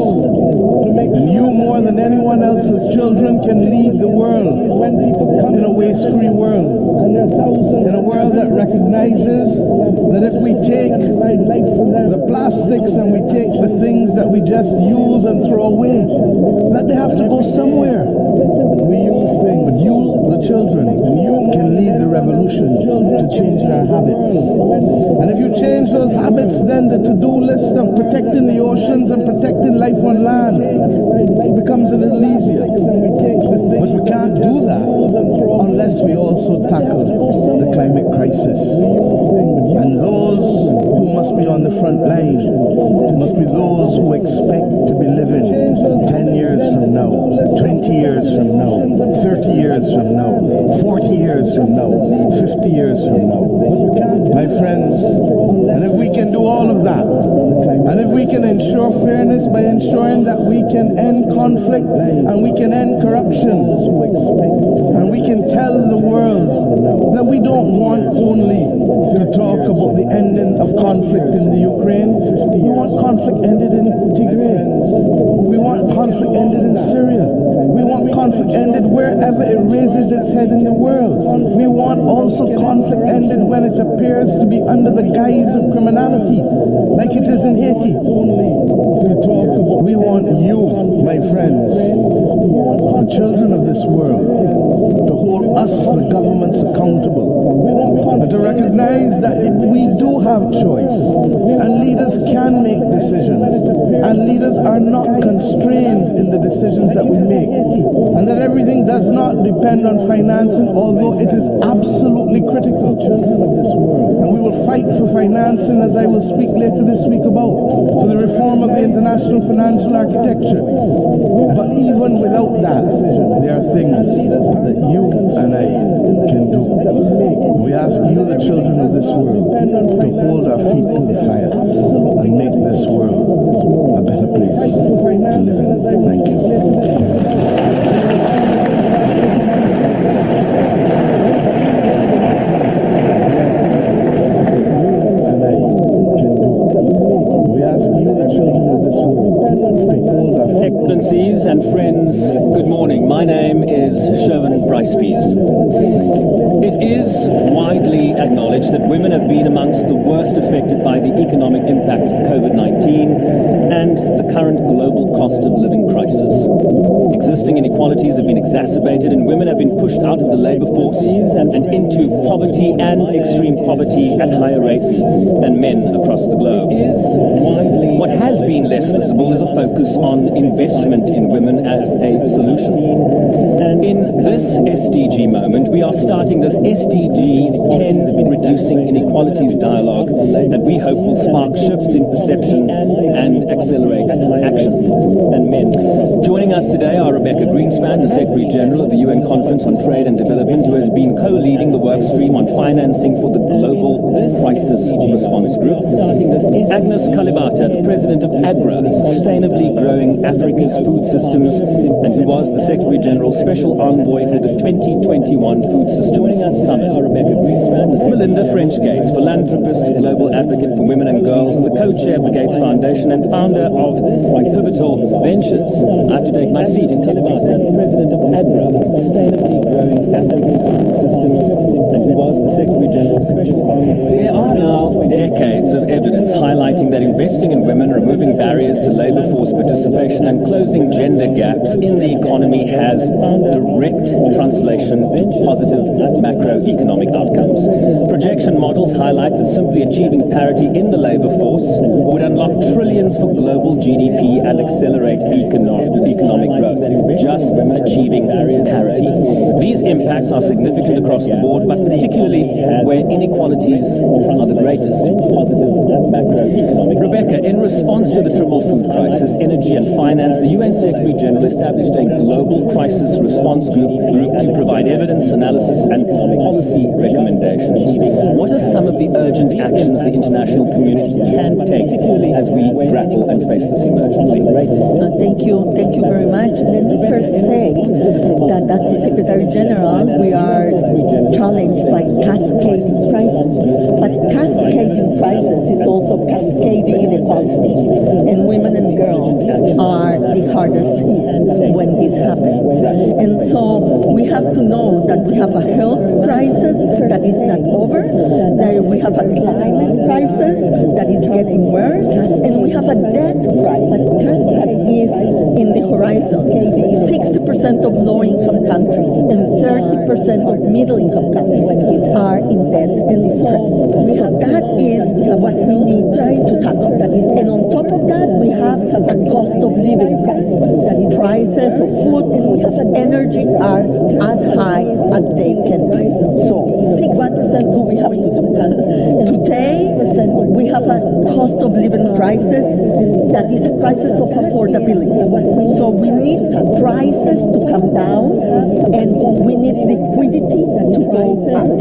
And you, more than anyone else, as children, can lead the world in a waste-free world. In a world that recognizes that if we take the plastics and we take the things that we just use and throw away, that they have to go somewhere. We use things. But you, the children, can lead the revolution to change our habits. And if you change those habits, then the to-do list of protecting the oceans and protecting life on land becomes a little easier. But we can't do that unless we also tackle the climate crisis. And those who must be on the front line must be those who expect to be living 10 years from now, 20 years from now, 30 years from now, 40 years from now, 50 years from now. My friends, and if we can do all of that, and if we can ensure fairness by ensuring that we can end conflict and we can end corruption, and we can tell the world that we don't want only to talk about the ending of conflict in the Ukraine. We want conflict ended in Tigray. We want conflict ended in Syria. We want conflict ended wherever it raises its head in the world. We want also conflict ended when it appears to be under the guise of criminality, like it is in Haiti. We want you, my friends, the children of this world, to hold us, the governments, accountable, and to recognize that we do have choice, and leaders can make decisions, and leaders are not constrained in the decisions that we make, and that everything does not depend on financing, although it is absolutely critical. And we will fight for financing, as I will speak later this week about, for the reform of the international financial architecture. But even without that, there are things that you and I can do. We ask you, the children of this world, to hold our feet to the fire and make this world a better place to live in. Thank you. We ask you, the children It is widely acknowledged that women have been amongst the worst affected by the economic impacts of COVID-19 and the current global cost of living crisis. Existing inequalities have been exacerbated and women have been pushed out of the labour force and into poverty and extreme poverty at higher rates than men across the globe. What has been less visible is a focus on investment in women as a solution. In this SDG moment, we are starting this SDG 10 Reducing Inequalities dialogue that we hope will spark shifts in perception and accelerate action. Joining us today are Rebecca Greenspan, the Secretary General of the UN Conference on Trade and Development, who has been co-leading the work stream on financing for the Global Crisis Response Group. Agnes Kalibata, the President of AGRA, Sustainably Growing Africa's Food Systems, and who was the Secretary General's Special Envoy for the 2021 Food Systems Summit. Melinda French Gates, philanthropist, global advocate for women and girls, and the co-chair of the Gates Foundation and founder of Pivotal Ventures. I have to take my seat in Kalibata, the President of AGRA, Sustainably Growing Africa's Food Systems, and who was the Secretary General's Special Envoy. There are now decades of evidence highlighting that investing in women, removing barriers to labour force participation, and closing gender gaps in the economy has direct translation to positive macroeconomic outcomes. Projection models highlight that simply achieving parity in the labour force would unlock trillions for global GDP and accelerate economic growth, just achieving parity. These impacts are significant across the board, but particularly where inequalities are the greatest. Rebecca, in response to the triple food crisis, energy and finance, the UN Secretary General established a global crisis response group to provide evidence, analysis and policy recommendations. What are some of the urgent actions the international community can take as we grapple and face this emergency? Thank you very much. Let me first say that as the Secretary General, we are challenged by cascading crises. But cascading crisis is also cascading inequality. And women and girls are the hardest hit when this happens. And so we have to know that we have a health crisis that is not over, that we have a climate crisis that is getting worse, and we have a debt crisis that is in the horizon. 60% of low-income countries and 30% of middle-income countries are in debt and distress. So that is what we need to tackle. And on top of that, we have a cost of living crisis. Prices of food and energy are as high as they can be. So, what do we have to do? Today, we have a cost of living crisis that is a crisis of affordability. So we need prices to come down and we need liquidity to go up.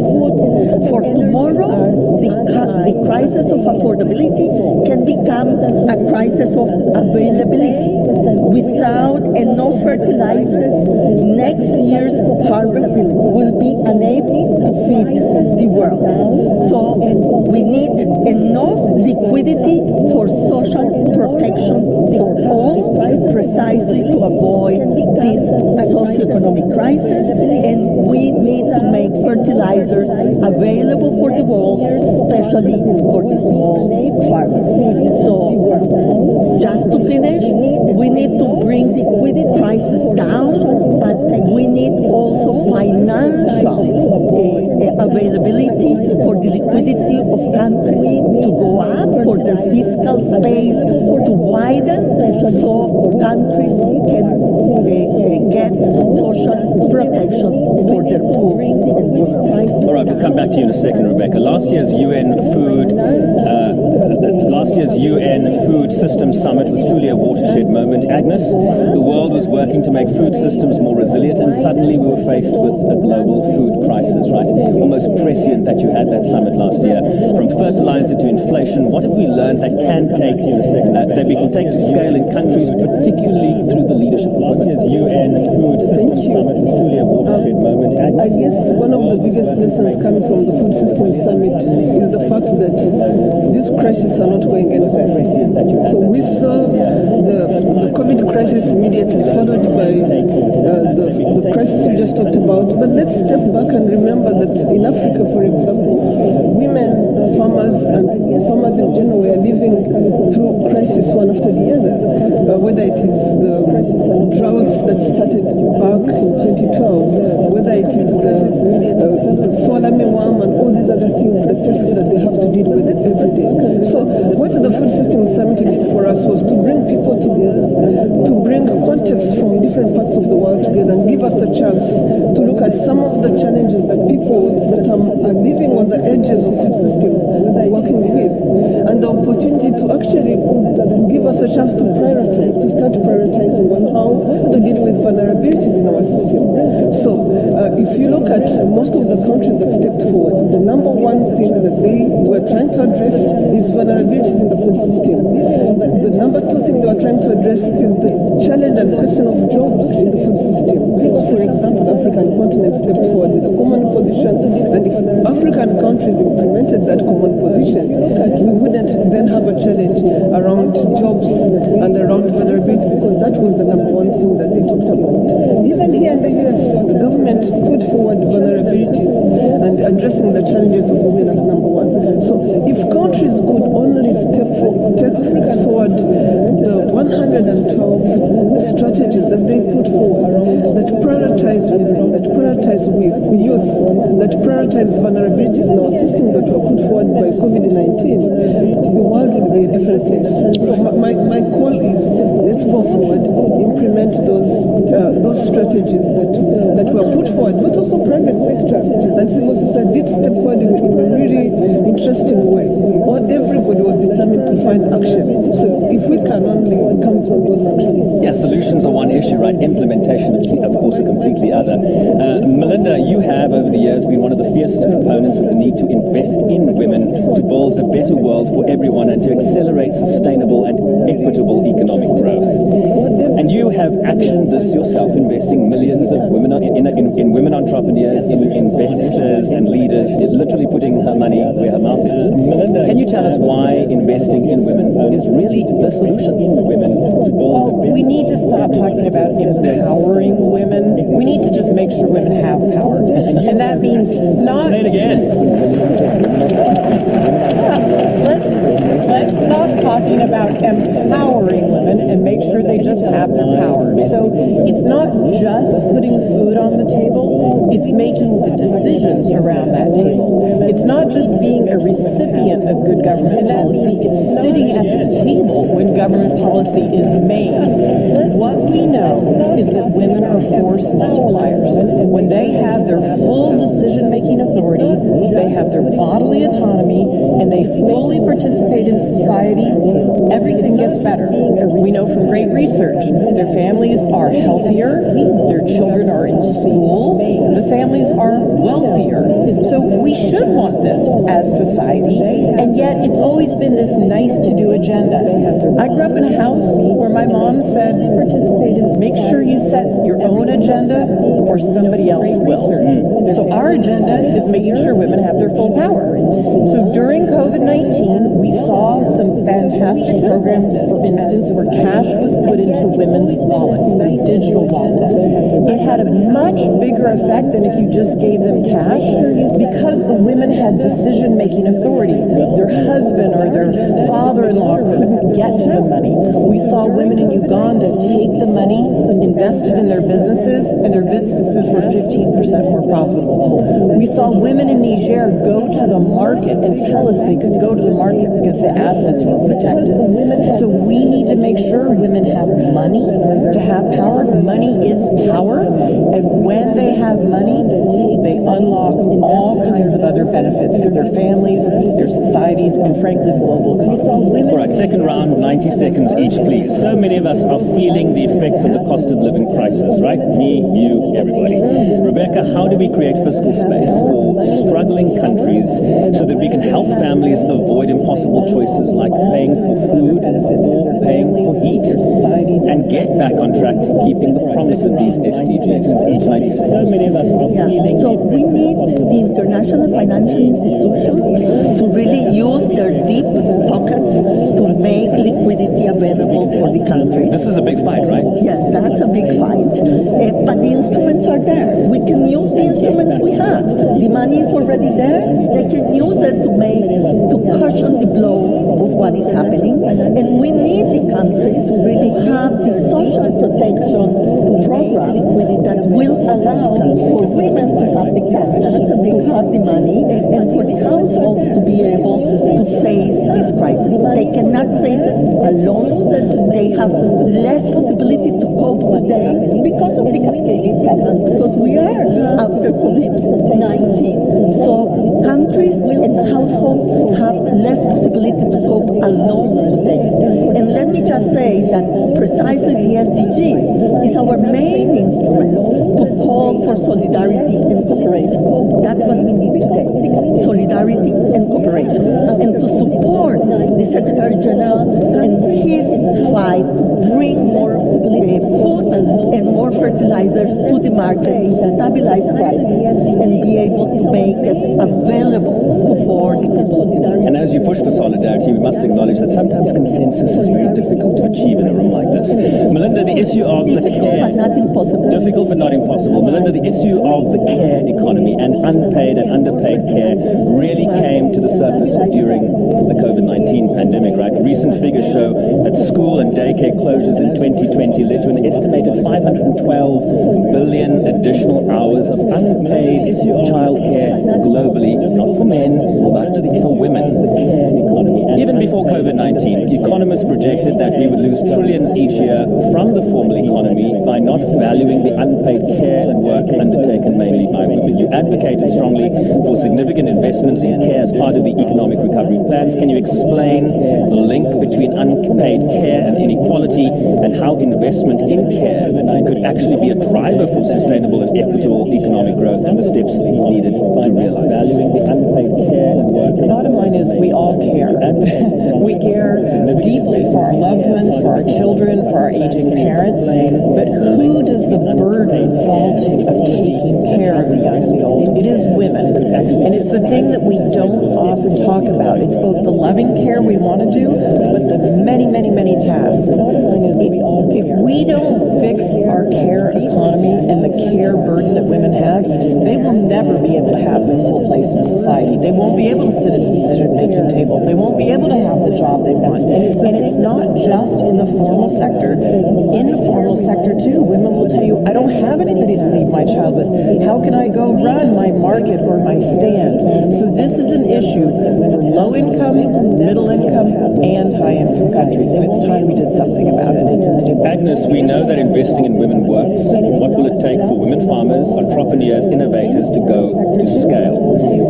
For tomorrow, the crisis of affordability can become a crisis of availability. Without enough fertilizers, next year's harvest will be unable to feed the world. So we need enough liquidity for social protection for all, precisely to avoid this socioeconomic crisis, and we need to make fertilizers available for the world, especially for the small farmers. So just to finish, we need to bring liquidity prices down, but we need also financial availability for the liquidity of countries to go up, for their fiscal space to widen, so countries can get social protection for their poor and vulnerable. All right, we'll come back to you in a second, Rebecca. Last year's UN Food Systems Summit was truly a watershed moment. Agnes, the world was working to make food systems more resilient, and suddenly we were faced with a global food crisis, right? Almost prescient that you had that summit last year. From fertilizer to inflation, what have we learned that we can take to scale in countries, particularly through the leadership of women? Last year's UN Food Systems Summit was truly a watershed moment. I guess one of the biggest lessons coming from the Food Systems Summit is the fact that these crises are not going anywhere. So we saw the COVID crisis immediately followed by the crisis we just talked about. But let's step back and remember that in Africa, for example, women, farmers, and farmers in general were living through crisis one after the other. Whether it is the droughts that started back in 2012, whether it is the Folame Worm and all these other things, the pests that they have to deal with every day. So what the Food Systems Summit did for us was to bring people together, to bring context from different parts of the world together and give us a chance to look at some of the challenges that people that are living on the edges of food system are working with, and the opportunity to actually give us a chance to prioritize, to start prioritizing on how to deal with vulnerabilities in our system. So if you look at most of the countries that stepped forward, the number one thing that they were trying to address is vulnerabilities in the food system. The number two thing they were trying to address is the challenge and question of jobs in the food system. So for example, the African continent stepped forward with a common position, and if African countries implemented that common position, we wouldn't then have a challenge around jobs and around vulnerability, because that was the number one thing that they talked about. Even here in the US, the government put forward vulnerabilities and addressing the challenges of women as number one. So if countries could only take forward the 112 strategies that they put forward that prioritize women, that prioritize youth, that prioritize vulnerabilities in our system that were put forward by COVID-19, the world would be a different place. So my call is, let's go forward, implement those strategies that were put forward, but also private sector and civil society did step forward in a really interesting way. Or everybody was determined to find action. So if we can only come from those actions. Yeah, solutions are one issue, right? Implementation, of course, a completely other. Melinda, you have over the years been one of the fiercest proponents of the need to invest in women to build a better world for everyone and to accelerate sustainable and equitable economic growth. And you have actioned this yourself, investing millions of women in women entrepreneurs, in investors and leaders, literally putting her money where her mouth is. Melinda, can you tell us why investing in women is really the solution in women to build? We need to stop talking about empowering women. We need to just make sure women have power. And that means not... Say it again. Let's stop talking about empowering women and make sure they just have their power. So it's not just putting food on the table, it's making the decisions around that table. It's not just being a recipient of good government policy, it's sitting at the table when government policy is made. What we know is that women are force multipliers. When they have their full decision-making authority, they have their bodily autonomy, and they fully participate in society, everything gets better. We know from great research, their families are healthier, their children are in school, the families are wealthier. So we should want this as society, and yet it's always been this nice-to-do agenda. I grew up in a house where my mom said, make sure you set your own agenda or somebody else will. So our agenda is making sure women have their full power. So during COVID-19, we saw some fantastic programs, for instance, where cash was put into women's wallets, their digital wallets. It had a much bigger effect than if you just gave them cash, because the women had decision-making authority. Their husband or their father-in-law couldn't get to the money. We saw women in Uganda take the money, invested in their businesses, and their businesses were 15% more profitable. We saw women in Niger go to the market and tell us they could go to the market because the assets were protected. So we need to make sure women have money to have power. Money is power, and when they have money, they unlock all kinds of other benefits benefits for their families, their societies, and frankly, the global economy. All right, second round, 90 seconds each, please. So many of us are feeling the effects of the cost of living crisis, right? Me, you, everybody. Rebecca, how do we create fiscal space for struggling countries so that we can help families avoid impossible choices like paying for food or paying for heat and get back on track to keeping the promise of these SDGs? Each 90 seconds. So many of us are feeling so we need the international financial institutions to really use their deep pockets to make liquidity available for the country. This is a big fight, right? Yes, that's a big fight. But the instruments are there. We can use the instruments we have. The money is already there. They can use it to cushion the blow of what is happening. And we need the countries to really have the social protection program that will allow for women to have the cash, to have the money, and for the households to be able to face this crisis. They cannot face it alone. They have less possibility to cope today because of the cascading effects, because we are after COVID-19. So countries and households have less possibility to cope alone today. And let me just say that precisely the SDGs is our main instrument to call for solidarity and cooperation. That's what we need today, solidarity and cooperation. And to support the Secretary General in his fight to bring more food and more fertilizers to the market to stabilize prices and be able to make it available for the people. And as you push for solidarity, we must acknowledge that sometimes consensus is very difficult to achieve in a room like this. Melinda, the issue of the care... but not impossible. Difficult but not impossible. Melinda, the issue of the care economy and unpaid and underpaid care really came to the surface during the COVID-19 pandemic, right? Recent figures show that school and daycare closures in 2020 led to an estimated 512 billion additional hours of unpaid childcare globally, not for men, but for women. Even before COVID-19, economists projected that we would lose trillions each year from the formal economy by not valuing the unpaid care and work undertaken mainly by women. You advocated strongly for significant investments in care as part of the economic recovery plans. Can you explain the link between unpaid care and inequality and how investment in care could actually be a driver for sustainable and equitable economic growth and the steps needed to realize this? The bottom line is we all care. We care deeply for our loved ones, for our children, for our aging parents, but who does the burden fall to of taking care of the young and the old? It is women. And it's the thing that we don't often talk about. It's both the loving care we want to do, but the many, many, many tasks. If we don't fix our care economy and the care burden that women have, they will never be able to have their full place in society. They won't be able to sit at the decision-making table. They won't be able to have the job they want. And it's not just in the formal sector. Informal sector, too. Women will tell you, I don't have anybody to leave my child with. How can I go run my market or my stand? So this is an issue for low-income, middle-income, and high-income countries. And it's time we did something about it. Agnes, we know that investing in women works. What will it take for women farmers, entrepreneurs, innovators to go to scale?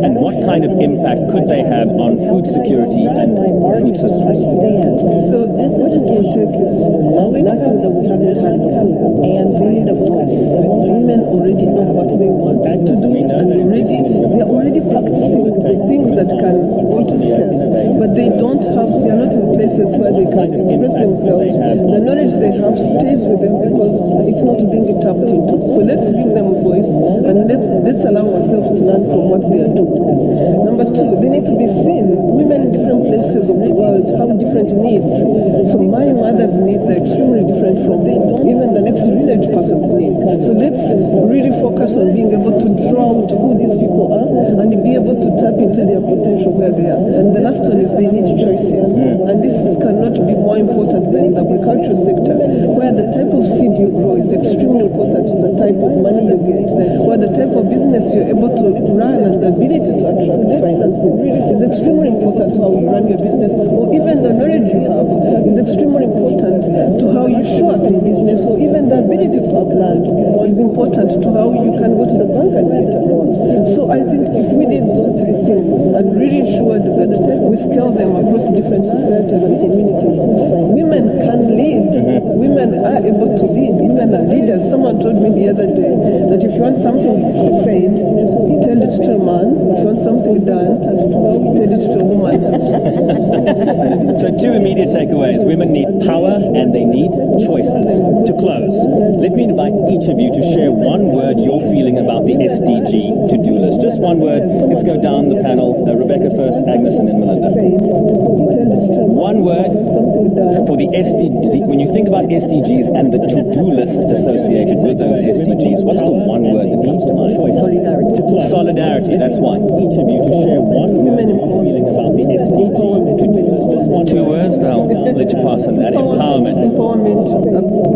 And what kind of impact could they have on food security and food systems? So what it will take is nothing that we haven't had before. And they need a voice. Women already know what they want to do, and they're already practicing things that can go to scale. But they are not in places where they can express themselves. The knowledge they have stays with them because it's not being tapped into. So let's give them a voice, and let's allow ourselves to learn from what they are doing. Number two, they need to be seen. Women in different places of the world have different needs. So my mother's needs are extremely different from even the next village person's needs. So let's really focus on being able to draw out who these people are and be able to tap into their potential where they are. And the last one is they need choices. And this cannot be more important than the agricultural sector, where the type of seed you grow is extremely important to the type of money you get, where the type of business you're able to run and the ability to attract financing is extremely important to how you run your business, or even the knowledge you have is extremely important to how you show up in business, or even the ability to have land is important to how you can go to the bank and get a loan. So I think if we did those three things, and really ensured that we scale them across different societies and communities. Women can lead. Women are able to lead. Women are leaders. Someone told me the other day that if you want something said, tell it to a man. If you want something done, tell it to a woman. So 2 immediate takeaways. Women need power and they need choices. To close, let me invite each of you to share one word you're feeling about the SDG to-do list. Just one word. Let's go down the panel. Rebecca first, Agnes, and then Melinda. One word for the SDG. When you think about SDGs and the to-do list associated with those SDGs, what's the one word that comes to mind? Solidarity. Solidarity, that's one. Each of you to share one word you're feeling about the SDG to-do list. Just one 2 words, but I'll let you pass on that. Empowerment.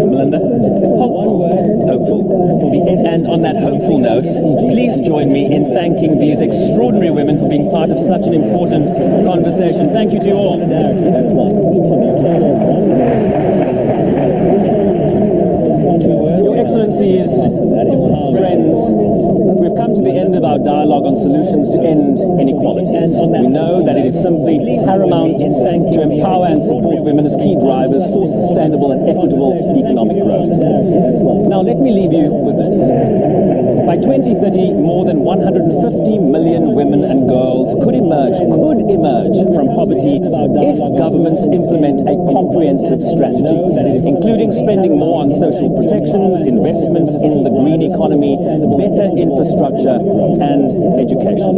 Melinda? Hopeful. Hopeful. And on that hopeful note, please join me in thanking these extraordinary women for being part of such an important conversation. Thank you to you all. That's one. Your Excellencies, friends, we've come to the end of our dialogue on solutions to end inequalities. We know that it is simply paramount to empower and support women as key drivers for sustainable and equitable economic growth. Now, let me leave you with this. By 2030, more than 150 million women and girls could emerge from poverty if governments implement a comprehensive strategy, including spending more on social protections, investments in the green economy, better infrastructure, and education.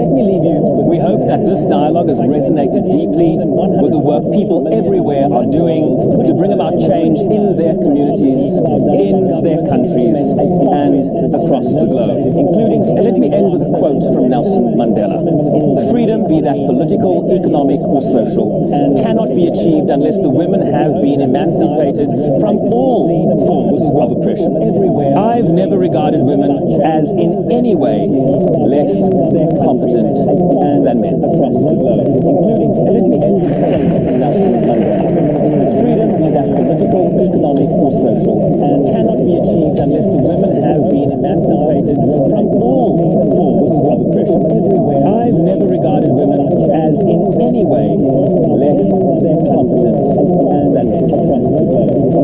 We hope that this dialogue has resonated deeply with the work people everywhere are doing to bring about change in their communities, in their countries, and across the globe. Including, let me end with a quote from Nelson Mandela. Freedom, be that political, economic, or social, cannot be achieved unless the women have been emancipated from all forms of oppression. I've never regarded women as in any way less competent than men across the globe. Including, let me end with a quote from Nelson Mandela. Freedom, be that political, economic, or social, cannot be achieved unless the women have been emancipated from all forms of oppression. I've never regarded women as in any way less competent than men across the globe.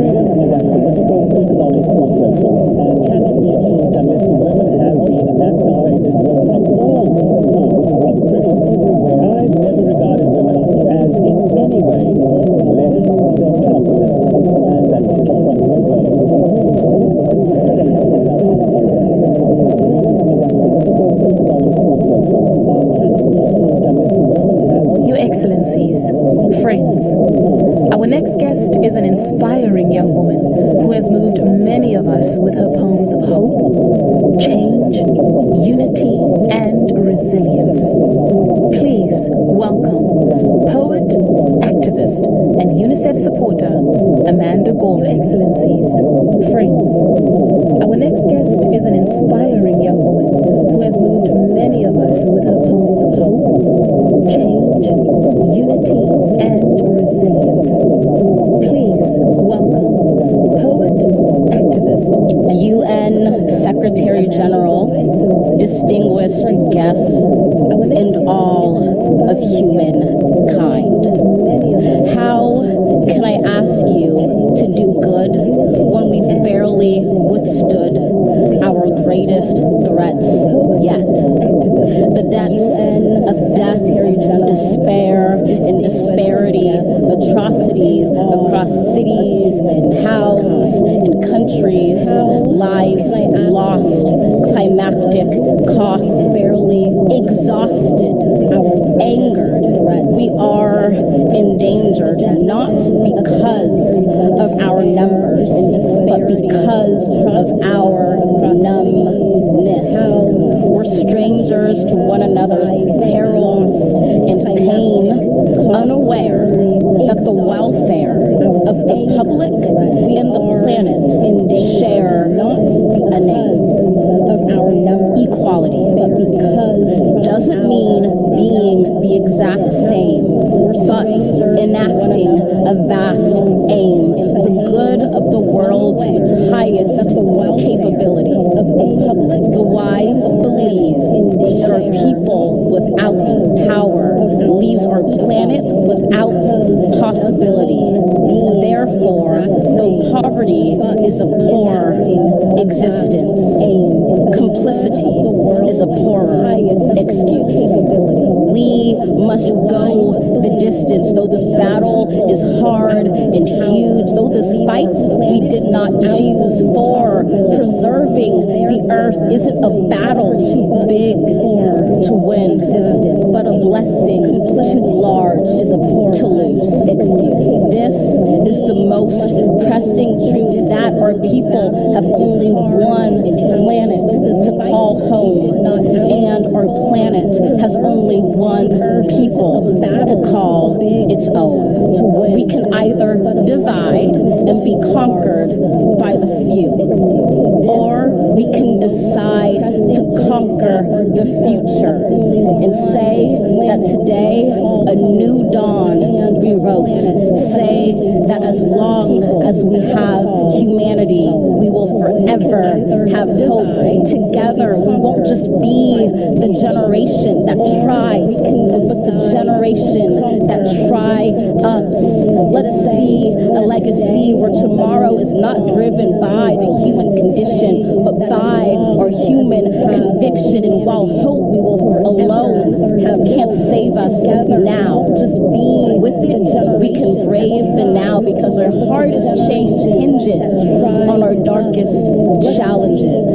Freedom, be that political, economic, or social, cannot be achieved unless the women have been emancipated from all forms of oppression. I've never regarded women as in any way less competent than men across the globe. Your Excellencies, friends, our next guest is an inspiring young woman who has moved many of us with her poems of hope, change, unity, and resilience. Please welcome poet, activist, and UNICEF supporter, Amanda Gorman. Excellencies, friends, our next guest is an inspiring young woman who has moved many of us with her poems of hope, change, unity, and resilience. Please welcome poet, activist, UN Secretary General, distinguished guests, and all of humankind. How can I ask you to do good when we've barely withstood our greatest threats yet? The depths of death, despair, and disparity, atrocities across cities, towns, and countries, lives lost, climactic costs, barely exhausted, angered. We are endangered not because of our numbers, but because of our numbness. We're strangers to one another's perils and pain, unaware that the welfare of the public and the planet share a name. Equality doesn't mean being the exact same, but enacting a vast aim, the good of the world to its highest capability. without power, leaves our planet without possibility. Therefore, though poverty is a poor existence, complicity is a poorer excuse. We must go the distance, though this battle is hard and huge, though this fight we did not choose for. Preserving the earth isn't a battle too big to win, but a blessing too large to lose. This is the most pressing truth, that our people have only one planet to call home, and our planet has only one people to call its own. We can either divide and be conquered by the few, or we can decide to conquer the future and say that today a new dawn rewrote. Say that as long as we have humanity, we will forever have hope. Together, we won't just be the generation that tries, but the generation that try us. Let us see a legacy where tomorrow is not driven by the human condition, but by our human conviction. And while hope alone can't save us now, just be with it. We can brave the now, because our hardest change hinges on our darkest challenges.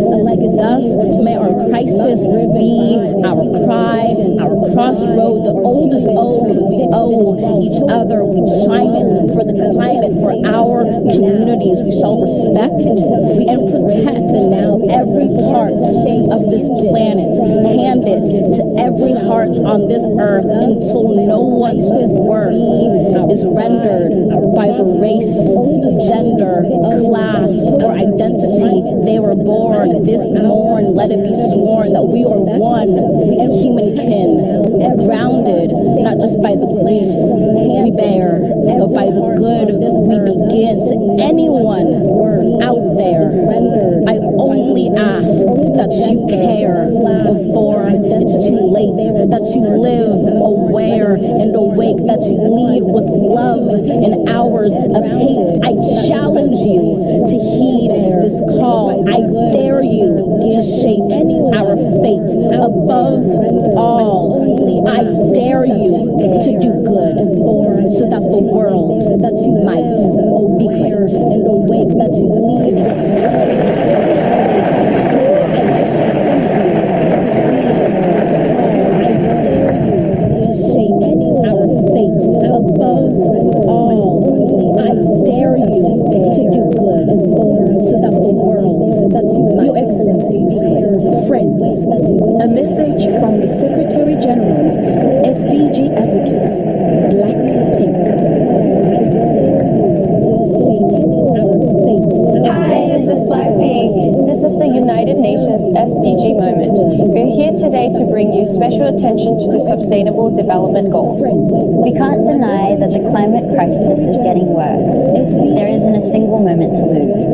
Thus, may our crisis be our cry, our crossroad, the oldest ode we owe each other. We chime it for the climate, for our communities. We shall respect and protect every part of this planet. Hand it to every heart on this earth until no one's worth is rendered by the race, gender, class, or identity they were born. This morn, let it be sworn that we are one human kin, grounded not just by the griefs we bear, but by the good we begin. To anyone out there, I only ask that you care before it's too late, that you live aware and awake, that you lead with love in hours of hate. I challenge you to heed this call. I dare you to shape our fate. Above all, I dare you to do good, so that the world might be great. And awake, that you lead. Your Excellencies, friends, a message from the Secretary General's SDG advocates, Blackpink. Hi, this is Blackpink. This is the United Nations SDG moment. We're here today to bring you special attention to the Sustainable Development Goals. We can't deny that the climate crisis is getting worse. There isn't a single moment to lose.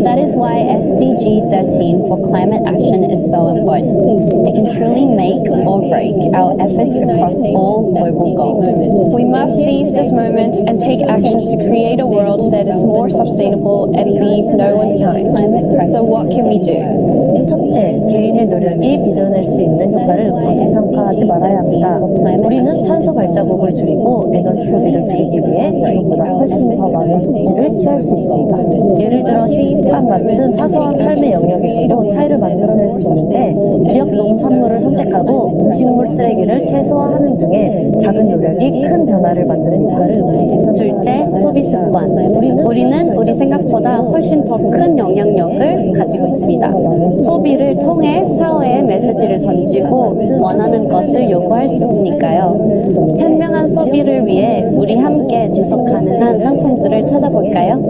That is why SDG 13 for climate action is so important. It can truly make or break our efforts across all global goals. We must seize this moment and take actions to create a world that is more sustainable and leave no one behind. So what can we do? 첫째, 개인의 노력이 빚어낼 수 있는 효과를 과소평가하지 말아야 합니다. 우리는 탄소 발자국을 줄이고 에너지 소비를 줄이기 위해 지금보다 훨씬 더 많은 조치를 취할 수 있습니다. 예를 들어 식습관 같은 사소한 삶의 영역에서도 차이를 만들어낼 수 있는데 지역 농산물을 선택하고 음식물 쓰레기를 최소화하는 등의 작은 노력이 큰 변화를 만듭니다. 둘째, 소비 습관. 우리는 우리 생각보다 훨씬 더 큰 영향력을 가지고 있습니다. 소비를 통해 사회에 메시지를 던지고 원하는 것을 요구할 수 있으니까요. 현명한 소비를 위해 우리 함께 지속 가능한 상품들을 찾아볼까요?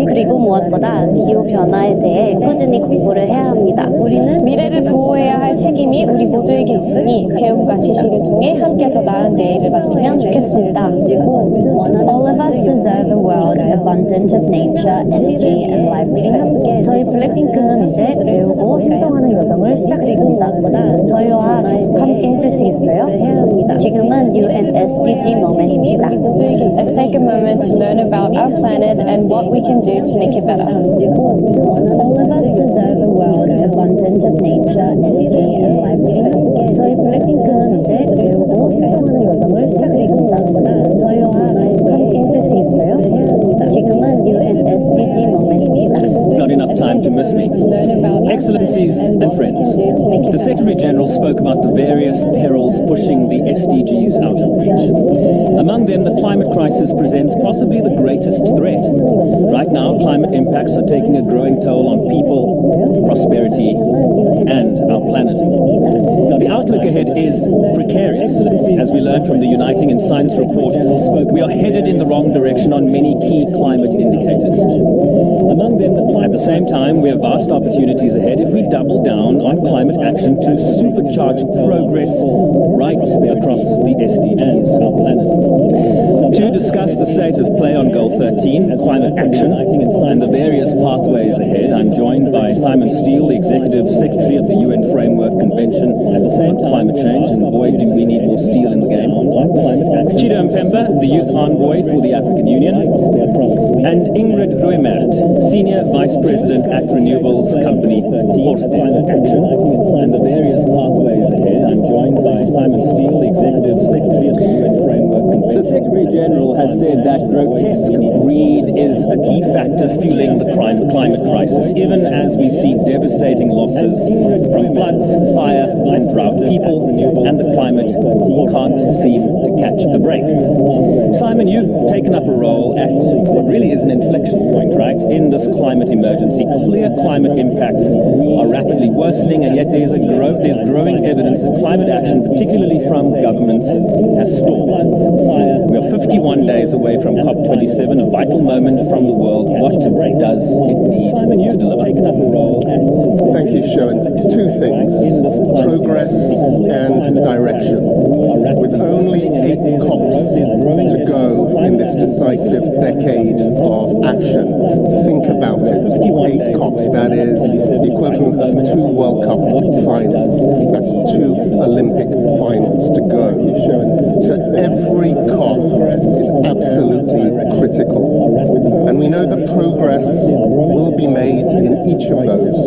그리고 무엇보다 기후변화에 대해 꾸준히 공부를 해야 합니다. 우리는 미래를 보호해야 할 책임이 우리 모두에게 있으니 배움과 지식을 통해 함께 더 나은 내일을 만들면 좋겠습니다. All of us deserve a world of abundance of nature, energy, and livelihood. 저희 블랙핑크는 이제 배우고 행동하는 여정을 시작했습니다. 저희와 계속 함께 해주시겠어요? 지금은 UN SDG moment입니다. Let's take a moment to learn about our planet and what we can do to make it better. All of us deserve a world abundant of nature, energy, and livelihood. 저희 블랙핑크는 이제 배우고 행동하는 여정을 시작했습니다. 저희와 계속 함께 해주시겠어요? 지금은 UN SDG moment입니다. Not enough time to miss me. Excellencies and friends, the Secretary General spoke about the various perils pushing the SDGs out of reach. Among them, the climate crisis presents possibly the greatest threat. Right now, climate impacts are taking a growing toll on people, prosperity, and our planet. Now, the outlook ahead is precarious. As we learned from the Uniting in Science report, we are headed in the wrong direction on many key climate indicators. Among them, at the same time, we have vast opportunities ahead if we double down on climate action to supercharge progress right across the SDGs, our planet. To discuss the state of play on Goal 13, climate action, and the various pathways ahead, I'm joined by Simon Steele, the Executive Secretary of the UN Framework Convention on Climate Change, and boy, do we need more steel in the game. Chido Mpemba, the Youth Envoy for the African Union, and Ingrid Ruimert, Senior Vice President at Renewables Company Ørsted. And the various pathways ahead, I'm joined by Simon Steele, the Executive Secretary of the UN Framework Convention. The Secretary General has said that grotesque greed is a key factor fueling the climate crisis, even as we see devastating losses from floods, fire, and drought. People and the climate can't seem to catch a break. Simon, you've taken up a role at what really is an inflection point, right, in this climate emergency. Clear climate impacts are rapidly worsening, and yet there's growing evidence that climate action, particularly from governments, has stalled. We are 51 days away from COP27, a vital moment from the world. What does it need to deliver? Thank you, Sharon. Two things, progress and direction. With only 8 COPs to go in this decisive decade of action, think about it. 8 COPs, that is the equivalent of 2 World Cup finals. That's 2 Olympic finals to go. So every COP is absolutely critical. And we know that progress will be made in each of those.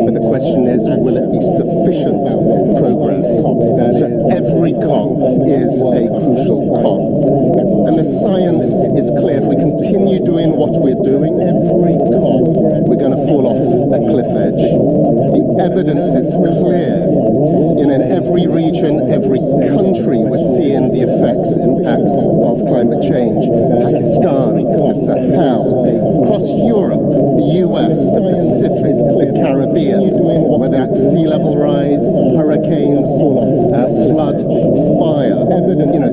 But the question is, will it be sufficient progress? So every COP is a crucial COP. And the science is clear. If we continue doing what we're doing, every COP, we're going to fall off a cliff edge. The evidence is clear. In every region, every country, we're seeing the impacts of climate change. Pakistan, the Sahel, across Europe, the US, the Pacific, the Caribbean, whether that's sea level rise, hurricanes, flood, fire,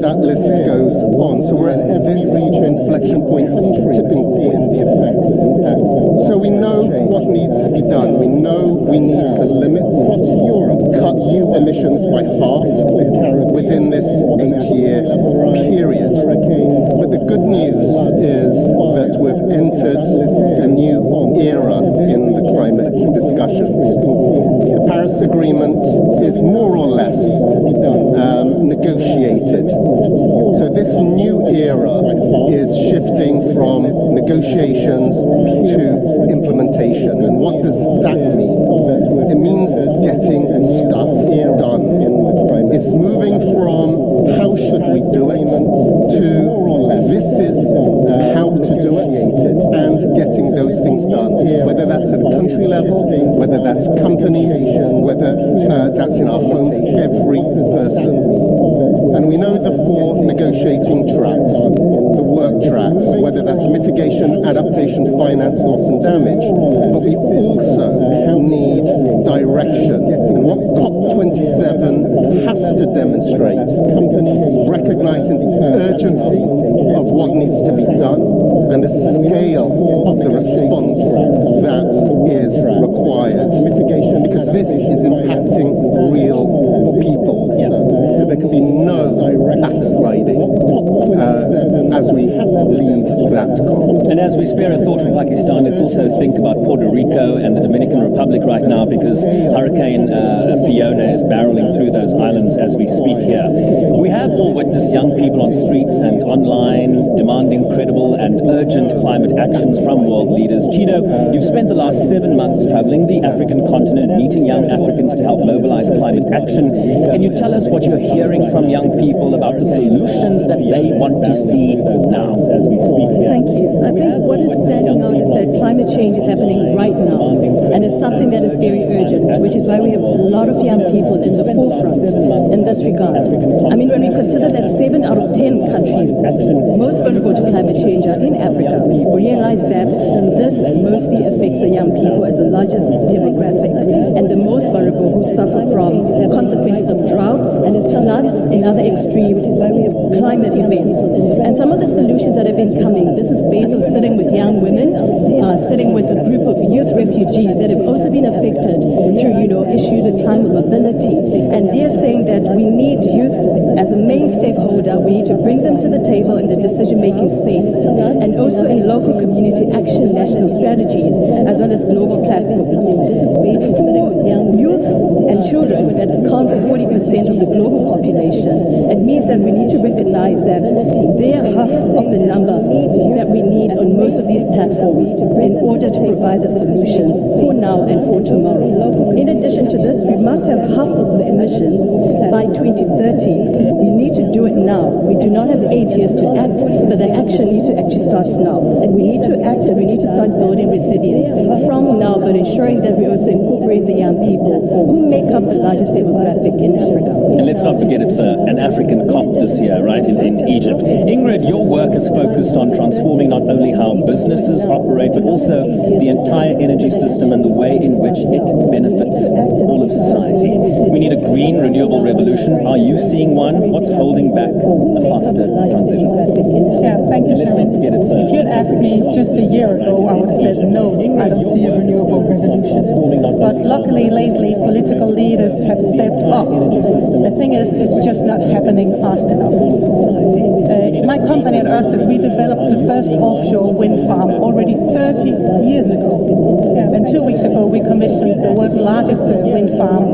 that list goes on. So we're at this inflection point, this tipping point. So we know what needs to be done. We know we need to limit, cut emissions by half within this 8-year period. But the good news is that we've entered a new era in the climate discussions. The Paris Agreement is more or less negotiated. So this new era is shifting from negotiations to implementation. And what does that mean? It means getting stuff done. It's moving from how should we do it to this is how to do it and getting those things done. Whether that's at a country level, whether that's companies, whether that's in our homes, every person. And we know the 4 negotiating tracks, the work tracks, whether that's mitigation, adaptation, finance, loss and damage. But we also need direction. And what COP27 has to demonstrate, recognizing the urgency of what needs to be done and the scale of the response that is required. Because this is impacting real people. So there can be no backsliding as we leave that COP. And as we spend also think about Puerto Rico and the Dominican Republic right now, because Hurricane Fiona is barreling through those islands as we speak here. We have all witnessed young people on streets and online demanding credible and urgent climate actions from world leaders. Chido, you've spent the last 7 months traveling the African continent, meeting young Africans to help mobilize climate action. Can you tell us what you're hearing from young people about the solutions that they want to see now as we speak here? Thank you. I think what is standing out is that climate change is happening right now, and it's something that is very urgent, which is why we have a lot of young people in the forefront in this regard. I mean, when we consider that 7 out of 10 countries most vulnerable to climate change are in Africa, we realize that this mostly affects the young people as the largest demographic and the most vulnerable, who suffer from consequences of droughts and floods and other extreme climate events. And some of the solutions that have been coming, this is based on sitting with young women, sitting with a group of youth refugees that have also been affected through, issues with climate mobility. And they're saying that we need youth as a main stakeholder. We need to bring them to the table in the decision-making spaces, and also in local community action, national strategies, as well as global platforms. For youth and children that account for 40% of the global population, it means that we need to recognize that they're half of the number that we need on most of these platforms in order to provide the solutions for now and for tomorrow. In addition to this, we must have half of the emissions by 2030. We need to do it now. We do not have 8 years to act, but the action needs to actually start now. And we need to act, and we need to start building resilience from now, but ensuring that we also incorporate the young people who make up the largest demographic in Africa. And let's not forget it's an African COP this year, right, in Egypt. Ingrid, your work is focused on transforming not only how businesses operate, but also the entire energy system and the way in which it benefits all of society. We need a green, renewable revolution. Are you seeing one? What's holding back a faster transition? Yeah, thank you, Sharon. If you'd asked me just a year ago, I would have said no, I don't see a renewable revolution. But luckily, lately, political leaders have stepped up. The thing is, it's just not happening fast enough. My company at Ørsted, we developed the first offshore wind farm already 30 years ago. And 2 weeks ago, we commissioned the world's largest wind farm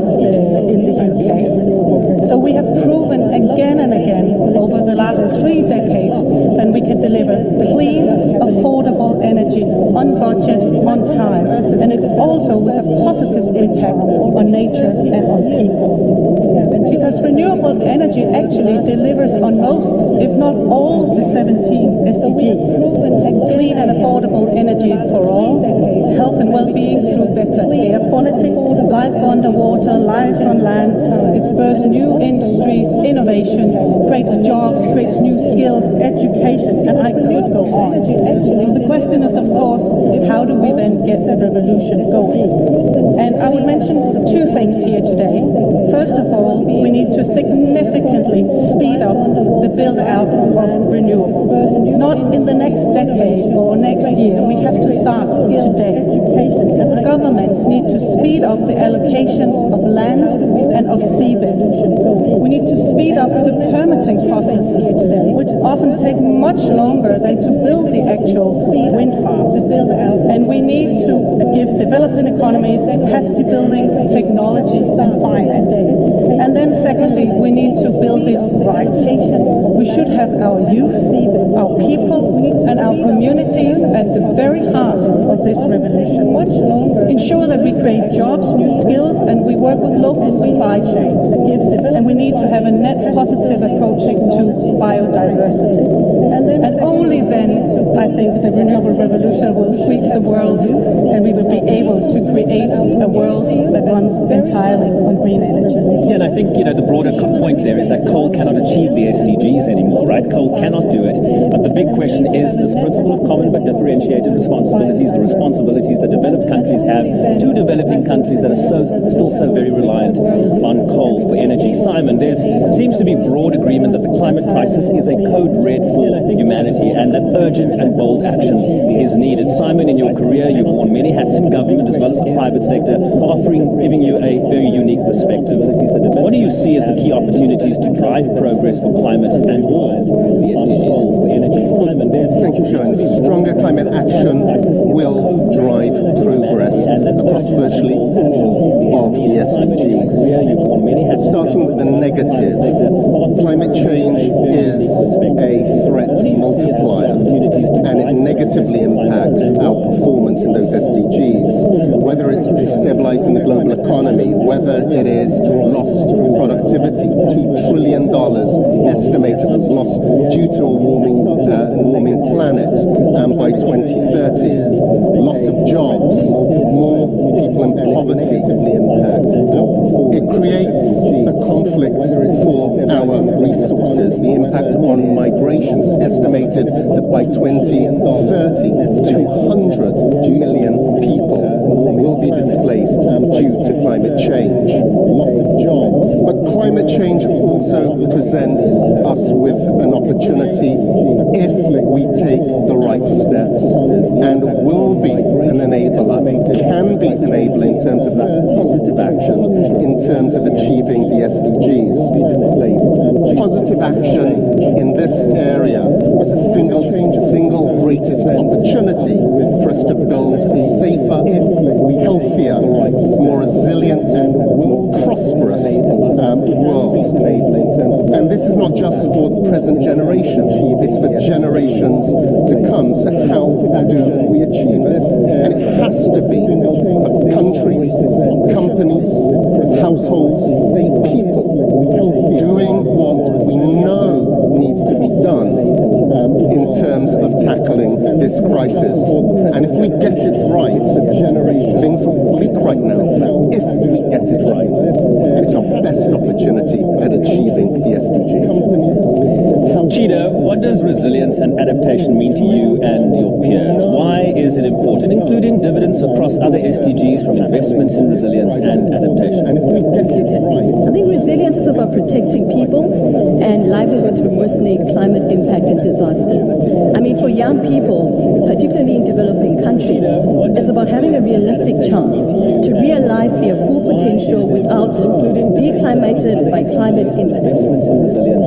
in the UK. So we have proven again and again over the last 3 decades that we can deliver clean, affordable energy on budget, on time. And it also will have positive impact on nature and on people. Because renewable energy actually delivers on most, if not all, the 17 SDGs. Clean and affordable energy for all, health and well-being through better air quality, life underwater, life on land. It spurs new industries, innovation, creates jobs, creates new skills, education, and I could go on. So the question is, of course, how do we then get the revolution going? And I would mention 2 things here today. First of all, we need to significantly speed up the build-out of renewables. Not in the next decade or next year. We have to start today. Governments need to speed up the allocation of land and of seabed. We need to speed up the permitting processes, which often take much longer than to build the actual wind farms. And we need to give developing economies capacity building, technology, and finance. And then secondly, we need to build it right. We should have our youth, our people, and our communities at the very heart of this revolution. Ensure that we create jobs, new skills, and we work with local supply chains. And we need to have a net positive approach to biodiversity. And only then, I think, the renewable revolution will sweep the world, and we will be able to create a world that runs entirely on green energy. Yeah, and I think, the broader point there is that coal cannot achieve the SDGs anymore, right? Coal cannot do it. But the big question is this principle of common but differentiated responsibilities, the responsibilities that developed countries have to developing countries that are still so very reliant on coal for energy. Simon, there seems to be broad agreement that the climate crisis is a code red for humanity. and that urgent and bold action is needed. Simon, in your career, you've worn many hats in government as well as the private sector, giving you a very unique perspective. What do you see as the key opportunities to drive progress for climate and all the SDGs? Thank you, Sharon. Stronger climate action will drive progress across virtually all of the SDGs. Starting with the negative, climate change is a threat multiplier, and it negatively impacts our performance in those SDGs, whether it's destabilizing the global economy, whether it is lost productivity, $2 trillion estimated as lost due to a warming planet by 2030, loss of jobs, more people in poverty, the impact. It creates a conflict for our resources, the impact on migrations, estimated that by 2030, 200 million people will be displaced due to climate change, loss of jobs. But climate change also presents us with an opportunity if we take the right steps, and will be an enabler, can be an enabler in terms of that positive action, in terms of achieving the SDGs. Positive action in this area is a single greatest opportunity for us to build a safer, healthier, more resilient and more prosperous world. And this is not just for the present generation, it's for generations to come. So how do we achieve it? And it has to be for countries, companies, households, people doing what we know needs to be done in terms of tackling this crisis. And if we get it right, things will leak right now. If we get it right, it's our best opportunity at achieving the SDGs. Chida, what does resilience and adaptation mean to you and your peers? Why is it important, including dividends across other SDGs from investments in resilience and adaptation? And if we get it right, I think resilience is about protecting people and livelihoods from worsening climate impact and disasters. I mean, for young people, particularly in developing countries, it's about having a realistic chance to realize their full potential without declimated by climate impacts.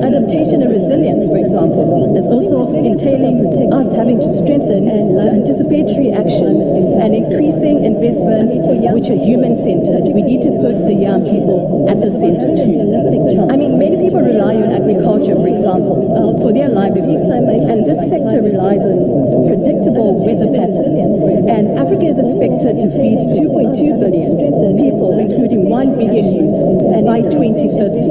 Adaptation and resilience, for example, is also entailing us having to strengthen anticipatory actions and increasing investments which are human-centered. We need to put the young people at the center too. I mean, many people rely on agriculture, for example, for their livelihoods, and this sector relies on predictable weather patterns. And Africa is expected to feed 2.2 billion people, including 1 billion youth, by 2050.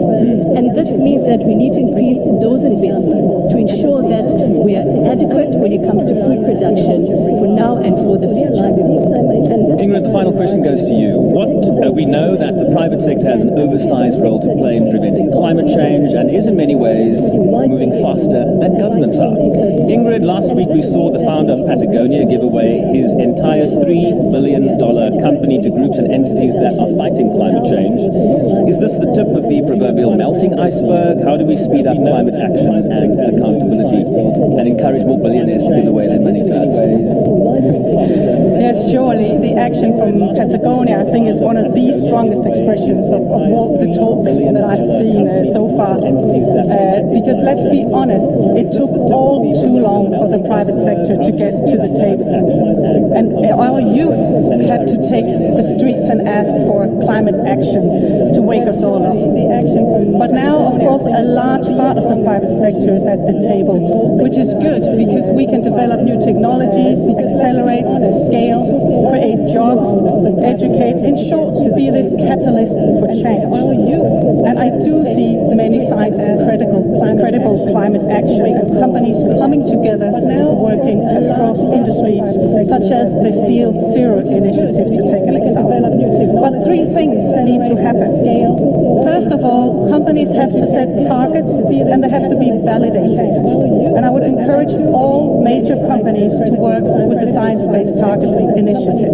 And this means that we need to increase those investments to ensure that we are adequate when it comes to food production for now and for the future. Ingrid, the final question goes to you. We know that the private sector has an oversized role to play in preventing climate change and is in many ways moving faster than governments are. Ingrid, last week we saw the founder of Patagonia give away his entire $3 billion company to groups and entities that are fighting climate change. Is this the tip of the proverbial melting iceberg? How do we speed up climate action and accountability and encourage more billionaires to give away their money to us? Yes, surely the action from Patagonia, I think, is one of the strongest expressions of walk the talk that I've seen so far. Because let's be honest, it took all too long for the private sector to get to the table. And our youth had to take the streets and ask for climate action to wake us all up. But now, of course, a large part of the private sector is at the table, which is good because we can develop new technologies, accelerate, scale, create jobs, educate, in short, be this catalyst for change. And I do see many signs of credible climate action and companies coming together, working across industries, such as the Steel Zero Initiative, to take an example. But three things need to happen. First of all, companies companies have to set targets and they have to be validated. And I would encourage all major companies to work with the Science Based Targets Initiative.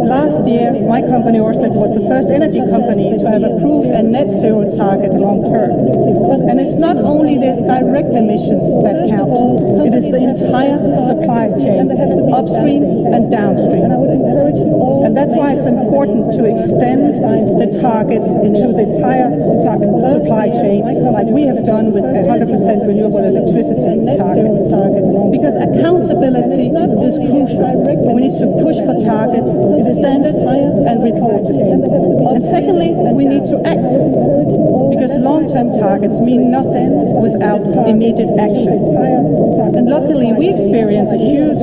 Last year, my company, Ørsted, was the first energy company to have approved a net zero target long term. And it's not only the direct emissions that count, it is the entire supply chain, upstream and downstream. And that's why it's important to extend the targets to the entire supply chain, like we have done with 100% renewable electricity target. Because accountability is crucial. We need to push for targets, standards and reporting. And secondly, we need to act. Because long-term targets mean nothing without immediate action. And luckily, we experience a huge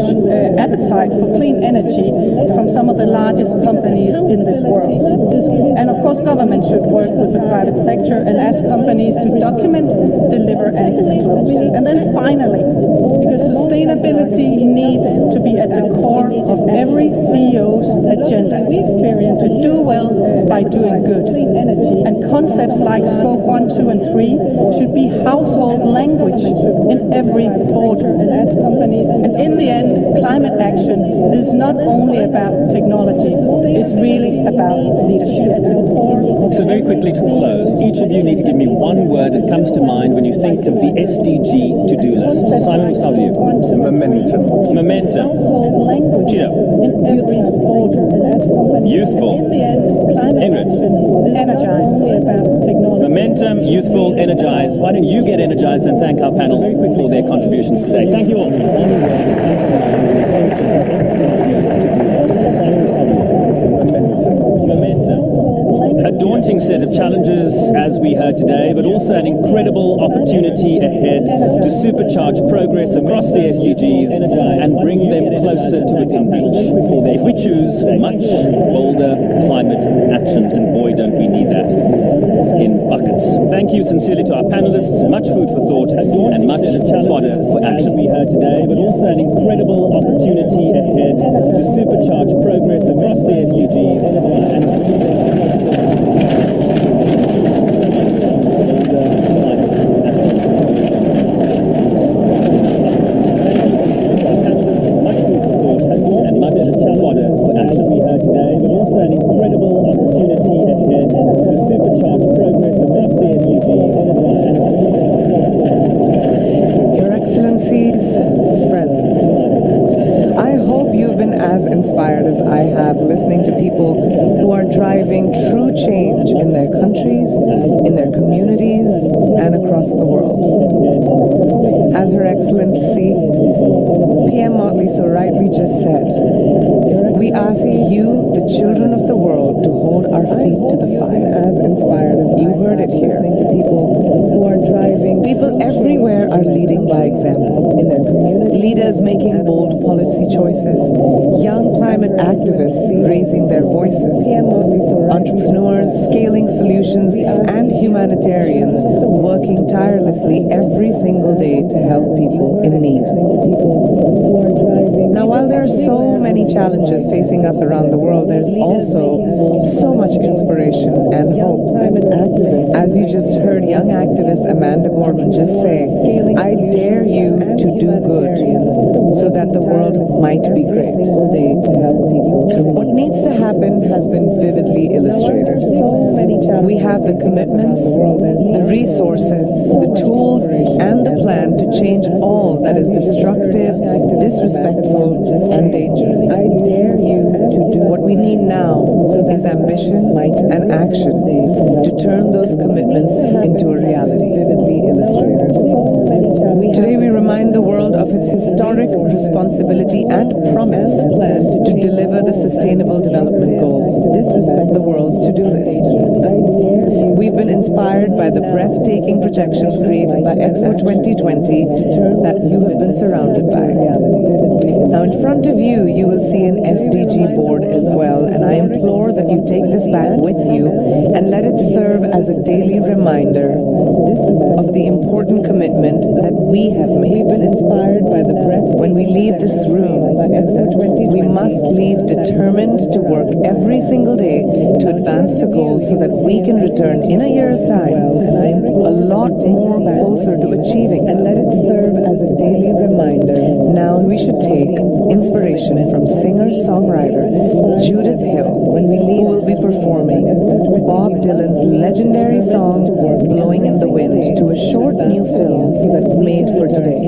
appetite for clean energy from some of the largest companies in this world. And of course, government should work with the private sector and ask companies to document, deliver, and disclose. And then finally, because sustainability needs to be at the core of every CEO's agenda. To do well by doing good. And concepts like Scope 1, 2, and 3 should be household language in every boardroom. And in the end, climate action is not only about technology, it's really about leadership. So very quickly to close, each of you need to give me one word that comes to mind when you think of the SDG to-do list. Simon, we'll start with you. Momentum. Momentum. Gino. Youthful. Ingrid. Energized. Momentum, youthful, energized. Why don't you get energized and thank our panel for their contributions today. Thank you all. A daunting set of challenges, as we heard today, but also an incredible opportunity ahead to supercharge progress across the SDGs and bring them closer to within reach. If we choose much bolder climate action, and boy, don't we need that in buckets. Thank you sincerely to our panelists. Much food for thought and much fodder for action we heard today, but also an incredible opportunity ahead to supercharge progress across the SDGs and inspired as I have listening to people who are driving true change in their countries, in their communities, and across the world. As Her Excellency PM Motley so rightly just said, we ask you, the children of the world, to hold our feet to the fire. As inspired as you heard it here, to people who are driving. People everywhere are leading by example in their community. Leaders making bold policy choices. Young climate activists raising their voices. Entrepreneurs scaling solutions and humanitarians working tirelessly every single day to help people in need. Now, while there are so many challenges facing us around the world, there's also so much inspiration and hope. As you just heard young activist Amanda Gorman just say, I dare you to do good so that the world might be great. What needs to happen has been vividly illustrated. We have the commitments, the resources, the tools, and the plan to change all that is destructive, disrespectful, and dangerous. I dare you to do what we need now is ambition and action to turn those commitments into a reality. Vividly illustrated. Today we remind the world of its historic responsibility and promise to deliver the Sustainable Development Goals, the world's to-do list. We've been inspired by the breathtaking projections created by Expo 2020 that you have been surrounded by. Now in front of you, you will see an SDG board as well, and I implore that you take this back with you and let it serve as a daily reminder of the important commitment that we have made. We've been inspired by the breath. When we leave this room, we must leave determined to work every single day to advance the goals so that we can return in a year's time lot more closer to achieving and let it serve as a daily reminder. Now we should take inspiration from singer-songwriter Judith Hill, who will be performing Bob Dylan's legendary song Blowing in the Wind to a short new film made for today.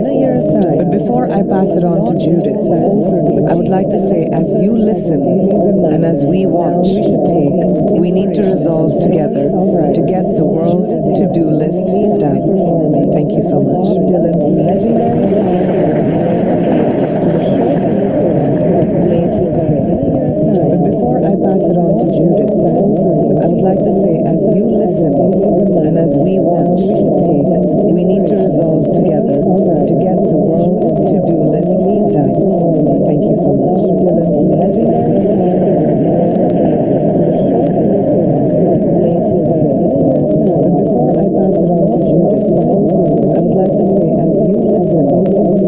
But before I pass it on to Judith, I would like to say, as you listen and as we watch, we need to resolve together to get the world's to-do list done. Thank you so much. But before I pass it on to Judith, I would like to say, as you listen and as we watch, we need to resolve together to get the world's to-do list done. Thank you so much. But before I pass it on to Judith, I would like to say, as you listen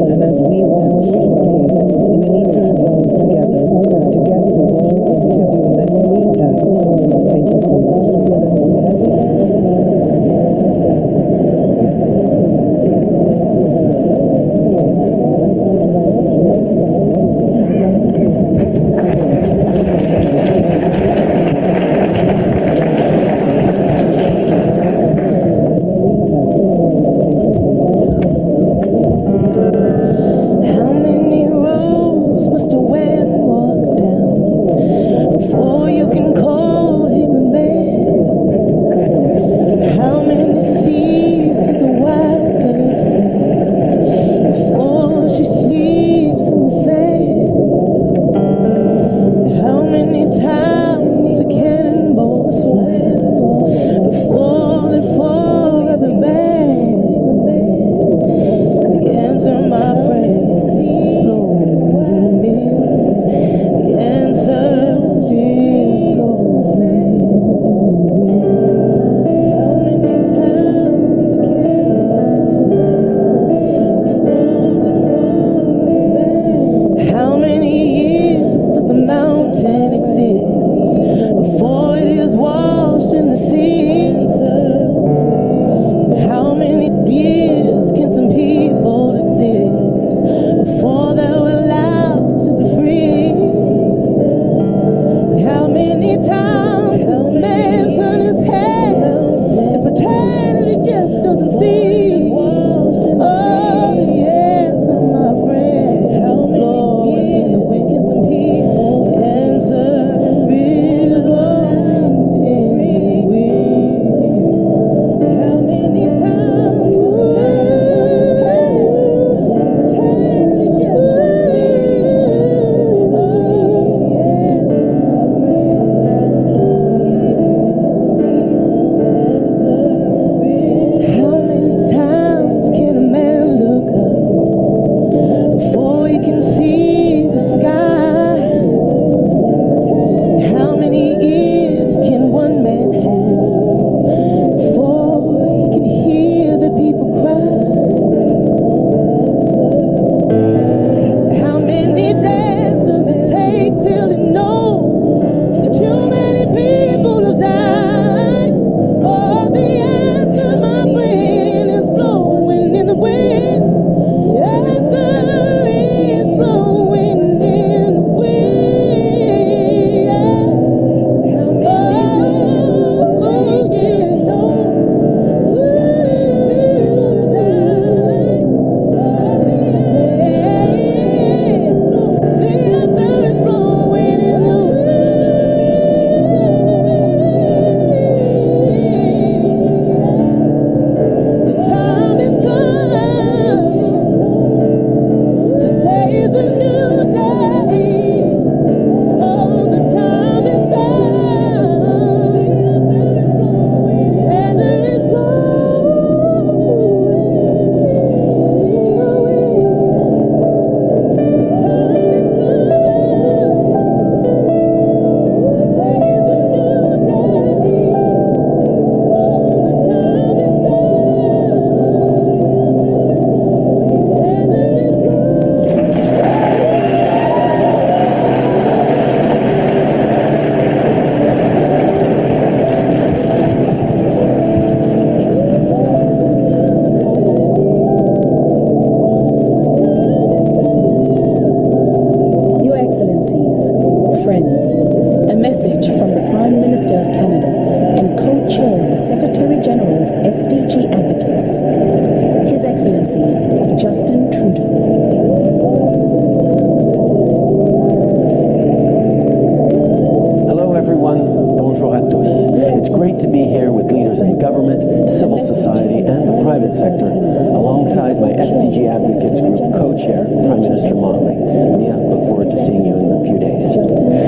government, civil society, and the private sector, alongside my SDG Advocates Group co-chair, Prime Minister Motley. Mia, look forward to seeing you in a few days.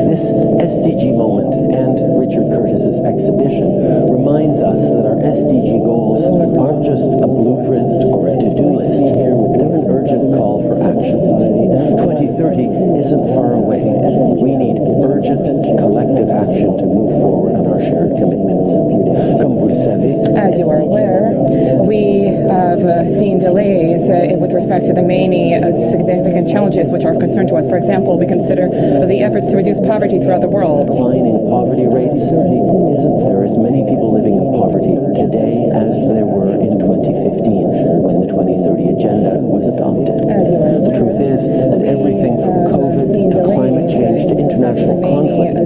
This SDG moment and Richard Curtis's exhibition reminds us that our SDG goals aren't just a blueprint or a to-do list. They're an urgent call for action. 2030 isn't far away. We need urgent collective action to move forward on our shared commitments. Comme vous le savez, as you are aware, we have seen delays with respect to the many significant challenges which are of concern to us. For example, we consider the efforts to reduce poverty throughout the world. Declining poverty rates isn't there as many people living in poverty today as there were in 2015 when the 2030 agenda was adopted. The truth is that everything from COVID to climate change to international conflict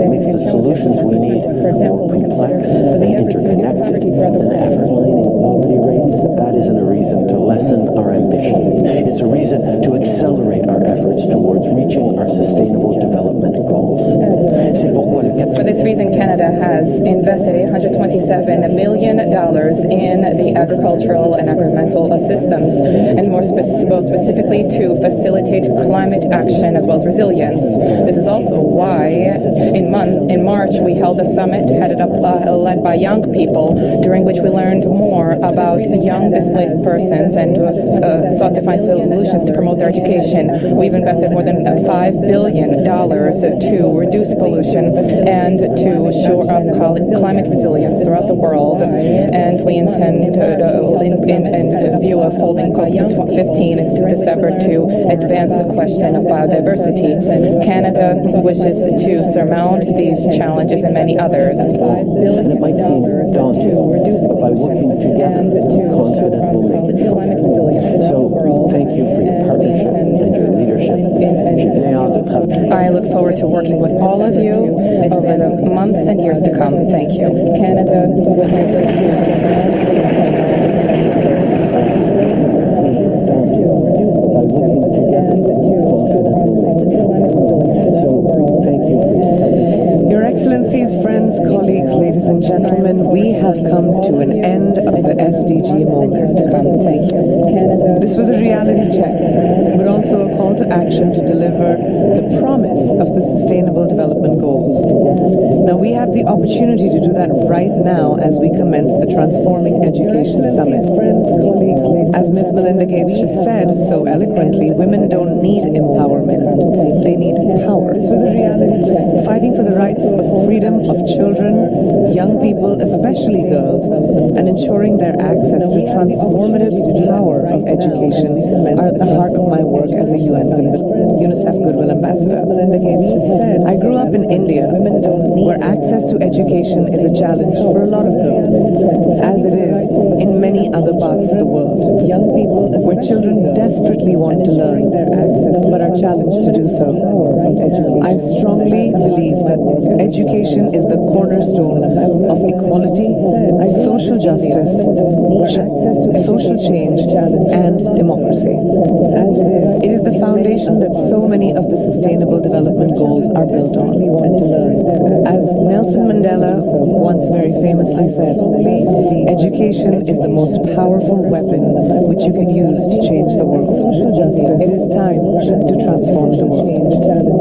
makes the solutions we need more complex and interconnected than ever. Poverty rates, that isn't a reason to lessen our ambition. It's a reason to accelerate our efforts towards reaching our sustainable development goals. For this reason, Canada has invested $827 million in the agricultural and agricultural systems, and more specifically to facilitate climate action as well as resilience. This is also why in March we held a summit headed up led by young people, during which we learned more about young displaced persons and sought to find solutions to promote their education. We've invested more than $5 billion to reduce pollution and to shore up climate resilience throughout the world. And we intend, in view of holding COP15 in December, to advance the question of biodiversity. Canada wishes to surmount these challenges and many others. And it might seem daunting, but by working together, we're confident we'll make it through. So thank you for your partnership and your leadership. I look forward to working with all of you over the months and years to come. Thank you. Canada. Your Excellencies, friends, colleagues, ladies and gentlemen, we have come to an end of the SDG moment. This was a reality check, but also a call to action to deliver the promise of the Sustainable Development Goals. Now, we have the opportunity to do that right now as we commence the Transforming Education Summit. As Ms. Melinda Gates just said so eloquently, women don't need empowerment, they need power. This was a reality check. Fighting for the rights of freedom of children, young people, especially girls, and ensuring their access to transformative power of education are at the heart of my work as a UNICEF Goodwill Ambassador. I grew up in India, where access to education is a challenge for a lot of girls, as it is in many other parts of the world, where children desperately want to learn, but are challenged to do so. I strongly believe that education is the cornerstone of equality, social justice, social change, and democracy. It is the foundation that so many of the Sustainable Development Goals are built on. As Nelson Mandela once very famously said, education is the most powerful weapon which you can use to change the world. It is time to transform the world.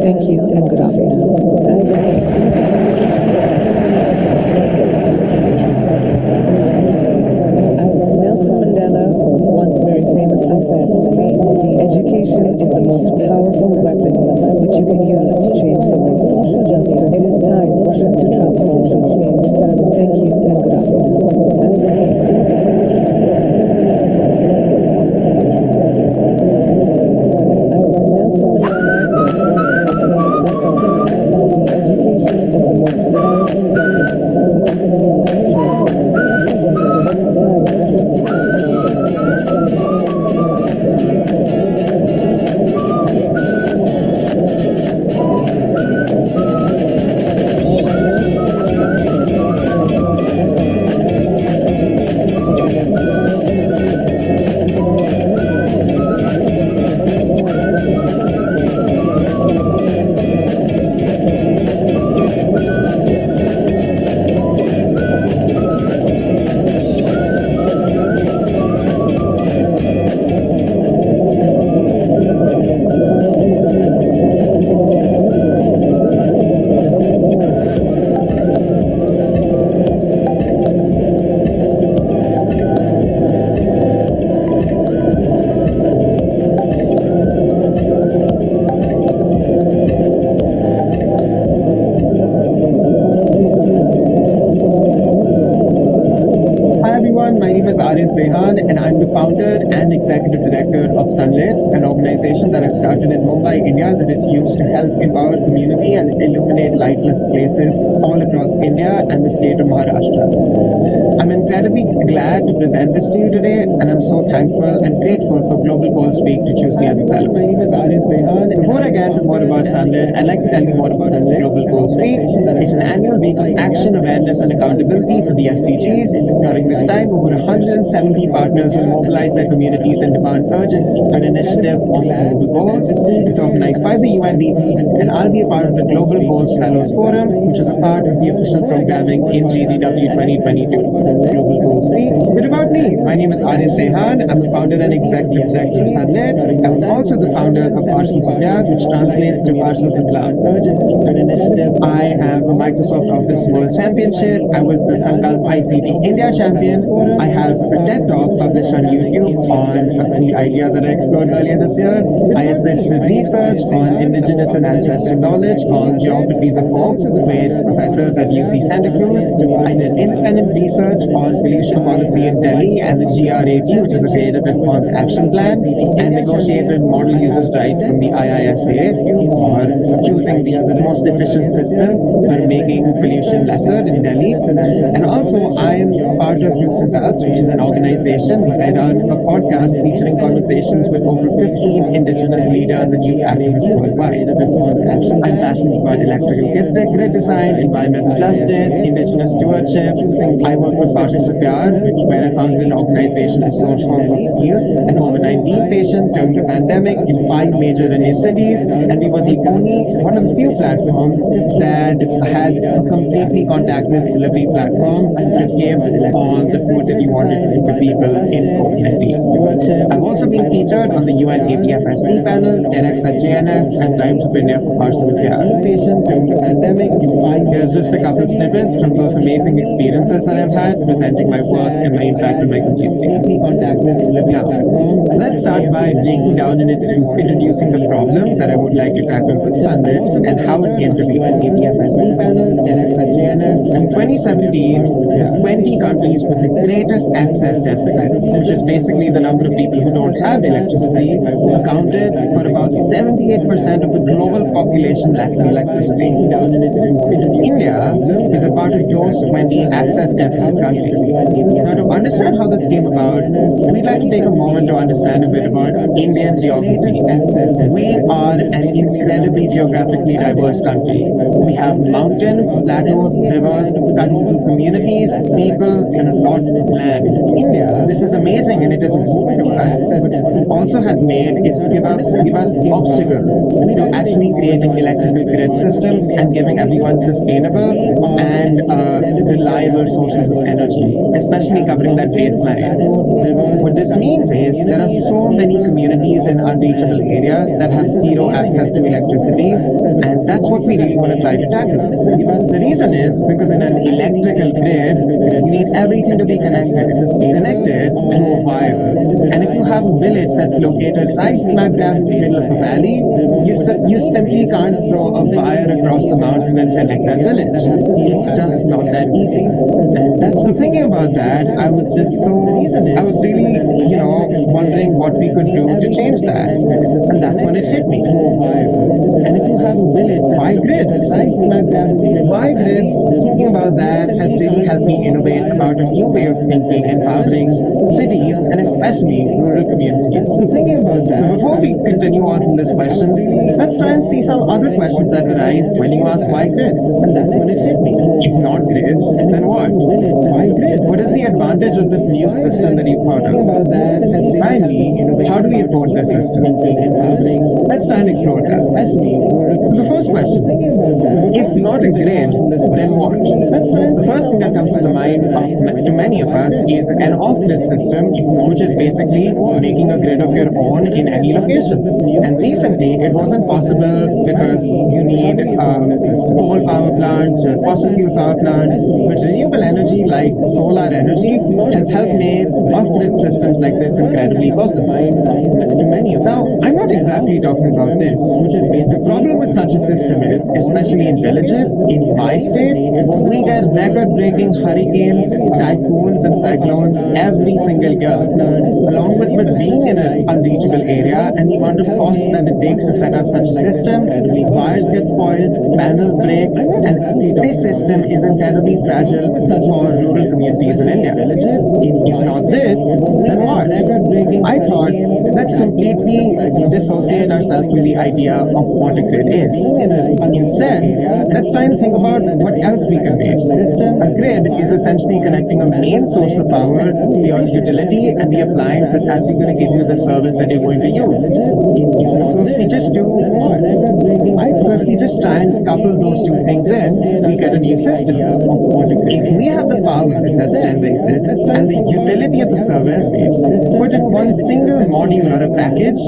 Thank you and good afternoon. Once very famously said, education is the most powerful weapon which you can use to change the world. It is time to transform the world. Thank you and good afternoon. Education is the most powerful name is Arif Rehan, and I'm the founder and executive director of Sunlit, an organization that I've started in Mumbai, India, that is used to help empower community and illuminate lightless places all across India and the state of Maharashtra. I'm incredibly glad to present this to you today, and I'm so thankful and grateful for Global Goals Week to choose me as a fellow. My name is Arif Rehan. Before I get into more about Sunlit, I'd like to tell you more about Global Goals Week. It's an annual week of action, awareness, and accountability for the SDGs. During this time, over 170 partners will mobilize their communities and demand urgency for an initiative on global goals. It's organized by the UNDP, and I'll be a part of the Global Goals Fellows Forum, which is a part of the official programming in GGW 2022. Global Goals Week. But about me, my name is Arif Rehan. I'm the founder and executive director of Sunlit. I'm also the founder of Parcels of Yard, which translates to Parcels of Love. Urgency for an initiative. I am a Microsoft Office World Championship. I was the Sankalp ICT India Champion. I have a TED Talk published on YouTube on the idea that I explored earlier this year. I assisted research on indigenous and ancestral knowledge called Geographies of Hope with professors at UC Santa Cruz. I did independent research on pollution policy in Delhi and the GRAP, which is the Creative Response Action Plan, and negotiated model users' rights from the IISA for choosing the most efficient system for making pollution lesser in Delhi. And also, I'm part of Youth Adults, which is an organization where I run a podcast featuring conversations with over 15 indigenous leaders and youth activists worldwide. I'm passionate about electrical grid design, environmental justice, indigenous stewardship. I work with Parcels of Yard, where I founded an organization to source home fields and COVID-19 patients during the pandemic in 5 major Indian cities, and we were the only one of the few platforms that had a completely contactless delivery platform to give all the food that we wanted to people in COVID-19. I've also been featured on the UN APFSD panel, TEDx at JNS, and Times of India for Parcels of Yard. Patients during the pandemic. Here's just a couple of snippets from those amazing experiences that I've had presenting my work and my impact on my community. Now, let's start by breaking down and introducing the problem that I would like to tackle with Sunlit and how it came to be. APFSD panel, TEDx at JNS. In 2017, 20 countries with the greatest access deficit, which is basically the number of people who don't have electricity, accounted for about 78% of the global population lacking electricity. India is a part of those 20 access deficit countries. Now, to understand how this came about, we'd like to take a moment to understand a bit about Indian geography. We are an incredibly geographically diverse country. We have mountains, plateaus, rivers, cutting through communities, people, and a lot of land. India, this is amazing and it is important to us, but what it also has made is give us obstacles to actually creating electrical grid systems and giving everyone sustainable and reliable sources of energy, especially covering that baseline. What this means is there are so many communities in unreachable areas that have zero access to electricity, and that's what we really want to try to tackle. The reason is because in an electrical grid, you need everything to be connected through a wire. And if you have a village that's located right smack dab in the middle of a valley, you simply can't throw a wire across the mountain and connect that village. It's just not that easy. So thinking about that, I was really, wondering what we could do to change that. And that's when it hit me. And if you have a village, why grids? Why grids? Thinking about that has really helped me innovate about a new way of thinking, empowering cities and especially rural communities. So thinking about that, before we continue on from this question, let's try and see some other questions that arise when you ask why grids. And that's when it hit me. If not grids, then what? Why grids? What is the advantage of this new system that you thought of? Finally, how do we afford this system? Let's try and explore that. So the first question, if not a grid, then what? The first thing that comes to the mind to many of us is an off-grid system, which is basically making a grid of your own in any location. And recently, it wasn't possible because you need coal power plants or fossil fuel power plants. But renewable energy like solar energy has helped make off-grid systems like this incredibly possible. Now, I'm not exactly talking about this. The problem with such a system is, especially in villages, in my state, we get record-breaking hurricanes, typhoons, and cyclones every single year. Along with being in an unreachable area and the amount of cost that it takes to set up such a system, wires get spoiled, panels break, and this system is incredibly fragile for rural communities in India. If not this, then what? I thought, let's completely dissociate ourselves from the idea of what a grid is. Instead, let's try and think about what else we can make. A grid is essentially connecting a main source of power to your utility and the appliance that's actually going to give you the service that you're going to use. So if we just do what? So if we just try and couple those two things in, we get a new system. If we have the power that's generated and the utility of the service put in one single module or a package,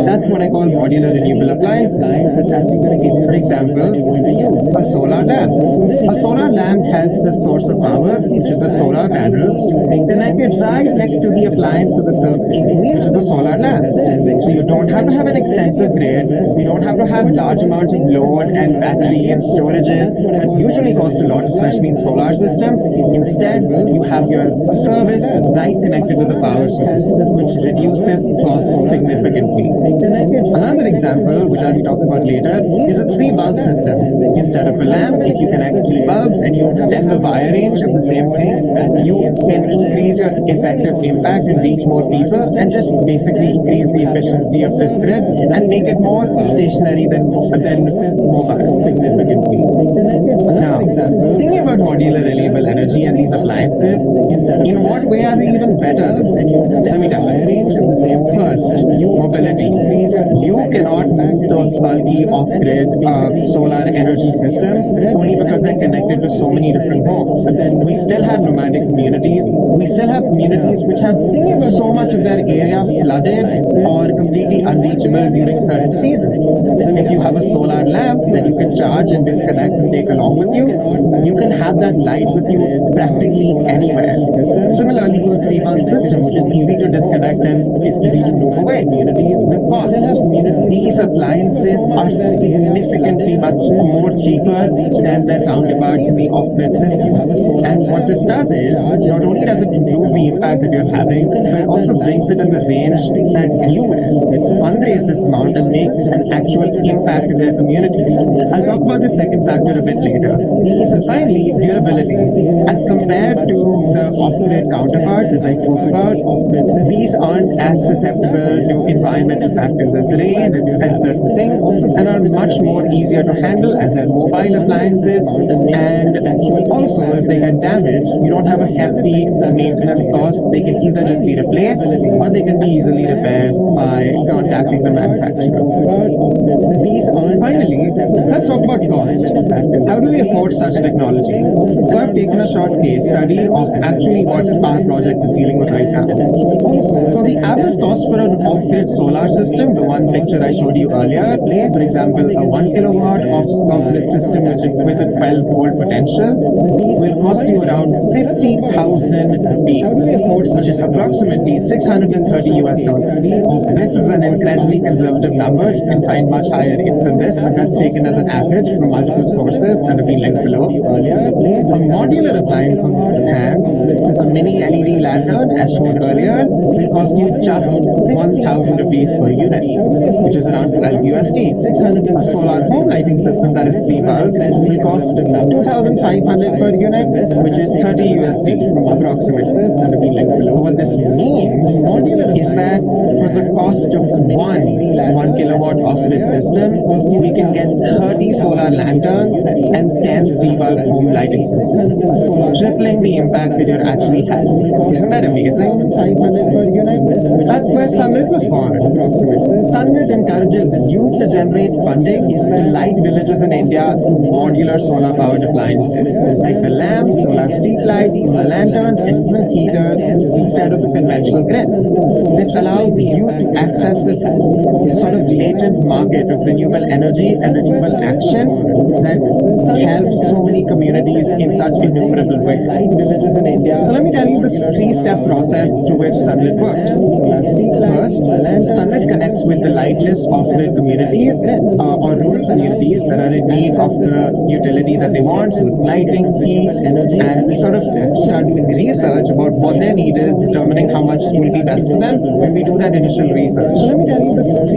that's what I call modular renewable appliances. For example, a solar lamp. A solar lamp has the source of power, which is the solar panel, connected right next to the appliance of the service, which is the solar lamp. So you don't have to have an extensive grid, you don't have to have large amounts of load and battery and storages that usually cost a lot, especially in solar systems. Instead, you have your service right connected to the power source, which reduces costs significantly. Another example, which I'll be talking about later, is a 3-bulb system. Instead of a lamp, if you connect 3 bulbs and you extend the wire range of the same thing, you can increase your effective impact and reach more people and just basically increase the efficiency of this grid and make it more stationary than mobile significantly. Now, thinking about modular renewable energy and these appliances, in what way are they even better? Let me tell you. First, mobility. You cannot move those bulky off-grid solar energy systems only because they're connected to so many different homes. We still have nomadic communities. We still have communities which have so much of their area flooded or completely unreachable during certain seasons. If you have a solar lamp that you can charge and disconnect and take along with you, you can have that light with you practically anywhere. Similarly, to a 3-bulb system, which is easy to disconnect and is easy to move away. The cost, these appliances are significantly much more cheaper than their counterparts in the off-grid system. And what this does is, not only does it improve the impact that you're having, but it also brings it in the range that you fundraise this amount and make an actual impact in their communities. I'll talk about the second factor a bit later. Finally, durability. As compared to the off-grid counterparts, as I spoke about, these aren't as susceptible to environmental factors as rain and certain things, and are much more easier to handle as they're mobile appliances. And also, if they get damaged, you don't have a hefty maintenance cost. They can either just be replaced or they can be easily repaired by contacting the manufacturer. Finally, let's talk about cost. How do we afford such technologies? So I've taken a short case study of actually what our project is dealing with right now. So the average cost for an off-grid solar system, the one picture I showed you earlier, for example, a 1 kilowatt off-grid system with a 12-volt potential will cost you around 50,000 rupees, which is approximately $630 US. This is an incredibly conservative number. You can find much higher rates than this, but that's taken as an average from multiple sources that have been linked below. A modular appliance, on the other hand, a mini LED lantern, as shown earlier, will cost you just 1,000 rupees per unit, which is around 12 USD. A solar home lighting system that is 3 bulbs will cost 2,500 per unit, which is 30 USD approximately. So what this means is that for the cost of one kilowatt off-grid system, we can get 30 solar lanterns and 10 3-bulb home lighting systems, tripling the impact that you're actually having. Isn't that amazing? That's where Sunlit was born. Sunlit encourages encourages youth to generate funding to light villages in India through modular solar powered appliances like the lamps, solar street lights, solar lanterns, and even heaters instead of the conventional grids. This allows youth to access this sort of latent market of renewable energy and renewable action that helps so many communities in such innumerable ways. So let me tell you this three-step process through which Sunlit works. First, Sunlit connects with the lightless off-grid communities or rural communities that are in need of the utility that they want, so it's lighting, heat, and we sort of start doing research about what their need is, determining how much will be best for them when we do that initial research.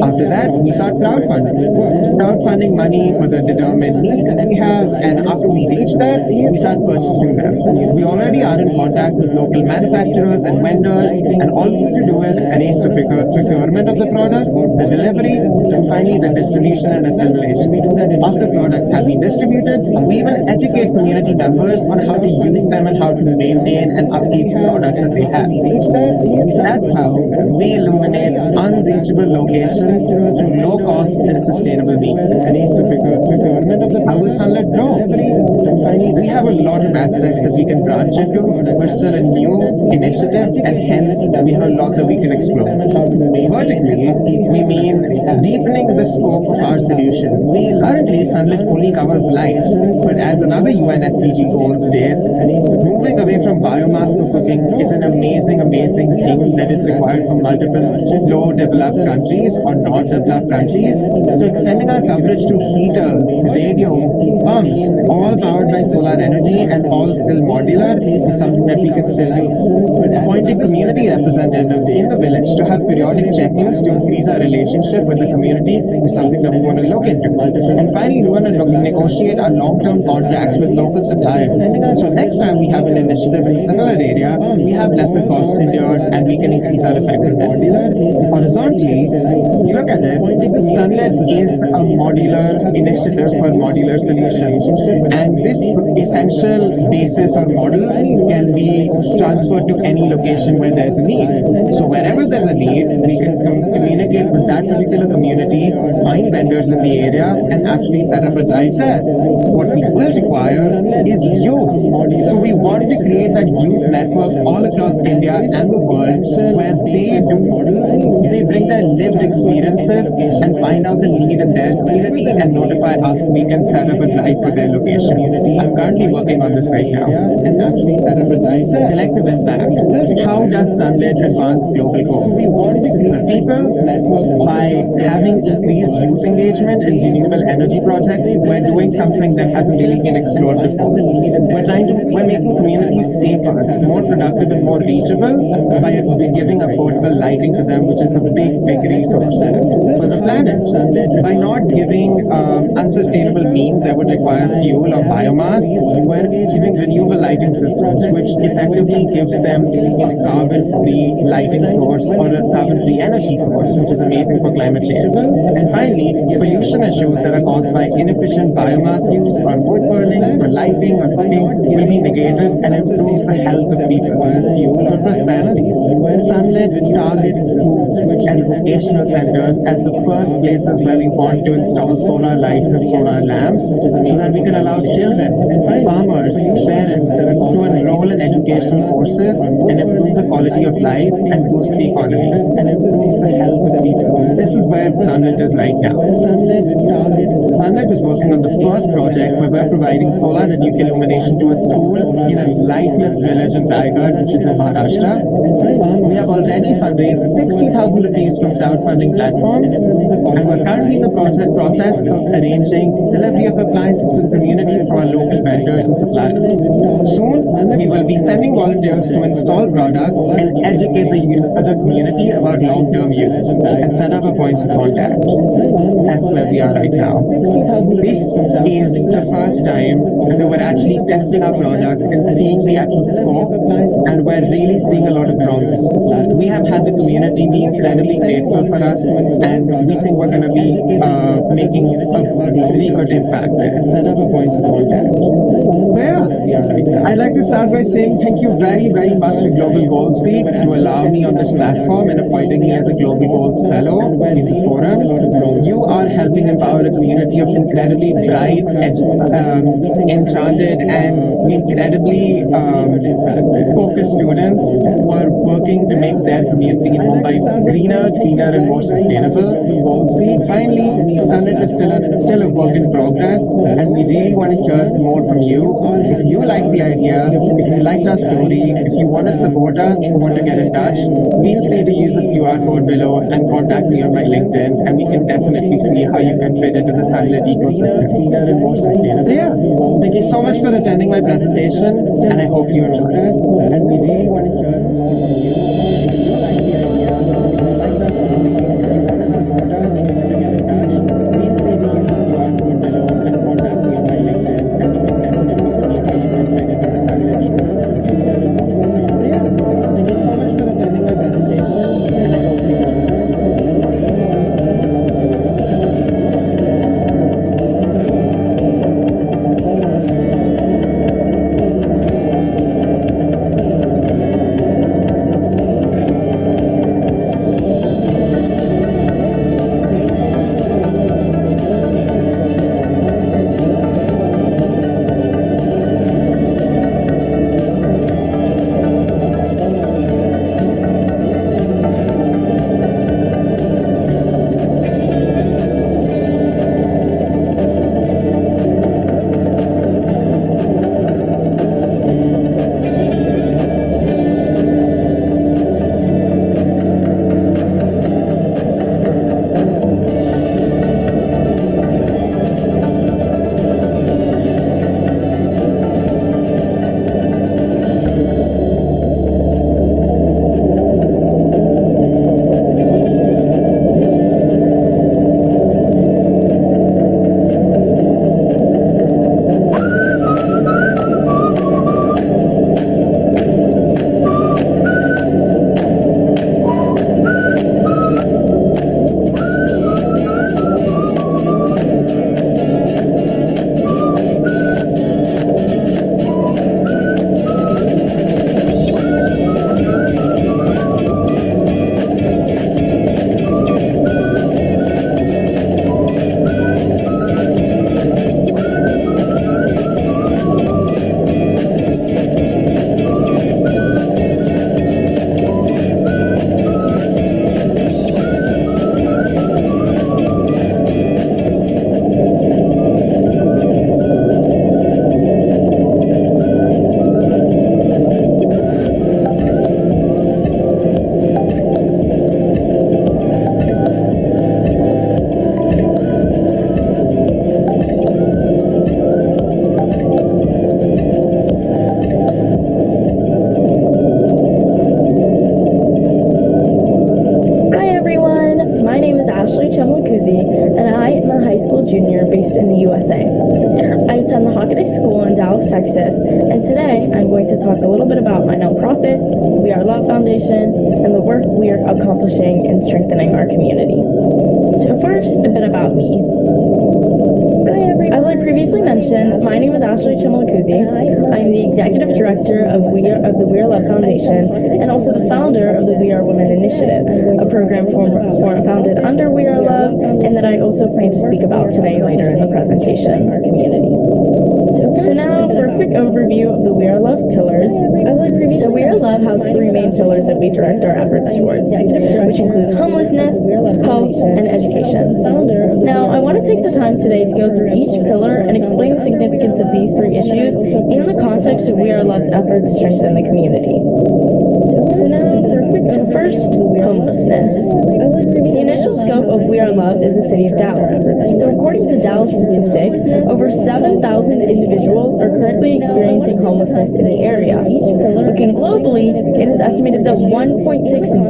After that, we start crowdfunding money for the determined need that we have, and after we reach that, we start purchasing them. We already are in contact with local manufacturers and vendors, and all we need to do is arrange the procurement of the products, the delivery, and finally the distribution and assemblage. After products have been distributed, we will educate community members on how to use them and how to maintain and upkeep the products that they have. That's how we illuminate unreachable locations through low cost and sustainable means. How will Sunlit grow? We have a lot of aspects that we can branch into. We're still a new initiative, and hence we have a lot that we can explore. Vertically, we mean deepening the scope of our solution. Currently, Sunlit only covers light, but as another UN SDG goal states, moving away from biomass for cooking is an amazing thing that is required from multiple low developed countries or not developed countries. So extending our coverage to heaters, radios, pumps, all powered by solar energy and all still modular is something that we can still do. Appointing community representatives in the village to have periodic check-ins to increase our relationship with the community is something that we want to look into. And finally, we want to negotiate our long-term contracts with local suppliers. So next time we have an initiative in a similar area, we have lesser costs endured and we can increase our effectiveness. Horizontally, you look at it, Sunlit is a modular initiative for modular solutions. And this essential basis or model can be transferred to any location where there's a need. So wherever there's a need, we can communicate with that particular community, find vendors in the area, and actually set up a drive there. What we will require is youth. So we want to create that youth network all across India and the world where they bring their lived experiences and find out the need in their community and notify us. We can set up a drive for their location. I'm currently working on this right now and actually set up a drive for collective impact. How does Sunlit advance global goals? For people, by having increased youth engagement in renewable energy projects, we're doing something that hasn't really been explored before. We're making communities safer, more productive, and more reachable by giving affordable lighting to them, which is a big resource for the planet. By not giving unsustainable means that would require fuel or biomass, we're giving renewable lighting systems, which effectively gives them a carbon-free lighting source or a carbon-free energy source, which is amazing for climate change. And finally, pollution issues that are caused by inefficient biomass use or wood burning for lighting or cooking will be negated and improves the health of people. For prosperity, Sunlit targets schools and vocational centers as the first places where we want to install solar lights and solar lamps so that we can allow children, farmers, parents to enroll in educational courses and improve the quality of life and boost the economy and improve the health of people. This is where Sunlit is right now. Sunlit is working on the first project where we're providing solar and illumination to a school in a lightless village in Raigad, which is in Maharashtra. We have already fundraised 60,000 rupees from crowdfunding platforms, and we're currently in the process of arranging delivery of appliances to the community from our local vendors and suppliers. Soon, we will be sending volunteers to install products and educate the community about long-term use and set up a points of contact. That's where we are right now. This is the first time that we're actually testing our product and seeing the actual scope, and we're really seeing a lot of promise. we have had the community be incredibly grateful for us, and we think we're going to be making a really good impact there. Set up a points of contact. So yeah, I'd like to start by saying thank you very, very much to Global Goals Week to allow me on this platform and appointing me as a Global Goals Fellow in the forum. You are helping empower a community of incredibly bright, enchanted, and incredibly focused students who are working to make their community in Mumbai greener, cleaner, and more sustainable. Finally, Sunlit is still a work in progress, and we really want to hear more from you. If you like the idea, if you liked our story, if you want to support us, want to get in touch, feel free to use the QR code below and contact me on my LinkedIn, and we can definitely see how you can fit into the Sunlit ecosystem. So yeah, thank you so much for attending my presentation, and I hope you enjoyed it. And we really want to hear more from you. Texas, and today I'm going to talk a little bit about my nonprofit, We Are Love Foundation, and the work we are accomplishing in strengthening our community. So first, a bit about me. As I previously mentioned, my name is Ashley Chimalakuzi. I'm the Executive Director of the We Are Love Foundation and also the founder of the We Are Women Initiative, a program founded under We Are Love and that I also plan to speak about today later in the presentation. Our community. So now for a quick overview of the We Are Love pillars. So We Are Love has three main pillars that we direct our efforts towards, which includes homelessness, health, and education. Now, I want to take the time today to go through each pillar and explain the significance of these three issues in the context of We Are Love's efforts to strengthen the community. So first, homelessness. The initial scope of We Are Love is the city of Dallas. So according to Dallas statistics, over 7,000 individuals are currently experiencing homelessness in the area. Looking globally, it is estimated that 1.6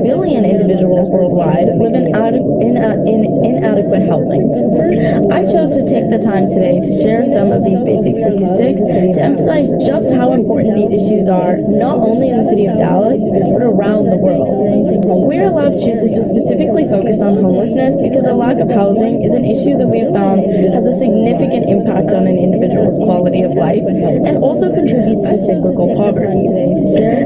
billion individuals worldwide live in inadequate housing. I chose to take the time today to share some of these basic statistics to emphasize just how important these issues are, not only in the city of Dallas, but around the world. We Are Love chooses to specifically focus on homelessness because a lack of housing is an issue that we have found has a significant impact on an individual's quality of life and also contributes to cyclical poverty.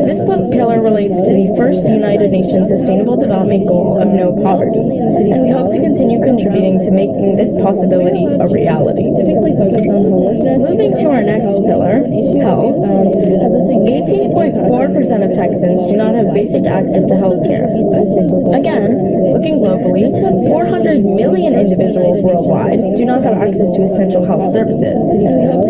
This pillar relates to the first United Nations Sustainable Development Goal of no poverty, and we hope to continue contributing to making this possibility a reality. Moving to our next pillar, health, 18.4% of Texans do not have basic access to health care. Again, looking globally, 400 million individuals worldwide do not have access to essential health services.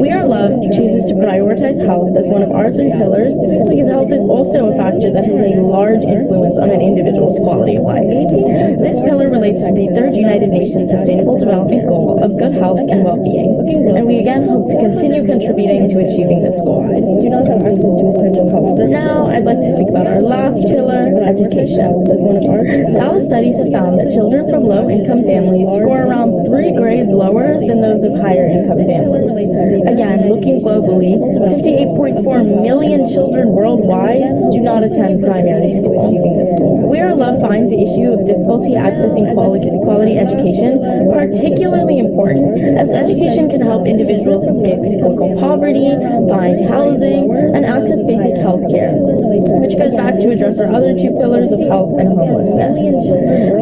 We Are Love chooses to prioritize health as one of our 3 pillars because health is also a factor that has a large influence on an individual's quality of life. This pillar relates to the 3rd United Nations Sustainable Development Goal of good health and well-being, and we again hope to continue contributing to achieving this goal. Do not have access to essential health services. Now, I'd like to speak about our last pillar, education. Dallas studies have found that children from low-income families score around 3 grades lower than those of higher-income families. Again, looking globally, 58.4 million children worldwide do not attend primary school. We Are Love finds the issue of difficulty accessing quality education particularly important, as education can help individuals escape cyclical poverty, find housing, and access basic health care, which goes back to address our other 2 pillars of health and homelessness.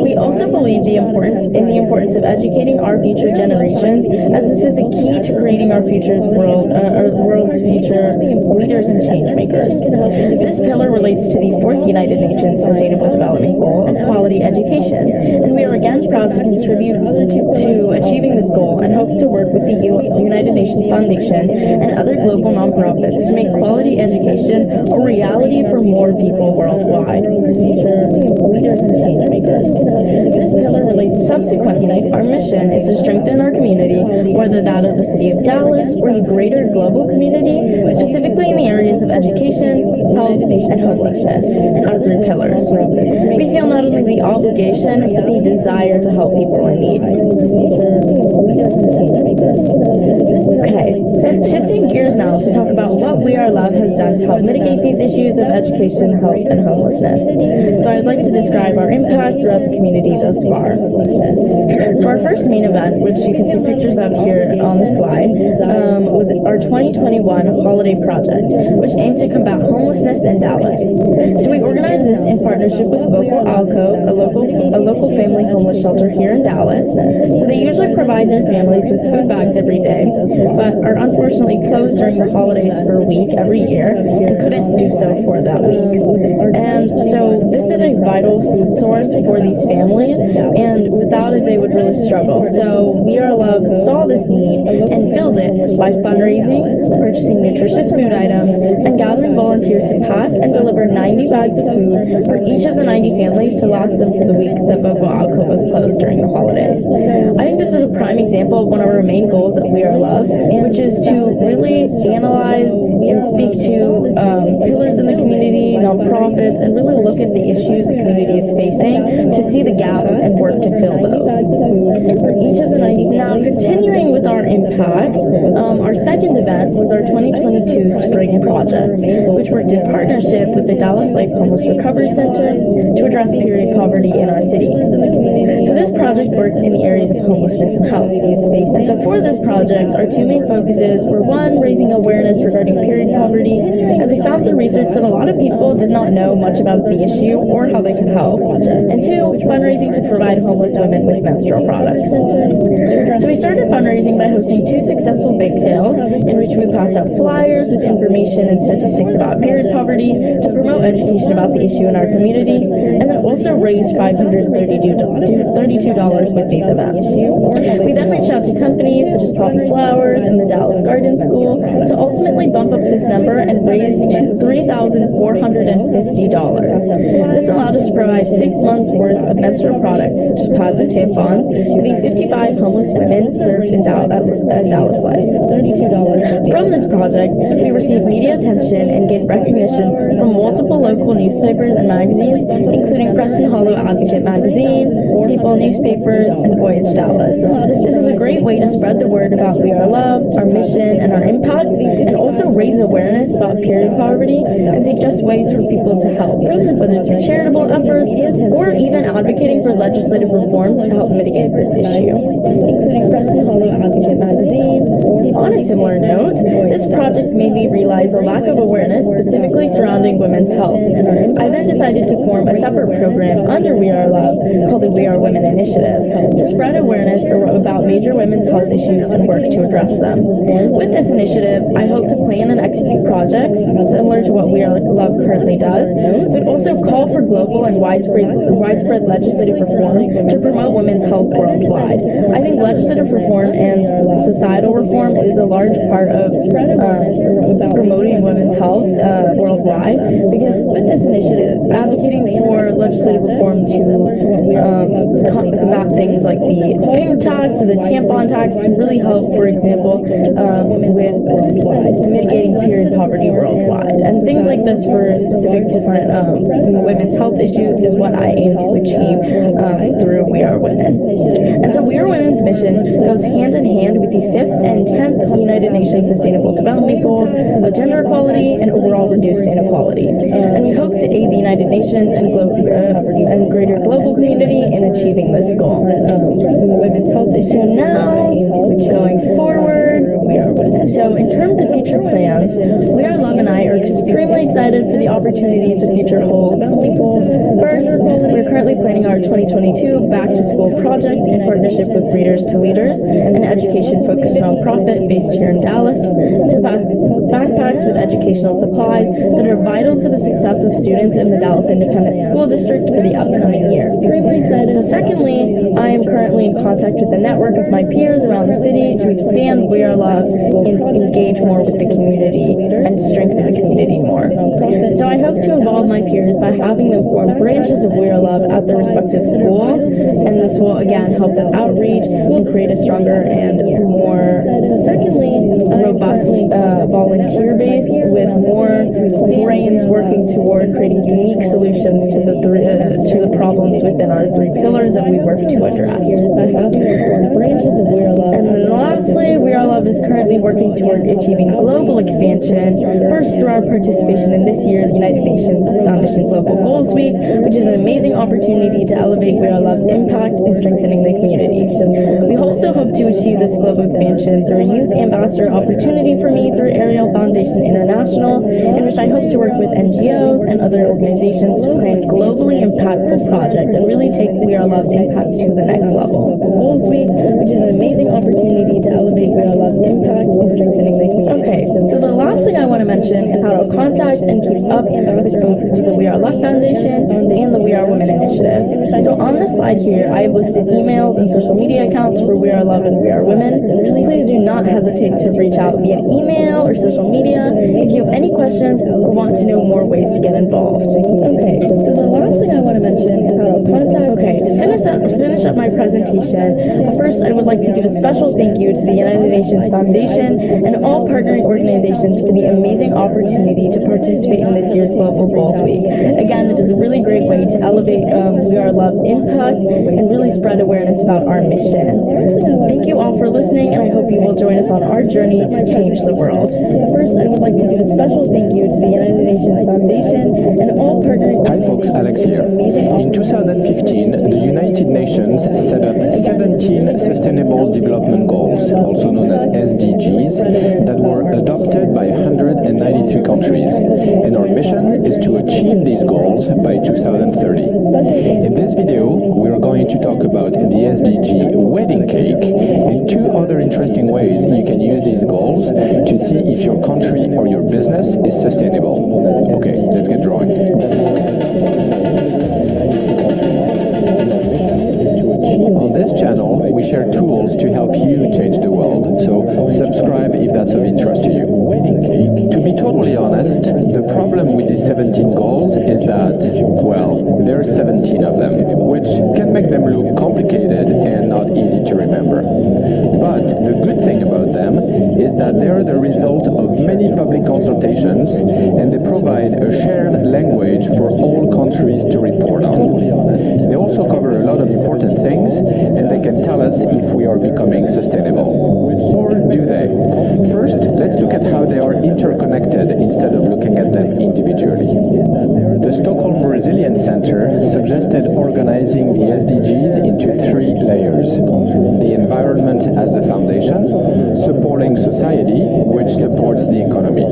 We also believe in the importance of educating our future generations, as this is the key to creating our world's future leaders and change makers. This pillar relates to the 4th United Nations Sustainable Development Goal of quality education, and we are again proud to contribute to achieving this goal and hope to work with the United Nations Foundation and other global nonprofits to make quality education a reality for more people worldwide. Leaders and change makers. This pillar relates subsequently. Our mission is to strengthen our community, whether that of the city of Dallas or the greater global community, specifically in the areas of education, health, and homelessness, our 3 pillars. We feel not only the obligation, but the desire to help people in need. Okay, shifting gears now to talk about what We Are Love has done to help mitigate these issues of education, health, and homelessness. So I'd like to describe our impact throughout the community thus far. So our first main event, which you can see pictures of here on the slide, was our 2021 Holiday Project, which aimed to combat homelessness in Dallas. So we organized this in partnership with Vocal Alcove, a local family homeless shelter here in Dallas. So they usually provide their families with food bags every day, but are unfortunately closed during the holidays for a week every year and couldn't do so for that week. And so this is a vital food source for these families, and without it they would really struggle. So We Are Love saw this need and filled it by fundraising, purchasing nutritious food items, and gathering volunteers to pack and deliver 90 bags of food for each of the 90 families to last them for the week that Vocal Alcove was closed during the holidays. I think this is a prime example of one of our main goals at We Are Love, which is to really analyze and speak to pillars in the community, nonprofits, and really look at the issues the community is facing to see the gaps and work to fill those. Now, continuing with our impact, our second event was our 2022 Spring Project, which worked in partnership with the Dallas Life Homeless Recovery Center to address period poverty in our city. So this project worked in the areas of homelessness and health. And so for this project, our 2 main focuses were 1, raising awareness regarding period poverty, as we found through research that a lot of people did not know much about the issue or how they could help, and 2, fundraising to provide homeless women with menstrual products. So we started fundraising by hosting 2 successful bake sales, in which we passed out flyers with information and statistics about period poverty to promote education about the issue in our community, and then also raised $532 with these events. We then reached out to companies such as Poppy Flowers and the Dallas Garden School to ultimately bump up this number and raise $3,450. This allowed us to provide 6 months worth of menstrual products such as pads and tampons to the 55 homeless women served in Dallas Life. From this project, we received media attention and gained recognition from multiple local newspapers and magazines, including Preston Hollow Advocate Magazine, People newspaper, Leaders, and Voyage Dallas. This is a great way to spread the word about We Are Love, our mission, and our impact, and also raise awareness about period poverty and suggest ways for people to help, whether through charitable efforts or even advocating for legislative reform to help mitigate this issue, including Preston Hollow Advocate magazine. On a similar note, this project made me realize a lack of awareness specifically surrounding women's health. I then decided to form a separate program under We Are Love called the We Are Women Initiative to spread awareness about major women's health issues and work to address them. With this initiative, I hope to plan and execute projects similar to what We Are Love currently does, but also call for global and widespread legislative reform to promote women's health worldwide. I think legislative reform and societal reform is a large part of promoting women's health worldwide, because with this initiative, advocating for legislative reform to combat things like the pink tax or the tampon tax can really help, for example, with mitigating period poverty worldwide. And things like this for specific different women's health issues is what I aim to achieve through We Are Women. And so We Are Women's mission goes hand in hand with the 5th and 10th United Nations Sustainable Development Goals of gender equality and overall reduced inequality. And we hope to aid the United Nations and greater global community in achieving this goal. Women's health is so now going forward. So in terms of future plans, We Are Love and I are extremely excited for the opportunities the future holds. First, we're currently planning our 2022 Back to School project in partnership with Readers to Leaders, an education-focused nonprofit based here in Dallas, to backpacks with educational supplies that are vital to the success of students in the Dallas Independent School District for the upcoming year. So secondly, I am currently in contact with a network of my peers around the city to expand We Are Love and engage more with the community and strengthen the community more. So I hope to involve my peers by having them form branches of We Are Love at their respective schools, and this will again help with outreach and create a stronger and more robust volunteer base with more brains working toward creating unique solutions to the problems within our 3 pillars that we work to address. And then lastly, We Are Love is currently working toward achieving global expansion, first through our participation in this year's United Nations Foundation Global Goals Week, which is an amazing opportunity to elevate We Are Love's impact in strengthening the community. We also hope to achieve this global expansion through a youth ambassador opportunity for me through Ariel Foundation International, in which I hope to work with NGOs and other organizations to plan globally impactful projects and really take We Are Love's impact to the next level. Goals Week, which is an amazing opportunity to elevate We Are Love's impact in strengthening the community. Okay, so the last thing I want to mention is how to contact and keep up with both the We Are Love Foundation and the We Are Women Initiative. So on this slide here, I have listed emails and social media accounts for We Are Love and We Are Women. Please do not hesitate to reach out via email or social media if you have any questions or want to know more ways to get involved. Okay, so the last thing I want to mention is how to contact. Okay, to finish up my presentation, first I would like to give a special thank you to the United Nations Foundation and all partnering organizations for the amazing opportunity to participate in this year's Global Goals Week. Again, it is a really great way to elevate We Are Love's impact and really spread awareness about our mission. Thank you all for listening, and I hope you will join us on our journey to change the world. First, I would like to give a special thank you to the United Nations Foundation and all partnering Hi folks, Alex here. In 2015, the United Nations set up 17 Sustainable Development Goals, also known as SDGs, that were adopted by 193 countries. And our mission is to achieve these goals by 2030. In this video, we are going to talk about the SDG wedding cake and 2 other interesting ways you can use these goals to see if your country or your business is sustainable. Okay, let's get drawing. On this channel, we share tools to help you change the world, so subscribe if that's of interest to you. Wedding cake. To be totally honest, the problem with these 17 goals is that, well, there are 17 of them, which can make them look complicated and not easy to remember. But the good thing about them is that they are the result of many public consultations, and they provide a shared language for all countries to report on. them individually. The Stockholm Resilience Center suggested organizing the SDGs into 3 layers. The environment as the foundation, supporting society, which supports the economy.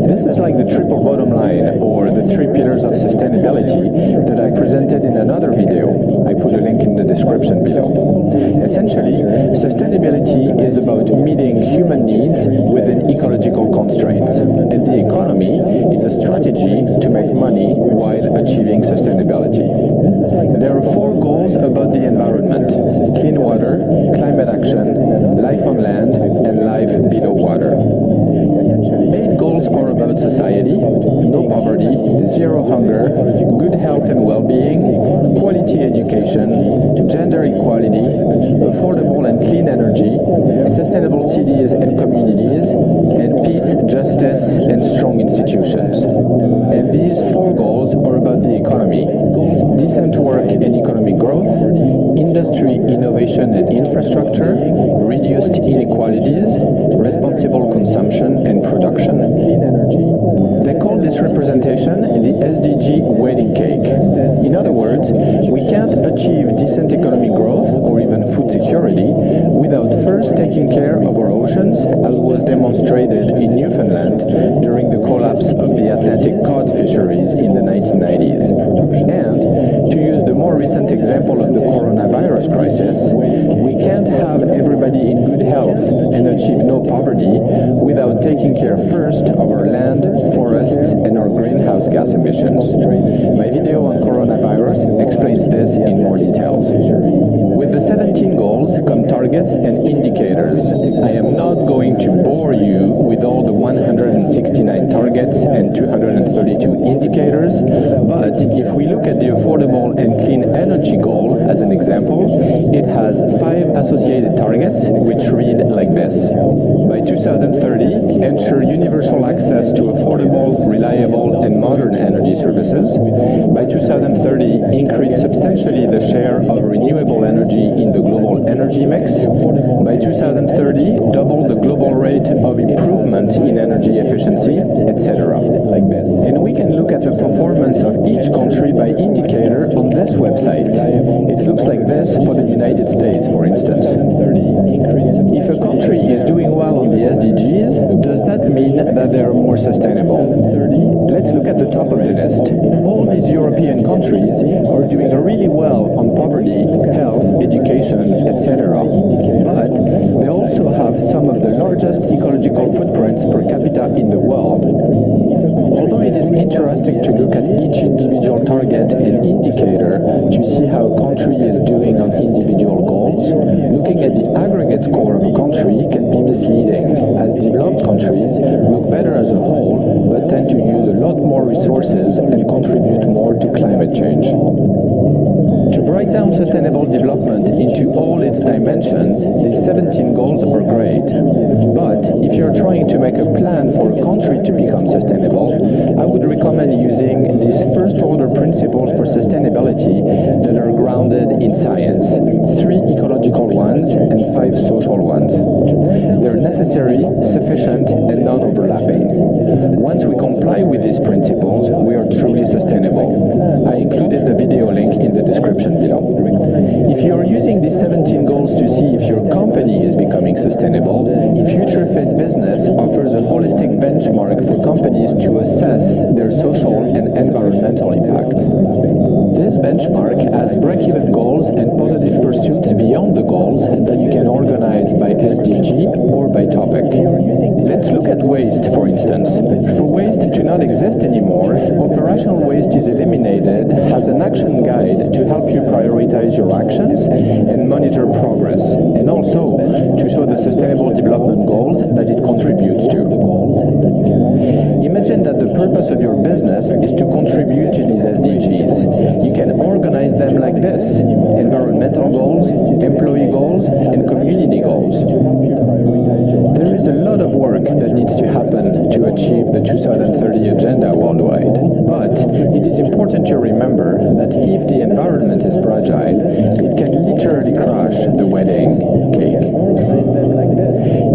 This is like the triple bottom line, or the 3 pillars of sustainability that I presented in another video. I put a link in the description below. Essentially, sustainability is about meeting human needs within ecological constraints, and the economy is a strategy to make money while achieving sustainability. There are 4 goals about the environment: clean water, climate action, life on land, and life below water. 8 goals are about society: no poverty, zero hunger, good health and well-being, quality education, gender equality, affordable and clean energy, sustainable cities and communities, and peace, justice, and strong institutions. And these 4 goals are about the economy: decent work and economic growth, industry, innovation and infrastructure, reduced inequalities, responsible consumption and production. Clean energy. They call this representation the SDG wedding cake. In other words, we can't achieve decent economic growth or even food security without first taking care of our oceans, as was demonstrated in Newfoundland during the collapse of the Atlantic cod fisheries in the 1990s. And, to use the more recent example of the coronavirus crisis, we can't have everybody in good health and achieve no poverty without taking care first of our land, forests, and our greenhouse gas emissions. My video on coronavirus explains this in more details. With the 17 goals come targets and indicators. I am not going to bore you with all the 169 targets and 232 indicators, but if we look at the affordable and clean energy goal as an example, it has 5 associated targets which read like this. By 2030, ensure universal access to affordable, reliable, and modern energy services. By 2030, increase substantially the share of renewable energy in the global energy mix. By 2030, double the global rate of improvement in energy efficiency, etc. And we can look at the performance of each country by indicator on this website. It looks like this for the United States, for instance. If a country is doing well on the SDGs, does that mean that they are more sustainable? Let's look at the top of the list. All these European countries are doing really well on poverty, health, education, etc. But they also have some of the largest ecological footprints per capita in the world. Although it is interesting to look at each individual target and indicator to see how a country is doing on individual goals, looking at the aggregate score of a country can be misleading, as developed countries look better as a whole, but tend to use a lot more resources and contribute more to climate change. To break down sustainable development into all its dimensions, these 17 goals are great. But if you're trying to make a plan for a country to become sustainable, I would recommend using these first-order principles for sustainability that are grounded in science: 3 ecological ones and 5 social ones. They're necessary, sufficient, and non-overlapping. Once we comply with these principles, we are truly sustainable. I included the video link in the description below. If you are using these 17 goals to see if your company is becoming sustainable, Future Fit Business offers a holistic benchmark for companies to assess their social and environmental impact. This benchmark has break-even goals and positive pursuits beyond the goals that you can organize by SDG or by topic. Let's look at waste, for instance. For waste to not exist anymore, operational waste is eliminated as an action guide to help you prioritize your actions and monitor progress, and also to show the sustainable development goals that it contributes to. Imagine that the purpose of your business is to contribute to these SDGs. You can organize them like this: environmental goals, employee goals, and community goals. There is a lot of work that needs to happen to achieve the 2030 agenda worldwide, but it is important to remember that if the environment is fragile, it can literally crush the wedding cake.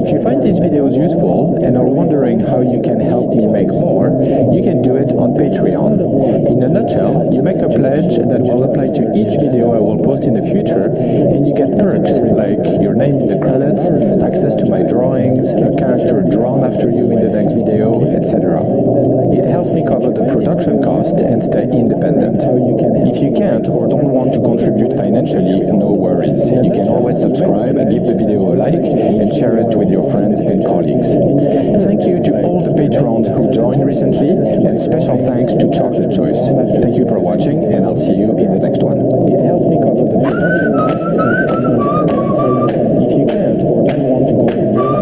If you find these videos useful and are wondering how you can help me make more, you can do it on Patreon. In a nutshell, you make a pledge that will apply to each video I will post in the future, and you get perks like your name in the credits, access to my drawings, a character drawn after you in the next video, etc. It helps me cover the production costs and stay independent. If you can't or don't want to contribute financially, no worries. You can always subscribe, give the video a like, and share it with your friends and colleagues. Thank you to all the patrons who joined recently, and special thanks to Chocolate Choice. Thank you for watching, and I'll see you in the next one. It helps me cover the production costs. If you can't or don't want to contribute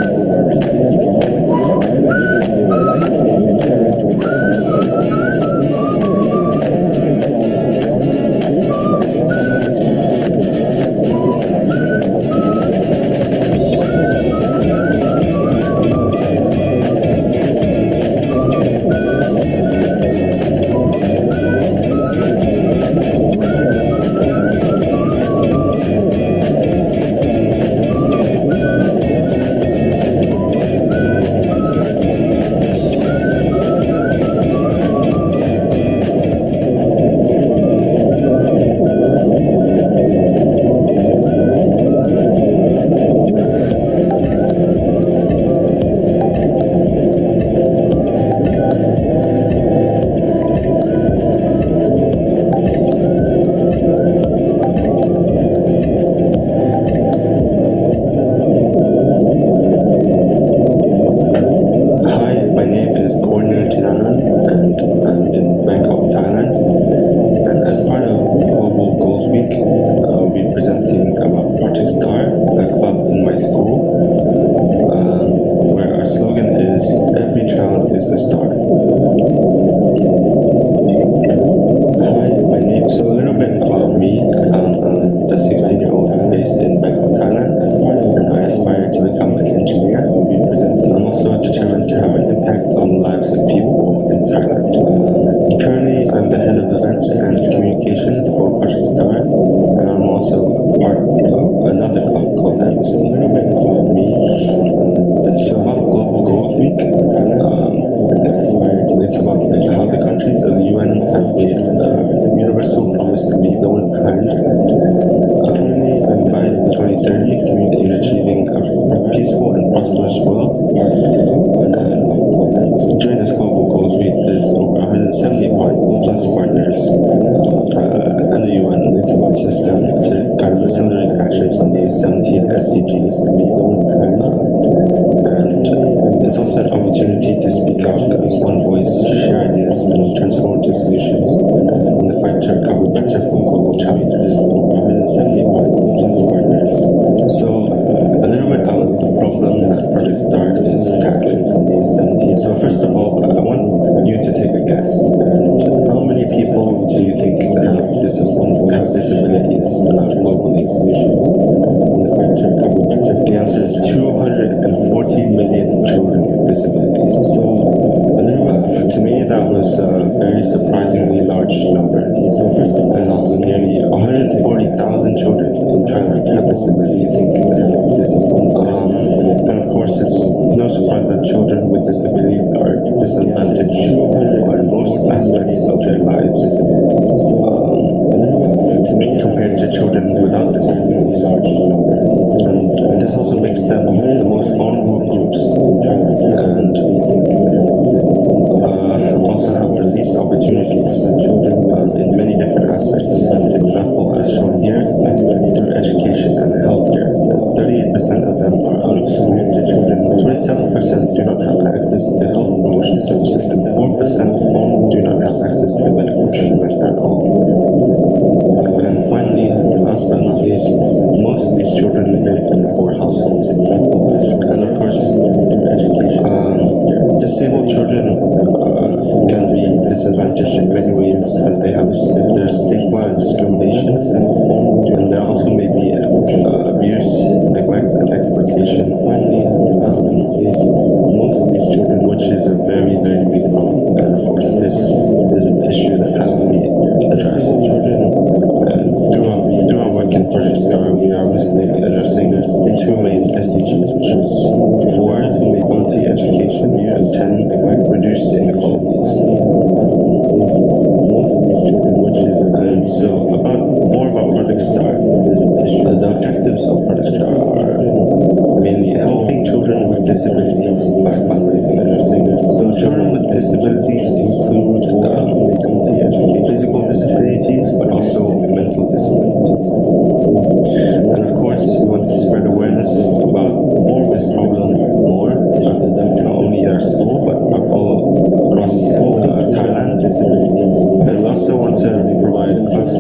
financially, no worries. You can always subscribe, give the video a like, and share it with your friends and Project STAR, we are basically addressing two main SDGs, which is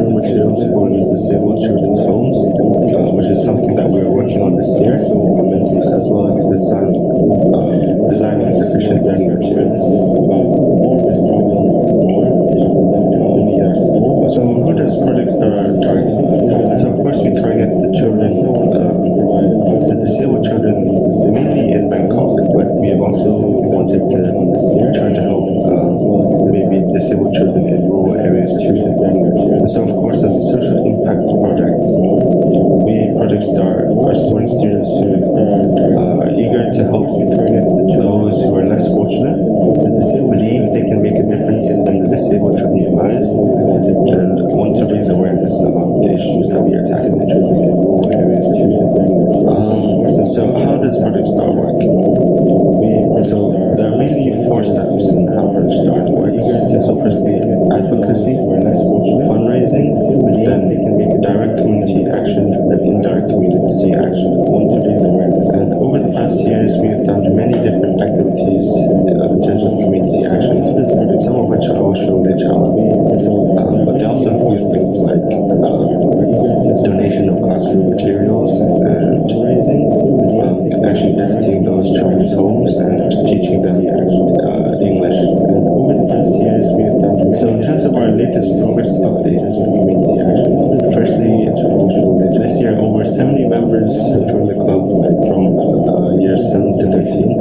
classroom materials for disabled children's homes, which is something that we're working on this year, as well as designing efficient learning materials. So who does Project Star target? So of course we target the children, the disabled children, mainly in Bangkok, but we have also wanted to try to help maybe disabled children in rural areas too. So of course as a social impact project, we Project Star are supporting students who are eager to help target those who are less fortunate, believe they can make a difference in the disabled children's lives, and want to raise awareness about the issues that we are tackling in rural areas too. So how does Project Star work? So there are mainly 4 steps in how Project Star works. So firstly, advocacy, fundraising, then they can make a direct community action and indirect community action. Want to raise awareness. And over the past years, we have done many different activities in terms of community action, some of which I will show later on. But they also include things like donation of classroom materials and actually visiting those children's homes and teaching them English. And over the past years, we have done. So in terms of our latest progress updates on community action, firstly, this year over 70 members have joined the club from years 7 to 13,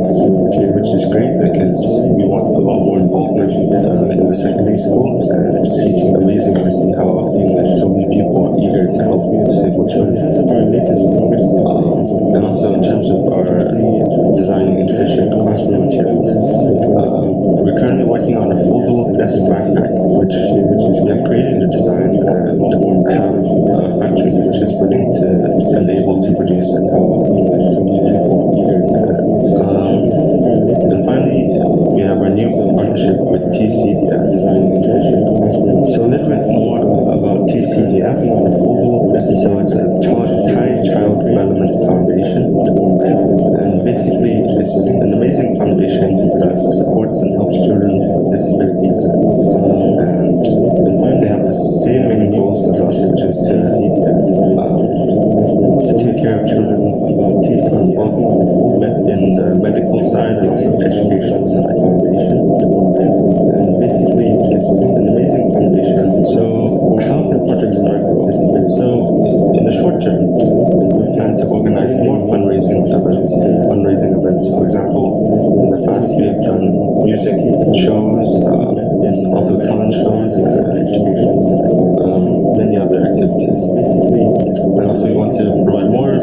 which is great because we want a lot more involvement in the secondary school, and it's amazing to see how so many people are eager to help disabled children. In terms of our latest progress, and also in terms of our designing efficient classroom materials, we're currently working on a foldable desk backpack, which we have created a design and have a factory which is willing to and able to produce and how so many people are eager to. And finally, we have our new partnership with TCDF, designing efficient classroom. So a little bit more about TCDF. So it's a Thai Child Development Foundation, and basically it's an amazing foundation that supports and helps children with disabilities. And finally, they have the same main goals as us, which is to take care of children both in the medical side and also education side. And basically, it's an amazing foundation. So how can Project Star grow? So in the short term, we plan to organize more fundraising events. For example, in the past we have done music shows, also talent shows, education, many other activities. And also we want to provide more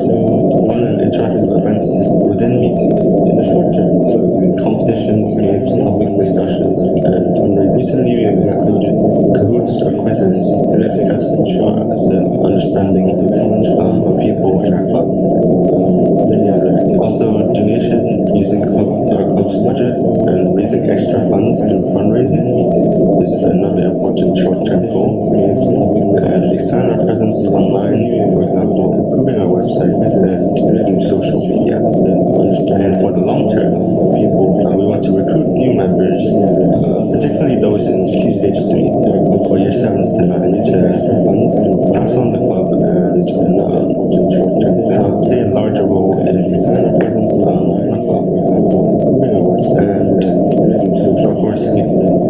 fun and interactive events within meetings in the short term. So competitions, games, topic discussions, and fundraising. Recently we have included Kahoots or quizzes to test the understanding of the talent of people in our club. Many other activities. Also donation using our club's budget and raising extra funds through fundraising is another important short-term goal. And expand our presence online, for example, improving our website and social media. And for the long term, we want to recruit new members, particularly those in Key Stage 3, for year 7s to 9s, to pass on the club and play a larger role in expanding our presence in our club, for example. And of course,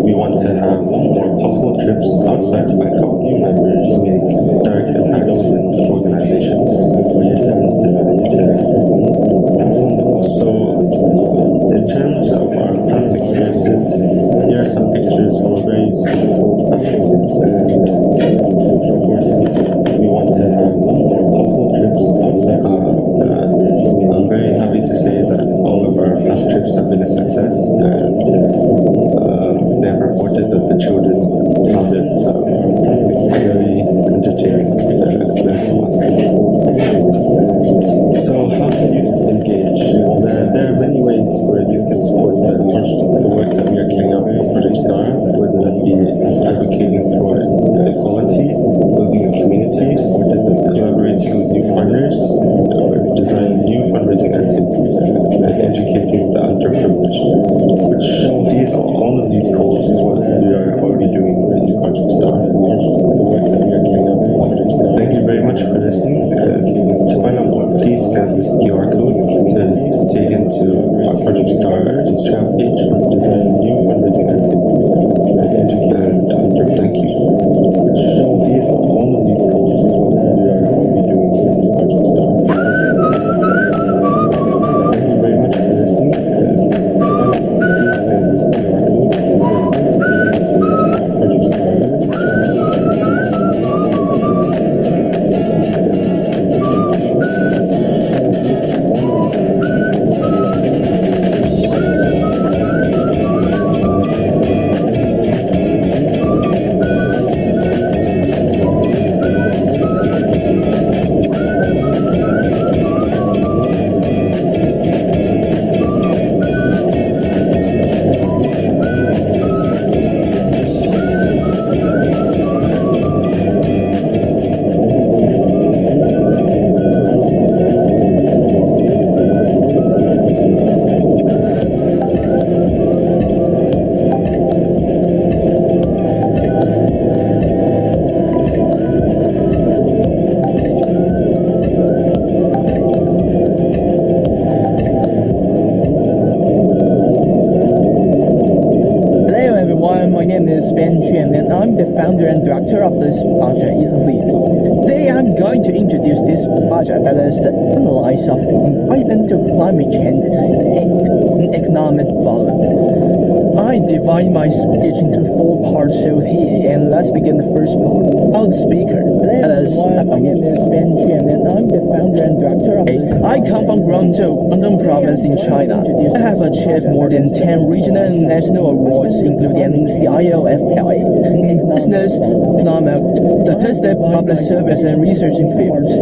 we want to have more possible trips outside of Bangkok. New members make direct impacts in organizations for year 7s to 9s. So, in terms of our past experiences, here are some pictures from a very successful past experiences. Of course, we want to have more possible trips outside. I'm very happy to say that all of our past trips have been a success, and they have reported that the children found it very entertaining. So how can youth engage? Well, there are many ways where youth can support the work that we are carrying out for Project Star, whether that be advocating for equality, building a community, collaborating with new partners, or designing new fundraising activities, and educating the underprivileged. All of these goals is what we are already doing in Project Star. The work that we are carrying out going to introduce this project that is the analysis of environmental climate change and economic development. I divide my speech into 4 parts shown here, and let's begin the first part. Our speaker, that is I come from Guangzhou, Guangdong Province in China. I have achieved more than 10 regional and national awards, including CIO-FPI, business, economic, statistics, public service, and research in fields.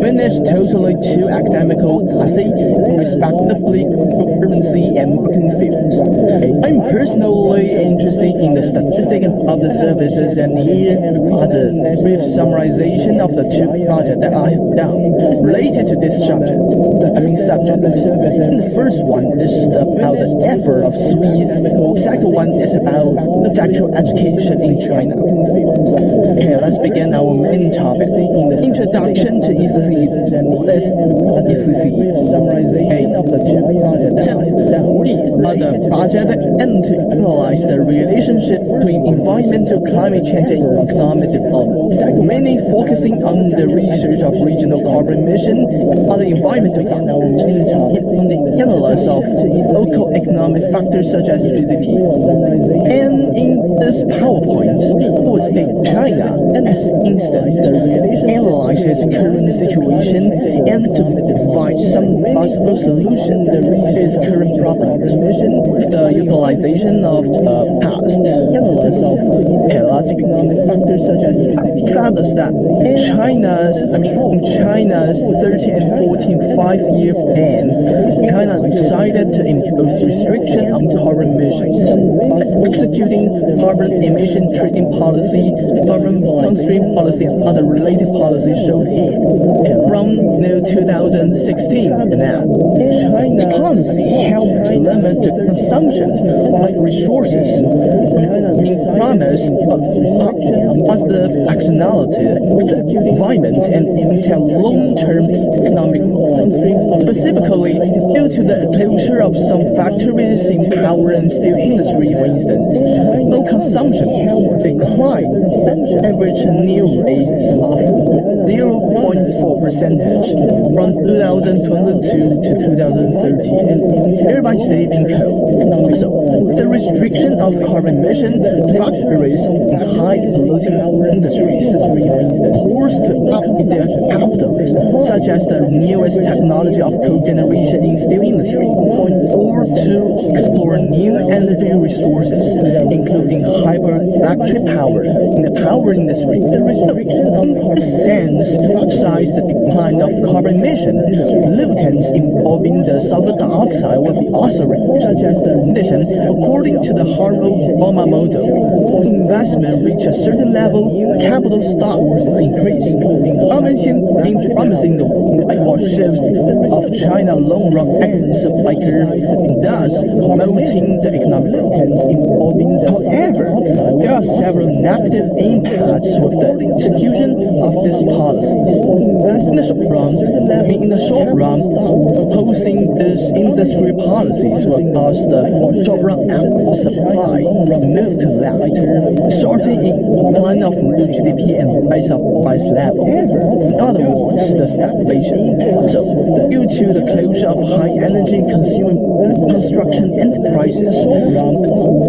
Finished totally 2 academical classes, respectively currency and marketing fields. I'm personally interested in the statistics and public services, and here are the brief summarization of the 2 projects that I have done related to this subject. The first one is about the effort of Swiss. The second one is about sexual education in China. Okay, let's begin our main topic. Introduction to ECC. What is ECC? Summarization of the 2 projects. We are the project and to analyze the relationship between environmental climate change and economic development, mainly focusing on the research of regional carbon emission, other environmental factors, and the analysis of local economic factors such as GDP. And in this PowerPoint, I would take China as instance, analyze its current situation, and to provide some possible solution to its current problems, the utilization of the past. Fathers that China's 13 and 14 5-year plan, China decided to impose restriction on carbon emissions, executing carbon emission trading policy, carbon downstream policy, and other related policies shown here. From 2016 to now, China's policy helped to limit the consumption of resources, promise positive externality to the environment and into long-term economic growth. Specifically, due to the closure of some factories in power and steel industry, for instance, low consumption declined average new rate of 0.4% from 2022 to 2030, thereby saving coal. So, the restriction of carbon emission factories in high-polluting industries forced to up their capital, such as the newest technology of cogeneration in steel industry, or to explore new energy resources, including hydroelectric power in the power industry. In this sense, besides the decline of carbon emission, pollutants involving the sulfur dioxide will be also reduced. In addition, according to the Harvard-Obama model, investment reach a certain level, capital stock will increase, promising the whitewashed shifts of China's long-run and supply curve, and thus promoting the economic growth. However, there are several negative impacts with the execution of these policies. In the short run, proposing these industry policies will cause the short-run supply move to left, resulting in decline of real GDP and rise of price level. In other words, the stagflation. So, due to the closure of high-energy consuming construction enterprises,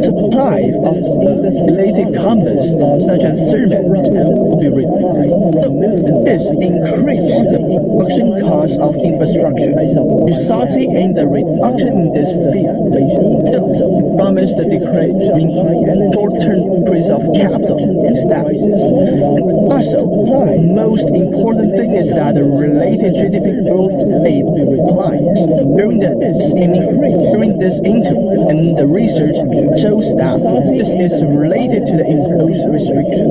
supply of related components such as cement will be reduced. This increases the production cost of infrastructure, resulting in the reduction in this field. Promise the decrease in short-term increase of capital instead. And also, most important thing is that the related GDP growth rate declines during this interval, and the research shows that this is related to the imposed restriction.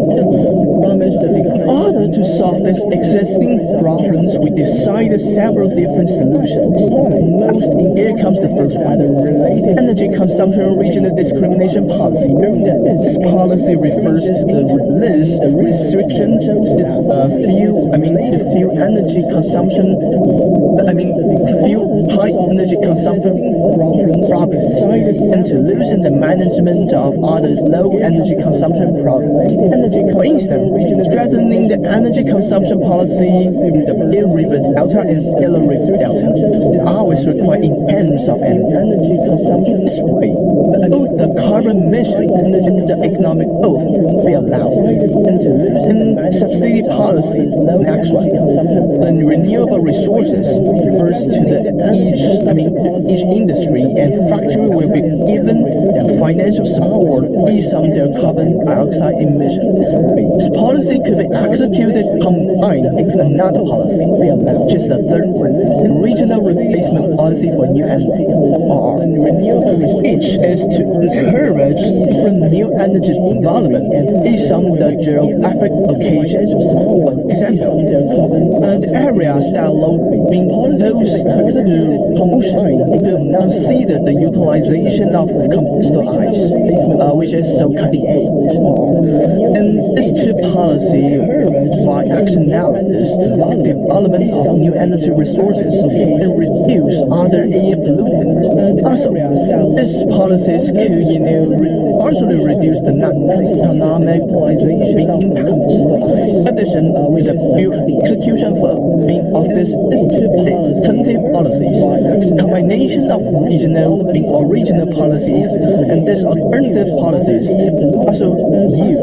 In order to solve these existing problems, we decided several different solutions. Here comes the first one: energy consumption regional discrimination policy. This policy refers to the release restriction the few energy consumption, few high energy consumption problems, and to loosen the management of other low energy consumption problems. For instance, strengthening the energy consumption emission policy, the Ill River Delta and Yellow River Delta always require enhancement of energy consumption this way. Both the carbon emission and the economic growth be allowed. And subsidy policy, next one. The renewable resources refers to each industry and factory will be given financial support based on their carbon dioxide emissions. This policy could be executed combined with another policy, which is the third one, regional replacement policy for new energy, which is to encourage different new energy development based on the geographic locations. For example, the areas that are low those to pollution will consider the utilization of combustible ice, which is so cutting edge. And these two policies provide actionalities of development of new energy resources and reduce other air pollutants. Also, these policies could partially reduce the economic impact. In addition, with the execution of these alternative policies, combination of regional policies and these alternative policies also used.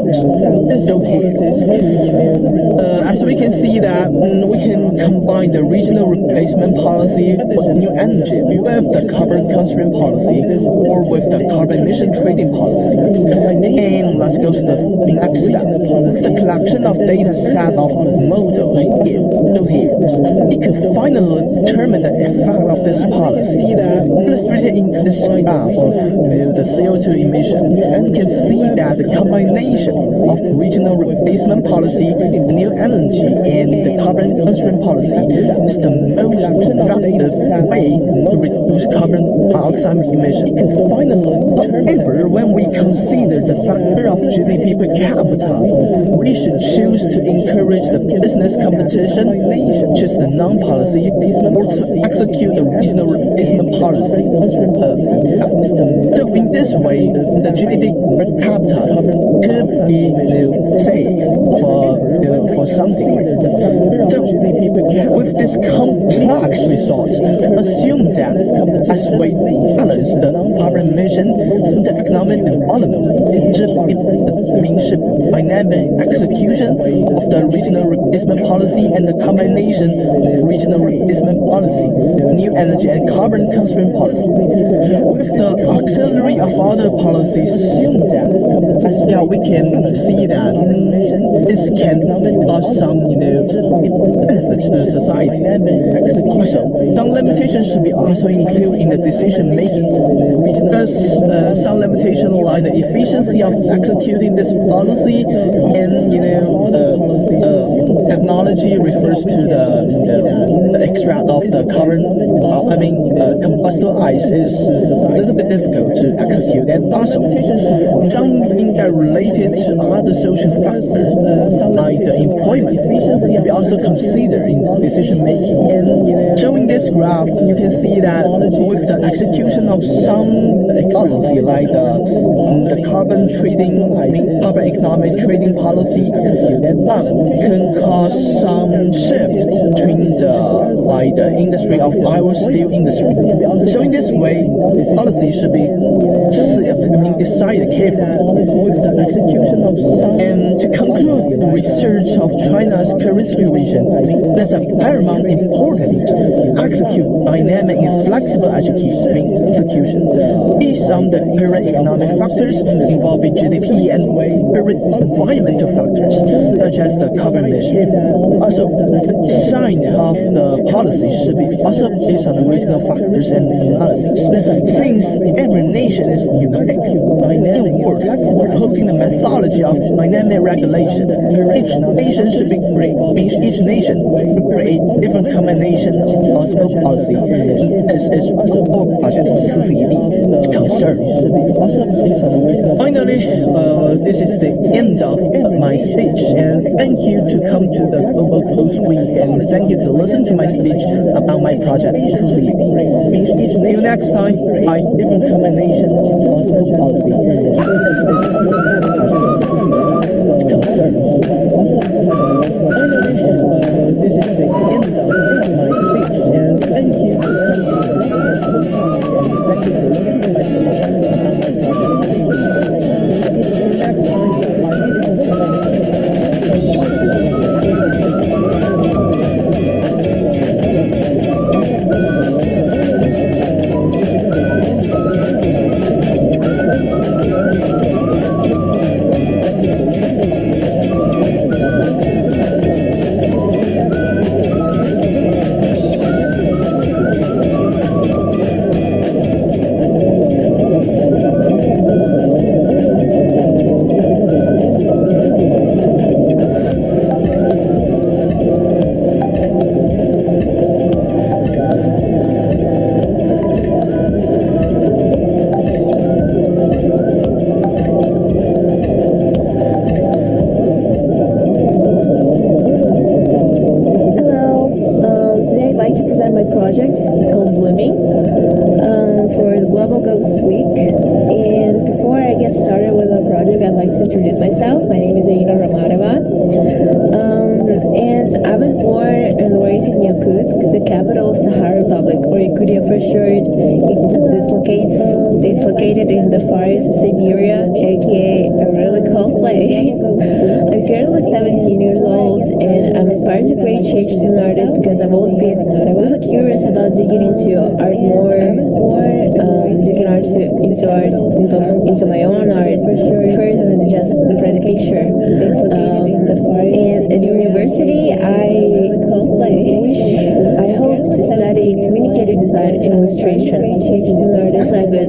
As we can see that we can combine the regional replacement policy for new energy with the carbon constraint policy or with the carbon emission trading policy. And let's go to the next step. The collection of data set of model here. It could finally determine the effect of this policy. Illustrated in this graph of the CO2 emission, you can see that the combination of regional replacement policy, new energy, and the carbon constraint policy is the most effective way to reduce carbon dioxide emission. However, when we consider the factor of GDP per capita, we should choose to encourage the business competition, which is the non-policy, or to execute the regional replacement policy. So in this way, the GDP per capita could be saved for something. So with this complex result, assume that as we balance the carbon emission and the economic development, should dynamic execution of the regional replacement policy and the combination of regional replacement policy, new energy and carbon constraint policy. With the auxiliary of other policies, we can see that this can cause some benefits to society. Also, some limitations should be also included in the decision making. Because some limitations like the efficiency of executing this policy and technology refers to the extract of the combustible ice is a little bit difficult to execute. And also, something that related to other social factors like the employment we also consider in decision making. Showing this graph, you can see that with the execution of some policy like the carbon economic trading policy, can cause some shift between the industry of iron steel industry. So in this way, policy should be decided carefully with the execution of some. And to conclude, research of China's current situation, there's a paramount important to execute dynamic and flexible execution based on the current economic factors involving GDP and current environmental factors such as the carbon emission. Also, the design of the policy should be also based on the regional factors and analysis. Since every nation is unique in work promoting the methodology of dynamic regulation, each nation should be each nation to create different combination of possible policy. This is also Project 4ED concerns. Finally, this is the end of my speech, and thank you to come to the Global Coast Week, and thank you to listen to my speech about my project 4ED. See you next time. Bye. Different combination of possible policy. Finally, project called Blooming for the Global Ghost Week. And before I get started with my project, I'd like to introduce myself. My name is Aina Ramadeva. And I was born and raised in Yakutsk, the capital of Sahara Republic, or Yakutia for short. It's located in the forests of Siberia, aka a really cold place. I'm currently 17 years old, and I'm inspired to create change as an artist because I've always been really curious about digging into art more, digging into my own art further than just the pretty picture. And at university, I hope to study communicative design and illustration. So I could,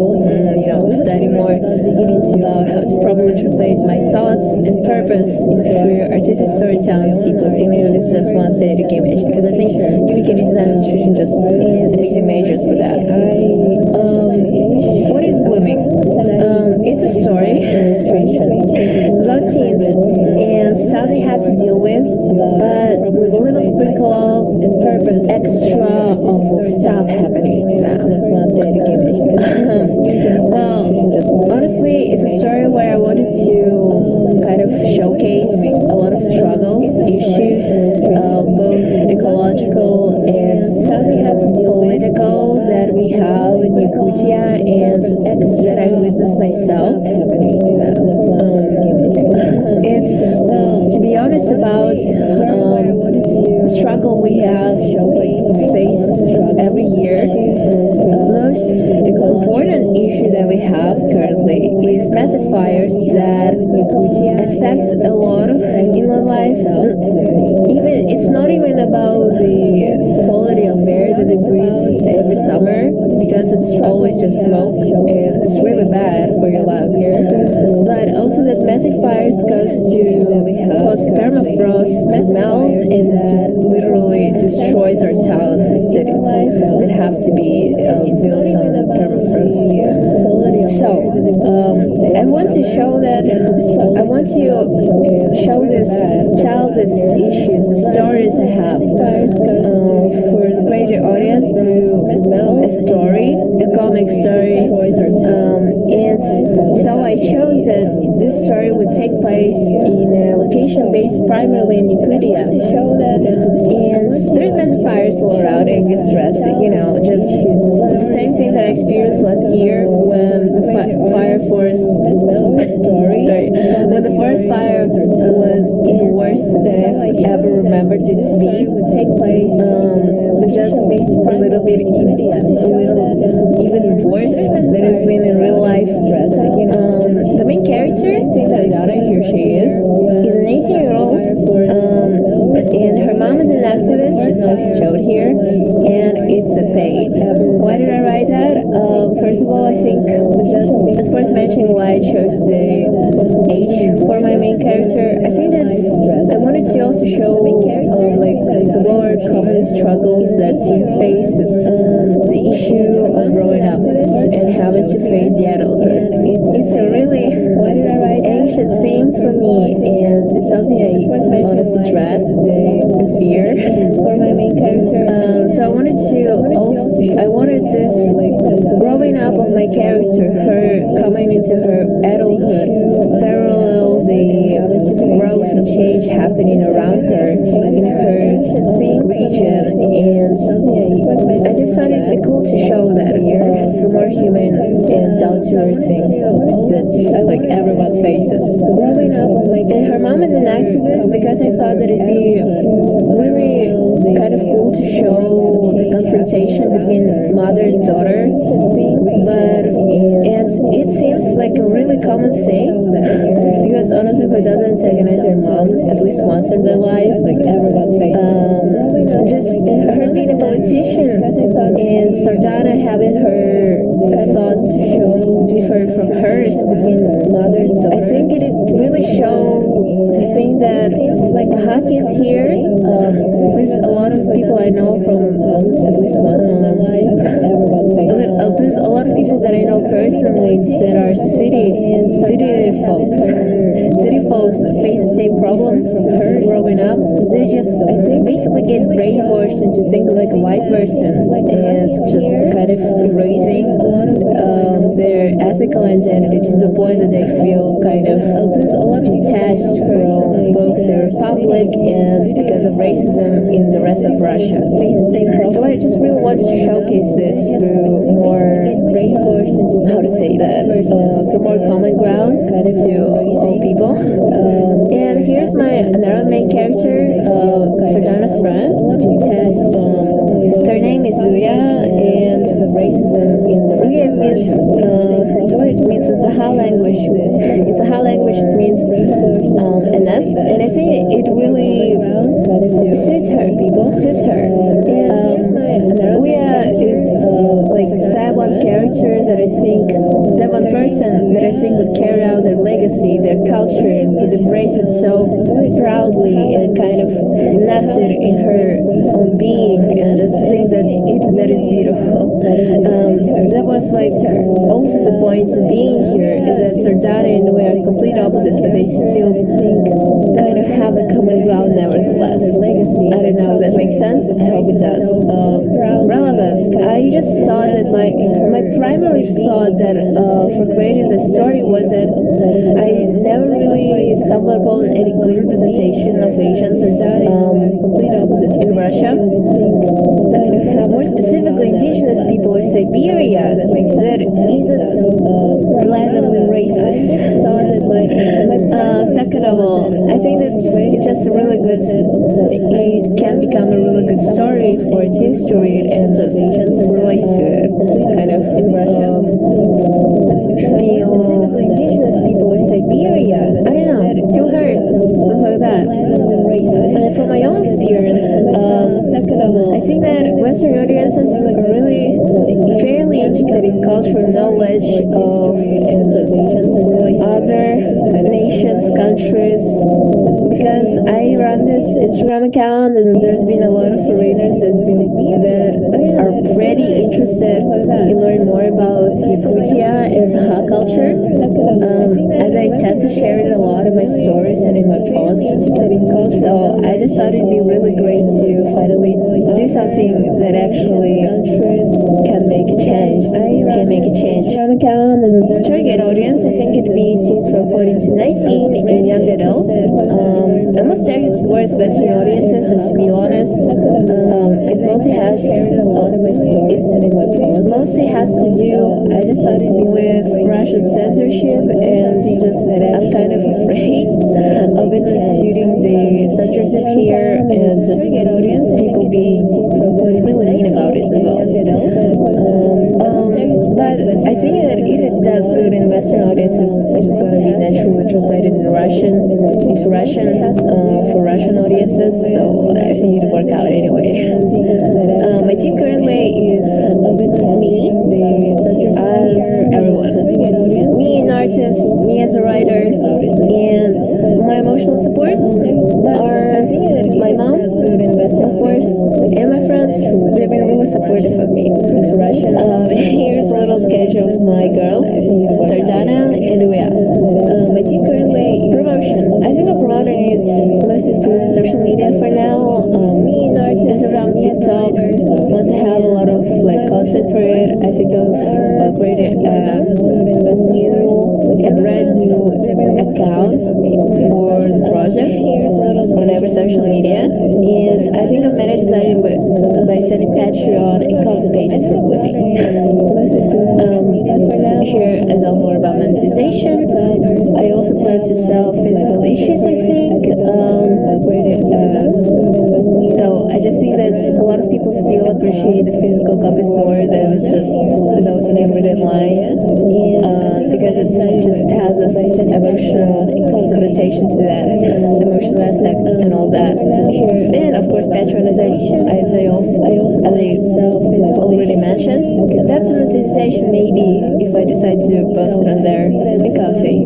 study more about how to properly translate my thoughts and purpose through artistic storytelling to people, even if it's just one static image. Because I think communicative design and illustration just amazing majors for that. What is Blooming? It's a story about teens and stuff they had to deal with, but with a little sprinkle of extra of stuff happening to them. Well, honestly, it's a story where I wanted to kind of showcase a lot of struggles, issues, both ecological and political that we have in Yakutia and that I witnessed myself. It's, to be honest, about the struggle we have face every year. Most important issue that we have currently is massive fires that affect a lot of inland life. Even it's not even about the quality of air that we breathe every summer, because it's always just smoke and it's really bad for your lungs. But also that massive fires cause permafrost to melt and just literally destroys our towns and cities that have to be built on the permafrost. So I want to show that tell these issues, the stories I have for the greater audience through a story, a comic story, and so I chose that this story would take place in a location based primarily in Yakutia. And there's massive fires all around and it gets drastic, just the same thing that I experienced last year when the when the forest fire was the worst that I've ever remembered it to be. It's just a little bit even worse than it's been in real life. The main character, Sardana, here she is an 18-year-old, and her mom is an activist, just like showed here, and it's a pain. Why did I write that? First of all, I think it's worth mentioning why I chose the age for my main character. I think that I wanted to also show the more common struggles that teens face, the issue of growing up and having to face the adulthood. It's a really anxious theme for me, and it's something I honestly dread, the fear for my main character. So I wanted this growing up of my character, her coming into her adulthood, parallel the growth and change happening around her in her region, and I just thought it'd be cool to show that through more human and down-to-earth things that everyone faces. And her mom is an activist because I thought that it'd be really kind of cool to show the confrontation between mother and daughter, and it seems like a really common thing because honestly, who doesn't antagonize their mom at least once in their life? Just her being a politician and Sardana having her thoughts differ from hers. I think it really shows the thing that Sahaki is here. There's a lot of people I know from at least once in my life. There's a lot of people that I know personally that are city folks. city folks face the same problem from her growing up. They just, I think, basically get brainwashed into thinking like a white person and just kind of erasing their ethical identity to the point that they feel kind of detached from both the republic and because of racism in the rest of Russia. So I just really wanted to showcase it through more, how to say that, through more common ground to all people. And here's my another main character, Sardana's friend. Her name is Zuya, and Zuya means, so what it means, it's a Ha language. It's a Ha language, it means NS, and I think it really suits her. Zuya is like that one character that I think, that one person that I think would carry out their legacy, their culture, would embrace it so proudly and kind of nest it in her own being, and just think that is beautiful. That was like also the point of being here, is that Sardana and we are complete opposites, but they still kind of have a common ground nevertheless. I don't know if that makes sense. I hope it does. Relevance. I just thought that my primary thought that for creating the story was that I never really stumbled upon any good representation of Asians in Russia. More specifically, indigenous people of Siberia that isn't blatantly racist. Second of all, I think that it's just a really good, it can become a really good story for teens to read and just relate to it. Kind of feel indigenous people of Siberia. I don't know, feel heard, something like that. And from my own experience, I think that Western audiences are really fairly interested in cultural knowledge of other nations, countries, because I run this Instagram account and there's been a lot of foreigners that are pretty interested in learning more about Yakutia and Saha culture, as I tend to share it a lot in my stories and in my posts. So I just thought it'd be really great to finally do something that actually can make a change. Target audience, I think it'd be teens from 14 to 19 and young adults. I'm most targeted towards Western audiences, and to be honest, it mostly has to do with Russian censorship, and just I'm kind of afraid of it suiting the censorship here, and just people being really mean about it as well. But I think that if it does good in Western audiences, it's just going to be naturally translated into Russian for Russian audiences, so I think it'll work out anyway. My team currently is me, as everyone. Me, an artist, me as a writer, and my emotional supports are my mom, of course, and my friends. They've been really supportive of me. Here's a little sketch of my girls, Sardana and Uya. My team currently, promotion. I think a promoter needs mostly through social media for now. Just around TikTok. Once I have a lot of content for it, I think of creating a brand new account for the project on every social media, and I think I'm managing by sending Patreon and content pages for women. Here is all more about monetization. I also plan to sell physical issues, I think. So I just think that a lot of people still appreciate the physical copies more than just those you can read online, because it just has this emotional connotation to that, emotional aspect and all that. And of course, Patreon, as I already mentioned, that's monetization maybe if I decide to post it on there in Coffee.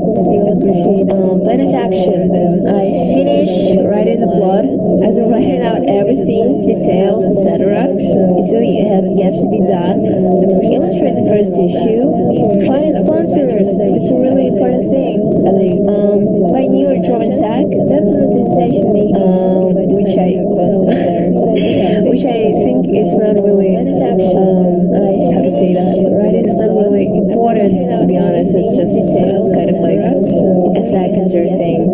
Plan of action. I finish writing the plot, as I'm writing out every scene, details, etc. It has yet to be done. Illustrate the first issue. Find sponsors course, it's a really important thing. My new German tech, which I think is not really, how to say that, it's not really important, to be honest. It's just kind of like a secondary thing.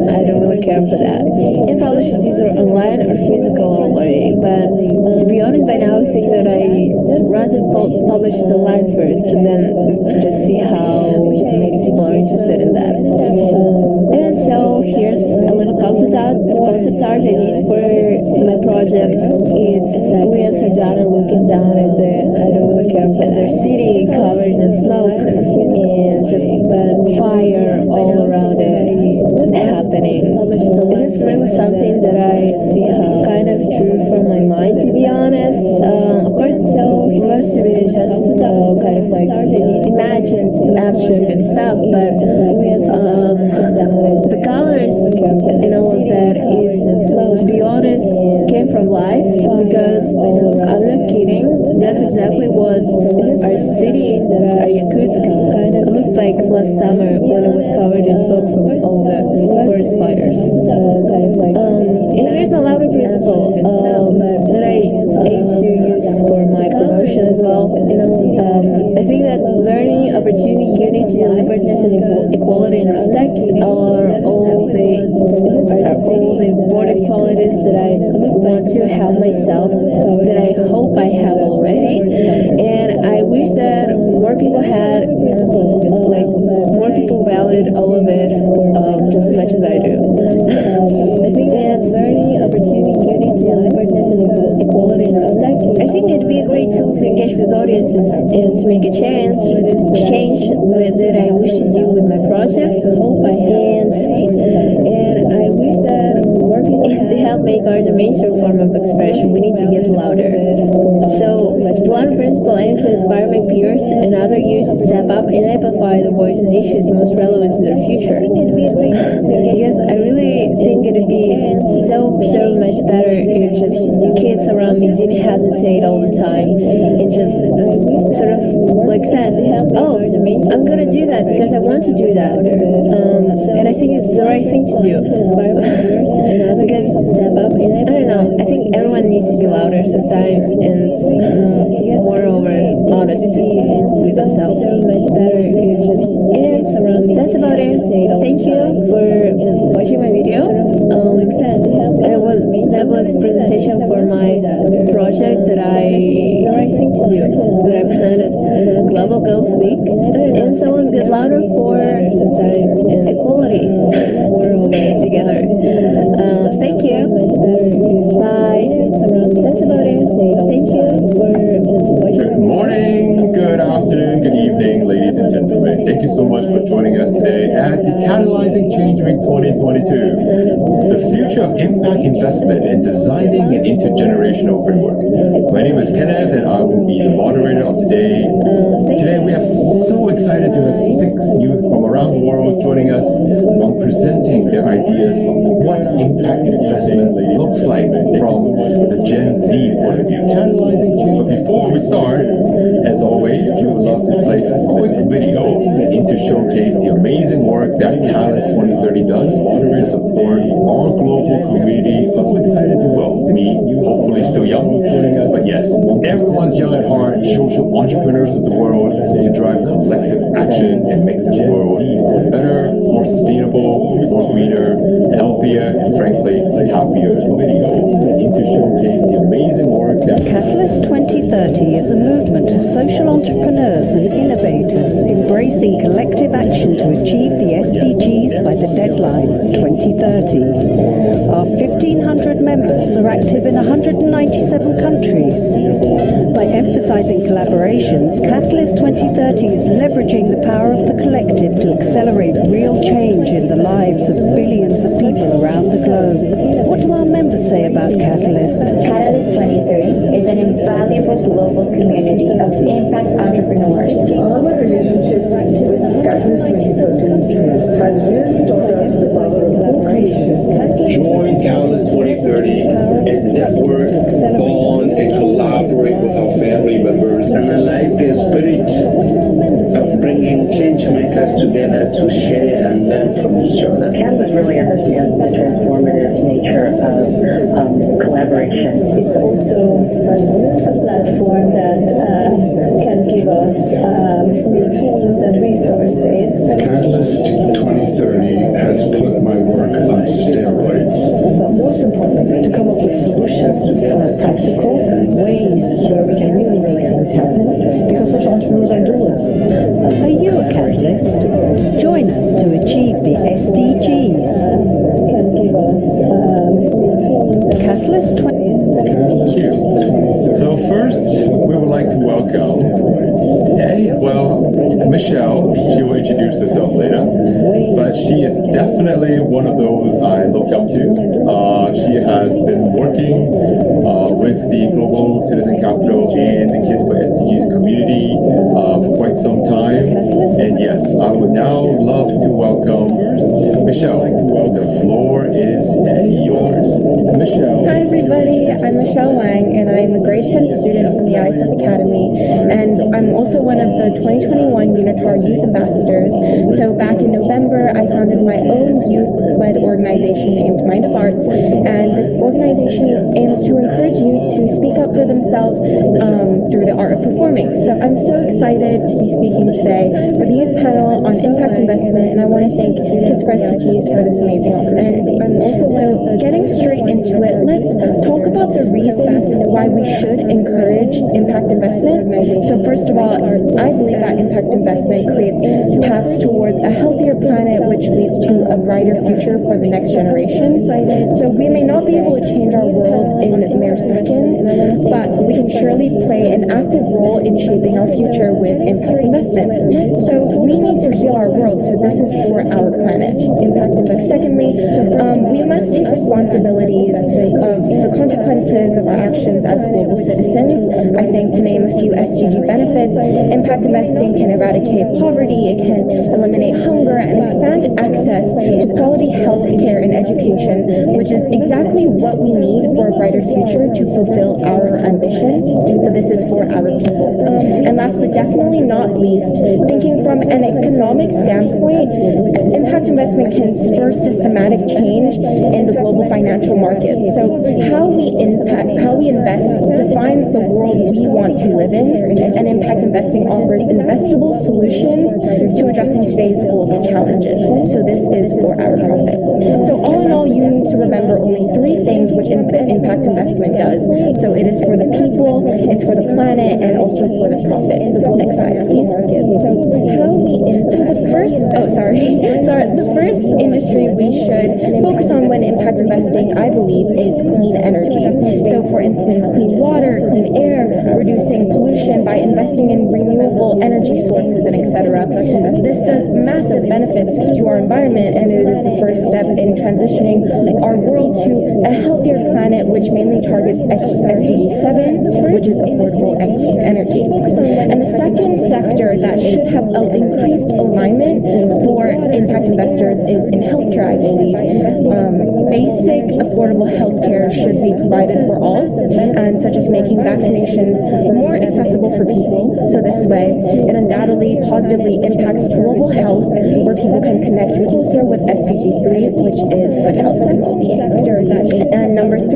I don't really care for that. And publish is either online or physical already, but to be honest, by now I think that I rather publish it online first and then just see how many people are interested in that. And so here's a little concept art I did for my project. It's Leons are down and looking down at their city covered in smoke and just fire all around it happening. It's just really something that I kind of drew from my mind, to be honest. Of course, so most of it is just kind of like imagined, abstract and stuff, but the colors and all of that is, to be honest, came from life, because I'm not kidding. That's exactly what our city, our Yakutsk, looked like last summer when it was covered in smoke from all the forest fires. And here's the louder principle that I aim to use for my promotion as well. I think that learning, opportunity, unity, deliberateness, and equality and respect are all the important qualities that I want to have myself, that I hope I have already, and I wish that more people had, like, more people valued all of it just as much as I do. I think that's learning, opportunity, unity, deliberateness, and equality and respect. I think it'd be a great tool to engage with audiences and to make a change that I wish to do with my project. And I wish that more people to help make art a mainstream form of expression, we need to get louder. So the louder principle aims to inspire my peers and other youth to step up and amplify the voice and issues most relevant to their future. Because I really think it'd be so much better if just kids around me didn't hesitate all the time and just sort of like said, oh, I'm gonna do that because I want to do that. And I think it's the right thing to do. Because, I don't know, I think everyone needs to be louder sometimes and moreover honest with themselves. And that's about it. Thank you for just watching my video. That was a presentation for my project that I presented at Global Girls Week. And so let's get louder for equality together. Thank you. Bye. That's about it. Thank you for just watching. Good morning, good afternoon, good evening, ladies and gentlemen. Thank you so much for joining us today at the Catalyzing Change Week 2022, the future of impact investment in designing an intergenerational framework. My name is Kenneth and I will be the moderator of today. Today we are so excited to have 6 youth from around the world joining us on presenting their ideas of what impact investment looks like from the Gen Z point of view. But before we start, as always, we would love to play a quick video to showcase the amazing work that Catalyst 2030 does to support our global community of, well, me, hopefully still young, but yes, everyone's young at heart, social entrepreneurs of the world to drive collective action and make this world better, more sustainable, more greener, healthier, and frankly, happier. Video to showcase the amazing work that Catalyst 2030 is a movement of social entrepreneurs and innovators embracing collective action to achieve the SDGs by the deadline 2030. Our 1,500 members are active in 197 countries. By emphasizing collaborations, Catalyst 2030 is leveraging the power of the collective to accelerate real change in the lives of billions of people around the globe. What do our members say about Catalyst? Catalyst 2030 is an invaluable global community of impact entrepreneurs. Our relationship with Catalyst 2030 has really taught us the power of co-creation. Join Catalyst 2030 and network, bond, and collaborate with our family members. And I like the spirit of bringing us together to share and learn from each other. Canvas really understands the transformative nature of collaboration. It's also a platform that can give us new tools and resources. Catalyst 2030 has put my work on steroids. But most importantly, to come up with solutions, practical ways where we can really make things happen, because social entrepreneurs are doers. Are you a catalyst? Join us to achieve the SDGs. Catalyst 20. So first, we would like to welcome Michelle. She will introduce herself later, but she is definitely one of those I look up to. She has been working with the Global Citizen Capital and the Kids for SDGs community for quite some time. And yes, I would now love to welcome Michelle. The floor is yours. Michelle. Hi everybody, I'm Michelle Wang and I'm a grade 10 student from the ISF Academy, and I'm also one of the 2021 Unitar Youth Ambassadors. So back in November I founded my own youth-led organization named Mind of Arts, and this organization aims to encourage youth to speak up for themselves through the art of performing. So I'm so excited to be speaking today for the youth panel on impact investment, and I want to thank Kids for SDGs for this amazing opportunity. So getting straight into it, let's talk about the reasons why we should encourage impact investment. So first of all, I believe that impact investment creates paths towards a healthier planet, which leads to a brighter future for the next generations. So we may not be able to change our world in mere seconds, but we can surely play an active role in shaping our future with impact investment. So we need to heal our world, so this is for our planet. Impact investment. Secondly, we must take responsibilities of the consequences of our actions as global citizens. I think, to name a few SDG benefits, impact investing can eradicate poverty, it can eliminate hunger, and expand access to quality health care and education, which is exactly what we need for a brighter future to fulfill our ambitions. So this is for our people. And last but definitely not least, thinking from an economic standpoint, impact investment can spur systematic change in the global financial markets. So how we invest defines the world we want to live in, and impact investing offers investable solutions to addressing today's global challenges. So this is for our profit. So all in all, you need to remember only three things which impact investment does. So it is for the people, it's for the planet, and also for the profit. Next slide, please. The first industry we should focus on when impact investing, I believe, is clean energy. So for instance, clean water, clean air, reducing pollution by investing in renewable energy sources, and etc. This does massive benefits to our environment, and it is the first step in transitioning our world to a healthier planet, which mainly targets SDG 7, which is affordable and clean energy. And the second sector that should have increased alignment for impact investors is in healthcare, I believe. Basic affordable healthcare should be provided for all, and such as making vaccinations more accessible for people. So this way, it undoubtedly positively impacts global health, where people can connect closer with SDG 3, which is good health and well-being. And number 3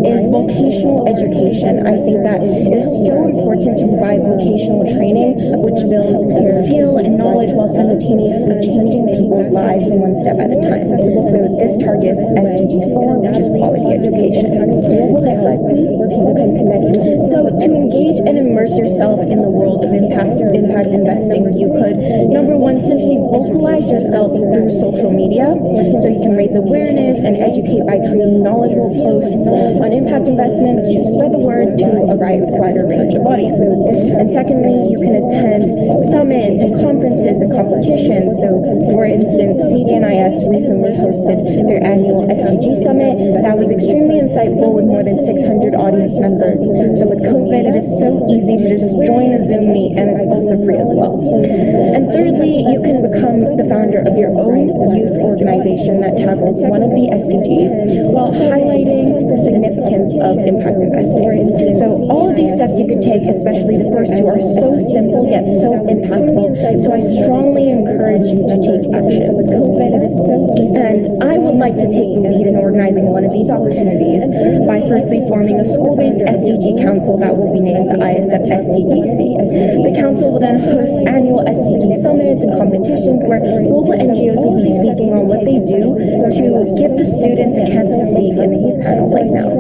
is vocational education. I think that it is so important to provide vocational training, which builds skill and knowledge while simultaneously changing people's lives one step at a time. So this targets SDG 4, which is quality education. Next slide, please. So to engage and immerse yourself in the world of impact investing, you could, number 1, simply vocalize yourself through social media. So you can raise awareness and educate by creating knowledgeable posts on impact investments to spread the word to a wider range of audiences. And secondly, you can attend summits and conferences and competitions. So for instance, CDNIS recently hosted their annual SDG Summit that was extremely insightful with more than 600 audience members. So with COVID COVID, it is so easy to just join a Zoom meet, and it's also free as well. And thirdly, you can become the founder of your own youth organization that tackles one of the SDGs while highlighting the significance of impact investing. So all of these steps you can take, especially the first two, are so simple yet so impactful. So I strongly encourage you to take action. And I would like to take the lead in organizing one of these opportunities by firstly forming a school-based SDG council that will be named the ISF SDGC. The council will then host annual SDG summits and competitions where global NGOs will be speaking on what they do to give the students a chance to speak in the youth panel right now.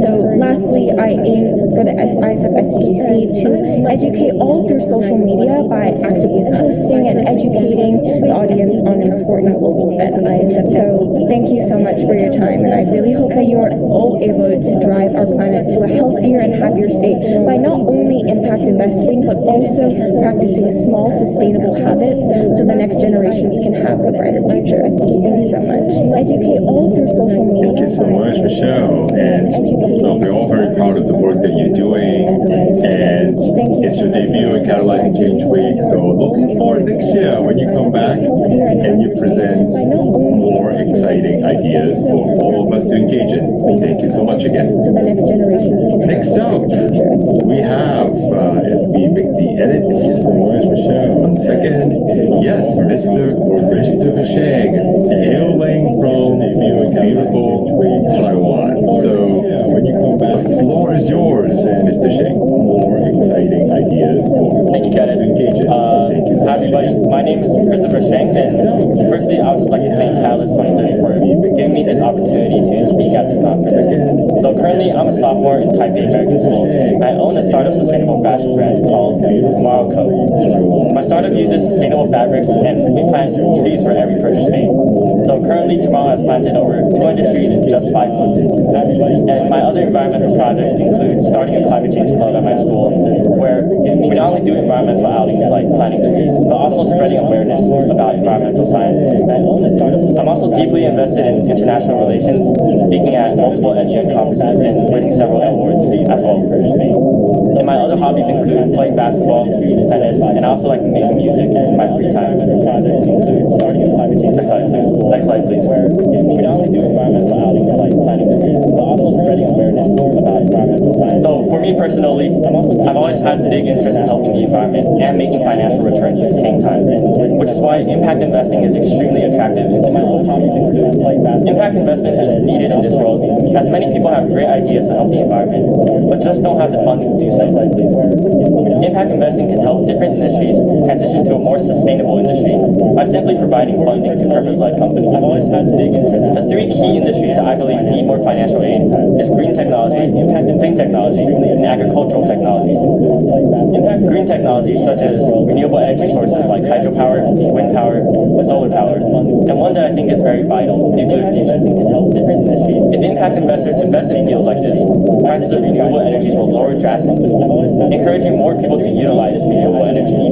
So lastly, I aim for the ISF SDGC to educate all through social media by actively posting and educating the audience on important global events. So thank you so much for your time, and I really hope that you are all able to drive our planet to a healthier and happier state by not only impact investing, but also practicing small, sustainable habits so the next generations can have a brighter future. Thank you so much. Educate all through social media. Thank you so much, Michelle. And we're all very proud of the work that you're doing. And it's your debut in Catalyzing Change Week. So looking forward next year when you come back and you present more exciting ideas for all of us to engage in. Thank you so much again. Next up, we have, as we make the edits, 1 second, yes, Mr. Sheng, hailing from beautiful Taiwan. So the floor is yours, Mr. Sheng. More exciting ideas. Thank you, Kenneth. Hi, everybody. My name is Christopher Sheng, and firstly, I would just like to thank Catalyst 2030 for giving me this opportunity to speak at this conference. So currently, I'm a sophomore in Taipei American School. I own a startup sustainable fashion brand called Tomorrow Co. My startup uses sustainable fabrics, and we plant trees for every purchase made. So currently, Tomorrow has planted over 200 trees in just 5 months. And my other environmental projects include starting a climate change club at my school, where we not only do environmental outings like planting trees, but also spreading awareness about environmental science. I'm also deeply invested in international relations, speaking at multiple UN conferences and winning several awards as well. And my other hobbies include playing basketball, tennis, and I also like making music in my free time. Next slide, please. We not only do environmental outings like planting trees, but also spreading awareness about environmental science. So for me personally, I've always had a big interest in helping the environment and making financial returns at the same time, which is why impact investing is extremely attractive in school. Impact investment is needed in this world, as many people have great ideas to help the environment, but just don't have the funding to do so. Impact investing can help different industries transition to a more sustainable industry by simply providing funding to purpose-led companies. The 3 key industries that I believe need more financial aid is green technology, clean technology, and agricultural technologies. Green technologies such as renewable energy sources like hydropower, wind power, solar power, and one that I think is very vital, nuclear fusion, can help different industries. If impact investors invest in fields like this, prices of renewable energies will lower drastically, encouraging more people to utilize renewable energy.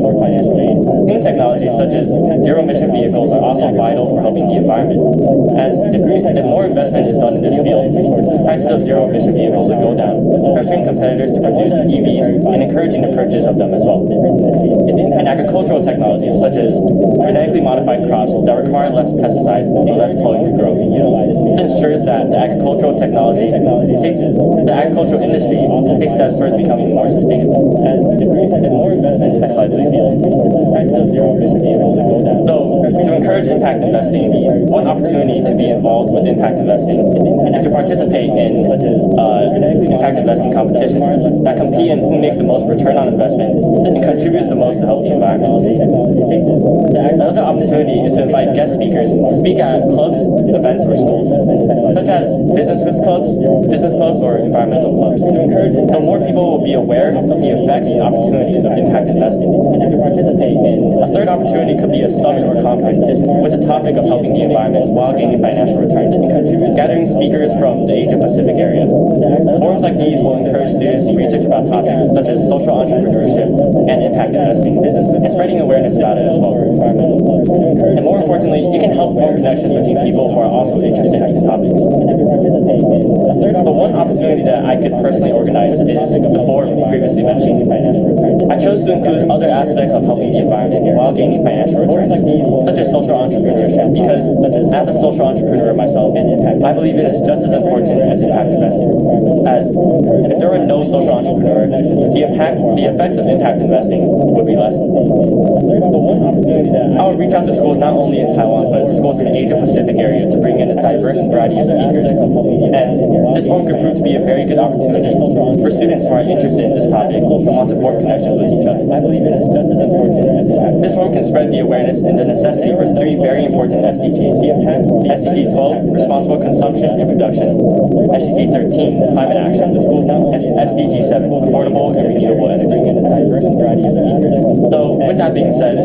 Clean technologies such as zero-emission vehicles are also vital for helping the environment. As if more investment is done in this field, prices of zero-emission vehicles will go down, pressuring competitors to produce EVs and encouraging the purchase of them as well. And agricultural technologies such as genetically modified crops that require less pesticides and less polluting to grow. This ensures that the agricultural industry takes steps towards becoming more sustainable. As if more investment, next slide please. Prices of zero-emission vehicles will go down. So to encourage impact investing, one opportunity to be involved with impact investing is to participate in impact investing competitions that compete in who makes the most return on investment and contributes the most to help the environment. Another opportunity is to invite guest speakers to speak at clubs, events, or schools, such as business clubs, or environmental clubs, to encourage so more people will be aware of the effects and opportunities of impact investing and to participate in. A third opportunity could be a summit or conference with the topic of helping the environment while gaining financial returns. Gather hearing speakers from the Asia Pacific area. Forums like these will encourage students to research about topics such as social entrepreneurship and impact investing, and spreading awareness about it as well. And more importantly, it can help form connections between people who are also interested in these topics. But one opportunity that I could personally organize is the forum previously mentioned. I chose to include other aspects of helping the environment while gaining financial returns, such as social entrepreneurship, because as a social entrepreneur myself, I believe it is just as important as impact investing. And if there were no social entrepreneur, the effects of impact investing would be lessened. I would reach out to schools not only in Taiwan, but schools in the Asia Pacific area to bring in a diverse variety of speakers. And this forum could prove to be a very good opportunity for students who are interested in this topic and want to form connections with each other. I believe it is just as important as impact. This forum can spread the awareness and the necessity for 3 very important SDGs. SDG 12, responsible consumption and production. SDG 13, climate action. SDG 7, affordable and renewable energy. So with that being said,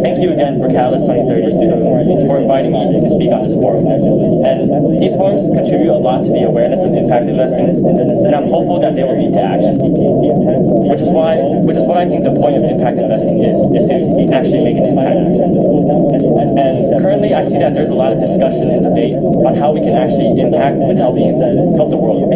thank you again for Catalyst 2030 for inviting me to speak on this forum. And these forums contribute a lot to the awareness of impact investing, and I'm hopeful that they will lead to action. Which is what I think the point of impact investing is to actually make an impact. And currently I see that there's a lot of discussion and debate on how we can actually impact and help the world.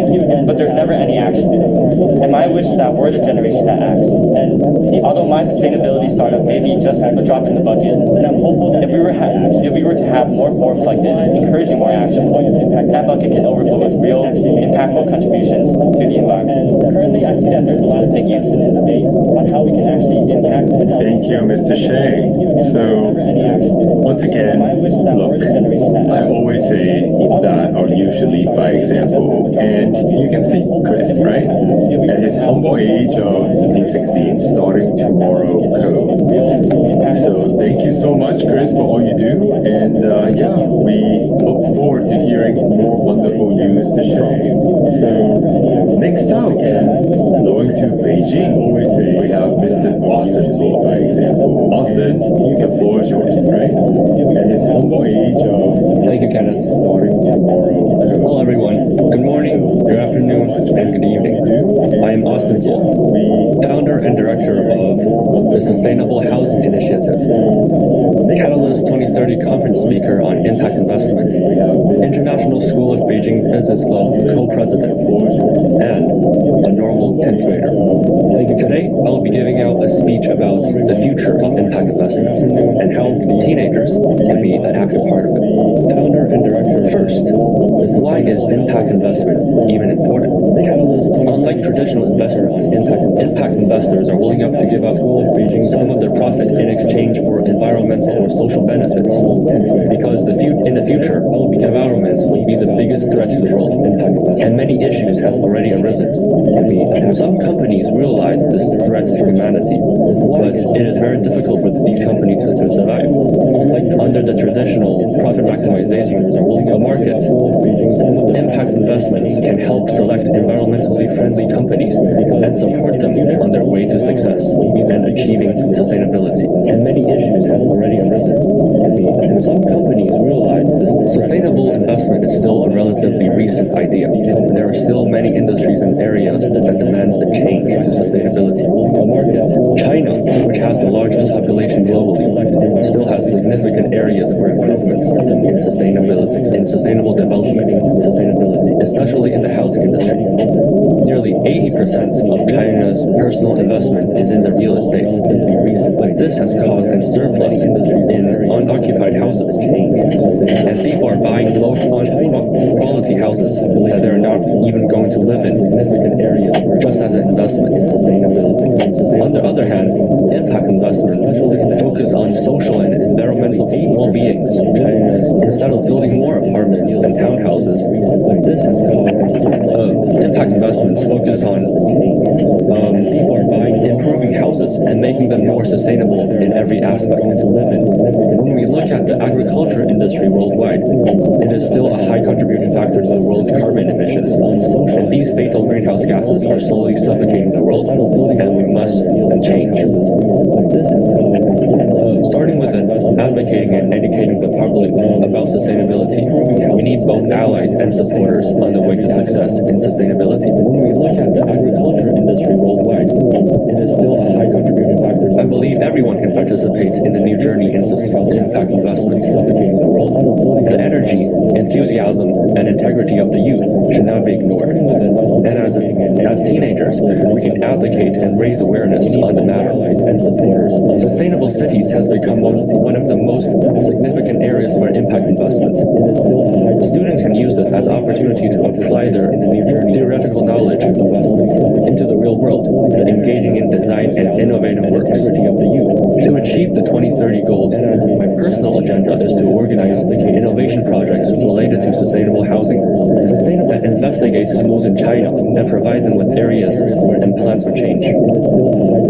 But there's never any action. And my wish is that we're the generation that acts. And although my sustainability startup may be just a drop in the bucket, I'm hopeful that if we were to have more forums like this, encouraging more action, that bucket can overflow with real, impactful contributions to the environment. Currently, I see that there's a lot of discussion and debate on how we can actually impact and help. Thank you, Mr. Shea. So, once again, look, I always say that our youth should lead by example, and you can see Chris, right? At his humble age of 15, 16, starting Tomorrow Code. So, thank you so much, Chris, for all you do, and we look forward to hearing more wonderful news from you. So, next up, going to Beijing, we have Mr. Austin to lead by example. Austin, the floor is yours, right? At his humble age of... Thank you, Kenneth. Starting tomorrow. Hello, everyone. Good morning, good afternoon, and good evening. I am Austin Zhou, founder and director of the Sustainable Housing Initiative, Catalyst 2030 conference speaker on impact investment, International School of Beijing Business Club co-president, and a normal 10th grader. Today, I'll be giving out a speech about the future of impact investment and how teenagers can be an active part of it. Founder and director. First, why is impact investment even important? Unlike traditional investors, impact investors are willing to give up some of their profit in exchange for environmental or social benefits, because in the future, environment will be the biggest threat to the world, and many issues have already arisen. Some companies realize this threat to humanity, but it is very difficult for these companies to survive. Under the traditional profit maximization market, impact investments can help select environmentally friendly companies and support them on their way to success and achieving sustainability. And many issues have already arisen. And some companies realize this sustainable investment is still a relatively recent idea. There are still many industries and areas that demand a change to sustainability. China, which has the largest population globally, still has significant areas for improvements in sustainable development, especially in the housing industry. Nearly 80% of China's personal investment is in the real estate, but this has caused a surplus in unoccupied houses, and people are buying low-quality houses that they're not even going to live in, just as an investment. On the other hand, impact investments focus on social and environmental well-being. Instead of building more apartments and townhouses, impact investments focus on improving houses and making them more sustainable in every aspect. When we look at the agriculture industry worldwide, it is still a high contributing factor to the world's carbon emissions, and these fatal greenhouse gases are slowly suffocating the world, and we must change. starting with advocating and educating the public about sustainability. We need both allies and supporters on the way to success in sustainability. When we look at the agriculture industry worldwide, it is still a high contributing factor. I believe everyone can participate in the new journey in impact investments. The energy, enthusiasm, and integrity of the youth should not be ignored. And as teenagers, we can advocate and raise awareness on the matter. Sustainable cities has become one of the most significant areas for impact investment. Students can use this as an opportunity to apply their theoretical knowledge into the real world, engaging in design and innovative works. To achieve the 2030 goals, my personal agenda is to organize innovation projects related to sustainable housing that investigates schools in China and provide them with areas and plans for change.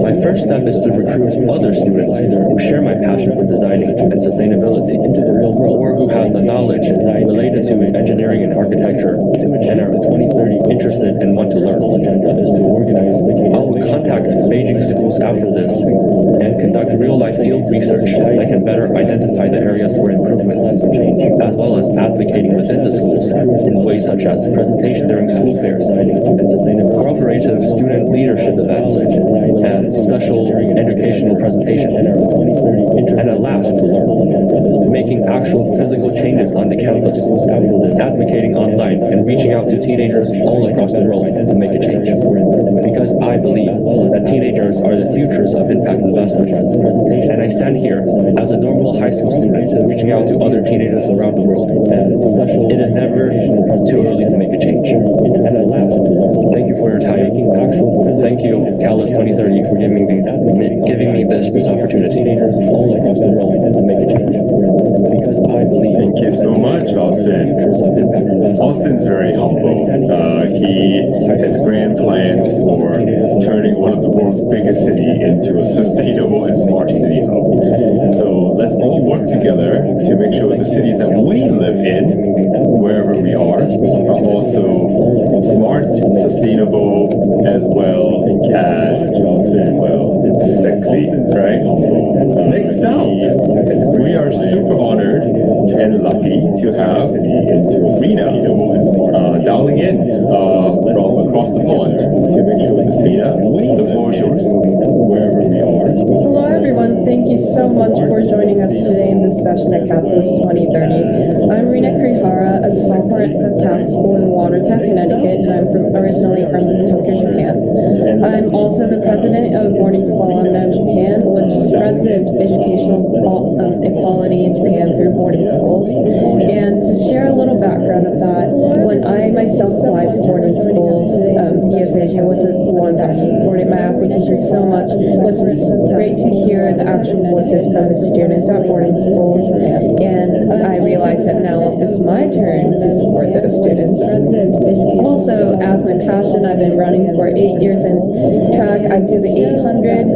My first step is to recruit other students who share my passion for designing and sustainability, or who has the knowledge related to engineering and architecture and are interested and want to learn. I will contact Beijing schools after this and conduct real-life field research that can better identify the areas for improvement, as well as advocating within the schools in ways such as presentation during school fairs, cooperative student leadership events, and special educational presentation. And at last, making actual physical changes on the campus, advocating online, and reaching out to teenagers all across the world to make a change. Because I believe that teenagers are the futures of impact investment. And I stand here as a normal high school student reaching out to other teenagers around the world. It is never too early to make a change. And at last, thank you for your time. Thank you, Catalyst 2030, for giving me this opportunity all across the world to make a change. Because I believe. Thank you so much, Austin. Austin's very humble. He has grand plans for turning one of the world's biggest city into a sustainable and smart city hub. So let's all work together to make sure the cities that we live in, wherever we are also smart, sustainable, as well as sexy, right? Next up, we are super honored and lucky to have Rena dialing in from across the pond. Rena, the floor is yours. Wherever we are. Hello everyone, thank you so much for joining us today in this session at Catalyst 2030. I'm Rena Kurihara, a sophomore at the Taft School in Watertown, Connecticut, and I'm originally from Tokyo, Japan. I'm also the president of Boarding School Alumni of Japan, which spreads educational equality in Japan through boarding schools. And to share a little background of that, when I myself applied to boarding schools, ESAsia was the one that supported my application so much. It was great to hear the actual voices from the students at boarding schools, and I realized that now it's my turn to support those students. Also, as my passion, I've been running for 8 years in track. I do the 800,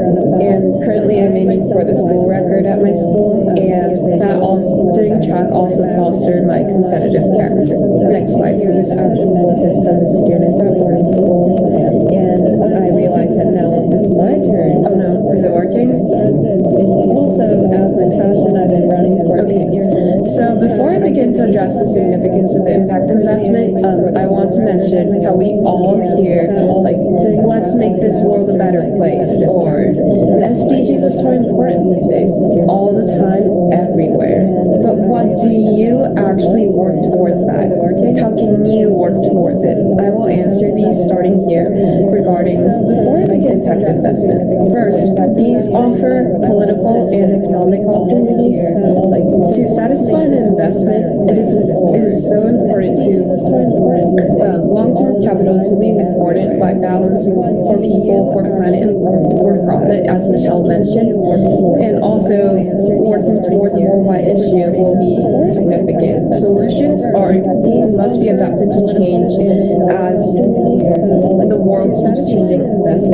and currently I'm aiming for the school record at my school, and that also, doing track also fostered my competitive character. Next slide, please. Actual voices from the students at boarding schools, and I realized that now it's my turn. Oh no, is it working? Also, as my passion, I've been running for 8 years. So before I begin to address the significance of the impact investment, I want to mention how we all hear, like, let's make this world a better place, or SDGs are so important these days, all the time, everywhere. But what do you actually work towards that? How can you work towards it? I will answer these starting here regarding impact investment. First, these offer political and economic opportunities. Like, to satisfy an investment, it is so important to long-term capital is really important by balancing for people, for planet, and for profit, as Michelle mentioned. And also, working towards a worldwide issue will be significant. Solutions must be adapted to change as the world keeps changing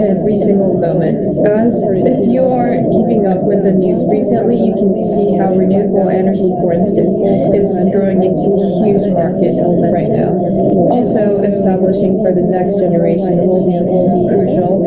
every single moment. If you are keeping up with the news recently, you can see how renewable energy, for instance, is growing into a huge market right now. Also, establishing for the next generation will be crucial.